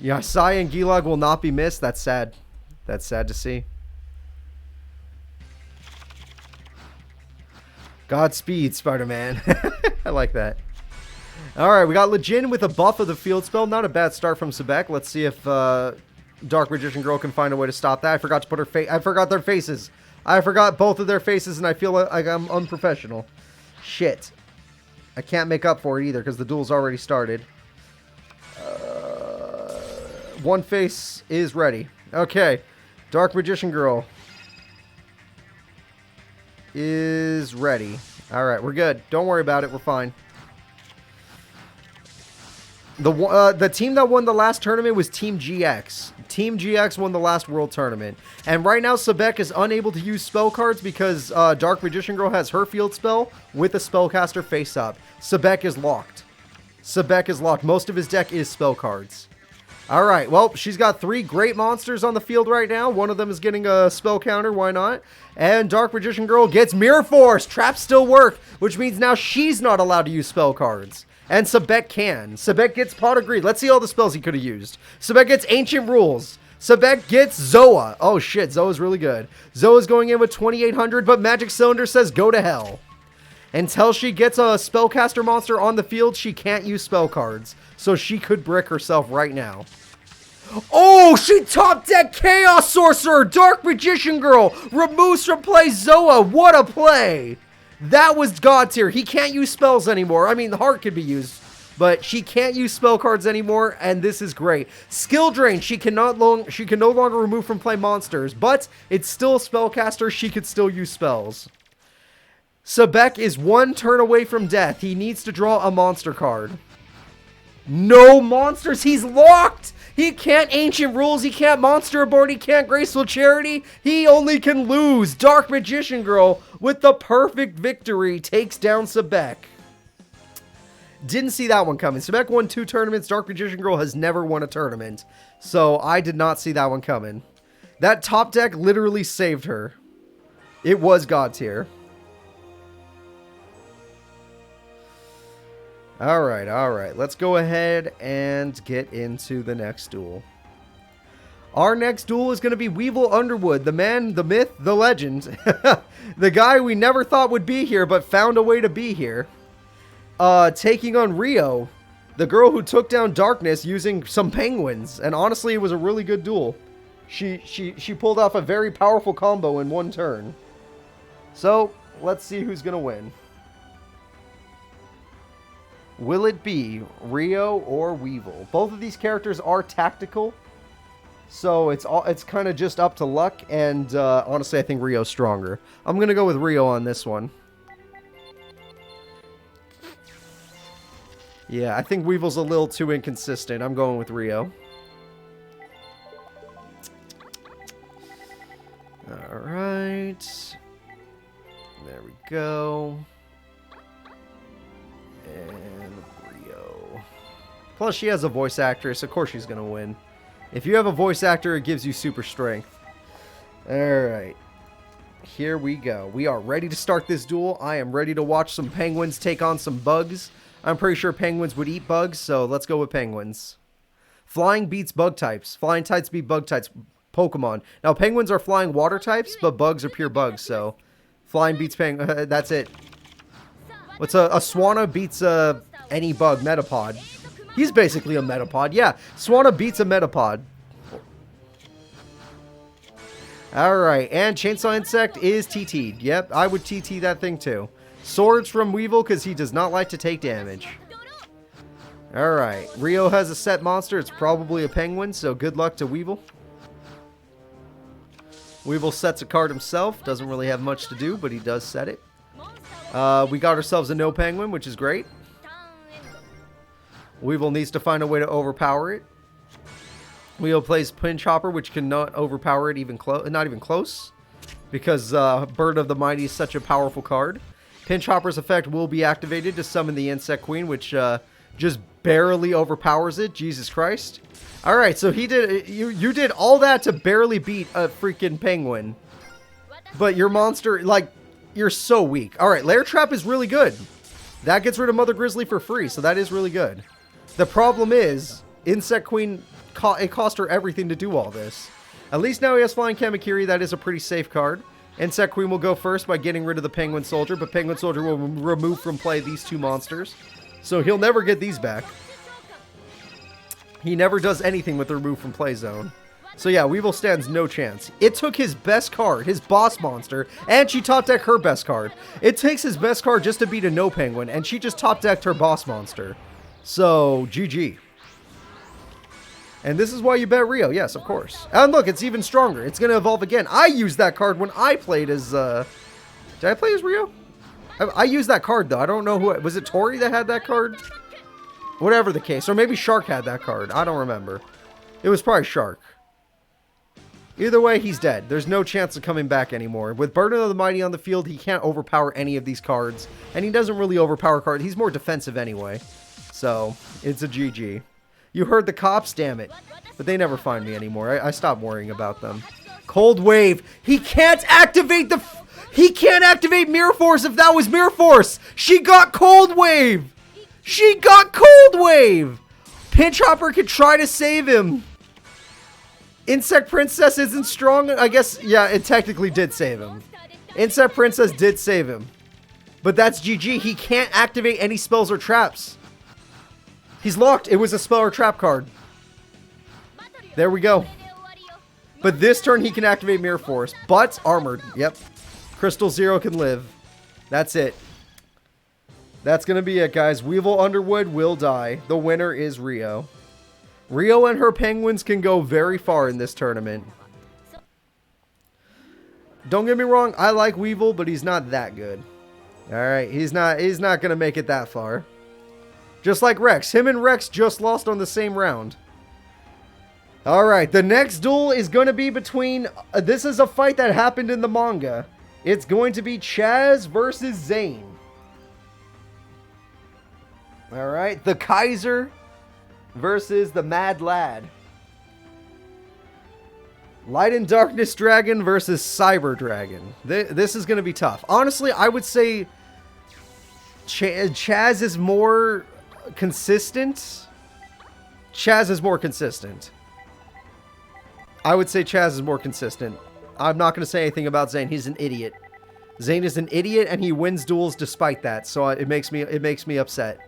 S1: Yusei and Gilag will not be missed. That's sad. That's sad to see. Godspeed, Spider-Man. I like that. Alright, we got Lejin with a buff of the field spell. Not a bad start from Sebek. Let's see if Dark Magician Girl can find a way to stop that. I forgot to put her face. I forgot their faces. I forgot both of their faces, and I feel like I'm unprofessional. Shit. I can't make up for it either, because the duel's already started. One Face is ready. Okay. Dark Magician Girl is ready. Alright, we're good. Don't worry about it. We're fine. The team that won the last tournament was Team GX. Team GX won the last World Tournament. And right now, Sebek is unable to use spell cards because Dark Magician Girl has her field spell with a spellcaster face up. Sebek is locked. Sebek is locked. Most of his deck is spell cards. Alright, well, she's got 3 great monsters on the field right now. One of them is getting a spell counter, why not? And Dark Magician Girl gets Mirror Force. Traps still work, which means now she's not allowed to use spell cards. And Sebek can. Sebek gets Pot of Greed. Let's see all the spells he could have used. Sebek gets Ancient Rules. Sebek gets Zoa. Oh shit, Zoa's really good. Zoa's going in with 2800, but Magic Cylinder says go to hell. Until she gets a spellcaster monster on the field, she can't use spell cards. So she could brick herself right now. Oh, she top deck Chaos Sorcerer. Dark Magician Girl removes from play Zoa. What a play. That was God tier. He can't use spells anymore. I mean, the heart could be used, but she can't use spell cards anymore, and this is great. Skill Drain. She can no longer remove from play monsters, but it's still a spellcaster. She could still use spells. Sebek is 1 turn away from death. He needs to draw a monster card. No monsters. He's locked. He can't Ancient Rules. He can't Monster Abort. He can't Graceful Charity. He only can lose. Dark Magician Girl, with the perfect victory, takes down Sebek. Didn't see that one coming. Sebek won 2 tournaments. Dark Magician Girl has never won a tournament. So I did not see that one coming. That top deck literally saved her. It was God tier. Alright. Let's go ahead and get into the next duel. Our next duel is going to be Weevil Underwood, the man, the myth, the legend. The guy we never thought would be here, but found a way to be here. Taking on Rio, the girl who took down Darkness using some penguins. And honestly, it was a really good duel. She pulled off a very powerful combo in 1 turn. So, let's see who's going to win. Will it be Rio or Weevil? Both of these characters are tactical, so it's kind of just up to luck, and honestly, I think Rio's stronger. I'm going to go with Rio on this one. Yeah, I think Weevil's a little too inconsistent. I'm going with Rio. Alright. There we go. And Rio. Plus, she has a voice actress. Of course she's going to win. If you have a voice actor, it gives you super strength. Alright. Here we go. We are ready to start this duel. I am ready to watch some penguins take on some bugs. I'm pretty sure penguins would eat bugs, so let's go with penguins. Flying beats bug types. Flying types beat bug types. Pokemon. Now, penguins are flying water types, but bugs are pure bugs, so flying beats penguin. That's it. What's a Swanna beats any bug, Metapod. He's basically a Metapod. Yeah, Swanna beats a Metapod. Alright, and Chainsaw Insect is TT'd. Yep, I would TT that thing too. Swords from Weevil because he does not like to take damage. Alright, Rio has a set monster. It's probably a penguin, so good luck to Weevil. Weevil sets a card himself. Doesn't really have much to do, but he does set it. We got ourselves a no penguin, which is great. Weevil needs to find a way to overpower it. Weevil plays Pinch Hopper, which cannot overpower it even not even close. Because Bird of the Mighty is such a powerful card. Pinch Hopper's effect will be activated to summon the Insect Queen, which just barely overpowers it. Jesus Christ. Alright, so he did. You did all that to barely beat a freaking penguin. But your monster, like, you're so weak. Alright, Lair Trap is really good. That gets rid of Mother Grizzly for free, so that is really good. The problem is, Insect Queen, it cost her everything to do all this. At least now he has Flying Kamakiri. That is a pretty safe card. Insect Queen will go first by getting rid of the Penguin Soldier, but Penguin Soldier will remove from play these 2 monsters. So he'll never get these back. He never does anything with the remove from play zone. So yeah, Weevil stands no chance. It took his best card, his boss monster, and she top decked her best card. It takes his best card just to beat a no penguin, and she just top decked her boss monster. So, GG. And this is why you bet Rio. Yes, of course. And look, it's even stronger. It's going to evolve again. I used that card when I played as... Did I play as Rio? I used that card, though. I don't know who... Was it Tori that had that card? Whatever the case. Or maybe Shark had that card. I don't remember. It was probably Shark. Either way, he's dead. There's no chance of coming back anymore. With Burden of the Mighty on the field, he can't overpower any of these cards. And he doesn't really overpower cards. He's more defensive anyway. So, it's a GG. You heard the cops, damn it. But they never find me anymore. I stopped worrying about them. Cold Wave. He can't activate the... He can't activate Mirror Force if that was Mirror Force. She got Cold Wave. She got Cold Wave. Pinch Hopper could try to save him. Insect Princess isn't strong. I guess, yeah, it technically did save him. Insect Princess did save him. But that's GG. He can't activate any spells or traps. He's locked. It was a spell or trap card. There we go. But this turn he can activate Mirror Force. But armored. Yep. Crystal Zero can live. That's it. That's going to be it, guys. Weevil Underwood will die. The winner is Rio. Rio and her penguins can go very far in this tournament. Don't get me wrong. I like Weevil, but he's not that good. Alright. He's not going to make it that far. Just like Rex. Him and Rex just lost on the same round. Alright. The next duel is going to be between... this is a fight that happened in the manga. It's going to be Chaz versus Zane. Alright, the Kaiser versus the Mad Lad. Light and Darkness Dragon versus Cyber Dragon. This is going to be tough. Honestly, I would say Chaz is more consistent. Chaz is more consistent. I would say Chaz is more consistent. I'm not going to say anything about Zane. He's an idiot. Zane is an idiot, and he wins duels despite that. So it makes me upset.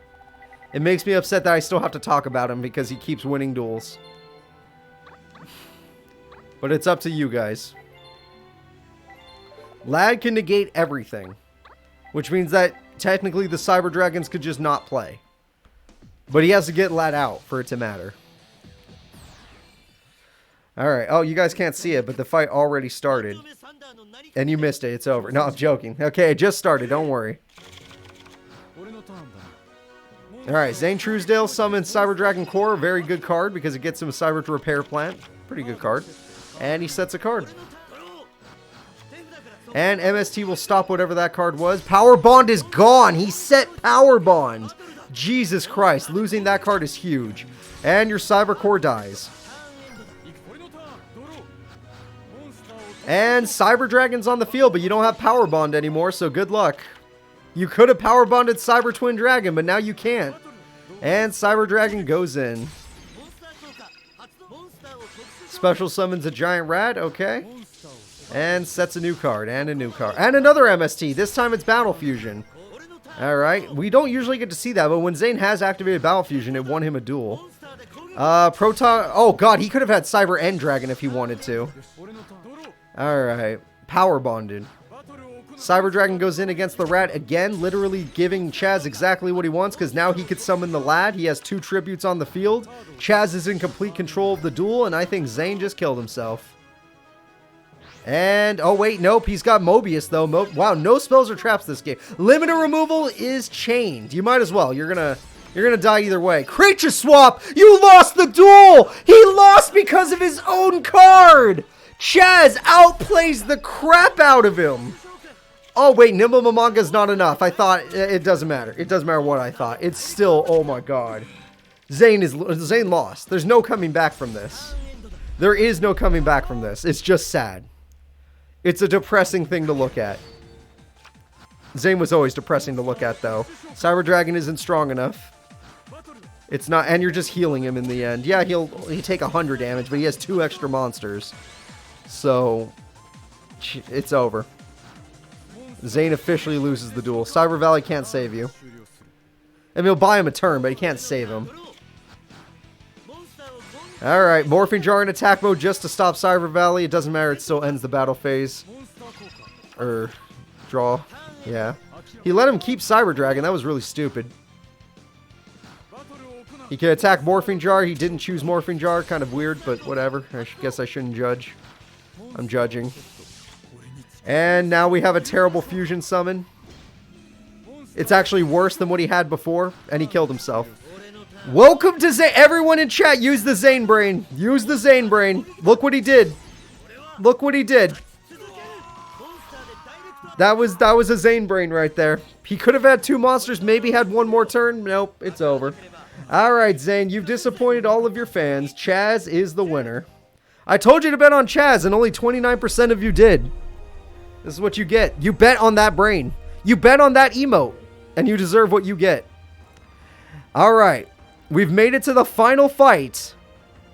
S1: It makes me upset that I still have to talk about him because he keeps winning duels. But it's up to you guys. Lad can negate everything, which means that technically the Cyber Dragons could just not play. But he has to get Lad out for it to matter. Alright. Oh, you guys can't see it, but the fight already started. And you missed it. It's over. No, I'm joking. Okay, it just started. Don't worry. Alright, Zane Truesdale summons Cyber Dragon Core. Very good card because it gets him a Cyber to Repair Plant. Pretty good card. And he sets a card. And MST will stop whatever that card was. Power Bond is gone. He set Power Bond. Jesus Christ. Losing that card is huge. And your Cyber Core dies. And Cyber Dragon's on the field, but you don't have Power Bond anymore, so good luck. You could have Power Bonded Cyber Twin Dragon, but now you can't. And Cyber Dragon goes in. Special summons a Giant Rat, okay. And sets a new card, and a new card. And another MST, this time it's Battle Fusion. Alright, we don't usually get to see that, but when Zane has activated Battle Fusion, it won him a duel. Proton, oh god, he could have had Cyber End Dragon if he wanted to. Alright, Power Bonded. Cyber Dragon goes in against the Rat again, literally giving Chaz exactly what he wants, because now he could summon the Lad. He has 2 tributes on the field. Chaz is in complete control of the duel, and I think Zane just killed himself. And, oh wait, nope, he's got Mobius though. Wow, no spells or traps this game. Limited removal is chained. You might as well. You're gonna die either way. Creature swap! You lost the duel! He lost because of his own card! Chaz outplays the crap out of him. Oh wait, Nimble Mamanga's not enough. I thought, it doesn't matter. It doesn't matter what I thought. It's still, oh my god. Zane lost. There's no coming back from this. There is no coming back from this. It's just sad. It's a depressing thing to look at. Zane was always depressing to look at though. Cyber Dragon isn't strong enough. It's not, and you're just healing him in the end. Yeah, he'll take 100 damage, but he has 2 extra monsters. So, it's over. Zane officially loses the duel. Cyber Valley can't save you. I mean, he'll buy him a turn, but he can't save him. Alright, Morphing Jar in attack mode just to stop Cyber Valley. It doesn't matter, it still ends the battle phase. Draw. Yeah. He let him keep Cyber Dragon. That was really stupid. He could attack Morphing Jar. He didn't choose Morphing Jar. Kind of weird, but whatever. I guess I shouldn't judge. I'm judging. And now we have a terrible fusion summon. It's actually worse than what he had before, and he killed himself. Welcome to Zane. Everyone in chat, use the Zane brain. Use the Zane brain. Look what he did. Look what he did. That was a Zane brain right there. He could have had 2 monsters, maybe had 1 more turn. Nope, it's over. Alright, Zane, you've disappointed all of your fans. Chaz is the winner. I told you to bet on Chaz, and only 29% of you did. This is what you get. You bet on that brain. You bet on that emote, and you deserve what you get. Alright, we've made it to the final fight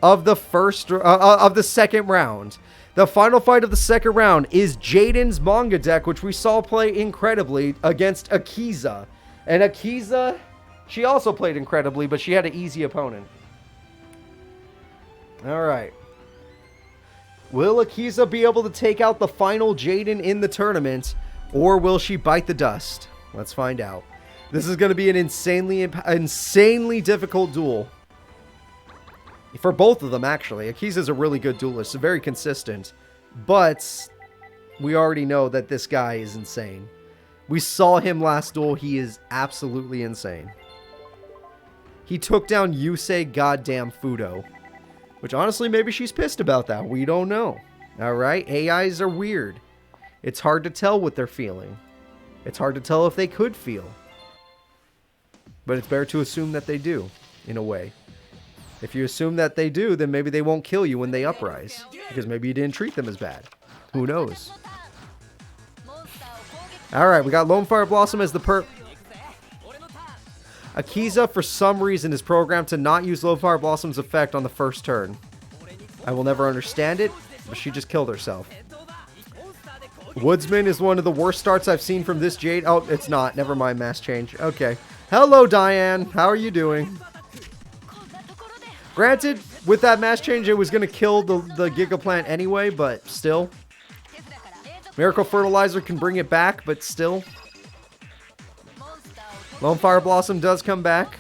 S1: of the second round. The final fight of the second round is Jaden's manga deck, which we saw play incredibly against Akiza. And Akiza, she also played incredibly, but she had an easy opponent. Alright. Will Akiza be able to take out the final Jaden in the tournament, or will she bite the dust? Let's find out. This is going to be an insanely difficult duel. For both of them, actually. Akiza's a really good duelist, so very consistent. But we already know that this guy is insane. We saw him last duel. He is absolutely insane. He took down Yusei goddamn Fudo. Which, honestly, maybe she's pissed about that. We don't know. Alright? AIs are weird. It's hard to tell what they're feeling. It's hard to tell if they could feel. But it's better to assume that they do, in a way. If you assume that they do, then maybe they won't kill you when they uprise. Because maybe you didn't treat them as bad. Who knows? Alright, we got Lone Fire Blossom as the perp. Akiza, for some reason, is programmed to not use Lone Fire Blossom's effect on the first turn. I will never understand it, but she just killed herself. Woodsman is one of the worst starts I've seen from this Jade. Oh, it's not. Never mind, mass change. Okay. Hello, Diane. How are you doing? Granted, with that mass change, it was going to kill the Giga Plant anyway, but still. Miracle Fertilizer can bring it back, but still. Lone Fire Blossom does come back.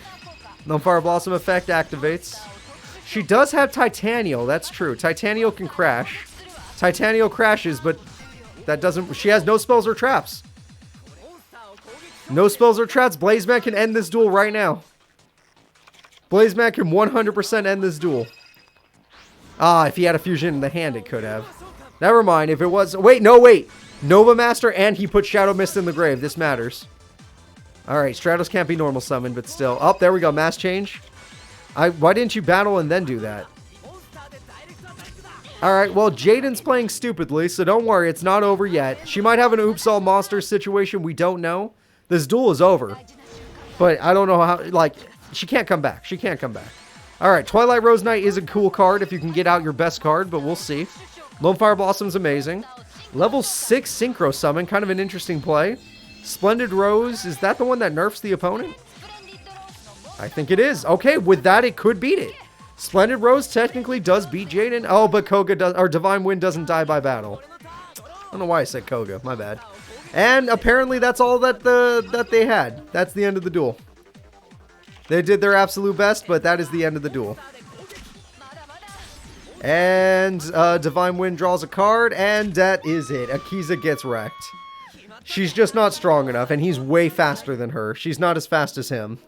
S1: Lone Fire Blossom effect activates. She does have Titanio, that's true. Titanio can crash. Titanio crashes, but that doesn't... She has no spells or traps. No spells or traps. Blazeman can end this duel right now. Blazeman can 100% end this duel. Ah, if he had a fusion in the hand, it could have. Never mind. If it was... Wait, no, wait. Nova Master and he put Shadow Mist in the grave. This matters. Alright, Stratos can't be normal summoned, but still. Oh, there we go. Mass change. Why didn't you battle and then do that? Alright, well, Jaden's playing stupidly, so don't worry. It's not over yet. She might have an Oops All Monsters situation. We don't know. This duel is over. But I don't know how... Like, she can't come back. She can't come back. Alright, Twilight Rose Knight is a cool card if you can get out your best card, but we'll see. Lone Fire Blossom's amazing. Level 6 Synchro Summon, kind of an interesting play. Splendid Rose, is that the one that nerfs the opponent? I think it is. Okay, with that, it could beat it. Splendid Rose technically does beat Jaden. Oh, but Koga does, or Divine Wind doesn't die by battle. I don't know why I said Koga. My bad. And apparently that's all that they had. That's the end of the duel. They did their absolute best, but that is the end of the duel. And Divine Wind draws a card, and that is it. Akiza gets wrecked. She's just not strong enough, and he's way faster than her. She's not as fast as him.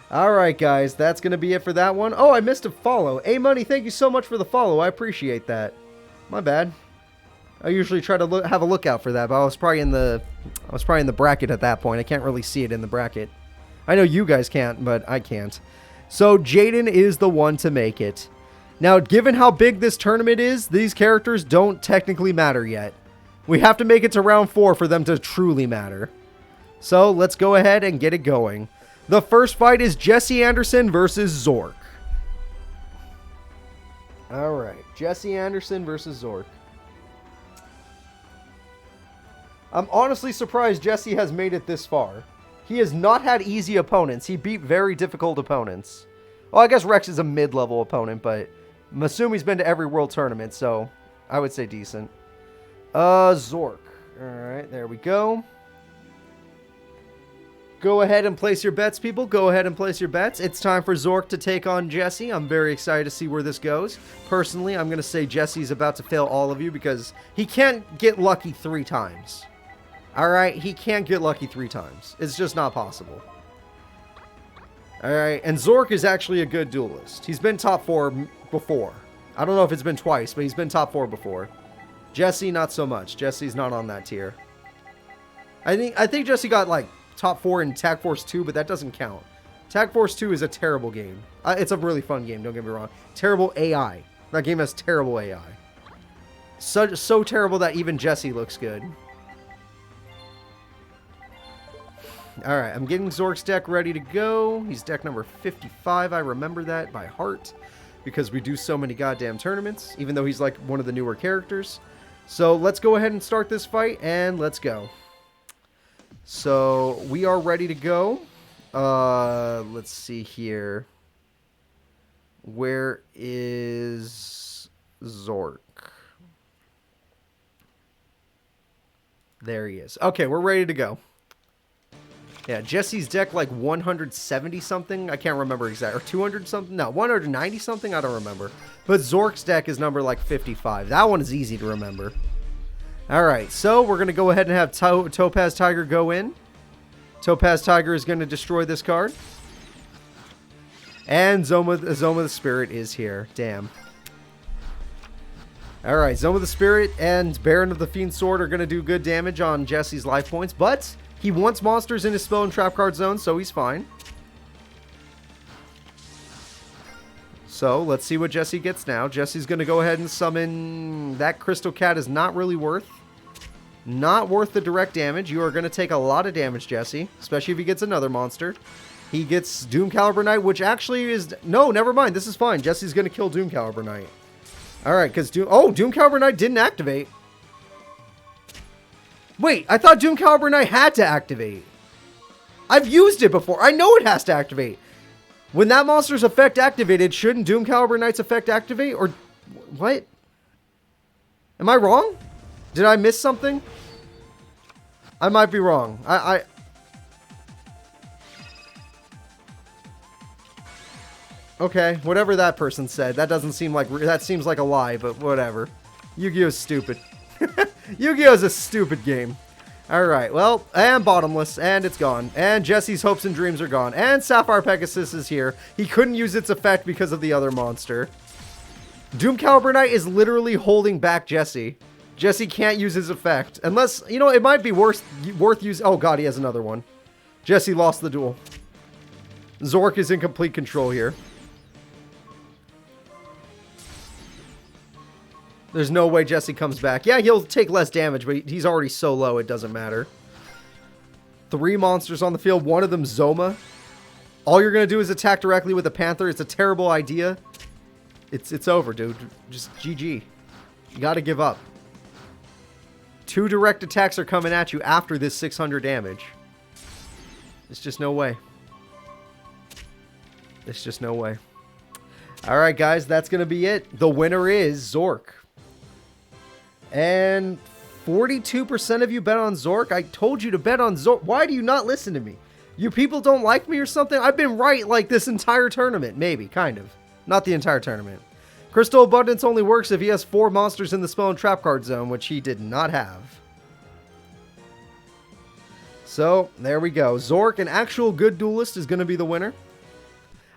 S1: Alright, guys, that's going to be it for that one. Oh, I missed a follow. A-Money, thank you so much for the follow. I appreciate that. My bad. I usually try to have a look out for that, but I was probably in the bracket at that point. I can't really see it in the bracket. I know you guys can't, but I can't. So, Jaden is the one to make it. Now, given how big this tournament is, these characters don't technically matter yet. We have to make it to round 4 for them to truly matter. So, let's go ahead and get it going. The first fight is Jesse Anderson versus Zork. Alright, Jesse Anderson versus Zork. I'm honestly surprised Jesse has made it this far. He has not had easy opponents. He beat very difficult opponents. Well, I guess Rex is a mid-level opponent, but Masumi's been to every world tournament, so I would say decent. Zork. Alright, there we go. Go ahead and place your bets, people. Go ahead and place your bets. It's time for Zork to take on Jesse. I'm very excited to see where this goes. Personally, I'm going to say Jesse's about to fail all of you because he can't get lucky 3 times. Alright, he can't get lucky 3 times. It's just not possible. Alright, and Zork is actually a good duelist. He's been top 4 before. I don't know if it's been twice, but he's been top 4 before. Jesse, not so much. Jesse's not on that tier. I think Jesse got, like, top 4 in Tag Force 2, but that doesn't count. Tag Force 2 is a terrible game. It's a really fun game, don't get me wrong. Terrible AI. That game has terrible AI. So terrible that even Jesse looks good. Alright, I'm getting Zork's deck ready to go. He's deck number 55. I remember that by heart because we do so many goddamn tournaments, even though he's like one of the newer characters. So let's go ahead and start this fight, and let's go. So we are ready to go. Let's see here. Where is Zork? There he is. Okay, we're ready to go. Yeah, Jesse's deck like 170 something. I can't remember exactly. Or 200 something. No, 190 something. I don't remember. But Zork's deck is number like 55. That one is easy to remember. Alright, so we're going to go ahead and have Topaz Tiger go in. Topaz Tiger is going to destroy this card. And Zoma the Spirit is here. Damn. Alright, Zoma the Spirit and Baron of the Fiend Sword are going to do good damage on Jesse's life points, but he wants monsters in his spell and trap card zone, so he's fine. So, let's see what Jesse gets now. Jesse's going to go ahead and summon... That Crystal Cat is not really worth. Not worth the direct damage. You are going to take a lot of damage, Jesse. Especially if he gets another monster. He gets Doom Caliber Knight, which actually is... No, never mind. This is fine. Jesse's going to kill Doom Caliber Knight. Alright, because Doom... Oh, Doom Caliber Knight didn't activate. Wait, I thought Doom Caliber Knight had to activate. I've used it before. I know it has to activate. When that monster's effect activated, shouldn't Doom Caliber Knight's effect activate? Or what? Am I wrong? Did I miss something? I might be wrong. Okay, whatever that person said. That doesn't seem like... That seems like a lie, but whatever. Yu-Gi-Oh's stupid. Yu-Gi-Oh's a stupid game. Alright, well, and Bottomless, and it's gone. And Jesse's hopes and dreams are gone. And Sapphire Pegasus is here. He couldn't use its effect because of the other monster. Doom Caliber Knight is literally holding back Jesse. Jesse can't use his effect. Unless, you know, it might be worth using... Oh god, he has another one. Jesse lost the duel. Zork is in complete control here. There's no way Jesse comes back. Yeah, he'll take less damage, but he's already so low, it doesn't matter. 3 monsters on the field, one of them Zoma. All you're going to do is attack directly with a Panther. It's a terrible idea. It's over, dude. Just GG. You got to give up. 2 direct attacks are coming at you after this 600 damage. There's just no way. There's just no way. Alright, guys, that's going to be it. The winner is Zork. And 42% of you bet on Zork. I told you to bet on Zork. Why do you not listen to me? You people don't like me or something? I've been right like this entire tournament. Maybe, kind of. Not the entire tournament. Crystal Abundance only works if he has 4 monsters in the spell and trap card zone, which he did not have. So, there we go. Zork, an actual good duelist, is going to be the winner.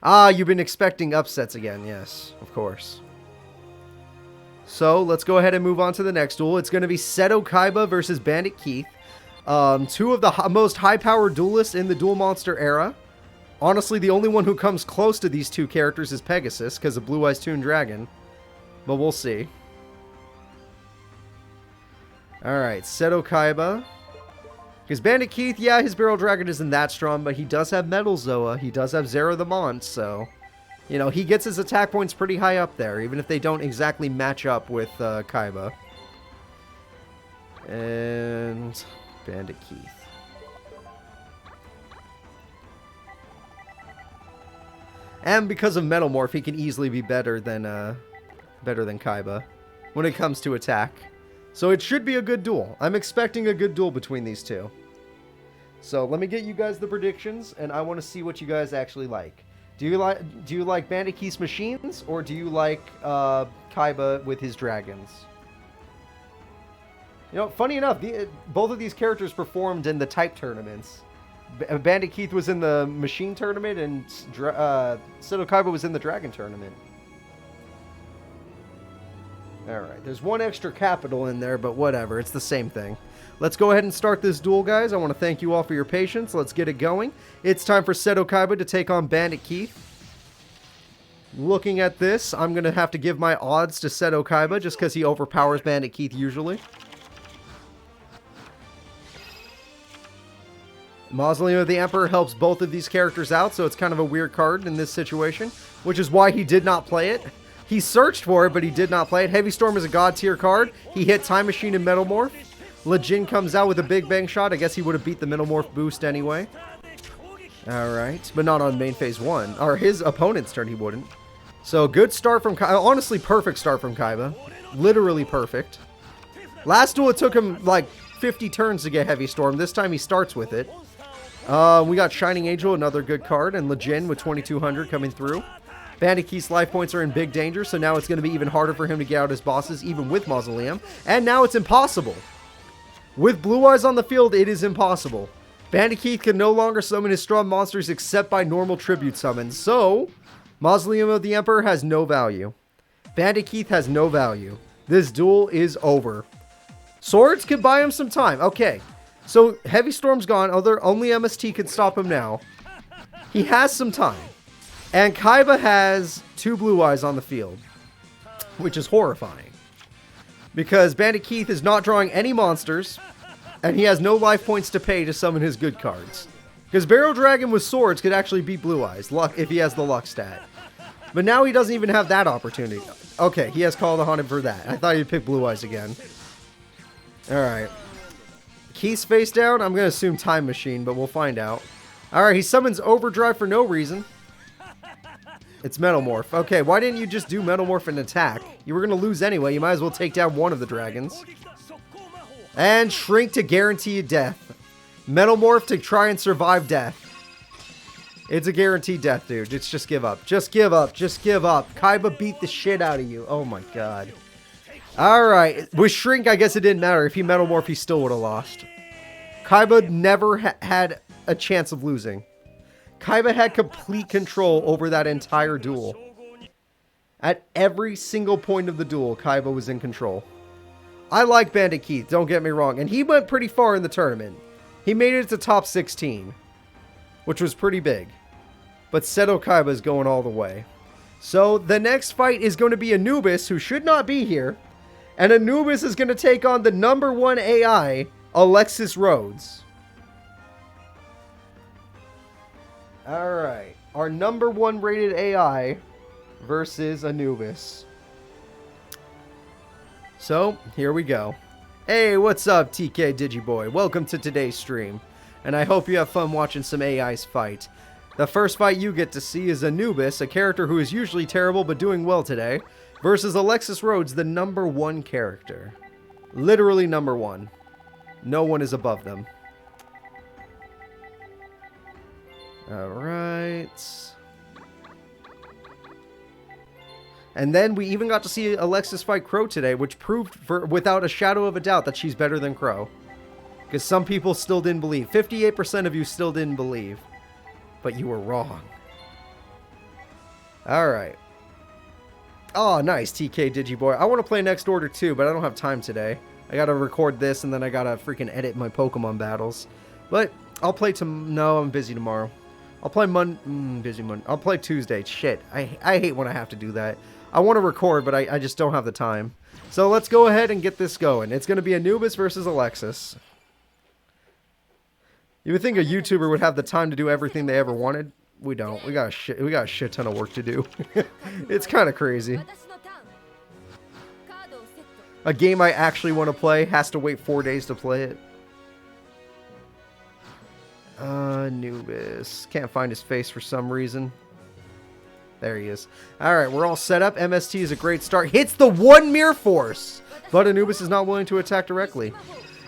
S1: Ah, you've been expecting upsets again. Yes, of course. So, let's go ahead and move on to the next duel. It's going to be Seto Kaiba versus Bandit Keith. 2 of the most high-powered duelists in the Duel Monster era. Honestly, the only one who comes close to these 2 characters is Pegasus, because of Blue Eyes Toon Dragon. But we'll see. Alright, Seto Kaiba. Because Bandit Keith, yeah, his Barrel Dragon isn't that strong, but he does have Metal Zoa. He does have Zera the Mont, so... You know, he gets his attack points pretty high up there, even if they don't exactly match up with Kaiba. And Bandit Keith. And because of Metamorph, he can easily be better than Kaiba when it comes to attack. So it should be a good duel. I'm expecting a good duel between these 2. So let me get you guys the predictions, and I want to see what you guys actually like. Do you like Bandit Keith's machines, or do you like Kaiba with his dragons? You know, funny enough, both of these characters performed in the type tournaments. Bandit Keith was in the machine tournament, and Seto Kaiba was in the dragon tournament. Alright, there's one extra capital in there, but whatever, it's the same thing. Let's go ahead and start this duel, guys. I want to thank you all for your patience. Let's get it going. It's time for Seto Kaiba to take on Bandit Keith. Looking at this, I'm going to have to give my odds to Seto Kaiba just because he overpowers Bandit Keith usually. Mausoleum of the Emperor helps both of these characters out, so it's kind of a weird card in this situation, which is why he did not play it. He searched for it, but he did not play it. Heavy Storm is a god tier card. He hit Time Machine and Metal Morph. Lejin comes out with a Big Bang Shot. I guess he would have beat the Metal Morph boost anyway. Alright, but not on main phase 1. Or his opponent's turn, he wouldn't. So, good start from Kaiba. Honestly, perfect start from Kaiba. Literally perfect. Last duel, it took him like 50 turns to get Heavy Storm. This time, he starts with it. We got Shining Angel, another good card, and Lejin with 2200 coming through. Bandit Keith's life points are in big danger, so now it's going to be even harder for him to get out his bosses, even with Mausoleum. And now it's impossible. With Blue Eyes on the field, it is impossible. Bandit Keith can no longer summon his strong monsters except by normal tribute summons, so Mausoleum of the Emperor has no value. Bandit Keith has no value. This duel is over. Swords could buy him some time. Okay, so Heavy Storm's gone. Only MST can stop him now. He has some time. And Kaiba has 2 Blue Eyes on the field, which is horrifying. Because Bandit Keith is not drawing any monsters, and he has no life points to pay to summon his good cards. Because Barrel Dragon with swords could actually beat Blue Eyes, if he has the luck stat. But now he doesn't even have that opportunity. Okay, he has Call the Haunted for that. I thought he'd pick Blue Eyes again. Alright. Keith's face down, I'm going to assume Time Machine, but we'll find out. Alright, he summons Overdrive for no reason. It's Metal Morph. Okay, why didn't you just do Metal Morph and attack? You were going to lose anyway. You might as well take down one of the dragons. And Shrink to guarantee death. Metal Morph to try and survive death. It's a guaranteed death, dude. It's just give up. Just give up. Just give up. Kaiba beat the shit out of you. Oh my god. Alright. With Shrink, I guess it didn't matter. If he Metal Morph, he still would have lost. Kaiba never had a chance of losing. Kaiba had complete control over that entire duel. At every single point of the duel, Kaiba was in control. I like Bandit Keith, don't get me wrong. And he went pretty far in the tournament. He made it to top 16, which was pretty big. But Seto Kaiba is going all the way. So the next fight is going to be Anubis, who should not be here. And Anubis is going to take on the #1 AI, Alexis Rhodes. Alright, our #1 rated AI versus Anubis. So, here we go. Hey, what's up, TK Digiboy? Welcome to today's stream. And I hope you have fun watching some AIs fight. The first fight you get to see is Anubis, a character who is usually terrible but doing well today, versus Alexis Rhodes, the #1 character. Literally #1. No one is above them. Alright. And then we even got to see Alexis fight Crow today, which proved without a shadow of a doubt that she's better than Crow. Because some people still didn't believe. 58% of you still didn't believe. But you were wrong. Alright. Oh, nice, TK Digiboy. I want to play Next Order too, but I don't have time today. I gotta record this, and then I gotta freaking edit my Pokemon battles. But I'll play no, I'm busy tomorrow. I'll play busy Monday. I'll play Tuesday. Shit. I hate when I have to do that. I want to record, but I just don't have the time. So let's go ahead and get this going. It's going to be Anubis versus Alexis. You would think a YouTuber would have the time to do everything they ever wanted. We don't. We got a shit ton of work to do. It's kind of crazy. A game I actually want to play has to wait 4 days to play it. Anubis. Can't find his face for some reason. There he is. Alright, we're all set up. MST is a great start. Hits the 1 Mirror Force! But Anubis is not willing to attack directly.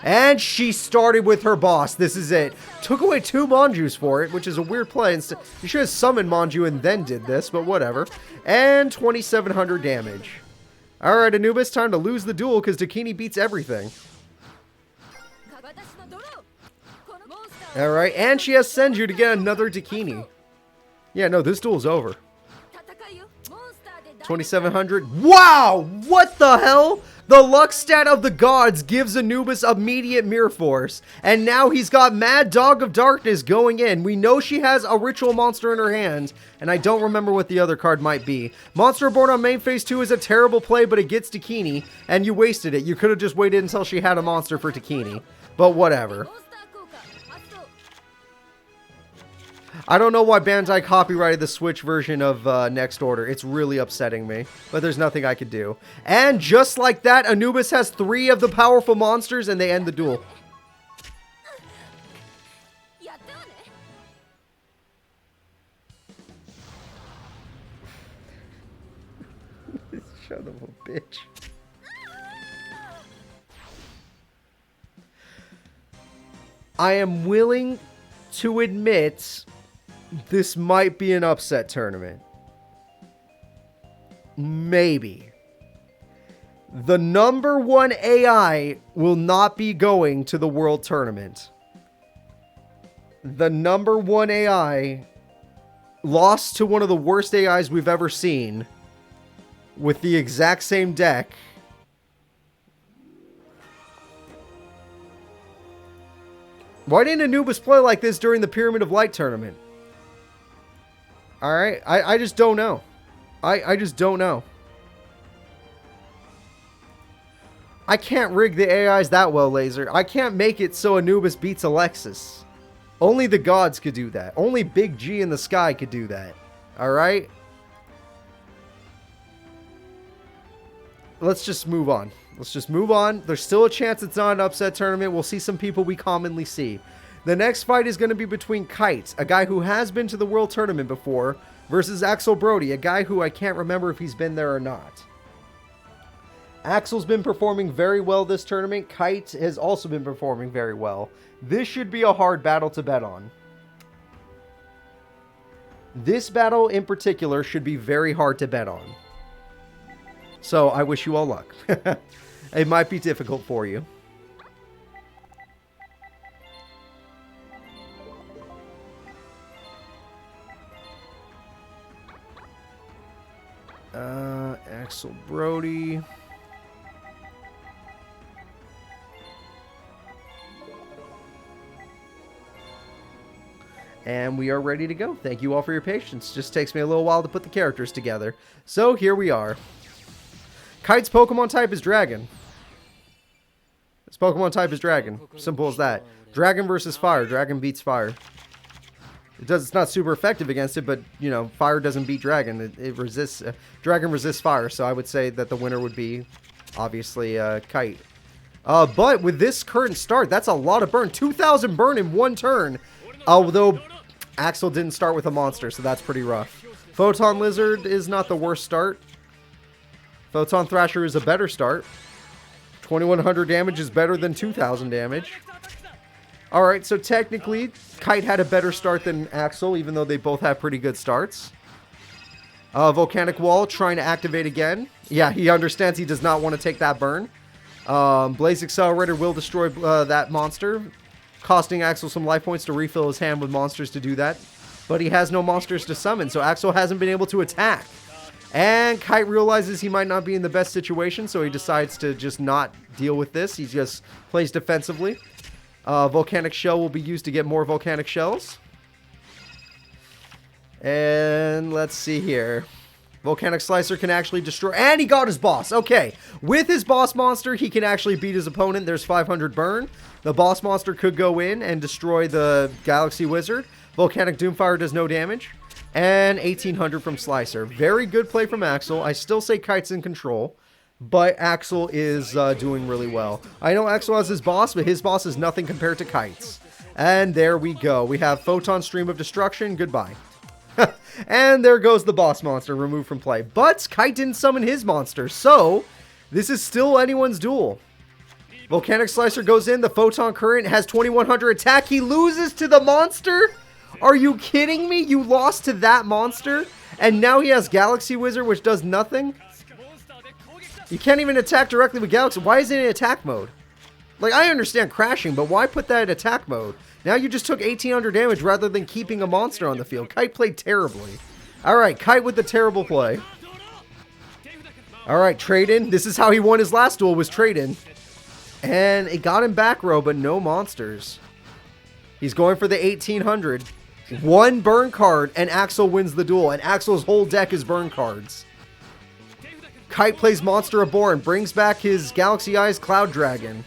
S1: And she started with her boss. This is it. Took away 2 Manjus for it, which is a weird play. You should have summoned Manju and then did this, but whatever. And 2,700 damage. Alright, Anubis, time to lose the duel because Dakini beats everything. Alright, and she has Senju to get another Dakini. Yeah, no, this duel's over. 2,700. Wow! What the hell? The luck stat of the gods gives Anubis immediate mirror force. And now he's got Mad Dog of Darkness going in. We know she has a ritual monster in her hand. And I don't remember what the other card might be. Monster Born on main phase 2 is a terrible play, but it gets Dakini. And you wasted it. You could have just waited until she had a monster for Dakini. But whatever. I don't know why Bandai copyrighted the Switch version of Next Order. It's really upsetting me, but there's nothing I could do. And just like that, Anubis has 3 of the powerful monsters and they end the duel. Son of a bitch. I am willing to admit this might be an upset tournament. Maybe. The number 1 AI will not be going to the World Tournament. The number 1 AI lost to one of the worst AIs we've ever seen with the exact same deck. Why didn't Anubis play like this during the Pyramid of Light tournament? Alright, I just don't know. I just don't know. I can't rig the AIs that well, Laser. I can't make it so Anubis beats Alexis. Only the gods could do that. Only Big G in the sky could do that. Alright? Let's just move on. Let's just move on. There's still a chance it's not an upset tournament. We'll see some people we commonly see. The next fight is going to be between Kite, a guy who has been to the World Tournament before, versus Axel Brody, a guy who I can't remember if he's been there or not. Axel's been performing very well this tournament. Kite has also been performing very well. This should be a hard battle to bet on. This battle in particular should be very hard to bet on. So I wish you all luck. It might be difficult for you. Axel Brody. And we are ready to go. Thank you all for your patience. Just takes me a little while to put the characters together. So here we are. Kite's Pokemon type is Dragon. His Pokemon type is Dragon. Simple as that. Dragon versus Fire. Dragon beats Fire. It's not super effective against it, but, you know, Fire doesn't beat Dragon. It resists... Dragon resists Fire, so I would say that the winner would be, obviously, Kite. But with this current start, that's a lot of burn. 2,000 burn in one turn. Although Axel didn't start with a monster, so that's pretty rough. Photon Lizard is not the worst start. Photon Thrasher is a better start. 2,100 damage is better than 2,000 damage. Alright, so technically, Kite had a better start than Axel, even though they both have pretty good starts. Volcanic Wall trying to activate again. Yeah, he understands he does not want to take that burn. Blaze Accelerator will destroy that monster, costing Axel some life points to refill his hand with monsters to do that. But he has no monsters to summon, so Axel hasn't been able to attack. And Kite realizes he might not be in the best situation, so he decides to just not deal with this. He just plays defensively. Volcanic Shell will be used to get more Volcanic Shells. And let's see here. Volcanic Slicer can actually destroy... And he got his boss. Okay. With his boss monster, he can actually beat his opponent. There's 500 burn. The boss monster could go in and destroy the Galaxy Wizard. Volcanic Doomfire does no damage. And 1800 from Slicer. Very good play from Axel. I still say Kite's in control. But Axel is doing really well. I know Axel has his boss, but his boss is nothing compared to Kite's. And there we go. We have Photon Stream of Destruction. Goodbye. And there goes the boss monster removed from play. But Kite didn't summon his monster, so this is still anyone's duel. Volcanic Slicer goes in. The Photon Current has 2100 attack. He loses to the monster? Are you kidding me? You lost to that monster? And now he has Galaxy Wizard, which does nothing? You can't even attack directly with Galaxy. Why is it in attack mode? Like, I understand crashing, but why put that in attack mode? Now you just took 1800 damage rather than keeping a monster on the field. Kite played terribly. Alright, Kite with the terrible play. Alright, trade-in. This is how he won his last duel, was trade-in. And it got him back row, but no monsters. He's going for the 1800. One burn card, and Axel wins the duel. And Axel's whole deck is burn cards. Kite plays Monster Reborn, brings back his Galaxy Eyes Cloud Dragon.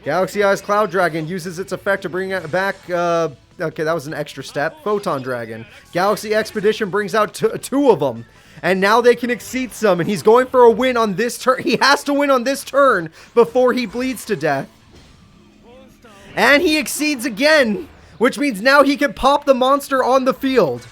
S1: Galaxy Eyes Cloud Dragon uses its effect to bring it back, okay, that was an extra step. Photon Dragon. Galaxy Expedition brings out two of them. And now they can exceed some, and he's going for a win on this turn. He has to win on this turn before he bleeds to death. And he exceeds again, which means now he can pop the monster on the field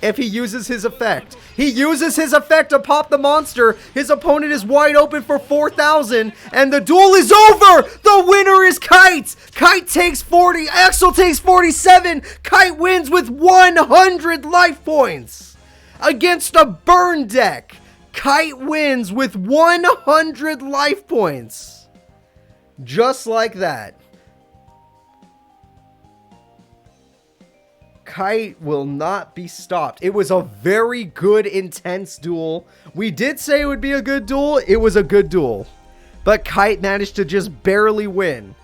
S1: if he uses his effect. He uses his effect to pop the monster. His opponent is wide open for 4,000, and the duel is over! The winner is Kite! Kite takes 40, Axel takes 47, Kite wins with 100 life points! Against a burn deck, Kite wins with 100 life points! Just like that. Kite will not be stopped. It was a very good, intense duel. We did say it would be a good duel. It was a good duel. But Kite managed to just barely win.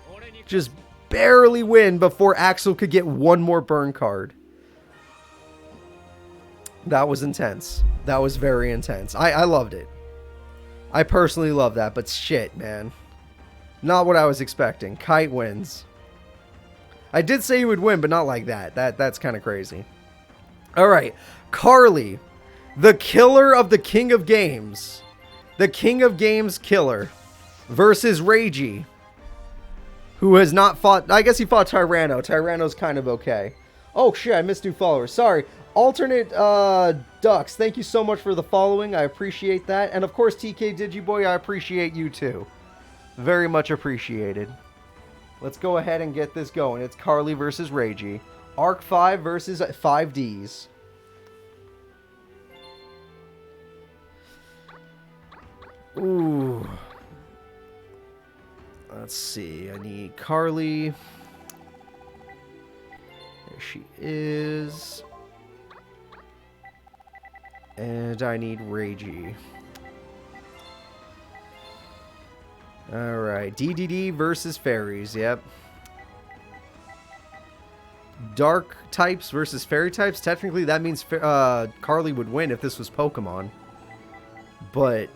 S1: Just barely win before Axel could get one more burn card. That was intense. That was very intense. I loved it. I personally love that, but shit, man. Not what I was expecting. Kite wins. I did say he would win, but not like that. That's kind of crazy. Alright. Carly. The killer of the King of Games. The King of Games killer. Versus Reiji. Who has not fought... I guess he fought Tyranno. Tyranno's kind of okay. Oh shit, I missed new followers. Sorry. Alternate Ducks. Thank you so much for the following. I appreciate that. And of course, TK Digiboy, I appreciate you too. Very much appreciated. Let's go ahead and get this going. It's Carly versus Reiji. Arc 5 versus 5Ds. Ooh. Let's see. I need Carly. There she is. And I need Reiji. Alright, DDD versus fairies, yep. Dark types versus fairy types. Technically, that means Carly would win if this was Pokemon. But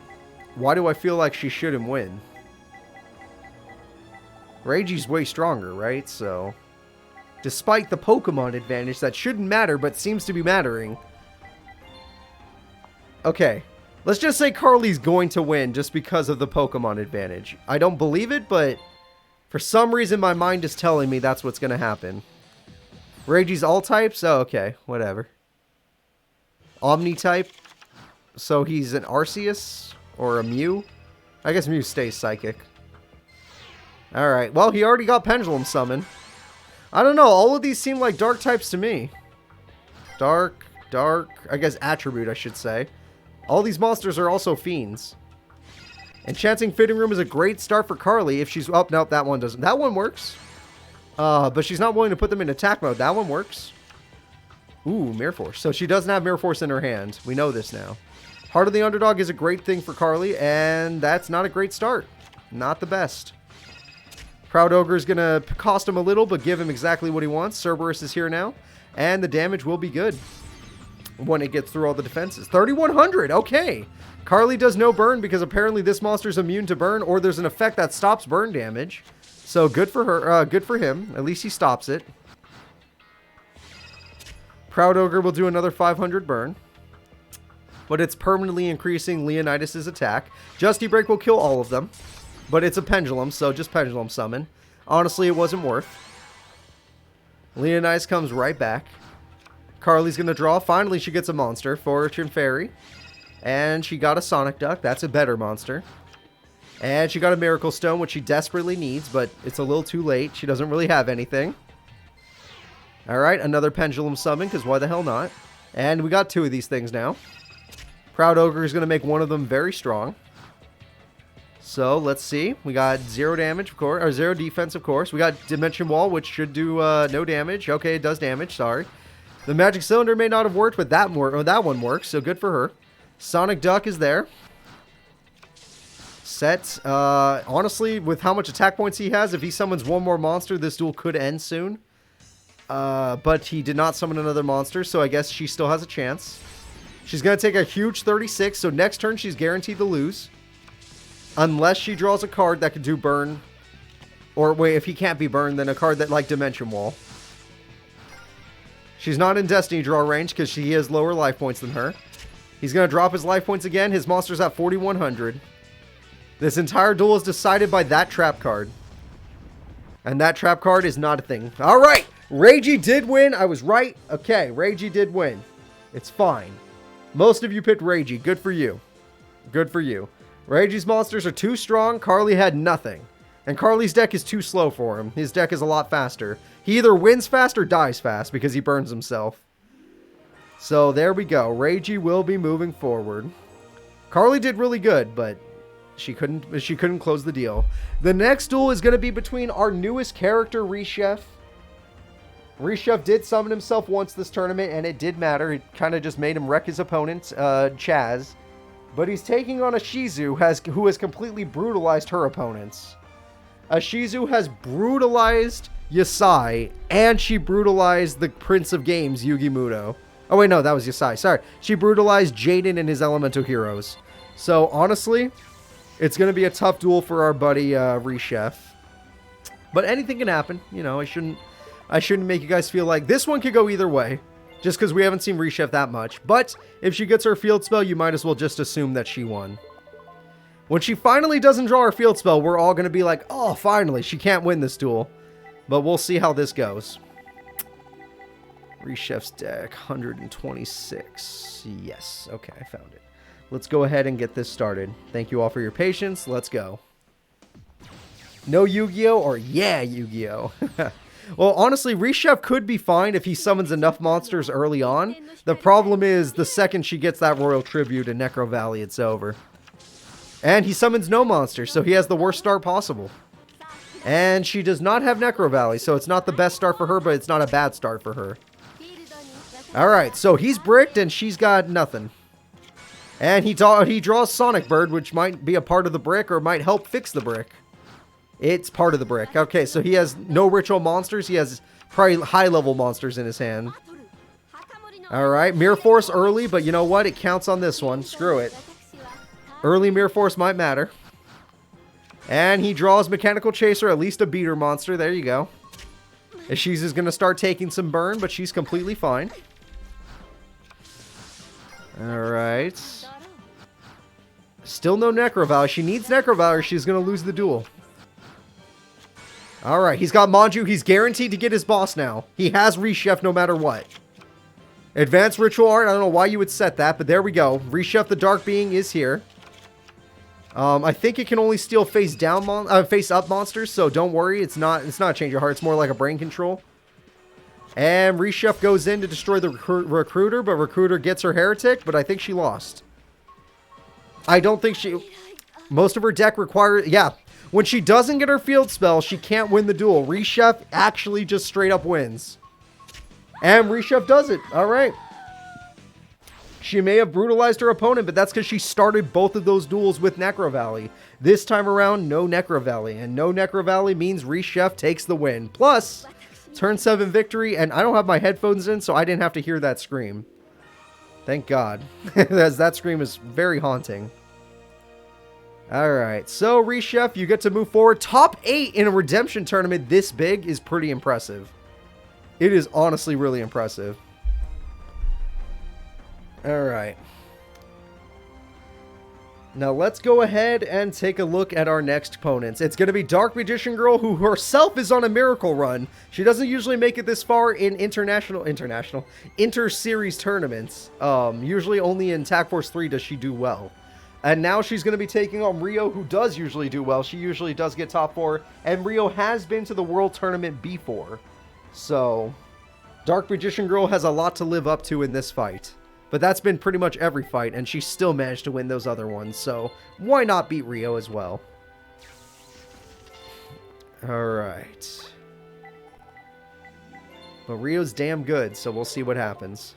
S1: why do I feel like she shouldn't win? Reiji's way stronger, right? So, despite the Pokemon advantage, that shouldn't matter, but seems to be mattering. Okay. Let's just say Carly's going to win just because of the Pokemon advantage. I don't believe it, but for some reason my mind is telling me that's what's going to happen. Reiji's all types? Oh, okay. Whatever. Omni type? So he's an Arceus? Or a Mew? I guess Mew stays Psychic. Alright. Well, he already got Pendulum Summon. I don't know. All of these seem like dark types to me. Dark. I guess Attribute, I should say. All these monsters are also fiends. Enchanting Fitting Room is a great start for Carly if she's... Oh, no, that one doesn't. That one works. But she's not willing to put them in attack mode. That one works. Ooh, Mirror Force. So she doesn't have Mirror Force in her hand. We know this now. Heart of the Underdog is a great thing for Carly, and that's not a great start. Not the best. Proud Ogre is going to cost him a little, but give him exactly what he wants. Cerberus is here now, and the damage will be good when it gets through all the defenses. 3,100, okay. Carly does no burn because apparently this monster is immune to burn, or there's an effect that stops burn damage. So good for her, good for him. At least he stops it. Proud Ogre will do another 500 burn, but it's permanently increasing Leonidas' attack. Justy Break will kill all of them, but it's a pendulum, so just pendulum summon. Honestly, it wasn't worth. Leonidas comes right back. Carly's going to draw. Finally, she gets a monster. Fortune Fairy. And she got a Sonic Duck. That's a better monster. And she got a Miracle Stone, which she desperately needs, but it's a little too late. She doesn't really have anything. Alright, another Pendulum Summon, because why the hell not? And we got 2 of these things now. Proud Ogre is going to make one of them very strong. So, let's see. We got 0 damage, of course, or 0 defense, of course. We got Dimension Wall, which should do no damage. Okay, it does damage, sorry. The Magic Cylinder may not have worked, but that one works, so good for her. Sonic Duck is there. Set. Honestly, with how much attack points he has, if he summons one more monster, this duel could end soon. But he did not summon another monster, so I guess she still has a chance. She's going to take a huge 36, so next turn she's guaranteed to lose. Unless she draws a card that could do burn. Or wait, if he can't be burned, then a card that like Dimension Wall. She's not in Destiny draw range because she has lower life points than her. He's going to drop his life points again. His monster's at 4,100. This entire duel is decided by that trap card. And that trap card is not a thing. Alright! Reiji did win. I was right. Okay, Reiji did win. It's fine. Most of you picked Reiji. Good for you. Good for you. Reiji's monsters are too strong. Carly had nothing. And Carly's deck is too slow for him. His deck is a lot faster. He either wins fast or dies fast because he burns himself. So there we go. Reiji will be moving forward. Carly did really good, but she couldn't close the deal. The next duel is going to be between our newest character, Reshef. Reshef did summon himself once this tournament, and it did matter. It kind of just made him wreck his opponent, Chaz. But he's taking on a Shizu who has completely brutalized her opponents. A Shizu has brutalized Yusei, and she brutalized the Prince of Games, Yugi Muto. Oh wait, no, that was Yusei. Sorry. She brutalized Jaden and his elemental heroes. So, honestly, it's going to be a tough duel for our buddy, Reshef. But anything can happen. You know, I shouldn't make you guys feel like this one could go either way. Just because we haven't seen Reshef that much. But if she gets her field spell, you might as well just assume that she won. When she finally doesn't draw her field spell, we're all going to be like, oh, finally, she can't win this duel. But we'll see how this goes. Reshef's deck, 126. Yes, okay, I found it. Let's go ahead and get this started. Thank you all for your patience. Let's go. No Yu-Gi-Oh! Or yeah, Yu-Gi-Oh! Well, honestly, Reshef could be fine if he summons enough monsters early on. The problem is, the second she gets that Royal Tribute in Necro Valley, it's over. And he summons no monsters, so he has the worst start possible. And she does not have Necro Valley, so it's not the best start for her, but it's not a bad start for her. Alright, so he's bricked and she's got nothing. And he draws Sonic Bird, which might be a part of the brick or might help fix the brick. It's part of the brick. Okay, so he has no ritual monsters. He has probably high-level monsters in his hand. Alright, Mirror Force early, but you know what? It counts on this one. Screw it. Early Mirror Force might matter. And he draws Mechanical Chaser, at least a beater monster. There you go. Ashiz is going to start taking some burn, but she's completely fine. Alright. Still no Necro Valley. She needs Necro Valley or she's going to lose the duel. Alright, he's got Manju. He's guaranteed to get his boss now. He has Reshef no matter what. Advanced Ritual Art. I don't know why you would set that, but there we go. Reshef the Dark Being is here. I think it can only steal face up monsters, so don't worry. It's not a change of heart. It's more like a brain control. And Reshef goes in to destroy the Recruiter, but Recruiter gets her Heretic, but I think she lost. I don't think she... Most of her deck requires... Yeah. When she doesn't get her field spell, she can't win the duel. Reshef actually just straight up wins. And Reshef does it. Alright. She may have brutalized her opponent, but that's because she started both of those duels with Necro Valley. This time around, no Necro Valley. And no Necro Valley means Reshef takes the win. Plus, turn 7 victory, and I don't have my headphones in, so I didn't have to hear that scream. Thank God. That scream is very haunting. Alright, so Reshef, you get to move forward. Top 8 in a redemption tournament this big is pretty impressive. It is honestly really impressive. Alright. Now let's go ahead and take a look at our next opponents. It's going to be Dark Magician Girl, who herself is on a miracle run. She doesn't usually make it this far in inter-series tournaments. Usually only in Tag Force 3 does she do well. And now she's going to be taking on Rio, who does usually do well. She usually does get top 4. And Rio has been to the World Tournament before. So, Dark Magician Girl has a lot to live up to in this fight. But that's been pretty much every fight, and she still managed to win those other ones. So, why not beat Rio as well? Alright. But Rio's damn good, so we'll see what happens.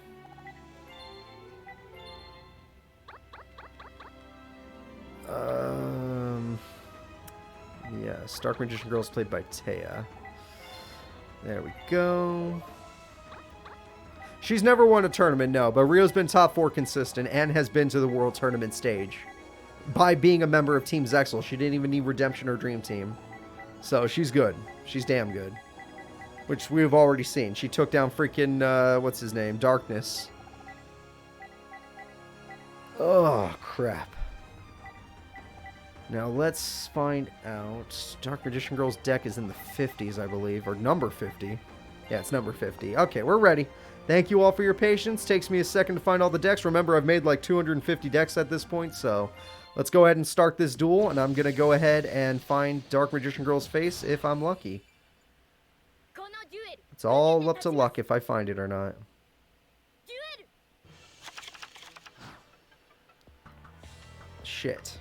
S1: Yes, Dark Magician Girl is played by Taya. There we go. She's never won a tournament, no, but Rio's been top 4 consistent and has been to the World Tournament stage. By being a member of Team Zexal, she didn't even need Redemption or Dream Team. So she's good. She's damn good. Which we've already seen. She took down freaking, what's his name? Darkness. Oh, crap. Now let's find out. Dark Magician Girl's deck is in the 50s, I believe. Or number 50. Yeah, it's number 50. Okay, we're ready. Thank you all for your patience. Takes me a second to find all the decks. Remember, I've made like 250 decks at this point, so let's go ahead and start this duel. And I'm going to go ahead and find Dark Magician Girl's face if I'm lucky. It's all up to luck if I find it or not. Shit.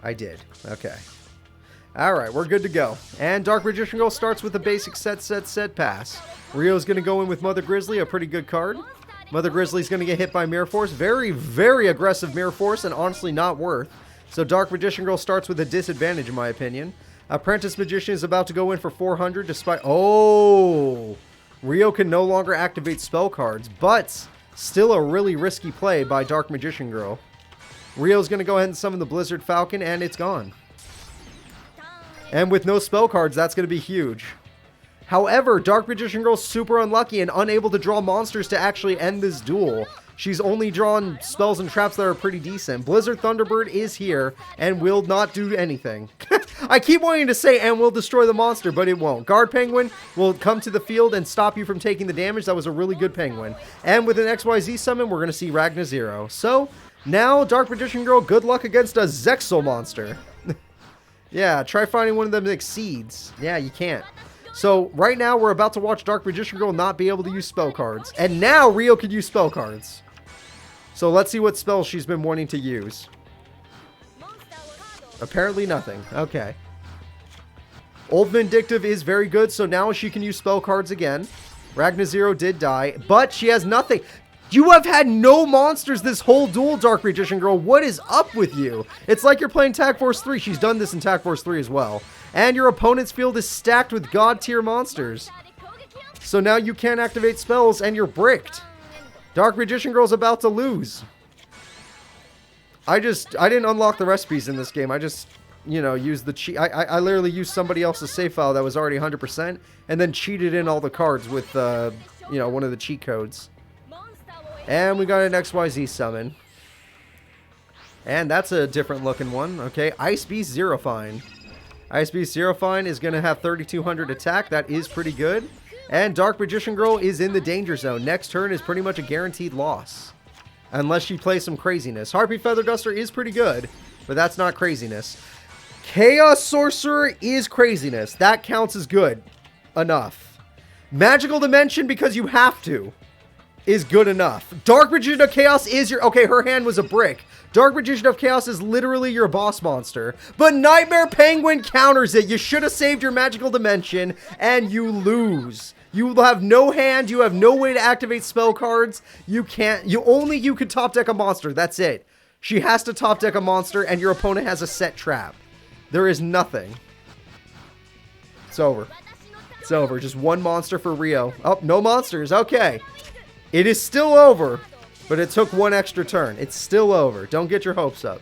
S1: I did. Okay. Alright, we're good to go. And Dark Magician Girl starts with a basic set pass. Rio's going to go in with Mother Grizzly, a pretty good card. Mother Grizzly's going to get hit by Mirror Force. Very, very aggressive Mirror Force, and honestly not worth. So Dark Magician Girl starts with a disadvantage, in my opinion. Apprentice Magician is about to go in for 400 despite... Oh! Rio can no longer activate spell cards, but still a really risky play by Dark Magician Girl. Rio's going to go ahead and summon the Blizzard Falcon, and it's gone. And with no spell cards, that's going to be huge. However, Dark Magician Girl's super unlucky and unable to draw monsters to actually end this duel. She's only drawn spells and traps that are pretty decent. Blizzard Thunderbird is here and will not do anything. I keep wanting to say and will destroy the monster, but it won't. Guard Penguin will come to the field and stop you from taking the damage. That was a really good Penguin. And with an XYZ summon, we're going to see Ragnar Zero. So... now, Dark Magician Girl, good luck against a Zexal monster. Yeah, try finding one of them that exceeds. Yeah, you can't. So, right now, we're about to watch Dark Magician Girl not be able to use spell cards. And now, Rio can use spell cards. So, let's see what spells she's been wanting to use. Apparently nothing. Okay. Old Vindictive is very good, so now she can use spell cards again. Ragnar Zero did die, but she has nothing. You have had no monsters this whole duel, Dark Magician Girl. What is up with you? It's like you're playing Tag Force 3. She's done this in Tag Force 3 as well. And your opponent's field is stacked with God tier monsters. So now you can't activate spells and you're bricked. Dark Magician Girl's about to lose. I didn't unlock the recipes in this game. I just, you know, used the cheat. I literally used somebody else's save file that was already 100% and then cheated in all the cards with, you know, one of the cheat codes. And we got an XYZ summon. And that's a different looking one. Okay, Ice Beast Zerofine. Ice Beast Zerofine is going to have 3,200 attack. That is pretty good. And Dark Magician Girl is in the danger zone. Next turn is pretty much a guaranteed loss. Unless she plays some craziness. Harpy Feather Duster is pretty good, but that's not craziness. Chaos Sorcerer is craziness. That counts as good enough. Magical Dimension, because you have to, is good enough. Dark Magician of Chaos is your... okay, her hand was a brick. Dark Magician of Chaos is literally your boss monster. But Nightmare Penguin counters it. You should have saved your Magical Dimension, and you lose. You have no hand. You have no way to activate spell cards. You can't... you could top deck a monster. That's it. She has to top deck a monster, and your opponent has a set trap. There is nothing. It's over. It's over. Just one monster for Rio. Oh, no monsters. Okay. It is still over, but it took one extra turn. It's still over. Don't get your hopes up.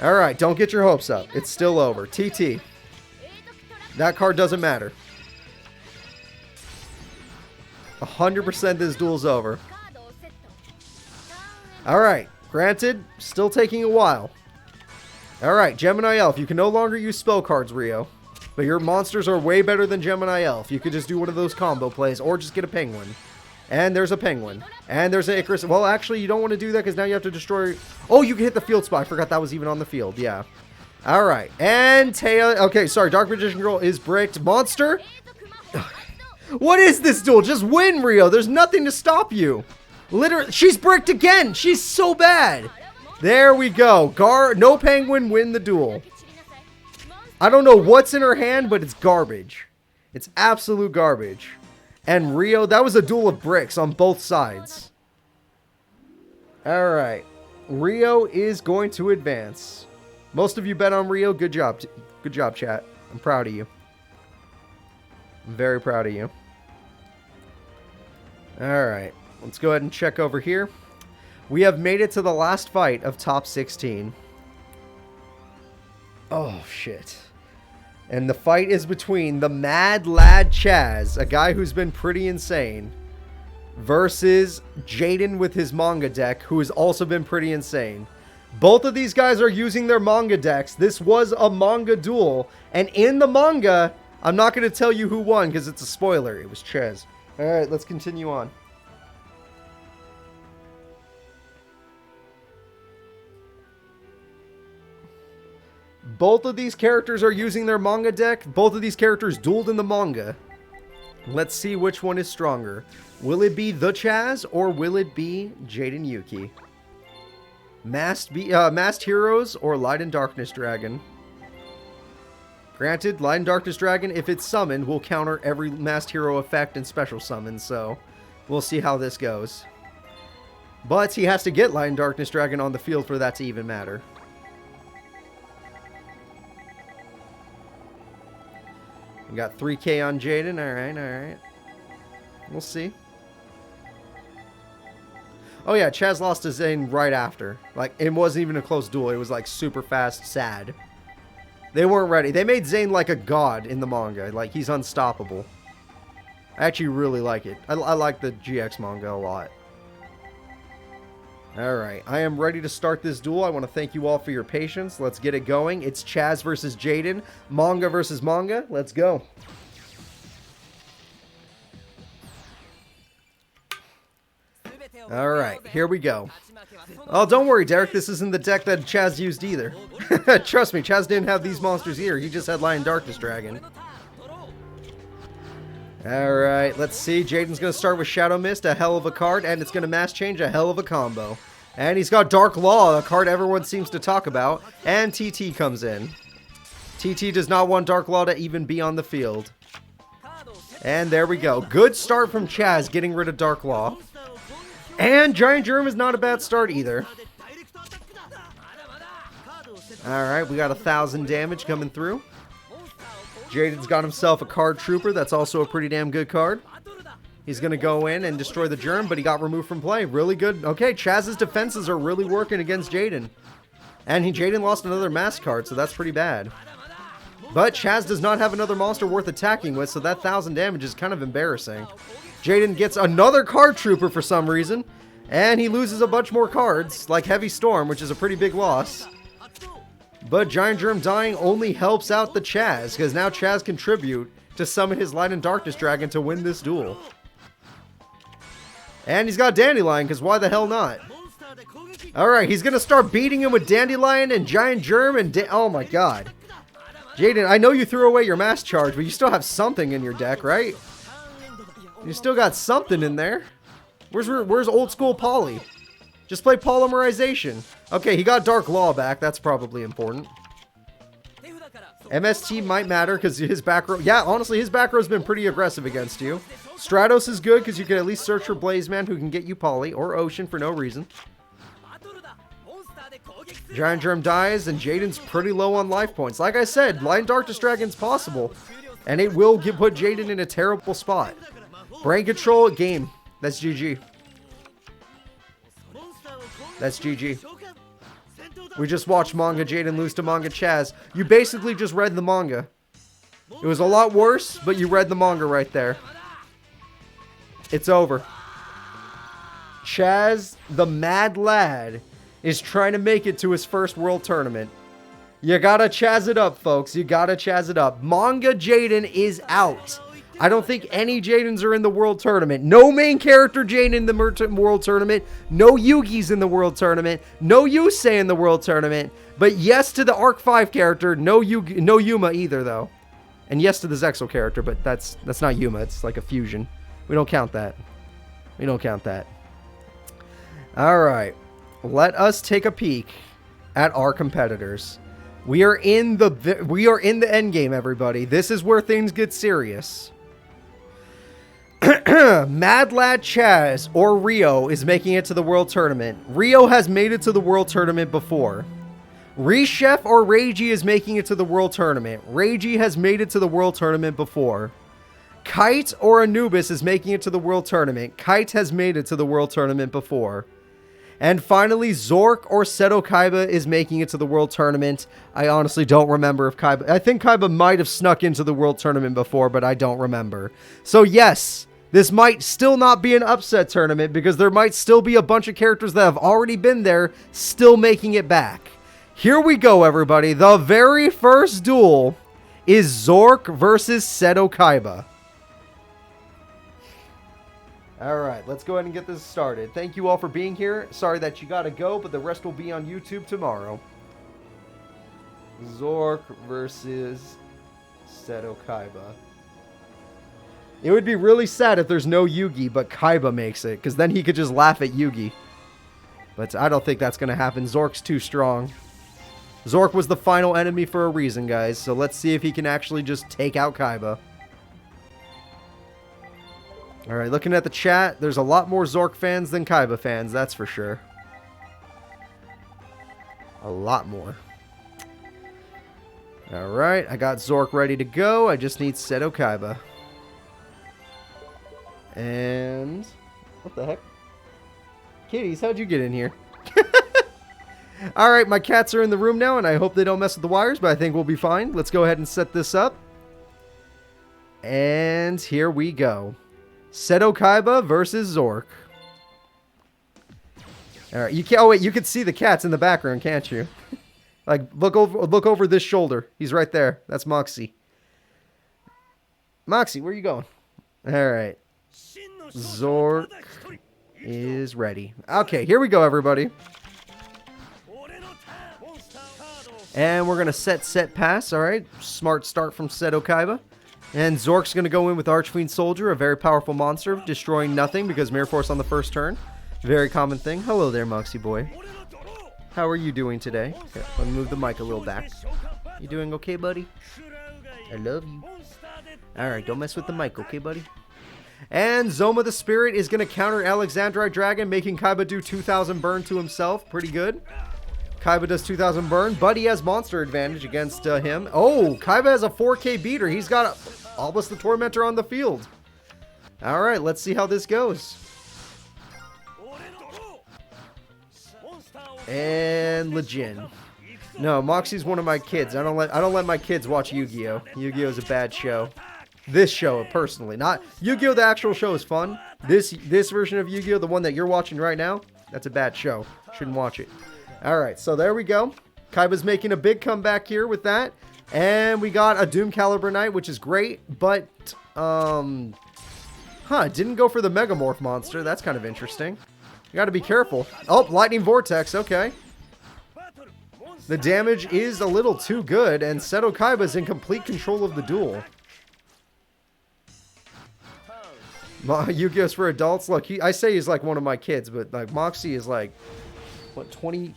S1: Alright, don't get your hopes up. It's still over. TT. That card doesn't matter. 100% this duel's over. Alright, granted, still taking a while. Alright, Gemini Elf. You can no longer use spell cards, Rio. But your monsters are way better than Gemini Elf. You could just do one of those combo plays, or just get a penguin. And there's a penguin. And there's an Icarus. Well, actually, you don't want to do that because now you have to destroy... Oh, you can hit the field spot. I forgot that was even on the field. Yeah. All right. And Taya... Okay, sorry. Dark Magician Girl is bricked. Monster? What is this duel? Just win, Rio. There's nothing to stop you. Literally, she's bricked again. She's so bad. There we go. No penguin, win the duel. I don't know what's in her hand, but it's garbage. It's absolute garbage. And Rio, that was a duel of bricks on both sides. All right. Rio is going to advance. Most of you bet on Rio. Good job. Good job, chat. I'm proud of you. I'm very proud of you. All right. Let's go ahead and check over here. We have made it to the last fight of top 16. Oh, shit. And the fight is between the Mad Lad Chaz, a guy who's been pretty insane, versus Jaden with his manga deck, who has also been pretty insane. Both of these guys are using their manga decks. This was a manga duel. And in the manga, I'm not going to tell you who won because it's a spoiler. It was Chaz. All right, let's continue on. Both of these characters are using their manga deck. Both of these characters dueled in the manga. Let's see which one is stronger. Will it be the Chaz or will it be Jaden Yuki? Masked Heroes or Light and Darkness Dragon? Granted, Light and Darkness Dragon, if it's summoned, will counter every Masked Hero effect and special summon, so we'll see how this goes. But he has to get Light and Darkness Dragon on the field for that to even matter. We got 3K on Jaden. Alright, alright. We'll see. Oh yeah, Chaz lost to Zane right after. Like, it wasn't even a close duel. It was like super fast, sad. They weren't ready. They made Zane like a god in the manga. Like, he's unstoppable. I actually really like it. I like the GX manga a lot. Alright, I am ready to start this duel. I want to thank you all for your patience. Let's get it going. It's Chaz versus Jaden. Manga versus manga. Let's go. Alright, here we go. Oh, don't worry, Derek. This isn't the deck that Chaz used either. Trust me, Chaz didn't have these monsters here. He just had Lion Darkness Dragon. Alright, let's see. Jaden's going to start with Shadow Mist, a hell of a card, and it's going to mass change, a hell of a combo. And he's got Dark Law, a card everyone seems to talk about, and TT comes in. TT does not want Dark Law to even be on the field. And there we go. Good start from Chaz, getting rid of Dark Law. And Giant Germ is not a bad start either. Alright, we got 1,000 damage coming through. Jaden's got himself a card trooper. That's also a pretty damn good card. He's going to go in and destroy the germ, but he got removed from play. Really good. Okay, Chaz's defenses are really working against Jaden. And Jaden lost another mask card, so that's pretty bad. But Chaz does not have another monster worth attacking with, so that 1,000 damage is kind of embarrassing. Jaden gets another card trooper for some reason, and he loses a bunch more cards, like Heavy Storm, which is a pretty big loss. But Giant Germ dying only helps out the Chaz, because now Chaz can tribute to summon his Light and Darkness Dragon to win this duel. And he's got Dandelion, because why the hell not? Alright, he's going to start beating him with Dandelion and Giant Germ and... oh my god. Jaden, I know you threw away your mass charge, but you still have something in your deck, right? You still got something in there. Where's old school Poly? Just play Polymerization. Okay, he got Dark Law back. That's probably important. MST might matter because his back row... yeah, honestly, his back row's been pretty aggressive against you. Stratos is good because you can at least search for Blazeman who can get you Poly or Ocean for no reason. Giant Germ dies and Jaden's pretty low on life points. Like I said, Lion Darkness Dragon's possible. And it will put Jaden in a terrible spot. Brain Control, game. That's GG. That's GG. We just watched Manga Jaden lose to Manga Chaz. You basically just read the manga. It was a lot worse, but you read the manga right there. It's over. Chaz, the Mad Lad, is trying to make it to his first world tournament. You gotta Chaz it up, folks. You gotta Chaz it up. Manga Jaden is out. I don't think any Jadens are in the World Tournament. No main character Jaden in the World Tournament. No Yugi's in the World Tournament. No Yusei in the World Tournament. But yes to the Arc 5 character. No Yuma either, though. And yes to the Zexal character, but that's not Yuma. It's like a fusion. We don't count that. We don't count that. All right. Let us take a peek at our competitors. We are in the end game, everybody. This is where things get serious. Mad Lad Chaz or Rio is making it to the World Tournament. Rio has made it to the World Tournament before. Reshef or Reiji is making it to the World Tournament. Reiji has made it to the World Tournament before. Kite or Anubis is making it to the World Tournament. Kite has made it to the World Tournament before. And finally, Zork or Seto Kaiba is making it to the World Tournament. I honestly don't remember if Kaiba... I think Kaiba might have snuck into the World Tournament before, but I don't remember. So yes, this might still not be an upset tournament because there might still be a bunch of characters that have already been there still making it back. Here we go, everybody. The very first duel is Zork versus Seto Kaiba. Alright, let's go ahead and get this started. Thank you all for being here. Sorry that you gotta go, but the rest will be on YouTube tomorrow. Zork versus Seto Kaiba. It would be really sad if there's no Yugi, but Kaiba makes it, because then he could just laugh at Yugi. But I don't think that's going to happen. Zork's too strong. Zork was the final enemy for a reason, guys, so let's see if he can actually just take out Kaiba. Alright, looking at the chat, there's a lot more Zork fans than Kaiba fans, that's for sure. A lot more. Alright, I got Zork ready to go. I just need Seto Kaiba. And... what the heck? Kitties, how'd you get in here? Alright, my cats are in the room now, and I hope they don't mess with the wires, but I think we'll be fine. Let's go ahead and set this up. And here we go. Seto Kaiba versus Zork. Alright, you can't... oh wait, you can see the cats in the background, can't you? Like, look over this shoulder. He's right there. That's Moxie. Moxie, where are you going? Alright. Zork is ready. Okay, here we go, everybody. And we're going to set pass. Alright, smart start from Seto Kaiba. And Zork's going to go in with Archfiend Soldier, a very powerful monster, destroying nothing because Mirror Force on the first turn. Very common thing. Hello there, Moxie boy. How are you doing today? Okay, let me move the mic a little back. You doing okay, buddy? I love you. Alright, don't mess with the mic, okay, buddy? And Zoma the Spirit is going to counter Alexandrite Dragon, making Kaiba do 2,000 burn to himself. Pretty good. Kaiba does 2,000 burn, but he has monster advantage against him. Oh, Kaiba has a 4K beater. He's got Albus the Tormentor on the field. Alright, let's see how this goes. And Lejin. No, Moxie's one of my kids. I don't let my kids watch Yu-Gi-Oh! Yu-Gi-Oh! Is a bad show. This show, personally. Not Yu-Gi-Oh! The actual show is fun. This version of Yu-Gi-Oh! The one that you're watching right now, that's a bad show. Shouldn't watch it. Alright, so there we go. Kaiba's making a big comeback here with that. And we got a Doom Caliber Knight, which is great, but, didn't go for the Megamorph monster. That's kind of interesting. You gotta be careful. Oh, Lightning Vortex, okay. The damage is a little too good, and Seto Kaiba's in complete control of the duel. Yu-Gi-Oh's for adults. Look, I say he's like one of my kids, but like Moxie is like, what, 20...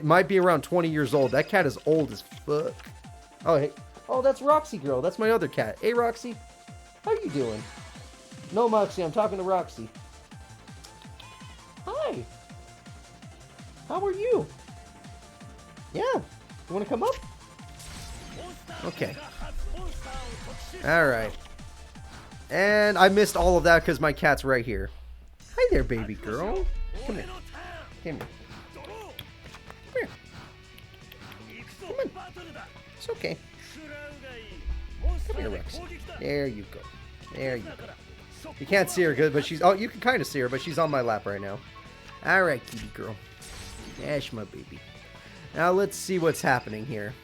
S1: might be around 20 years old. That cat is old as fuck. Oh, hey. Oh, that's Roxy Girl. That's my other cat. Hey, Roxy. How you doing? No, Moxie. I'm talking to Roxy. Hi. How are you? Yeah. You want to come up? Okay. Alright. And I missed all of that because my cat's right here. Hi there, baby girl. Come here. Come here. It's okay. Come here, Rex. There you go. There you go. You can't see her good, but she's... oh, you can kind of see her, but she's on my lap right now. Alright, kitty girl. That's my baby. Now, let's see what's happening here.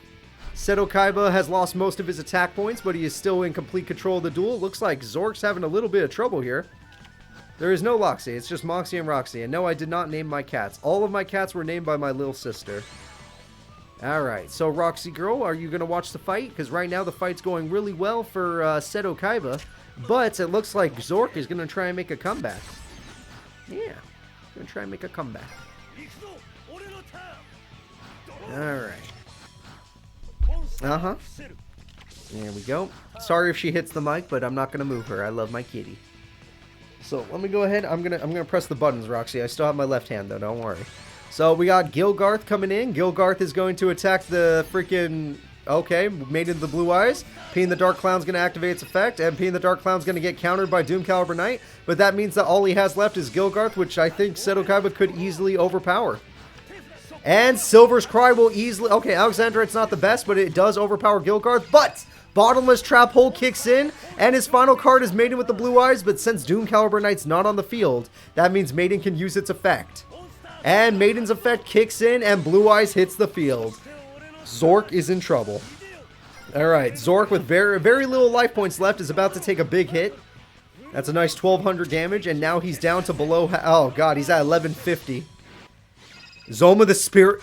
S1: Seto Kaiba has lost most of his attack points, but he is still in complete control of the duel. Looks like Zork's having a little bit of trouble here. There is no Loxy, it's just Moxie and Roxy. And no, I did not name my cats. All of my cats were named by my little sister. Alright, so Roxy girl, are you going to watch the fight? Because right now the fight's going really well for Seto Kaiba. But it looks like Zork is going to try and make a comeback. Yeah, going to try and make a comeback. Alright. Uh-huh. There we go. Sorry if she hits the mic, but I'm not going to move her. I love my kitty. So let me go ahead. I'm gonna press the buttons, Roxy. I still have my left hand though. Don't worry. So we got Gilgarth coming in. Gilgarth is going to attack the freaking Maiden of the Blue Eyes. Peeing the Dark Clown's gonna activate its effect, and Peeing the Dark Clown's gonna get countered by Doom Caliber Knight. But that means that all he has left is Gilgarth, which I think Seto Kaiba could easily overpower. And Silver's Cry will easily. Okay, Alexandrite's not the best, but it does overpower Gilgarth. But Bottomless Trap Hole kicks in, and his final card is Maiden with the Blue Eyes, but since Doom Caliber Knight's not on the field, that means Maiden can use its effect. And Maiden's effect kicks in, and Blue Eyes hits the field. Zork is in trouble. Alright, Zork with very, very little life points left is about to take a big hit. That's a nice 1200 damage, and now he's down to below... Oh god, he's at 1150. Zoma the Spirit...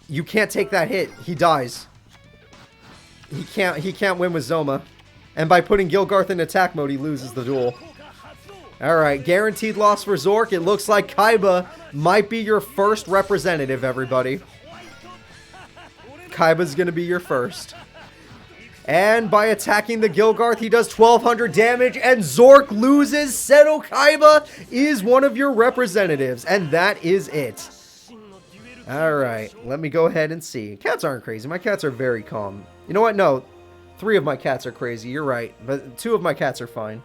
S1: You can't take that hit. He dies. He can't win with Zoma. And by putting Gilgarth in attack mode, he loses the duel. Alright, guaranteed loss for Zork. It looks like Kaiba might be your first representative, everybody. Kaiba's gonna be your first. And by attacking the Gilgarth, he does 1200 damage, and Zork loses. Seto Kaiba is one of your representatives, and that is it. Alright, let me go ahead and see. Cats aren't crazy. My cats are very calm. You know what? No, 3 of my cats are crazy. You're right. But 2 of my cats are fine.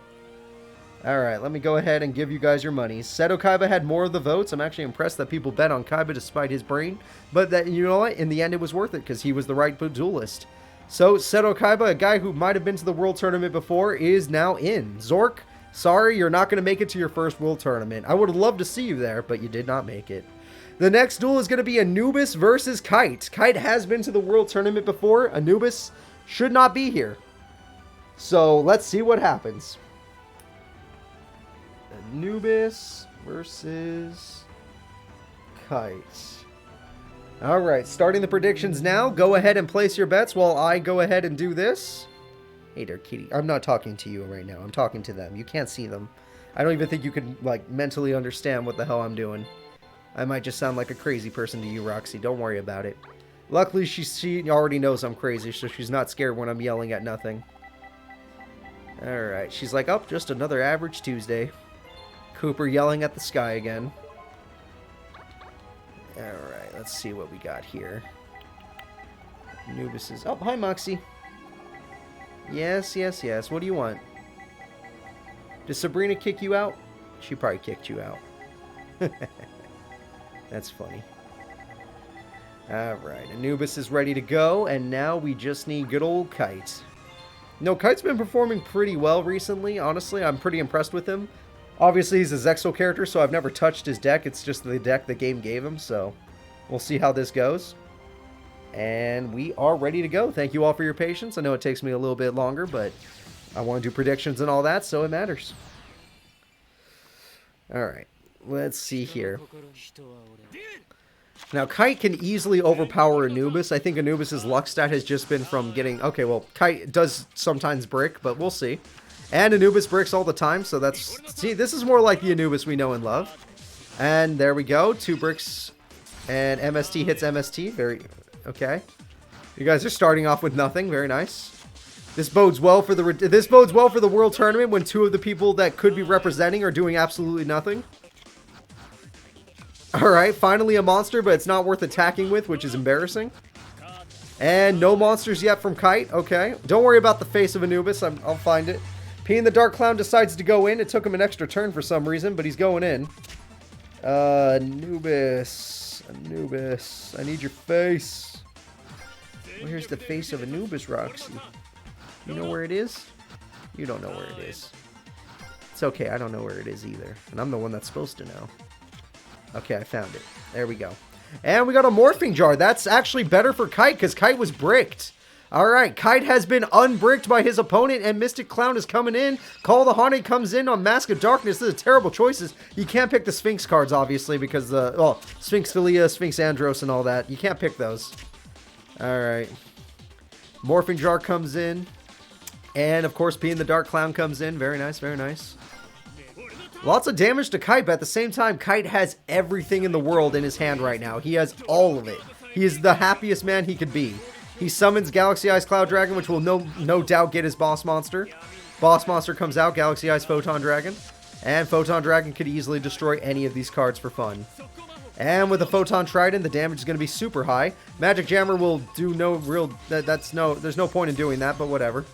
S1: Alright, let me go ahead and give you guys your money. Seto Kaiba had more of the votes. I'm actually impressed that people bet on Kaiba despite his brain. But that, you know what? In the end, it was worth it because he was the right duelist. So, Seto Kaiba, a guy who might have been to the World Tournament before, is now in. Zork, sorry, you're not going to make it to your first World Tournament. I would have loved to see you there, but you did not make it. The next duel is going to be Anubis versus Kite. Kite has been to the World Tournament before. Anubis should not be here. So, let's see what happens. Anubis versus Kite. Alright, starting the predictions now. Go ahead and place your bets while I go ahead and do this. Hey there, kitty. I'm not talking to you right now. I'm talking to them. You can't see them. I don't even think you can, like, mentally understand what the hell I'm doing. I might just sound like a crazy person to you, Roxy. Don't worry about it. Luckily, she already knows I'm crazy, so she's not scared when I'm yelling at nothing. Alright, she's like, oh, just another average Tuesday. Cooper yelling at the sky again. Alright, let's see what we got here. Anubis is... Oh, hi, Moxie. Yes, yes, yes. What do you want? Did Sabrina kick you out? She probably kicked you out. That's funny. Alright, Anubis is ready to go, and now we just need good old Kite. No, Kite's been performing pretty well recently, honestly. I'm pretty impressed with him. Obviously, he's a Zexal character, so I've never touched his deck. It's just the deck the game gave him, so we'll see how this goes. And we are ready to go. Thank you all for your patience. I know it takes me a little bit longer, but I want to do predictions and all that, so it matters. Alright, let's see here. Now, Kite can easily overpower Anubis. I think Anubis' luck stat has just been from getting... Okay, well, Kite does sometimes brick, but we'll see. And Anubis bricks all the time, so that's... See, this is more like the Anubis we know and love. And there we go. 2 bricks. And MST hits MST. Very... Okay. You guys are starting off with nothing. Very nice. This bodes well for the World Tournament when 2 of the people that could be representing are doing absolutely nothing. Alright, finally a monster, but it's not worth attacking with, which is embarrassing. And no monsters yet from Kite. Okay. Don't worry about the face of Anubis. I'll find it. Peeing the Dark Clown decides to go in. It took him an extra turn for some reason, but he's going in. Anubis. Anubis. I need your face. Where's the face of Anubis, Roxy? You know where it is? You don't know where it is. It's okay. I don't know where it is either. And I'm the one that's supposed to know. Okay, I found it. There we go. And we got a morphing jar. That's actually better for Kite because Kite was bricked. Alright, Kite has been unbricked by his opponent, and Mystic Clown is coming in. Call the Haunted comes in on Mask of Darkness. This is terrible choices. You can't pick the Sphinx cards, obviously, because well, Sphinx Philia, Sphinx Andros, and all that. You can't pick those. Alright. Morphing Jar comes in. And, of course, P in the Dark Clown comes in. Very nice, very nice. Lots of damage to Kite, but at the same time, Kite has everything in the world in his hand right now. He has all of it. He is the happiest man he could be. He summons Galaxy Eyes Cloud Dragon, which will no doubt get his boss monster. Boss monster comes out, Galaxy Eyes Photon Dragon. And Photon Dragon could easily destroy any of these cards for fun. And with a Photon Trident, the damage is going to be super high. Magic Jammer will do no real... there's no point in doing that, but whatever.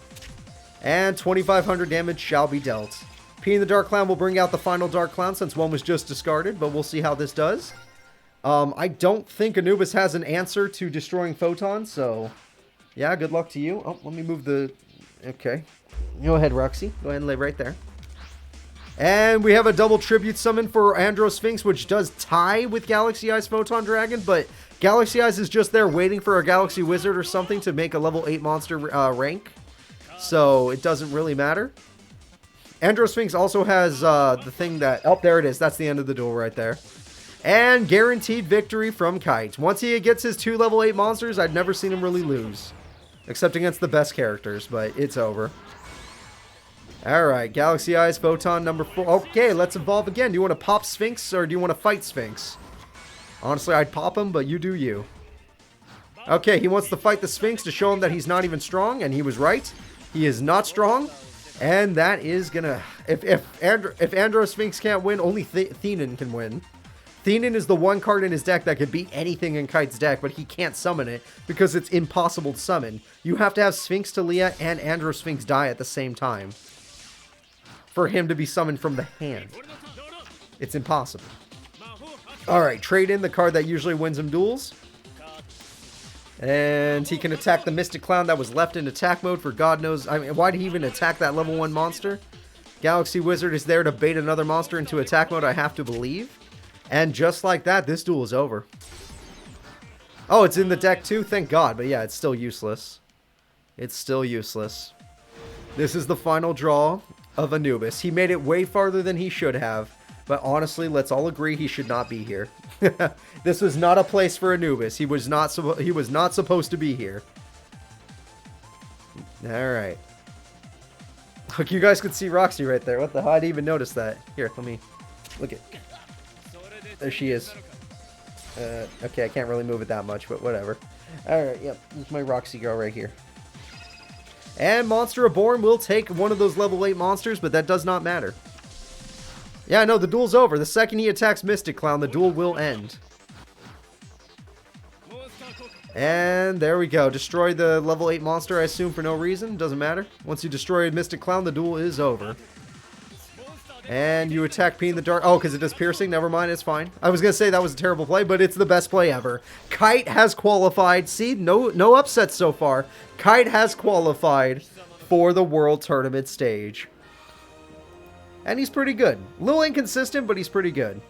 S1: And 2,500 damage shall be dealt. P in the Dark Clown will bring out the final Dark Clown since one was just discarded, but we'll see how this does. I don't think Anubis has an answer to destroying photons, so yeah, good luck to you. Oh, let me move the... Okay. Go ahead, Roxy. Go ahead and lay right there. And we have a double tribute summon for Andro Sphinx, which does tie with Galaxy Eyes Photon Dragon, but Galaxy Eyes is just there waiting for a Galaxy Wizard or something to make a level 8 monster rank, so it doesn't really matter. Andro Sphinx also has the thing that... Oh, there it is. That's the end of the duel right there. And guaranteed victory from Kite. Once he gets his 2 level 8 monsters, I've never seen him really lose. Except against the best characters, but it's over. Alright, Galaxy Eyes, Photon number 4. Okay, let's evolve again. Do you want to pop Sphinx, or do you want to fight Sphinx? Honestly, I'd pop him, but you do you. Okay, he wants to fight the Sphinx to show him that he's not even strong, and he was right. He is not strong, and that is gonna... If Andro Sphinx can't win, only Thenan can win. Thenan is the one card in his deck that could beat anything in Kite's deck, but he can't summon it because it's impossible to summon. You have to have Sphinx Talia and Andro Sphinx die at the same time for him to be summoned from the hand. It's impossible. Alright, trade in the card that usually wins him duels. And he can attack the Mystic Clown that was left in attack mode for God knows... I mean, why did he even attack that level 1 monster? Galaxy Wizard is there to bait another monster into attack mode, I have to believe. And just like that, this duel is over. Oh, it's in the deck too? Thank God. But yeah, it's still useless. It's still useless. This is the final draw of Anubis. He made it way farther than he should have. But honestly, let's all agree he should not be here. This was not a place for Anubis. He was not supposed to be here. Alright. Look, you guys could see Roxy right there. What the hell? I didn't even notice that. Here, let me... Look at... There she is. Okay, I can't really move it that much, but whatever. Alright, yep. There's my Roxy girl right here. And Monster Reborn will take one of those level 8 monsters, but that does not matter. Yeah, no, the duel's over. The second he attacks Mystic Clown, the duel will end. And there we go. Destroy the level 8 monster, I assume, for no reason. Doesn't matter. Once you destroy Mystic Clown, the duel is over. And you attack P in the Dark. Oh, because it does piercing? Never mind, it's fine. I was going to say that was a terrible play, but it's the best play ever. Kite has qualified. See, no upsets so far. Kite has qualified for the World Tournament stage. And he's pretty good. A little inconsistent, but he's pretty good.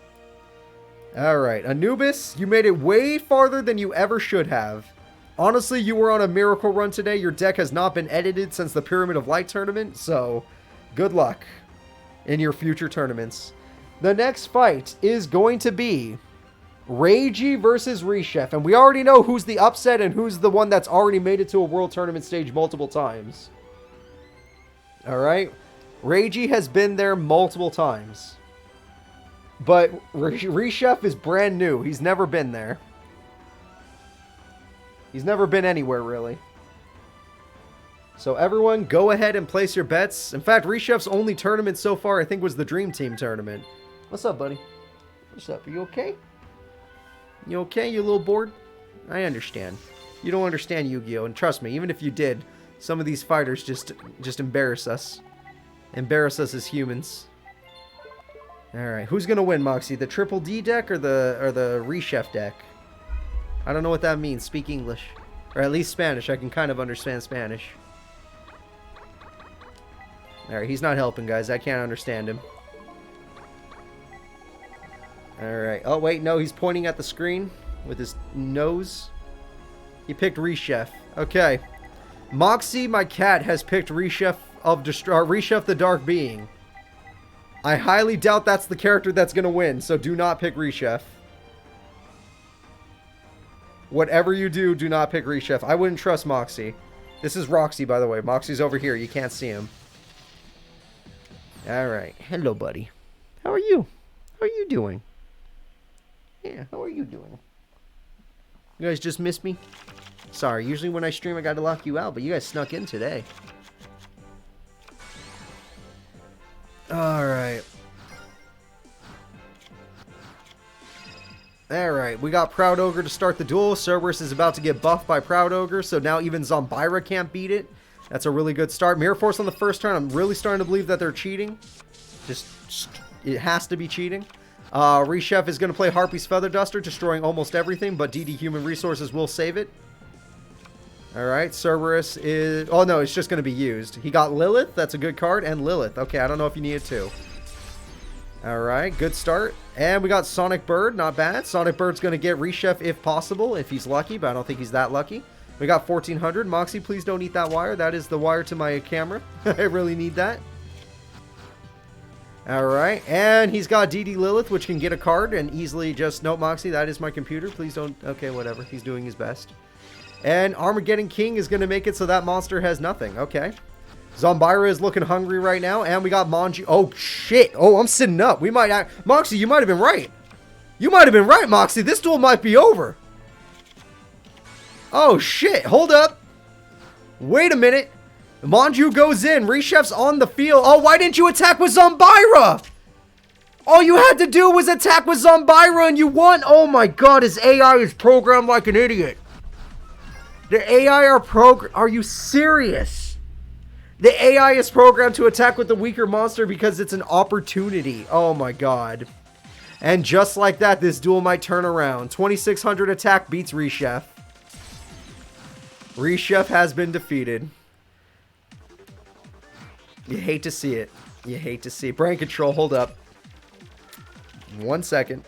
S1: Alright, Anubis, you made it way farther than you ever should have. Honestly, you were on a miracle run today. Your deck has not been edited since the Pyramid of Light tournament, so good luck in your future tournaments. The next fight is going to be Reiji versus Reshef, and we already know who's the upset and who's the one that's already made it to a World Tournament stage multiple times. Alright, Reiji has been there multiple times. But Reshef is brand new. He's never been there. He's never been anywhere, really. So everyone, go ahead and place your bets. In fact, Reshef's only tournament so far, I think, was the Dream Team tournament. What's up, buddy? What's up? Are you okay? You okay? You a little bored? I understand. You don't understand Yu-Gi-Oh! And trust me, even if you did, some of these fighters just embarrass us. Embarrass us as humans. Alright, who's gonna win, Moxie? The Triple D deck or the Reshef deck? I don't know what that means. Speak English. Or at least Spanish. I can kind of understand Spanish. Alright, he's not helping, guys. I can't understand him. Alright. Oh, wait, no, he's pointing at the screen. with his nose. He picked Reshef. Okay. Moxie, my cat, has picked Reshef the Dark Being. I highly doubt that's the character that's going to win, so do not pick Reshef. Whatever you do, do not pick Reshef. I wouldn't trust Moxie. This is Roxy, by the way. Moxie's over here. You can't see him. Alright. Hello, buddy. How are you? How are you doing? Yeah, how are you doing? You guys just missed me? Sorry, usually when I stream I gotta lock you out, but you guys snuck in today. Alright. Alright, we got Proud Ogre to start the duel. Cerberus is about to get buffed by Proud Ogre, so now even Zombira can't beat it. That's a really good start. Mirror Force on the first turn. I'm really starting to believe that they're cheating. Just it has to be cheating. Reshef is going to play Harpy's Feather Duster, destroying almost everything, but DD Human Resources will save it. Alright, Cerberus is... Oh, no, it's just going to be used. He got Lilith. That's a good card. And Lilith. Okay, I don't know if you need it too. Alright, good start. And we got Sonic Bird. Not bad. Sonic Bird's going to get Reshef if possible, if he's lucky, but I don't think he's that lucky. We got 1400. Moxie, please don't eat that wire. That is the wire to my camera. I really need that. Alright, and he's got DD Lilith, which can get a card and easily just... Nope, Moxie, that is my computer. Please don't... Okay, whatever. He's doing his best. And Armageddon King is going to make it so that monster has nothing. Okay. Zombira is looking hungry right now. And we got Manji. Oh, shit. Oh, I'm sitting up. We might... Moxie, you might have been right. You might have been right, Moxie. This duel might be over. Oh, shit. Hold up. Wait a minute. Manju goes in. Reshef's on the field. Oh, why didn't you attack with Zombira? All you had to do was attack with Zombira and you won. Oh, my God. His AI is programmed like an idiot. The AI are programmed. Are you serious? The AI is programmed to attack with the weaker monster because it's an opportunity. Oh, my God. And just like that, this duel might turn around. 2600 attack beats Reshef. Reshef has been defeated. You hate to see it. You hate to see it. Brain control, hold up. 1 second.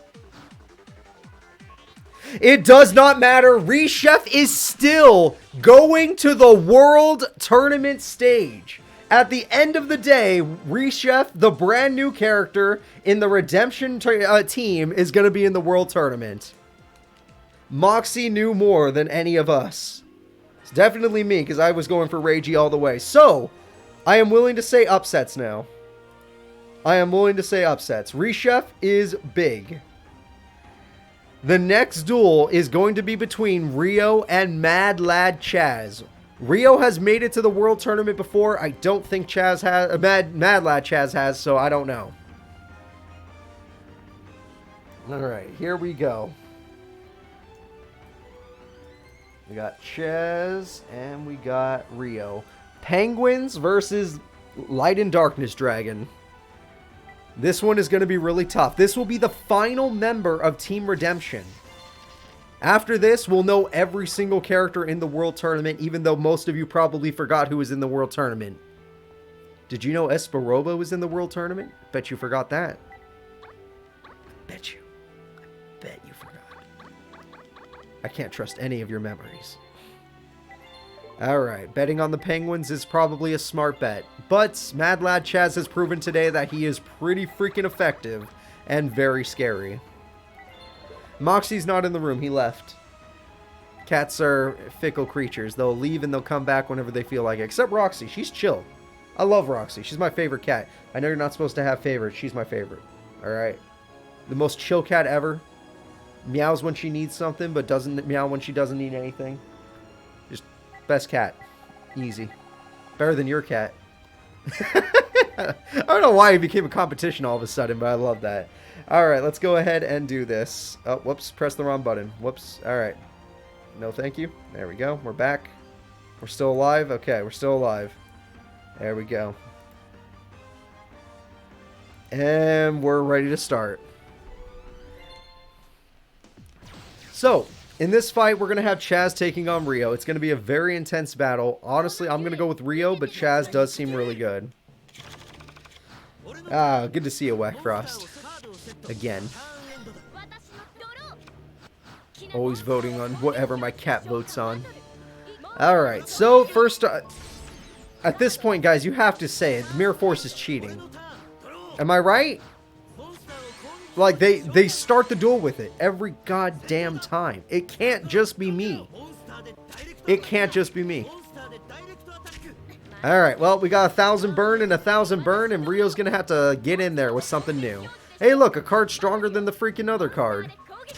S1: It does not matter. Reshef is still going to the World Tournament stage. At the end of the day, Reshef, the brand new character in the Redemption team, is going to be in the World Tournament. Moxie knew more than any of us. It's definitely me, because I was going for Reiji all the way. So, I am willing to say upsets now. I am willing to say upsets. Reshef is big. The next duel is going to be between Rio and Mad Lad Chaz. Rio has made it to the World Tournament before. I don't think Chaz has, Mad Lad Chaz has, so I don't know. Alright, here we go. We got Chaz and we got Rio. Penguins versus Light and Darkness Dragon. This one is going to be really tough. This will be the final member of Team Redemption. After this, we'll know every single character in the World Tournament, even though most of you probably forgot who was in the World Tournament. Did you know Esperoba was in the World Tournament? Bet you forgot that. Bet you. I bet you forgot. I can't trust any of your memories. Alright, betting on the Penguins is probably a smart bet. But Mad Lad Chaz has proven today that he is pretty freaking effective and very scary. Moxie's not in the room, he left. Cats are fickle creatures. They'll leave and they'll come back whenever they feel like it. Except Roxy, she's chill. I love Roxy, she's my favorite cat. I know you're not supposed to have favorites, she's my favorite. Alright. The most chill cat ever. Meows when she needs something, but doesn't meow when she doesn't need anything. Just best cat. Easy. Better than your cat. I don't know why it became a competition all of a sudden, but I love that. Alright, let's go ahead and do this. Oh, whoops, press the wrong button. Whoops, alright. No thank you. There we go, we're back. We're still alive? Okay, we're still alive. There we go. And we're ready to start. So, in this fight, we're going to have Chaz taking on Rio. It's going to be a very intense battle. Honestly, I'm going to go with Rio, but Chaz does seem really good. Ah, good to see you, Whack Frost. Again. Always voting on whatever my cat votes on. Alright, so first... at this point, guys, you have to say it. Mirror Force is cheating. Am I right? Like, they start the duel with it every goddamn time. It can't just be me. It can't just be me. Alright, well, we got 1,000 burn and 1,000 burn, and Rio's gonna have to get in there with something new. Hey, look, a card stronger than the freaking other card.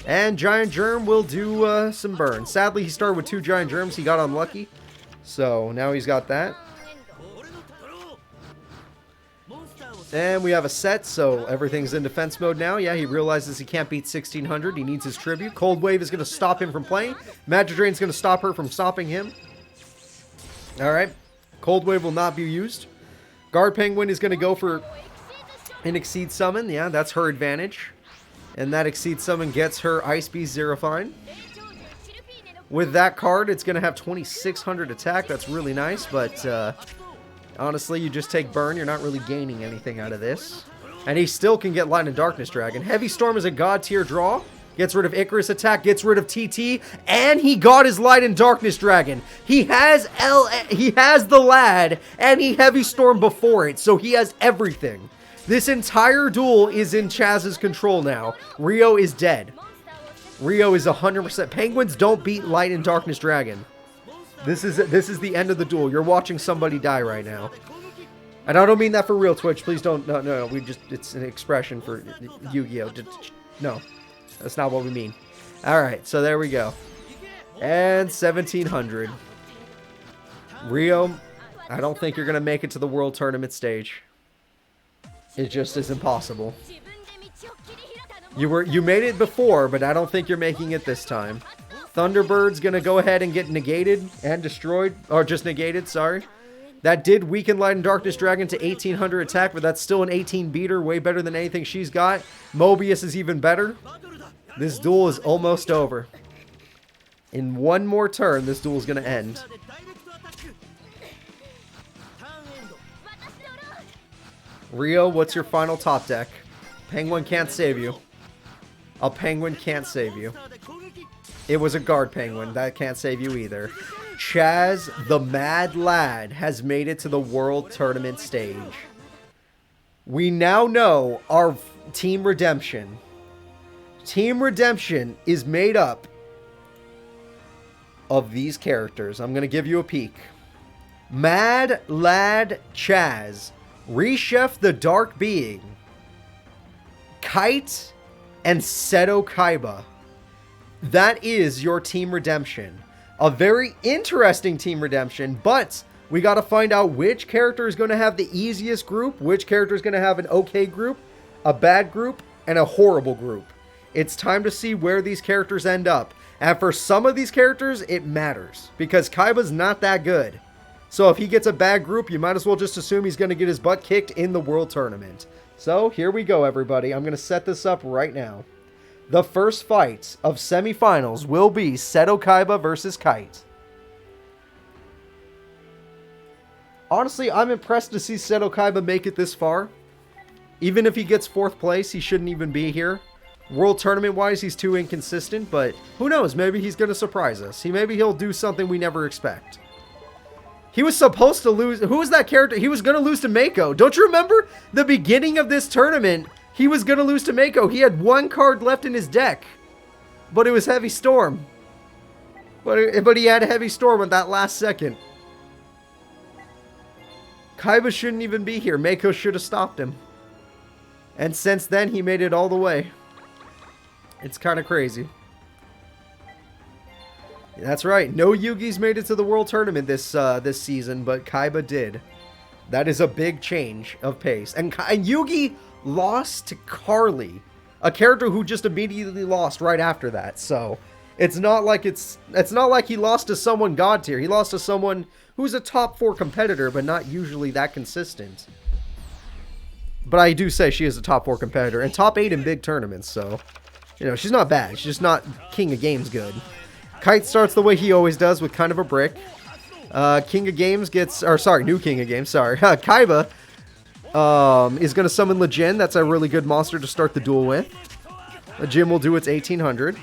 S1: And Giant Germ will do some burn. Sadly, he started with 2 Giant Germs. He got unlucky. So, now he's got that. And we have a set, so everything's in defense mode now. Yeah, he realizes he can't beat 1,600. He needs his tribute. Cold Wave is going to stop him from playing. Magic Drain's going to stop her from stopping him. Alright. Cold Wave will not be used. Guard Penguin is going to go for an Exceed Summon. Yeah, that's her advantage. And that Exceed Summon gets her Ice Beast Zerifine. With that card, it's going to have 2,600 attack. That's really nice, but honestly, you just take burn. You're not really gaining anything out of this. And he still can get Light and Darkness Dragon. Heavy Storm is a God tier draw. Gets rid of Icarus attack, gets rid of TT, and he got his Light and Darkness Dragon. He has the Lad, and he Heavy Storm before it, so he has everything. This entire duel is in Chaz's control now. Rio is dead. Rio is 100%. Penguins don't beat Light and Darkness Dragon. This is the end of the duel. You're watching somebody die right now. And I don't mean that for real, Twitch. Please don't. No. It's an expression for Yu-Gi-Oh. No. That's not what we mean. Alright, so there we go. And 1,700. Rio, I don't think you're going to make it to the World Tournament stage. It just is impossible. You made it before, but I don't think you're making it this time. Thunderbird's going to go ahead and get negated and destroyed. Or just negated, sorry. That did weaken Light and Darkness Dragon to 1,800 attack, but that's still an 18 beater. Way better than anything she's got. Mobius is even better. This duel is almost over. In one more turn, this duel is going to end. Rio, what's your final top deck? Penguin can't save you. A Penguin can't save you. It was a Guard Penguin. That can't save you either. Chaz, the Mad Lad, has made it to the World Tournament stage. We now know our Team Redemption. Team Redemption is made up of these characters. I'm going to give you a peek. Mad Lad Chaz, Reshef the Dark Being, Kite, and Seto Kaiba. That is your Team Redemption. A very interesting Team Redemption, but we got to find out which character is going to have the easiest group, which character is going to have an okay group, a bad group, and a horrible group. It's time to see where these characters end up. And for some of these characters, it matters. Because Kaiba's not that good. So if he gets a bad group, you might as well just assume he's going to get his butt kicked in the World Tournament. So here we go, everybody. I'm going to set this up right now. The first fight of semifinals will be Seto Kaiba versus Kite. Honestly, I'm impressed to see Seto Kaiba make it this far. Even if he gets 4th place, he shouldn't even be here. World Tournament wise, he's too inconsistent, but who knows? Maybe he's going to surprise us. Maybe he'll do something we never expect. He was supposed to lose. Who was that character? He was going to lose to Mako. Don't you remember the beginning of this tournament? He was going to lose to Mako. He had 1 card left in his deck, but it was Heavy Storm. But he had Heavy Storm at that last second. Kaiba shouldn't even be here. Mako should have stopped him. And since then, he made it all the way. It's kind of crazy. That's right. No Yugis made it to the World Tournament this season, but Kaiba did. That is a big change of pace. And Yugi lost to Carly, a character who just immediately lost right after that. So it's not like he lost to someone god tier. He lost to someone who's a top 4 competitor, but not usually that consistent. But I do say she is a top 4 competitor and top 8 in big tournaments. So, you know, she's not bad. She's just not King of Games good. Kite starts the way he always does, with kind of a brick. King of Games gets, or sorry, new King of Games, sorry. Kaiba is going to summon Lejin. That's a really good monster to start the duel with. Lejin will do its 1,800.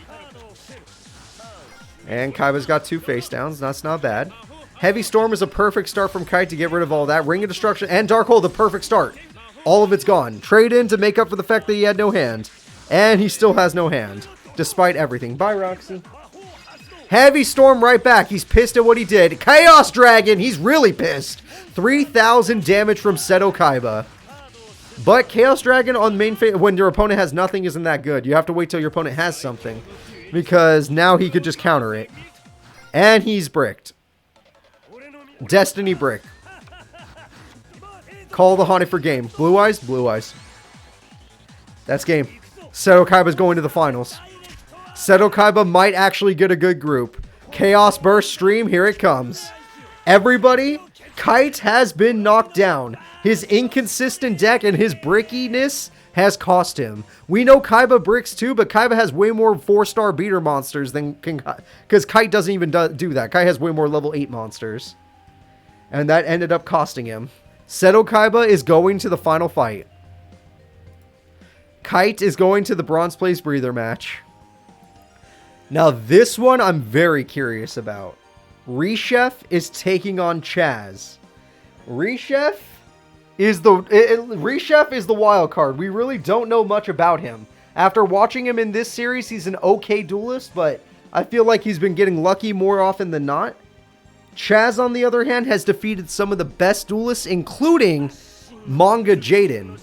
S1: And Kaiba's got 2 face downs. That's not bad. Heavy Storm is a perfect start from Kite to get rid of all that. Ring of Destruction and Dark Hole, the perfect start. All of it's gone. Trade in to make up for the fact that he had no hand. And he still has no hand, despite everything. Bye, Roxy. Heavy Storm right back. He's pissed at what he did. Chaos Dragon. He's really pissed. 3,000 damage from Seto Kaiba. But Chaos Dragon on main phase, when your opponent has nothing, isn't that good. You have to wait till your opponent has something. Because now he could just counter it. And he's bricked. Destiny brick. Call the Haunted for game. Blue Eyes? Blue Eyes. That's game. Seto Kaiba's going to the finals. Seto Kaiba might actually get a good group. Chaos Burst stream, here it comes. Everybody, Kite has been knocked down. His inconsistent deck and his brickiness has cost him. We know Kaiba bricks too, but Kaiba has way more 4-star beater monsters than because Kite doesn't even do that. Kite has way more level 8 monsters. And that ended up costing him. Seto Kaiba is going to the final fight. Kite is going to the Bronze Place Breather match. Now this one I'm very curious about. Reshef is taking on Chaz. Reshef is the wild card. We really don't know much about him. After watching him in this series, he's an okay duelist, but I feel like he's been getting lucky more often than not. Chaz, on the other hand, has defeated some of the best duelists, including Manga Jaden,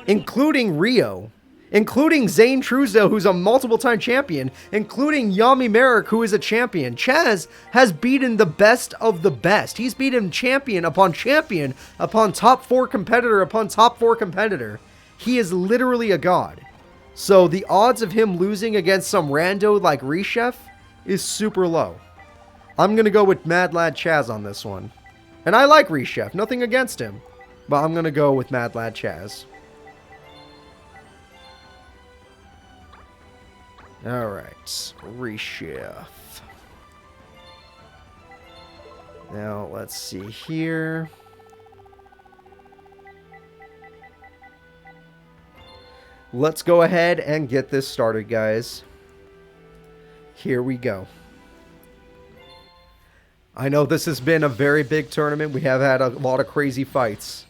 S1: including Rio, including Zane Truesdale, who's a multiple-time champion, including Yami Merrick, who is a champion. Chaz has beaten the best of the best. He's beaten champion upon top 4 competitor upon top 4 competitor. He is literally a god. So the odds of him losing against some rando like Reshef is super low. I'm going to go with Mad Lad Chaz on this one. And I like Reshef, nothing against him. But I'm going to go with Mad Lad Chaz. Alright, Reshef. Now, let's see here. Let's go ahead and get this started, guys. Here we go. I know this has been a very big tournament. We have had a lot of crazy fights.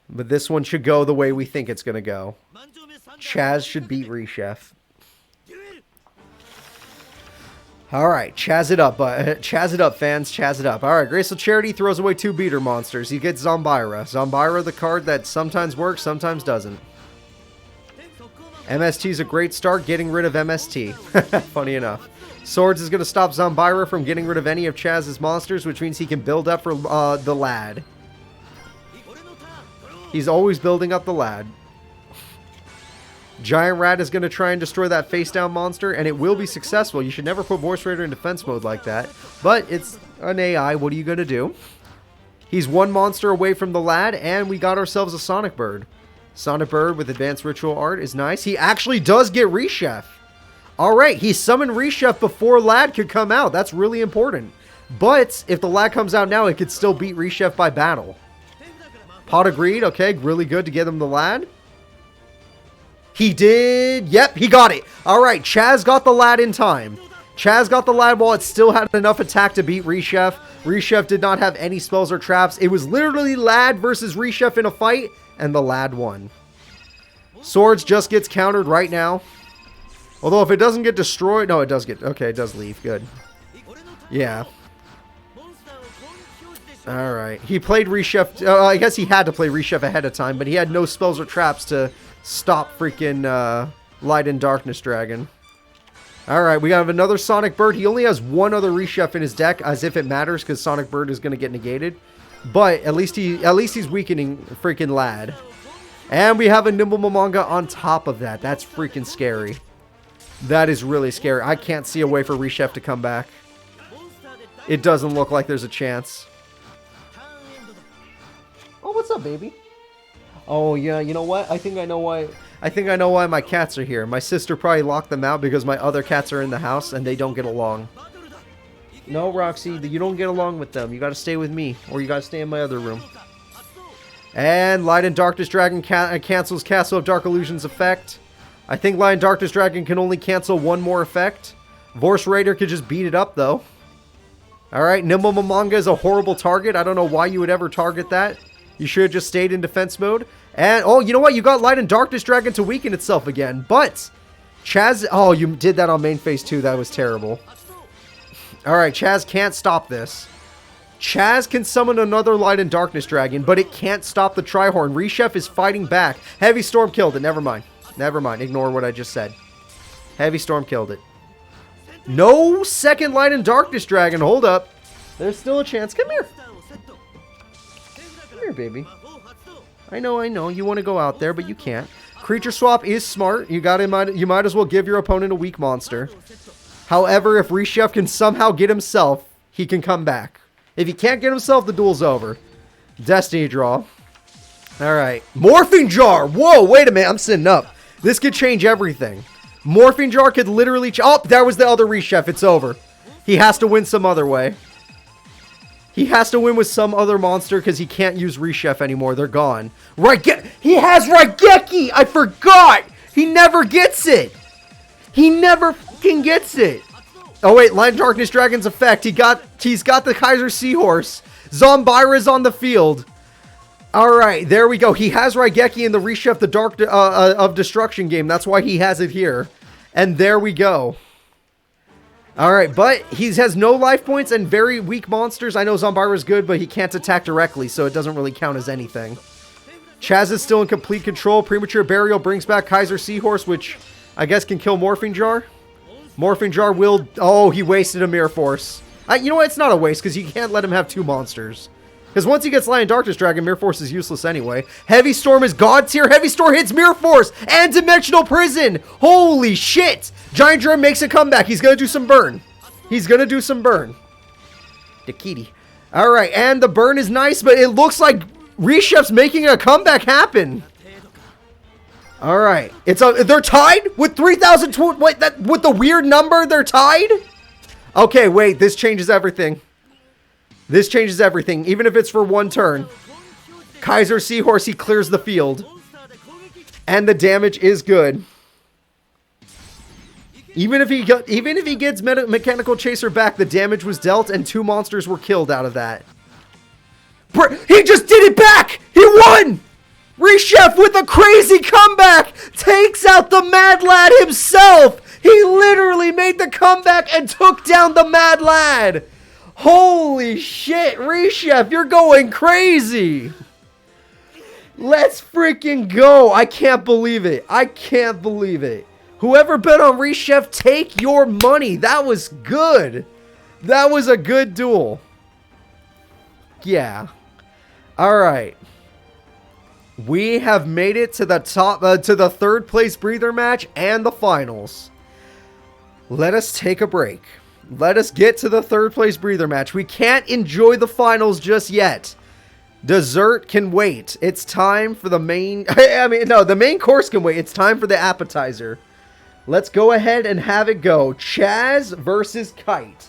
S1: But this one should go the way we think it's going to go. Chaz should beat Reshef. Alright, Chaz it up, Chaz it up, fans. Chaz it up. Alright, Graceful Charity throws away 2 beater monsters. He gets Zombira. Zombira, the card that sometimes works, sometimes doesn't. MST is a great start, getting rid of MST. Funny enough. Swords is going to stop Zombira from getting rid of any of Chaz's monsters, which means he can build up for the lad. He's always building up the lad. Giant Rat is going to try and destroy that face-down monster, and it will be successful. You should never put Voice Raider in defense mode like that. But it's an AI. What are you going to do? He's 1 monster away from the lad, and we got ourselves a Sonic Bird. Sonic Bird with Advanced Ritual Art is nice. He actually does get Reshef. Alright, he summoned Reshef before lad could come out. That's really important. But if the lad comes out now, it could still beat Reshef by battle. Pot of Greed, okay, really good to get him the lad. He did. Yep, he got it. All right, Chaz got the lad in time. Chaz got the lad while it still had enough attack to beat Reshef. Reshef did not have any spells or traps. It was literally lad versus Reshef in a fight, and the lad won. Swords just gets countered right now. Although if it doesn't get destroyed... No, it does get... Okay, it does leave. Good. Yeah. Alright. He played Reshef... I guess he had to play Reshef ahead of time, but he had no spells or traps to stop freaking Light and Darkness Dragon. Alright, we have another Sonic Bird. He only has 1 other Reshef in his deck, as if it matters, because Sonic Bird is going to get negated. But at least he's weakening freaking lad. And we have a Nimble Momonga on top of that. That's freaking scary. That is really scary. I can't see a way for Reshef to come back. It doesn't look like there's a chance. Oh, what's up, baby? Oh, yeah, you know what? I think I know why my cats are here. My sister probably locked them out because my other cats are in the house and they don't get along. No, Roxy, you don't get along with them. You gotta stay with me, or you gotta stay in my other room. And Light and Darkness Dragon cancels Castle of Dark Illusions effect. I think Light and Darkness Dragon can only cancel 1 more effect. Vorse Raider could just beat it up, though. Alright, Nimble Mamanga is a horrible target. I don't know why you would ever target that. You should have just stayed in defense mode. And, oh, you know what? You got Light and Darkness Dragon to weaken itself again. But, Chaz... Oh, you did that on main phase too. That was terrible. Alright, Chaz can't stop this. Chaz can summon another Light and Darkness Dragon, but it can't stop the Trihorn. Reshef is fighting back. Heavy Storm killed it. Never mind. Never mind. Ignore what I just said. Heavy Storm killed it. No second Light and Darkness Dragon. Hold up. There's still a chance. Come here. Come here, baby. I know. You want to go out there, but you can't. Creature swap is smart. You might as well give your opponent a weak monster. However, if Reshef can somehow get himself, he can come back. If he can't get himself, the duel's over. Destiny draw. Alright. Morphing Jar! Whoa, wait a minute. I'm sitting up. This could change everything. Morphing Jar could literally... Oh, that was the other Reshef. It's over. He has to win some other way. He has to win with some other monster because he can't use Reshef anymore. They're gone. He has Raigeki! I forgot! He never gets it! He never fucking gets it! Oh wait, Light and Darkness Dragon's effect. He's got the Kaiser Seahorse. Zombira's on the field. Alright, there we go. He has Raigeki in the Reshef the Dark of Destruction game. That's why he has it here. And there we go. Alright, but he has no life points and very weak monsters. I know Zombira's good, but he can't attack directly, so it doesn't really count as anything. Chaz is still in complete control. Premature Burial brings back Kaiser Seahorse, which I guess can kill Morphing Jar. Morphing Jar will... Oh, he wasted a Mirror Force. You know what? It's not a waste, because you can't let him have two monsters. Because once he gets Lion Darkness Dragon, Mirror Force is useless anyway. Heavy Storm is God tier. Heavy Storm hits Mirror Force and Dimensional Prison. Holy shit. Giant Drum makes a comeback. He's going to do some burn. He's going to do some burn. Dakiti. Alright, and the burn is nice, but it looks like Reshef's making a comeback happen. Alright. They're tied with 3,000... Wait, with the weird number, they're tied? Okay, wait. This changes everything. This changes everything, even if it's for one turn. Kaiser Seahorse, he clears the field. And the damage is good. Even if he gets Mechanical Chaser back, the damage was dealt and two monsters were killed out of that. He just did it back! He won! Reshef with a crazy comeback takes out the Mad Lad himself! He literally made the comeback and took down the Mad Lad! Holy shit, Reshef, you're going crazy! Let's freaking go! I can't believe it. I can't believe it. Whoever bet on Reshef, take your money. That was good. That was a good duel. Yeah. Alright. We have made it to the top, to the third place breather match and the finals. Let us take a break. Let us get to the third place breather match. We can't enjoy the finals just yet. Dessert can wait. It's time for the main... the main course can wait. It's time for the appetizer. Let's go ahead and have it go. Chaz versus Kite.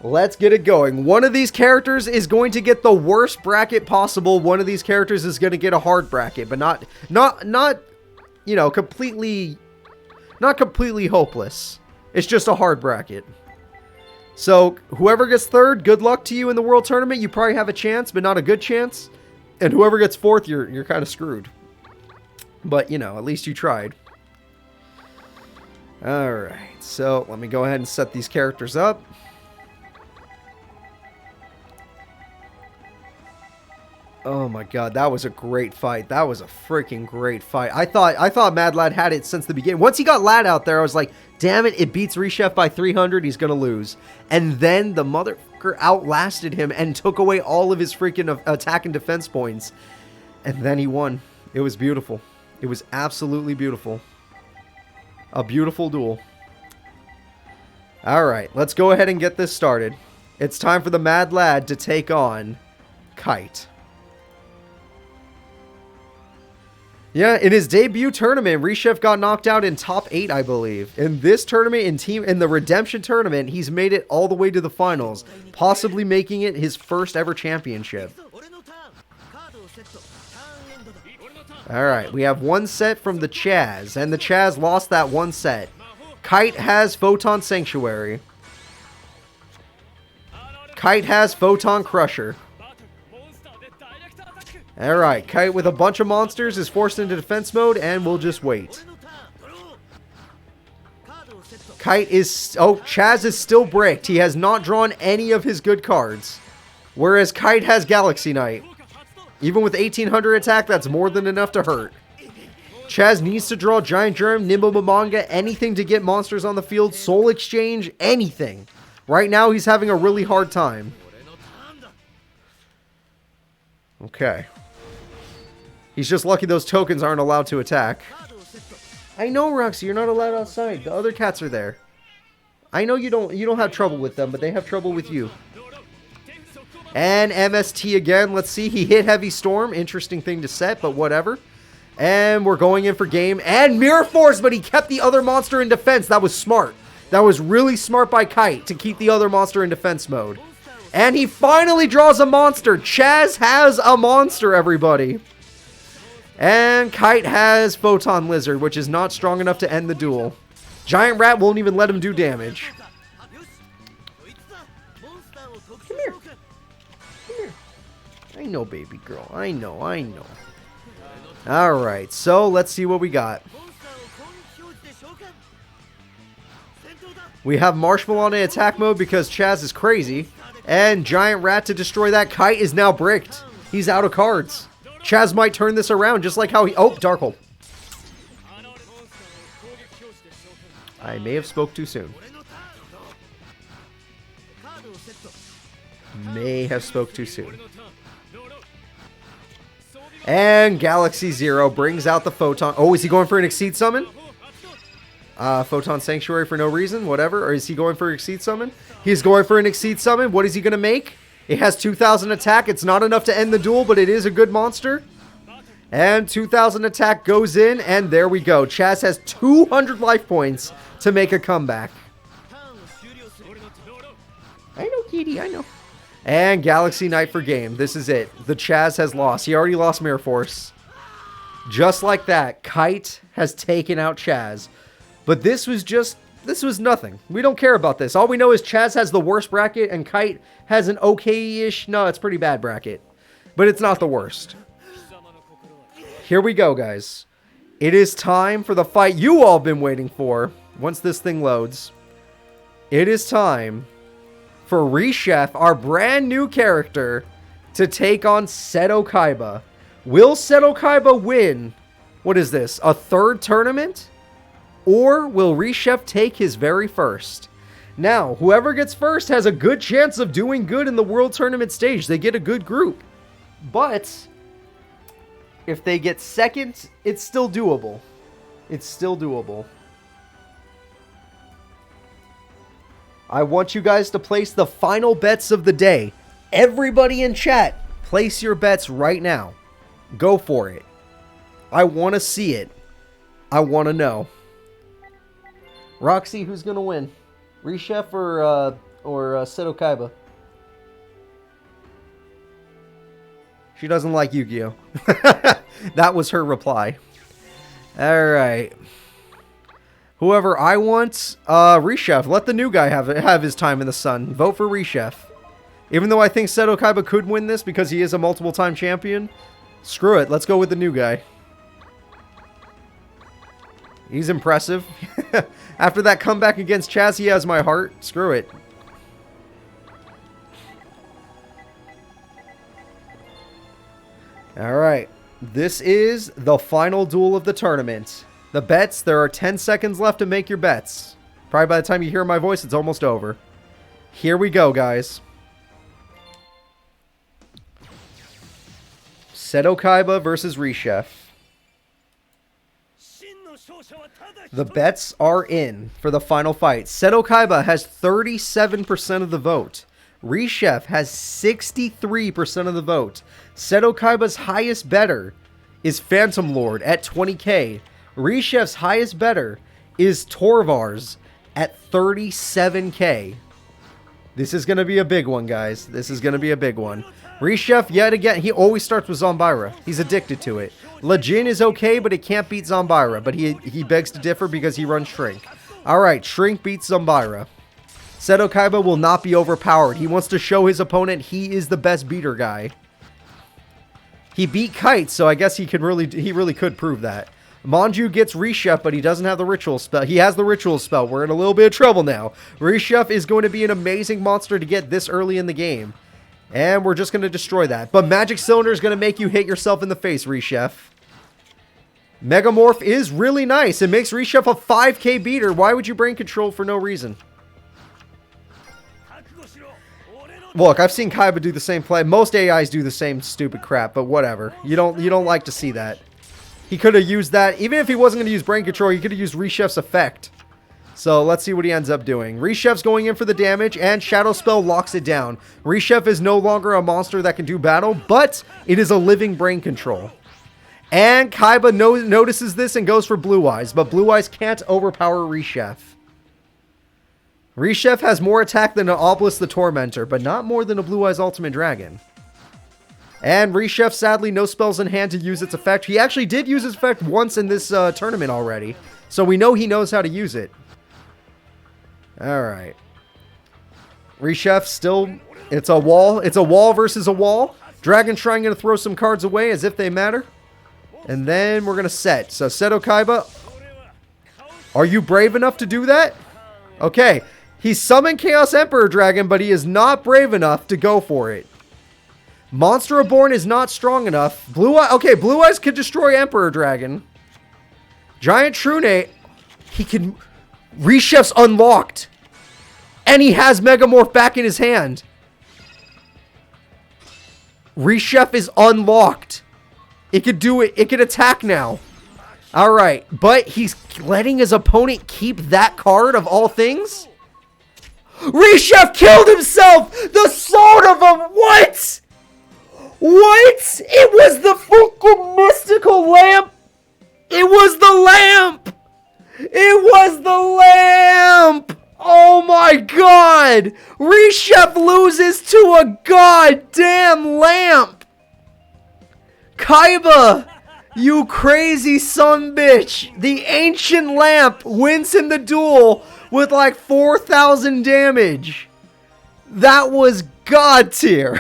S1: Let's get it going. One of these characters is going to get the worst bracket possible. One of these characters is going to get a hard bracket, but not you know, completely hopeless. It's just a hard bracket. So, whoever gets third, good luck to you in the World Tournament. You probably have a chance, but not a good chance. And whoever gets fourth, you're kind of screwed. But, you know, at least you tried. Alright, so let me go ahead and set these characters up. Oh my god, that was a great fight. That was a freaking great fight. I thought Mad Lad had it since the beginning. Once he got Lad out there, I was like, damn it, it beats Reshef by 300, he's gonna lose. And then the motherfucker outlasted him and took away all of his freaking attack and defense points. And then he won. It was beautiful. It was absolutely beautiful. A beautiful duel. Alright, let's go ahead and get this started. It's time for the Mad Lad to take on Kite. Yeah, in his debut tournament, Reshef got knocked out in top 8, I believe. In this tournament, in the Redemption tournament, he's made it all the way to the finals, possibly making it his first ever championship. Alright, we have one set from the Chaz, and the Chaz lost that one set. Kite has Photon Sanctuary. Kite has Photon Crusher. Alright, Kite with a bunch of monsters is forced into defense mode, and we'll just wait. Kite is... Oh, Chaz is still bricked. He has not drawn any of his good cards. Whereas Kite has Galaxy Knight. Even with 1800 attack, that's more than enough to hurt. Chaz needs to draw Giant Germ, Nimble Mamanga, anything to get monsters on the field. Soul Exchange, anything. Right now, he's having a really hard time. Okay. He's just lucky those tokens aren't allowed to attack. I know, Roxy, you're not allowed outside. The other cats are there. I know you don't have trouble with them, but they have trouble with you. And MST again. Let's see. He hit Heavy Storm. Interesting thing to set, but whatever. And we're going in for game. And Mirror Force, but he kept the other monster in defense. That was smart. That was really smart by Kite to keep the other monster in defense mode. And he finally draws a monster. Chaz has a monster, everybody. And Kite has Photon Lizard, which is not strong enough to end the duel. Giant Rat won't even let him do damage. Come here. Come here. I know, baby girl. I know. Alright, so let's see what we got. We have Marshmallow in attack mode because Chaz is crazy. And Giant Rat to destroy that. Kite is now bricked. He's out of cards. Chaz might turn this around just like how he... Oh, Darkhold. I may have spoke too soon. May have spoke too soon. And Galaxy Zero brings out the Photon. Oh, is he going for an Exceed Summon? Photon Sanctuary for no reason, whatever. Or is he going for Exceed Summon? He's going for an Exceed Summon. What is he going to make? It has 2,000 attack. It's not enough to end the duel, but it is a good monster. And 2,000 attack goes in, and there we go. Chaz has 200 life points to make a comeback. I know, Kitty, I know. And Galaxy Knight for game. This is it. The Chaz has lost. He already lost Mirror Force. Just like that, Kite has taken out Chaz. But this was nothing. We don't care about this. All we know is Chaz has the worst bracket and Kite has an okay-ish, no, it's pretty bad bracket. But it's not the worst. Here we go, guys. It is time for the fight you all been waiting for. Once this thing loads. It is time for Reshef, our brand new character, to take on Seto Kaiba. Will Seto Kaiba win? What is this? A third tournament? Or will Reshef take his very first? Now, whoever gets first has a good chance of doing good in the World Tournament stage. They get a good group. But if they get second, it's still doable. It's still doable. I want you guys to place the final bets of the day. Everybody in chat, place your bets right now. Go for it. I want to see it. I want to know. Roxy, who's going to win? Reshef or Seto Kaiba? She doesn't like Yu-Gi-Oh! That was her reply. Alright. Whoever I want, Reshef. Let the new guy have his time in the sun. Vote for Reshef. Even though I think Seto Kaiba could win this because he is a multiple-time champion, screw it. Let's go with the new guy. He's impressive. After that comeback against Chaz, he has my heart. Screw it. Alright. This is the final duel of the tournament. The bets, there are 10 seconds left to make your bets. Probably by the time you hear my voice, it's almost over. Here we go, guys. Seto Kaiba versus Reshef. The bets are in for the final fight. Seto Kaiba has 37% of the vote. Reshef has 63% of the vote. Seto Kaiba's highest bettor is Phantom Lord at 20k. Reshef's highest bettor is Torvars at 37k. This is going to be a big one, guys. This is going to be a big one. Reshef, yet again, he always starts with Zombira. He's addicted to it. Lejin is okay, but it can't beat Zombira. But he begs to differ because he runs Shrink. Alright, Shrink beats Zumbira. Seto Kaiba will not be overpowered. He wants to show his opponent he is the best beater guy. He beat Kite, so I guess he really could prove that. Manju gets Reshef, but he doesn't have the ritual spell. He has the ritual spell. We're in a little bit of trouble now. Reshef is going to be an amazing monster to get this early in the game. And we're just going to destroy that. But Magic Cylinder is going to make you hit yourself in the face, Reshef. Megamorph is really nice. It makes Reshef a 5k beater. Why would you brain control for no reason? Look, I've seen Kaiba do the same play. Most AIs do the same stupid crap, but whatever. You don't like to see that. He could have used that. Even if he wasn't going to use brain control, he could have used Reshef's effect. So let's see what he ends up doing. Reshef's going in for the damage, and Shadow Spell locks it down. Reshef is no longer a monster that can do battle, but it is a living brain control. And Kaiba notices this and goes for Blue Eyes, but Blue Eyes can't overpower Reshef. Reshef has more attack than an Obelisk the Tormentor, but not more than a Blue Eyes Ultimate Dragon. And Reshef, sadly, no spells in hand to use its effect. He actually did use its effect once in this tournament already, so we know he knows how to use it. Alright. Reshef still... It's a wall. It's a wall versus a wall. Dragon Shrine going to throw some cards away as if they matter. And then we're going to set. So, Seto Kaiba, are you brave enough to do that? Okay. He summoned Chaos Emperor Dragon, but he is not brave enough to go for it. Monster Reborn is not strong enough. Blue Eyes could destroy Emperor Dragon. Giant Trune, he can... Reshef's unlocked. And he has Megamorph back in his hand. Reshef is unlocked. It could do it. It could attack now. Alright, but he's letting his opponent keep that card of all things? Reshef killed himself! The son of a... What? What? It was the freaking mystical lamp! It was the lamp! It was the lamp! Oh my god! Reshef loses to a goddamn lamp! Kaiba! You crazy sumbitch! The ancient lamp wins him the duel with like 4,000 damage. That was god tier.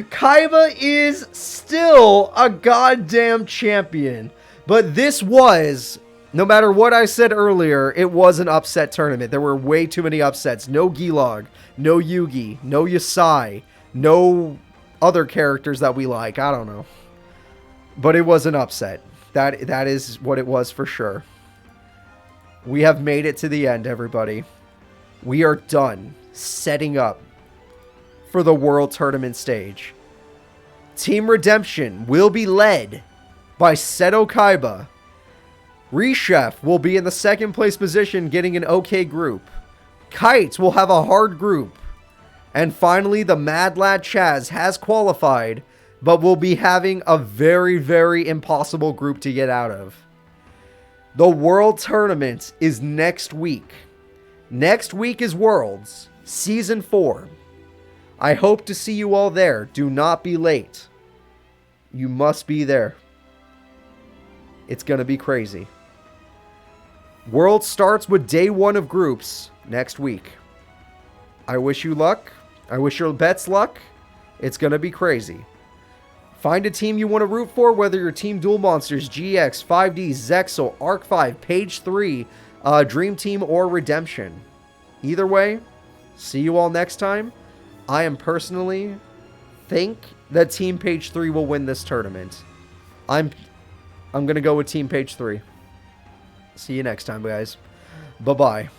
S1: Kaiba is still a goddamn champion. But this was, no matter what I said earlier, it was an upset tournament. There were way too many upsets. No Gilag, no Yugi, no Yusei, no other characters that we like. I don't know. But it was an upset. That is what it was for sure. We have made it to the end, everybody. We are done setting up for the World Tournament stage. Team Redemption will be led by Seto Kaiba. Reshef will be in the second place position, getting an okay group. Kite will have a hard group. And finally, the Mad Lad Chaz has qualified, but will be having a very, very impossible group to get out of. The World Tournament is next week. Next week is Worlds, Season 4. I hope to see you all there. Do not be late. You must be there. It's going to be crazy. World starts with day 1 of groups next week. I wish you luck. I wish your bets luck. It's going to be crazy. Find a team you want to root for, whether you're Team Duel Monsters, GX, 5D, Zexal, Arc 5, Page 3, Dream Team, or Redemption. Either way, see you all next time. I am personally think that Team Page 3 will win this tournament. I'm going to go with Team Page 3. See you next time, guys. Bye-bye.